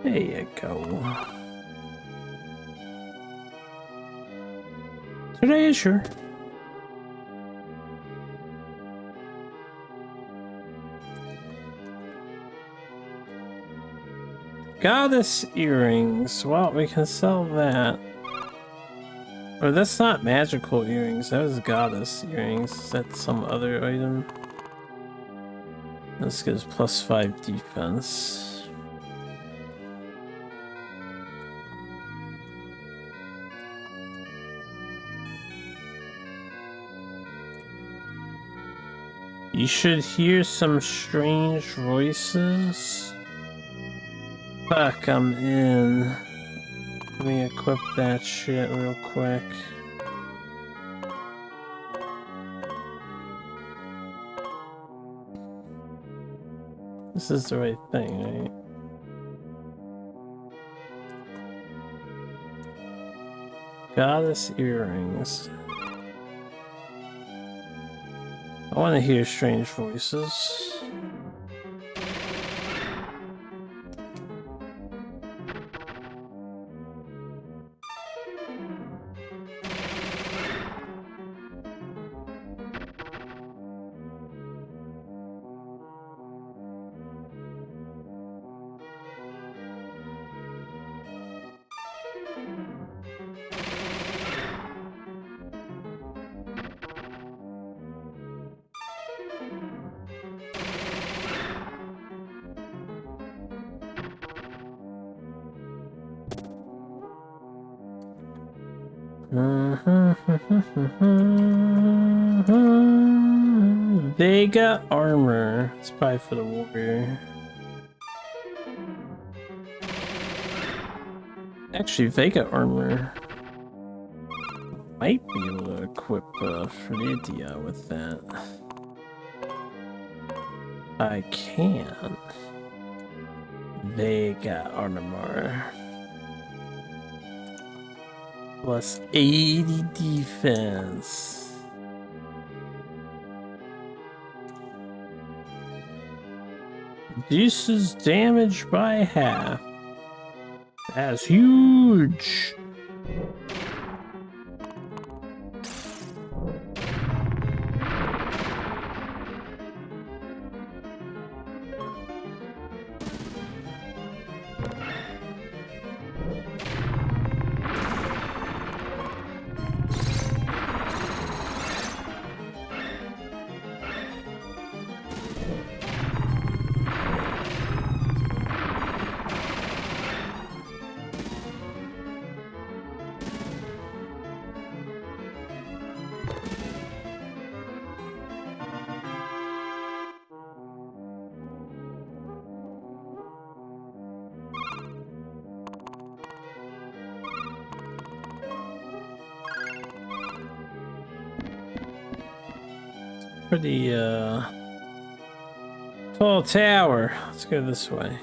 There you go. Treasure. Goddess earrings. Well, we can sell that. Oh, that's not magical earrings. That was goddess earrings. Is that some other item? This gives +5 defense. You should hear some strange voices. Fuck, I'm in. Let me equip that shit real quick. This is the right thing, right? Goddess earrings. I want to hear strange voices. Vega armor. It's probably for the warrior. Actually, Vega armor might be able to equip Fredia with that. I can. Vega armor. Plus 80 defense. Reduces damage by half. That's huge. Pretty tall tower. Let's go this way.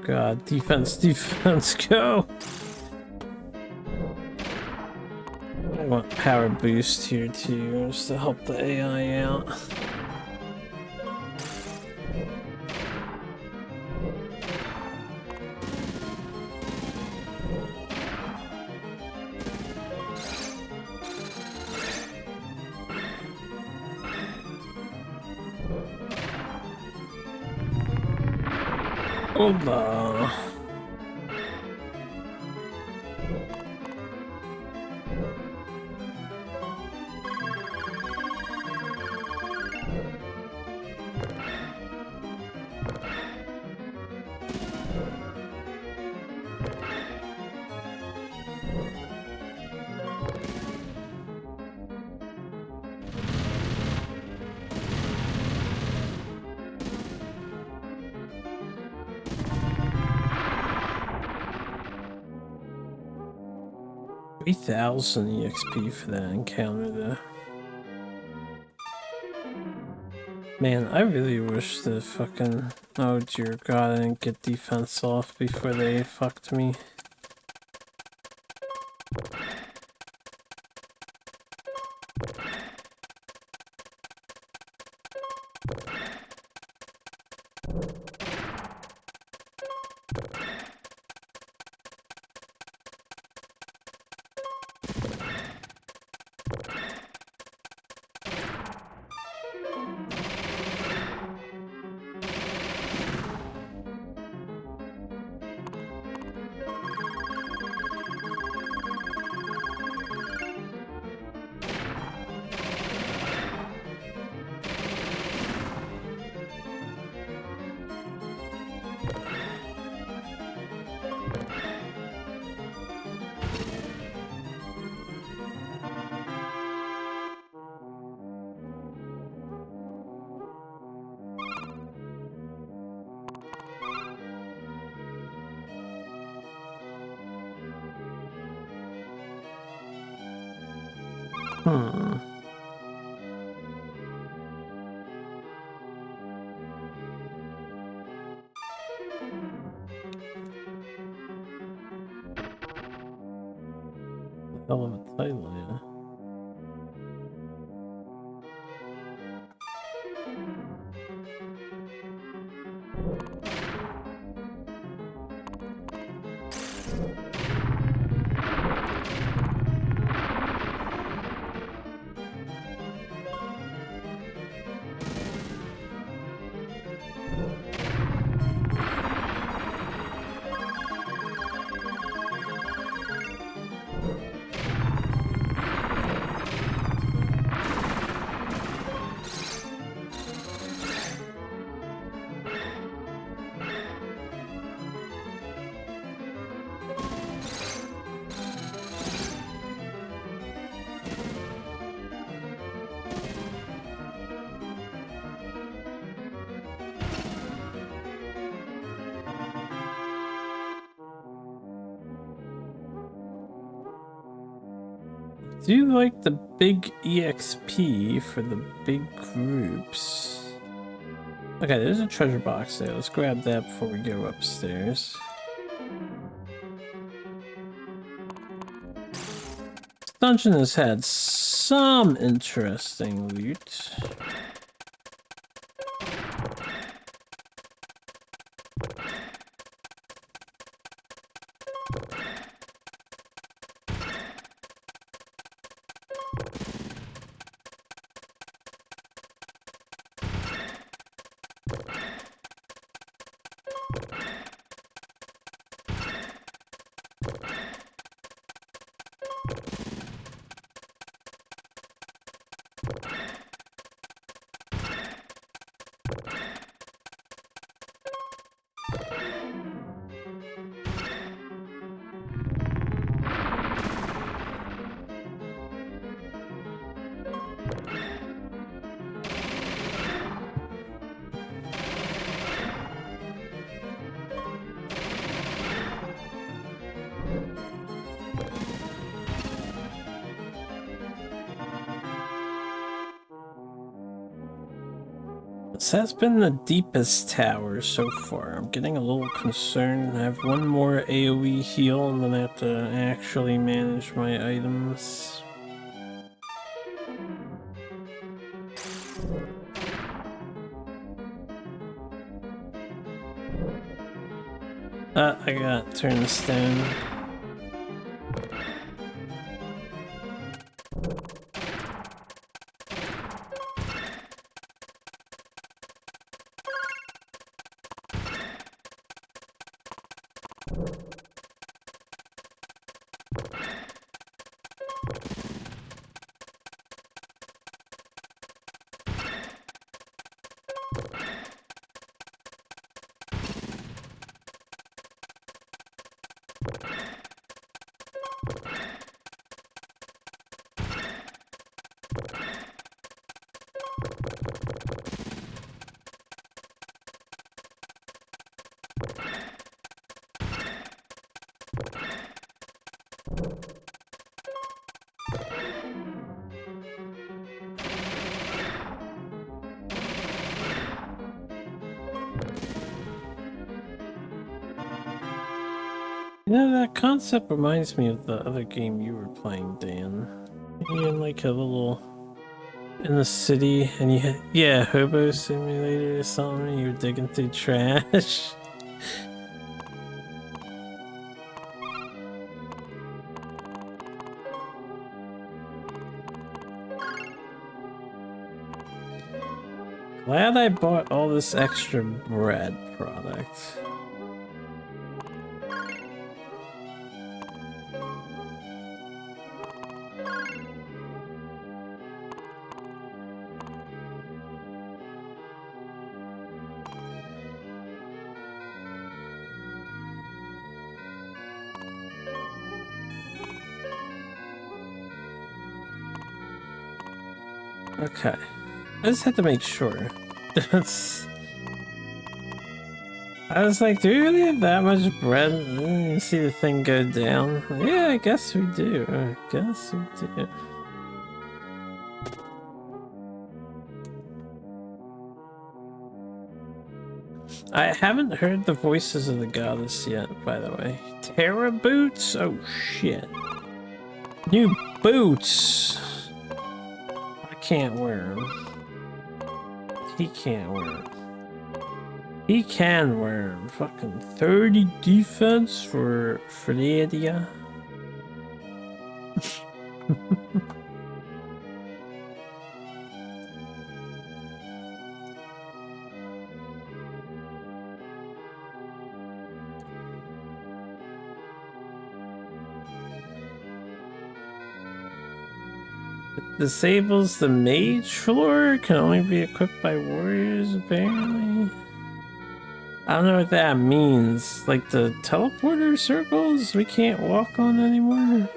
God, defense, go! I want power boost here too, just to help the AI out. Hola. $3,000 EXP for that encounter though. Man, I really wish the fucking... Oh dear god, I didn't get defense off before they fucked me. Hell of a title, yeah. Do you like the big EXP for the big groups? Okay, there's a treasure box there. Let's grab that before we go upstairs. This dungeon has had some interesting loot. This has been the deepest tower so far. I'm getting a little concerned. I have one more AoE heal and then I have to actually manage my items. I got turned stone. You know, that concept reminds me of the other game you were playing, Dan. You in like a little... in the city, and you had... yeah, Hobo Simulator or something, you were digging through trash. Glad I bought all this extra bread product. Okay. I just had to make sure. I was like, do we really have that much bread? You see the thing go down? Yeah, I guess we do. I guess we do. I haven't heard the voices of the goddess yet, by the way. Terra boots? Oh shit. New boots! I can't wear them. He can't wear them. He can wear them. Fucking 30 defense for Fredia. Disables the mage floor, can only be equipped by warriors apparently. I don't know what that means. Like the teleporter circles we can't walk on anymore?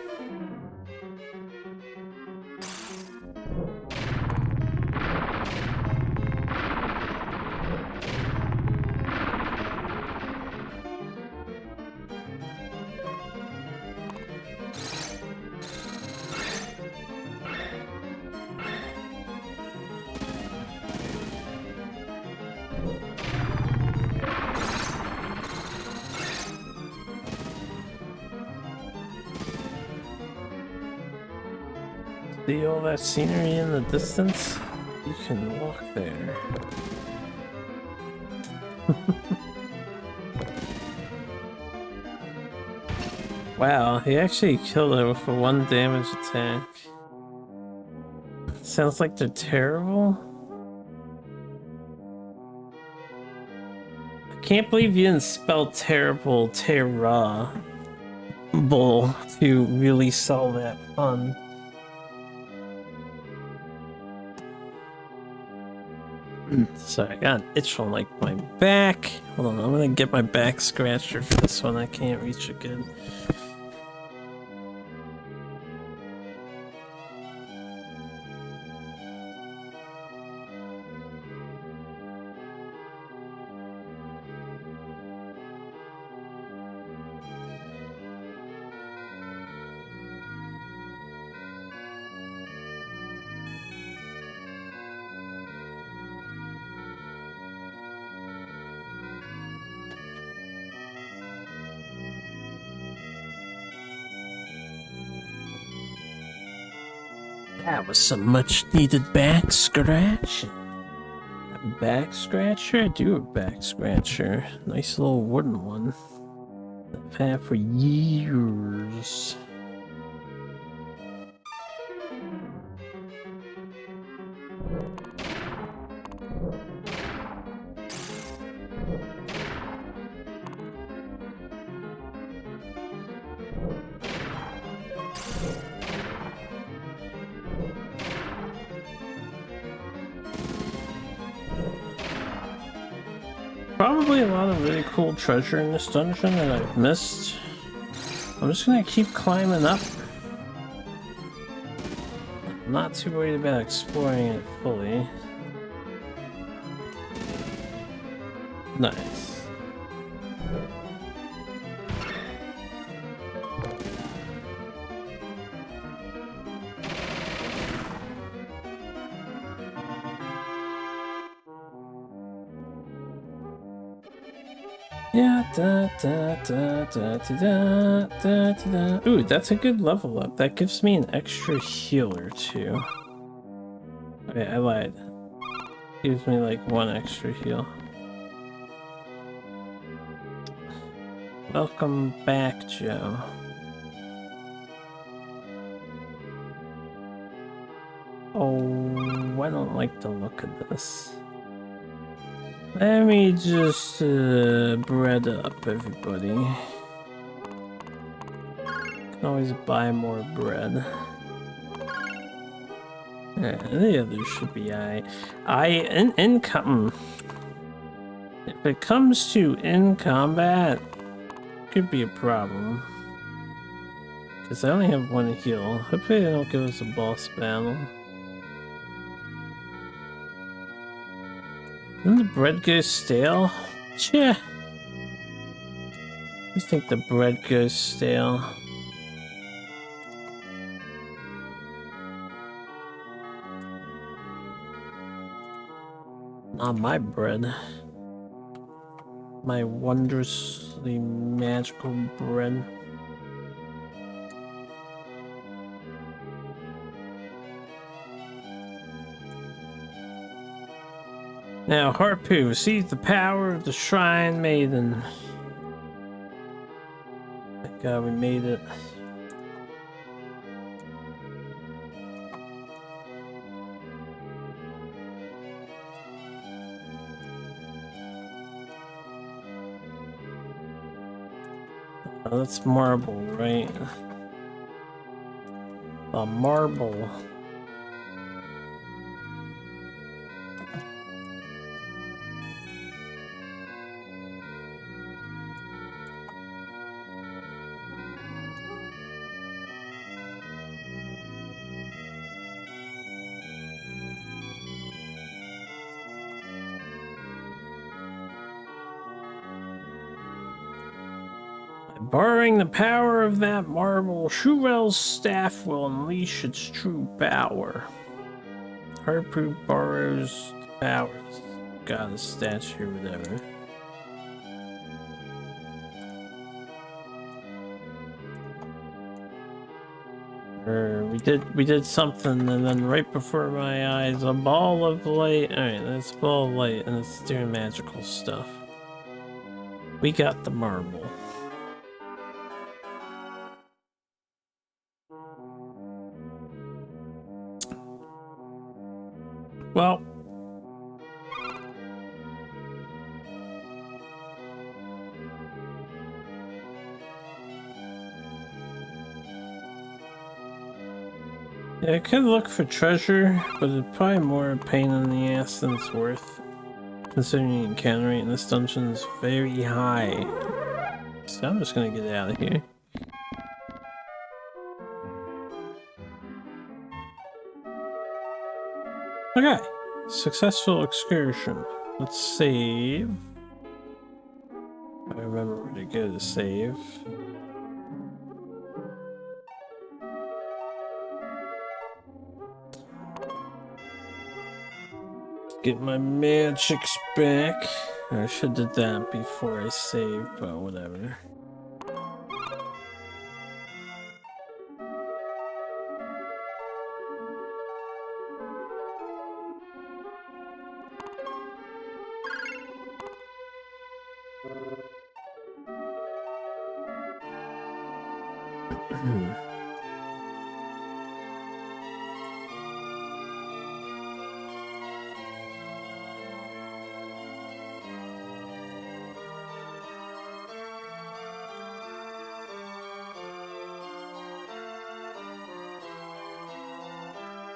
See all that scenery in the distance? You can walk there. Wow, he actually killed it with a 1 damage attack. Sounds like they're terrible. I can't believe you didn't spell terrible terrible to really sell that pun. Sorry, I got an itch on like my back. Hold on, I'm gonna get my back scratcher for this one. I can't reach it good. That was some much needed back scratch. Back scratcher? I do a back scratcher. Nice little wooden one. I've had for years. Probably a lot of really cool treasure in this dungeon that I've missed. I'm just gonna keep climbing up. I'm not too worried about exploring it fully. Nice. Yeah, Ooh, that's a good level up. That gives me an extra healer too. Okay, I lied. Gives me like 1 extra heal. Welcome back, Joe. Oh, I don't like the look of this. Let me just bread up everybody. Can always buy more bread. Yeah, the others should be income. If it comes to in combat, could be a problem. Because I only have 1 heal. Hopefully they don't give us a boss battle. Didn't the bread go stale? Cheh. I think the bread goes stale. Not my bread. My wondrously magical bread. Now, Harpu, receive the power of the Shrine Maiden. Thank God we made it. Oh, that's marble, right? The marble. Borrowing the power of that marble, Shuvel's staff will unleash its true power. Harpu borrows the power. Got a statue, whatever. We did something, and then right before my eyes, a ball of light. All right, that's a ball of light, and it's doing magical stuff. We got the marble. Well. Yeah, I could look for treasure, but it's probably more a pain in the ass than it's worth. Considering the encounter rate in this dungeon is very high. So I'm just gonna get out of here. Okay, successful excursion. Let's save. I remember where to go to save. Get my magics back. I should have did that before I saved, but whatever.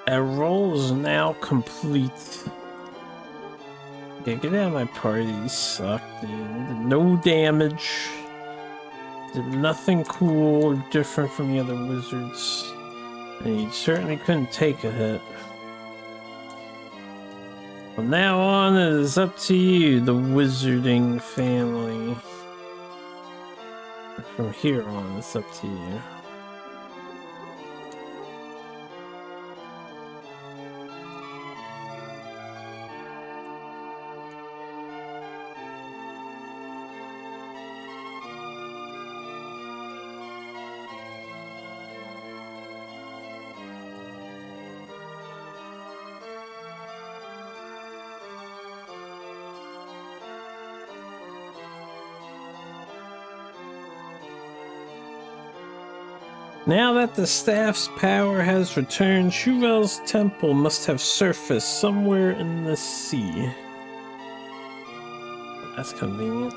Our roll is now complete. Yeah, get out of my party, you suck, dude. No damage. Did nothing cool or different from the other wizards. And you certainly couldn't take a hit. From now on, it is up to you, the wizarding family. From here on, it's up to you. Now that the staff's power has returned, Shuvel's temple must have surfaced somewhere in the sea. That's convenient.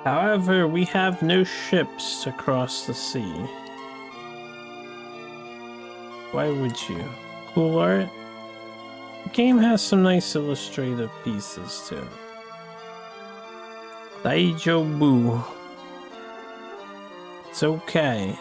However, we have no ships to cross the sea. Why would you? Cool art? The game has some nice illustrative pieces too. Daijobu. It's okay.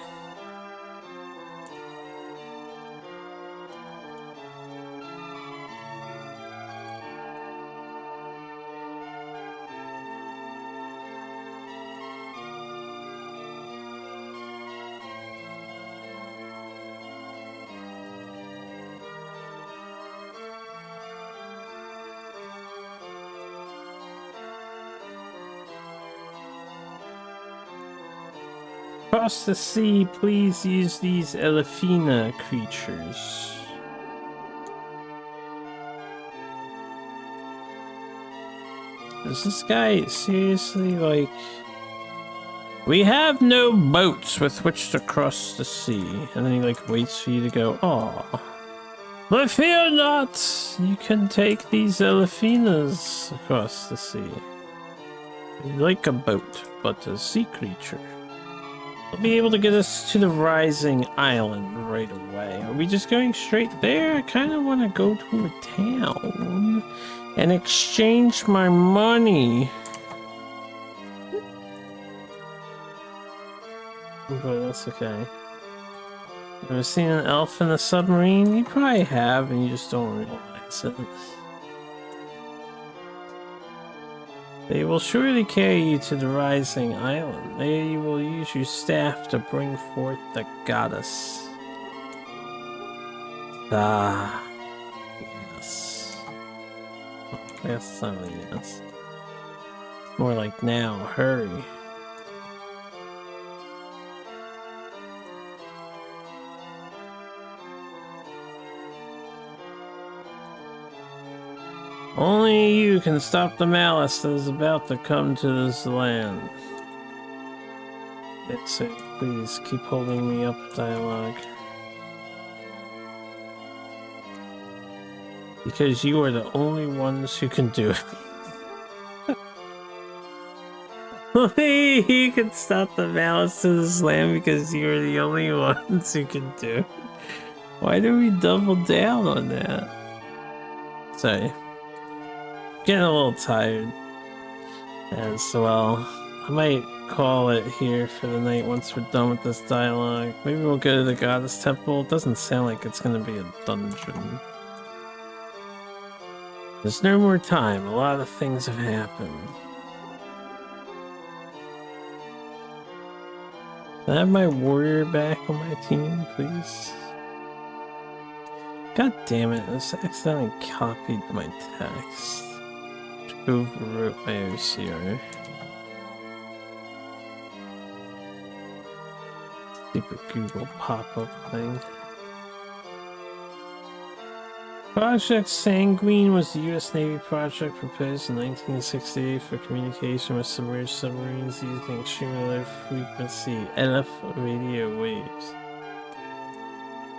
Across the sea, please use these Elefina creatures. Is this guy seriously like... We have no boats with which to cross the sea. And then he like waits for you to go, aw. But fear not! You can take these Elefinas across the sea. Like a boat, but a sea creature. I'll be able to get us to the rising island right away. Are we just going straight there? I kind of want to go to a town and exchange my money. But that's okay. Ever seen an elf in a submarine? You probably have, and you just don't realize it. They will surely carry you to the rising island. There you will use your staff to bring forth the goddess. Ah, yes. That's not really yes. More like now, hurry. Only you can stop the malice that is about to come to this land. It's please keep holding me up, dialogue. Because you are the only ones who can do it. Only you can stop the malice to this land because you are the only ones who can do it. Why do we double down on that? Sorry. Getting a little tired as well. I might call it here for the night once we're done with this dialogue. Maybe we'll go to the goddess temple. It doesn't sound like it's gonna be a dungeon. There's no more time. A lot of things have happened. Can I have my warrior back on my team, please? God damn it, I accidentally copied my text. Overwrote my OCR. Stupid Google pop-up thing. Project Sanguine was the U.S. Navy project proposed in 1968 for communication with submerged submarines using extremely low frequency LF radio waves.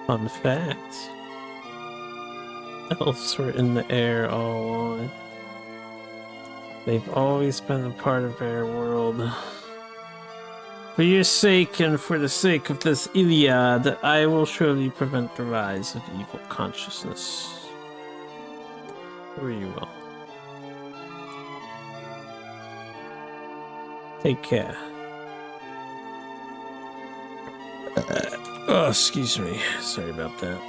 Fun fact. Elves were in the air all along. They've always been a part of our world. For your sake and for the sake of this Iliad, I will surely prevent the rise of evil consciousness. Or you will. Take care. Oh, excuse me. Sorry about that.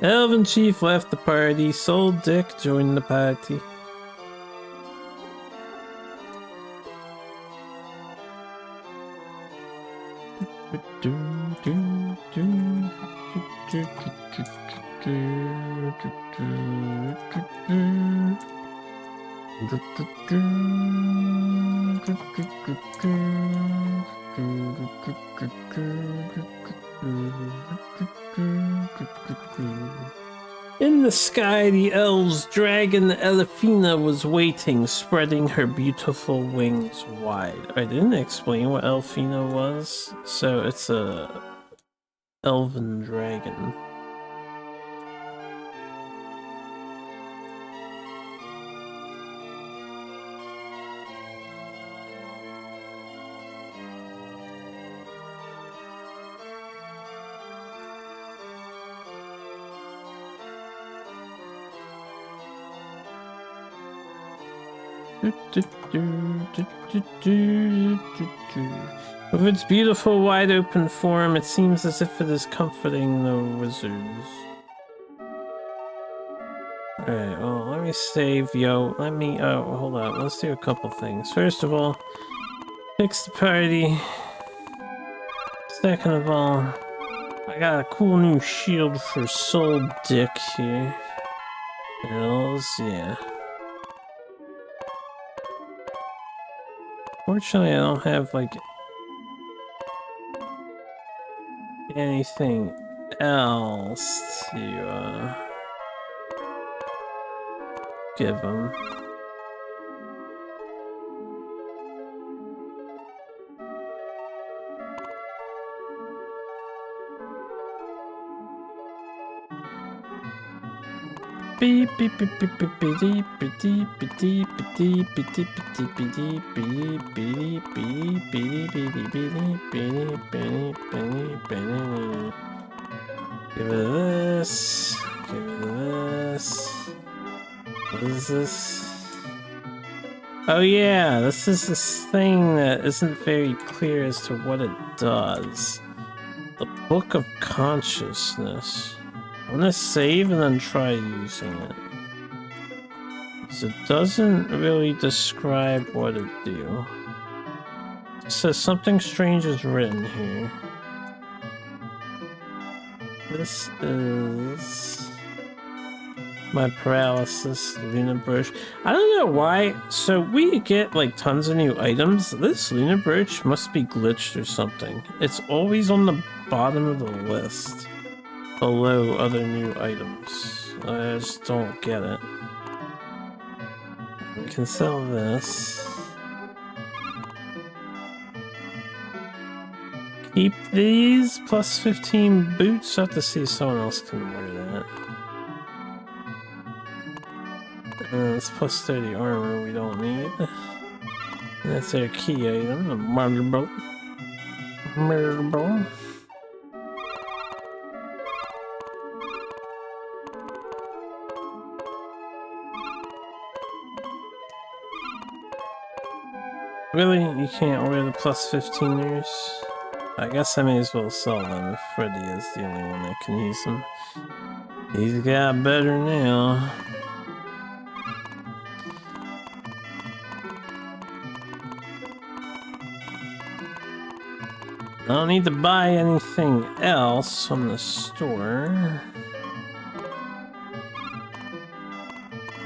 Elven Chief left the party. Soul Dick joined the party. In the sky, the elves' dragon Elefina was waiting, spreading her beautiful wings wide. I didn't explain what Elfina was, so it's a elven dragon. With its beautiful wide open form, it seems as if it is comforting the wizards. Alright, well, let me save, oh, hold on, let's do a couple things. First of all, fix the party. Second of all, I got a cool new shield for Soul Dick here. Hells yeah. Fortunately, I don't have, like, anything else to, give him. Beep beep beep beep beep beep beep beep beep beep beep beep beep beep beep beep beep. Give it this. Give it this. What is this? Oh yeah, this is this thing that isn't very clear as to what it does. The Book of Consciousness. I'm gonna save and then try using it. So it doesn't really describe what it do. It says something strange is written here. This is my paralysis, Luna Brooch. I don't know why. So we get like tons of new items. This Luna Brooch must be glitched or something. It's always on the bottom of the list, below other new items. I just don't get it. We can sell this. Keep these plus 15 boots. I have to see if someone else can wear that. It's plus 30 armor we don't need. And that's our key item, the marble. Marble. Really? You can't wear the plus 15ers? I guess I may as well sell them if Freddy is the only one that can use them. He's got better now. I don't need to buy anything else from the store.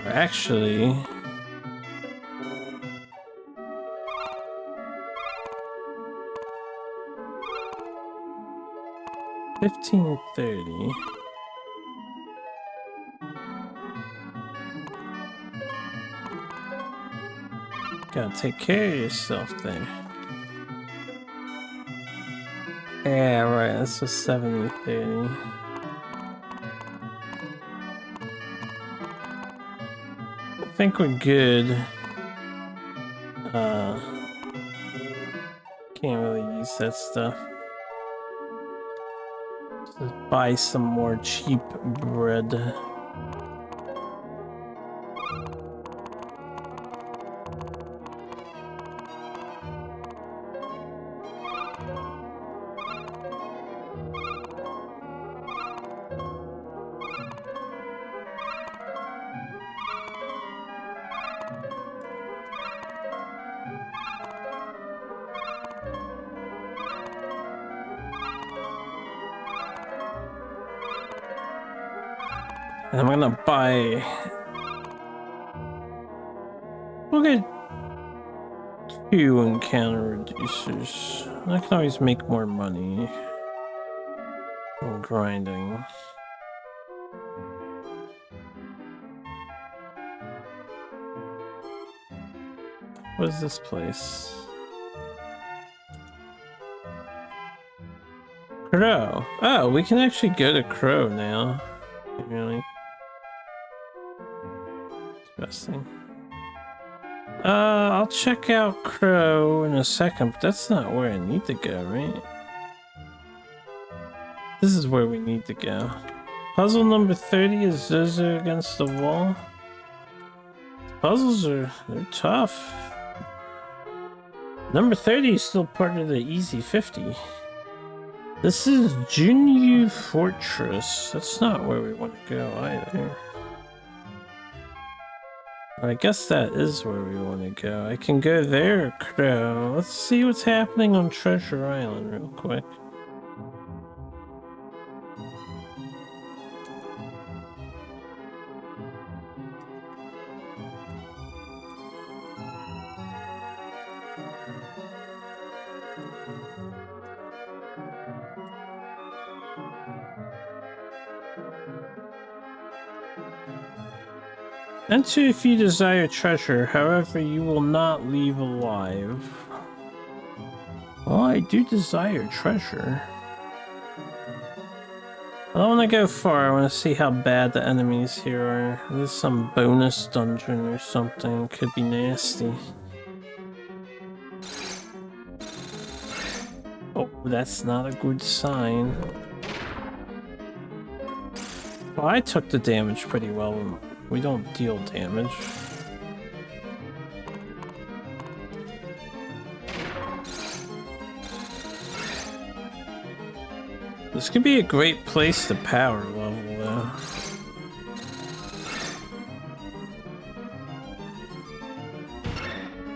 Actually, $15.30. Gotta take care of yourself there. Yeah, right, this was $70.30. I think we're good. Can't really use that stuff. Just buy some more cheap bread. And I'm gonna buy... We'll get 2 encounter reducers. I can always make more money from grinding. What is this place? Crow. Oh, we can actually go to Crow now. Really? Interesting. I'll check out Crow in a second, but that's not where I need to go, right? This is where we need to go. Puzzle number 30 is Zozo against the wall. Puzzles they're tough. Number 30 is still part of the easy 50. This is Junyu Fortress. That's not where we want to go either. I guess that is where we want to go. I can go there, Crow. Let's see what's happening on Treasure Island real quick. Enter if you desire treasure, however you will not leave alive. Well, I do desire treasure. I don't want to go far, I want to see how bad the enemies here are. There's some bonus dungeon or something, could be nasty. Oh, that's not a good sign. Well, I took the damage pretty well. We don't deal damage. This could be a great place to power level, though.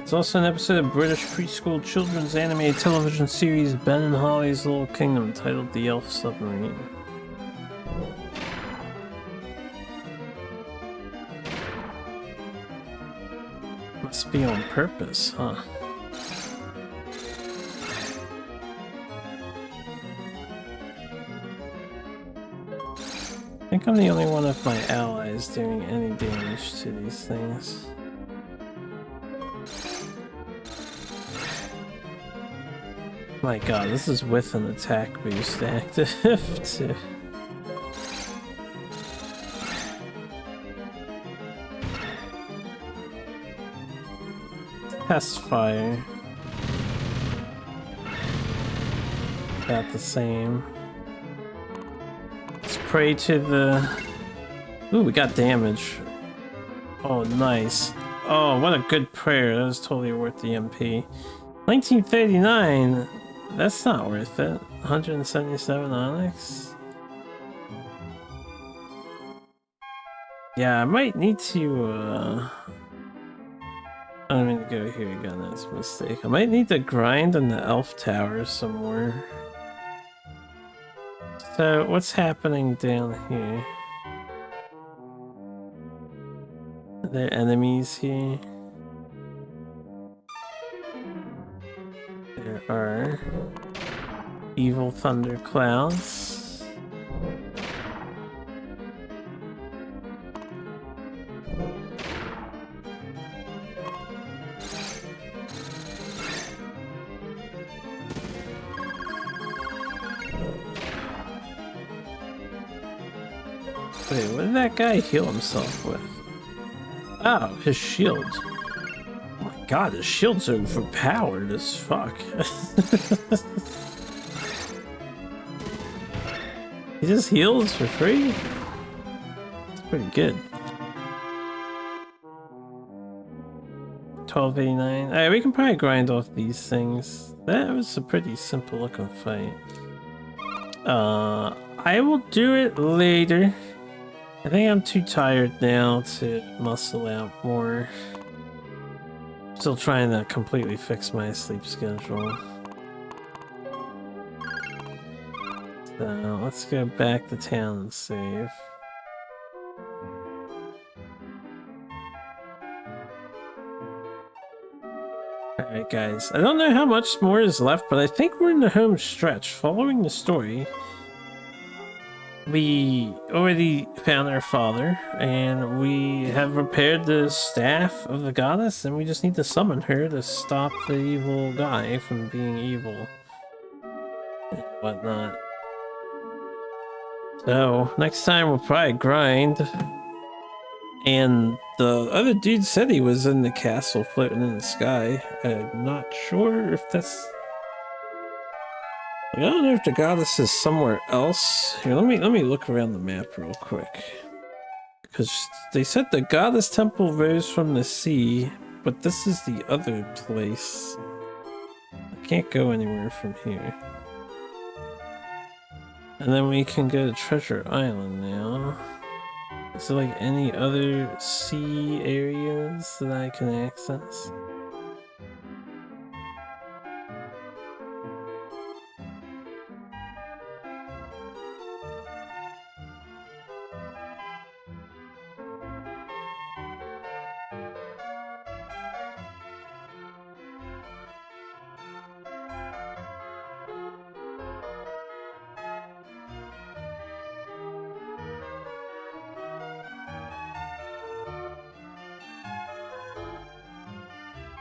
It's also an episode of British preschool children's animated television series Ben and Holly's Little Kingdom titled The Elf Submarine. Must be on purpose, huh? I think I'm the only one of my allies doing any damage to these things. My god, this is with an attack boost active too. Test fire. About the same. Let's pray to the... Ooh, we got damage. Oh, nice. Oh, what a good prayer. That was totally worth the MP. 1939? That's not worth it. 177 onyx? Yeah, I might need to, I don't mean to go here again, that's a mistake. I might need to grind in the elf tower somewhere. So, what's happening down here? Are there enemies here? There are evil thunder clouds. Wait, what did that guy heal himself with? Oh, his shield. Oh my god, his shield's overpowered as fuck. He just heals for free? It's pretty good. 1289. Alright, we can probably grind off these things. That was a pretty simple looking fight. I will do it later. I think I'm too tired now to muscle out more. Still trying to completely fix my sleep schedule. So let's go back to town and save. Alright guys, I don't know how much more is left, but I think we're in the home stretch. Following the story, we already found our father, and we have repaired the staff of the goddess, and we just need to summon her to stop the evil guy from being evil and whatnot. So, next time we'll probably grind. And the other dude said he was in the castle floating in the sky. I'm not sure if that's... I don't know if the goddess is somewhere else. Here, let me look around the map real quick. Because they said the goddess temple rose from the sea, but this is the other place. I can't go anywhere from here. And then we can go to Treasure Island now. Is there like any other sea areas that I can access?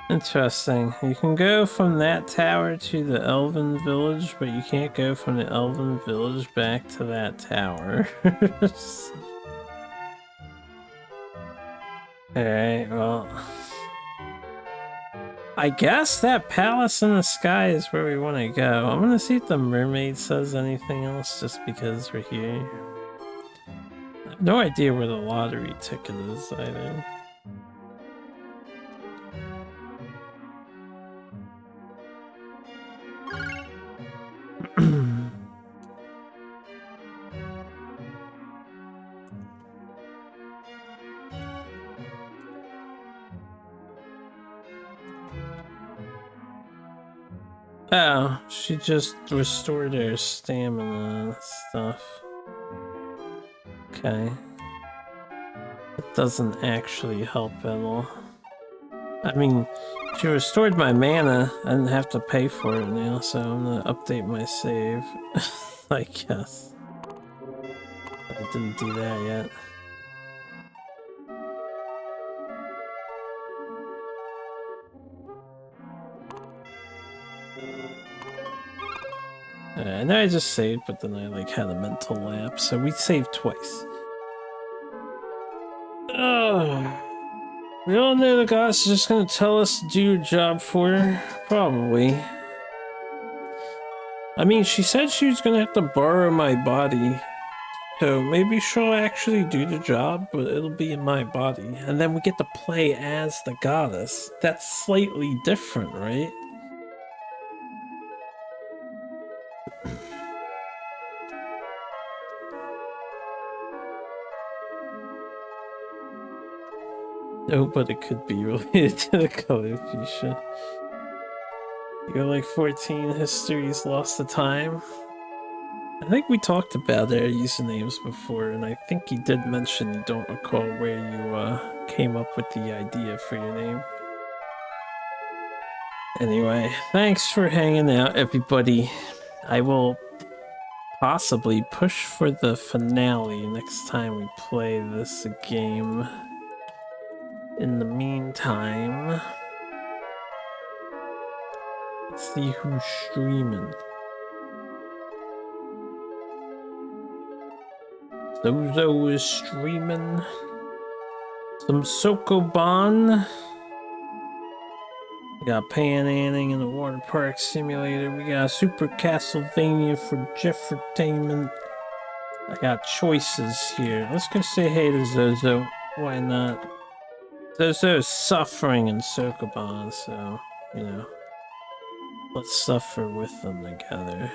Interesting. You can go from that tower to the Elven Village, but you can't go from the Elven Village back to that tower. Alright, well... I guess that palace in the sky is where we want to go. I'm gonna see if the mermaid says anything else just because we're here. I have no idea where the lottery ticket is either. Oh, she just restored her stamina and stuff. Okay. It doesn't actually help at all. I mean, she restored my mana. I didn't have to pay for it now, so I'm gonna update my save. I guess. I didn't do that yet. I know I just saved, but then I like had a mental lapse, so we saved twice. Oh, we all know the goddess is just gonna tell us to do your job for her. Probably. I mean, she said she was gonna have to borrow my body, so maybe she'll actually do the job, but it'll be in my body. And then we get to play as the goddess. That's slightly different, right? No, but it could be related to the color fuchsia. You're like 14 histories lost to time. I think we talked about our usernames before, and I think you did mention you don't recall where you came up with the idea for your name. Anyway, thanks for hanging out, everybody. I will possibly push for the finale next time we play this game. In the meantime, let's see who's streaming. Zozo is streaming some Sokoban. We got Pan Anning in the Water Park Simulator. We got Super Castlevania for Jeffertainment. I got choices here. Let's go say hey to Zozo. Why not? Zozo's suffering in Sokoban, so, you know. Let's suffer with them together.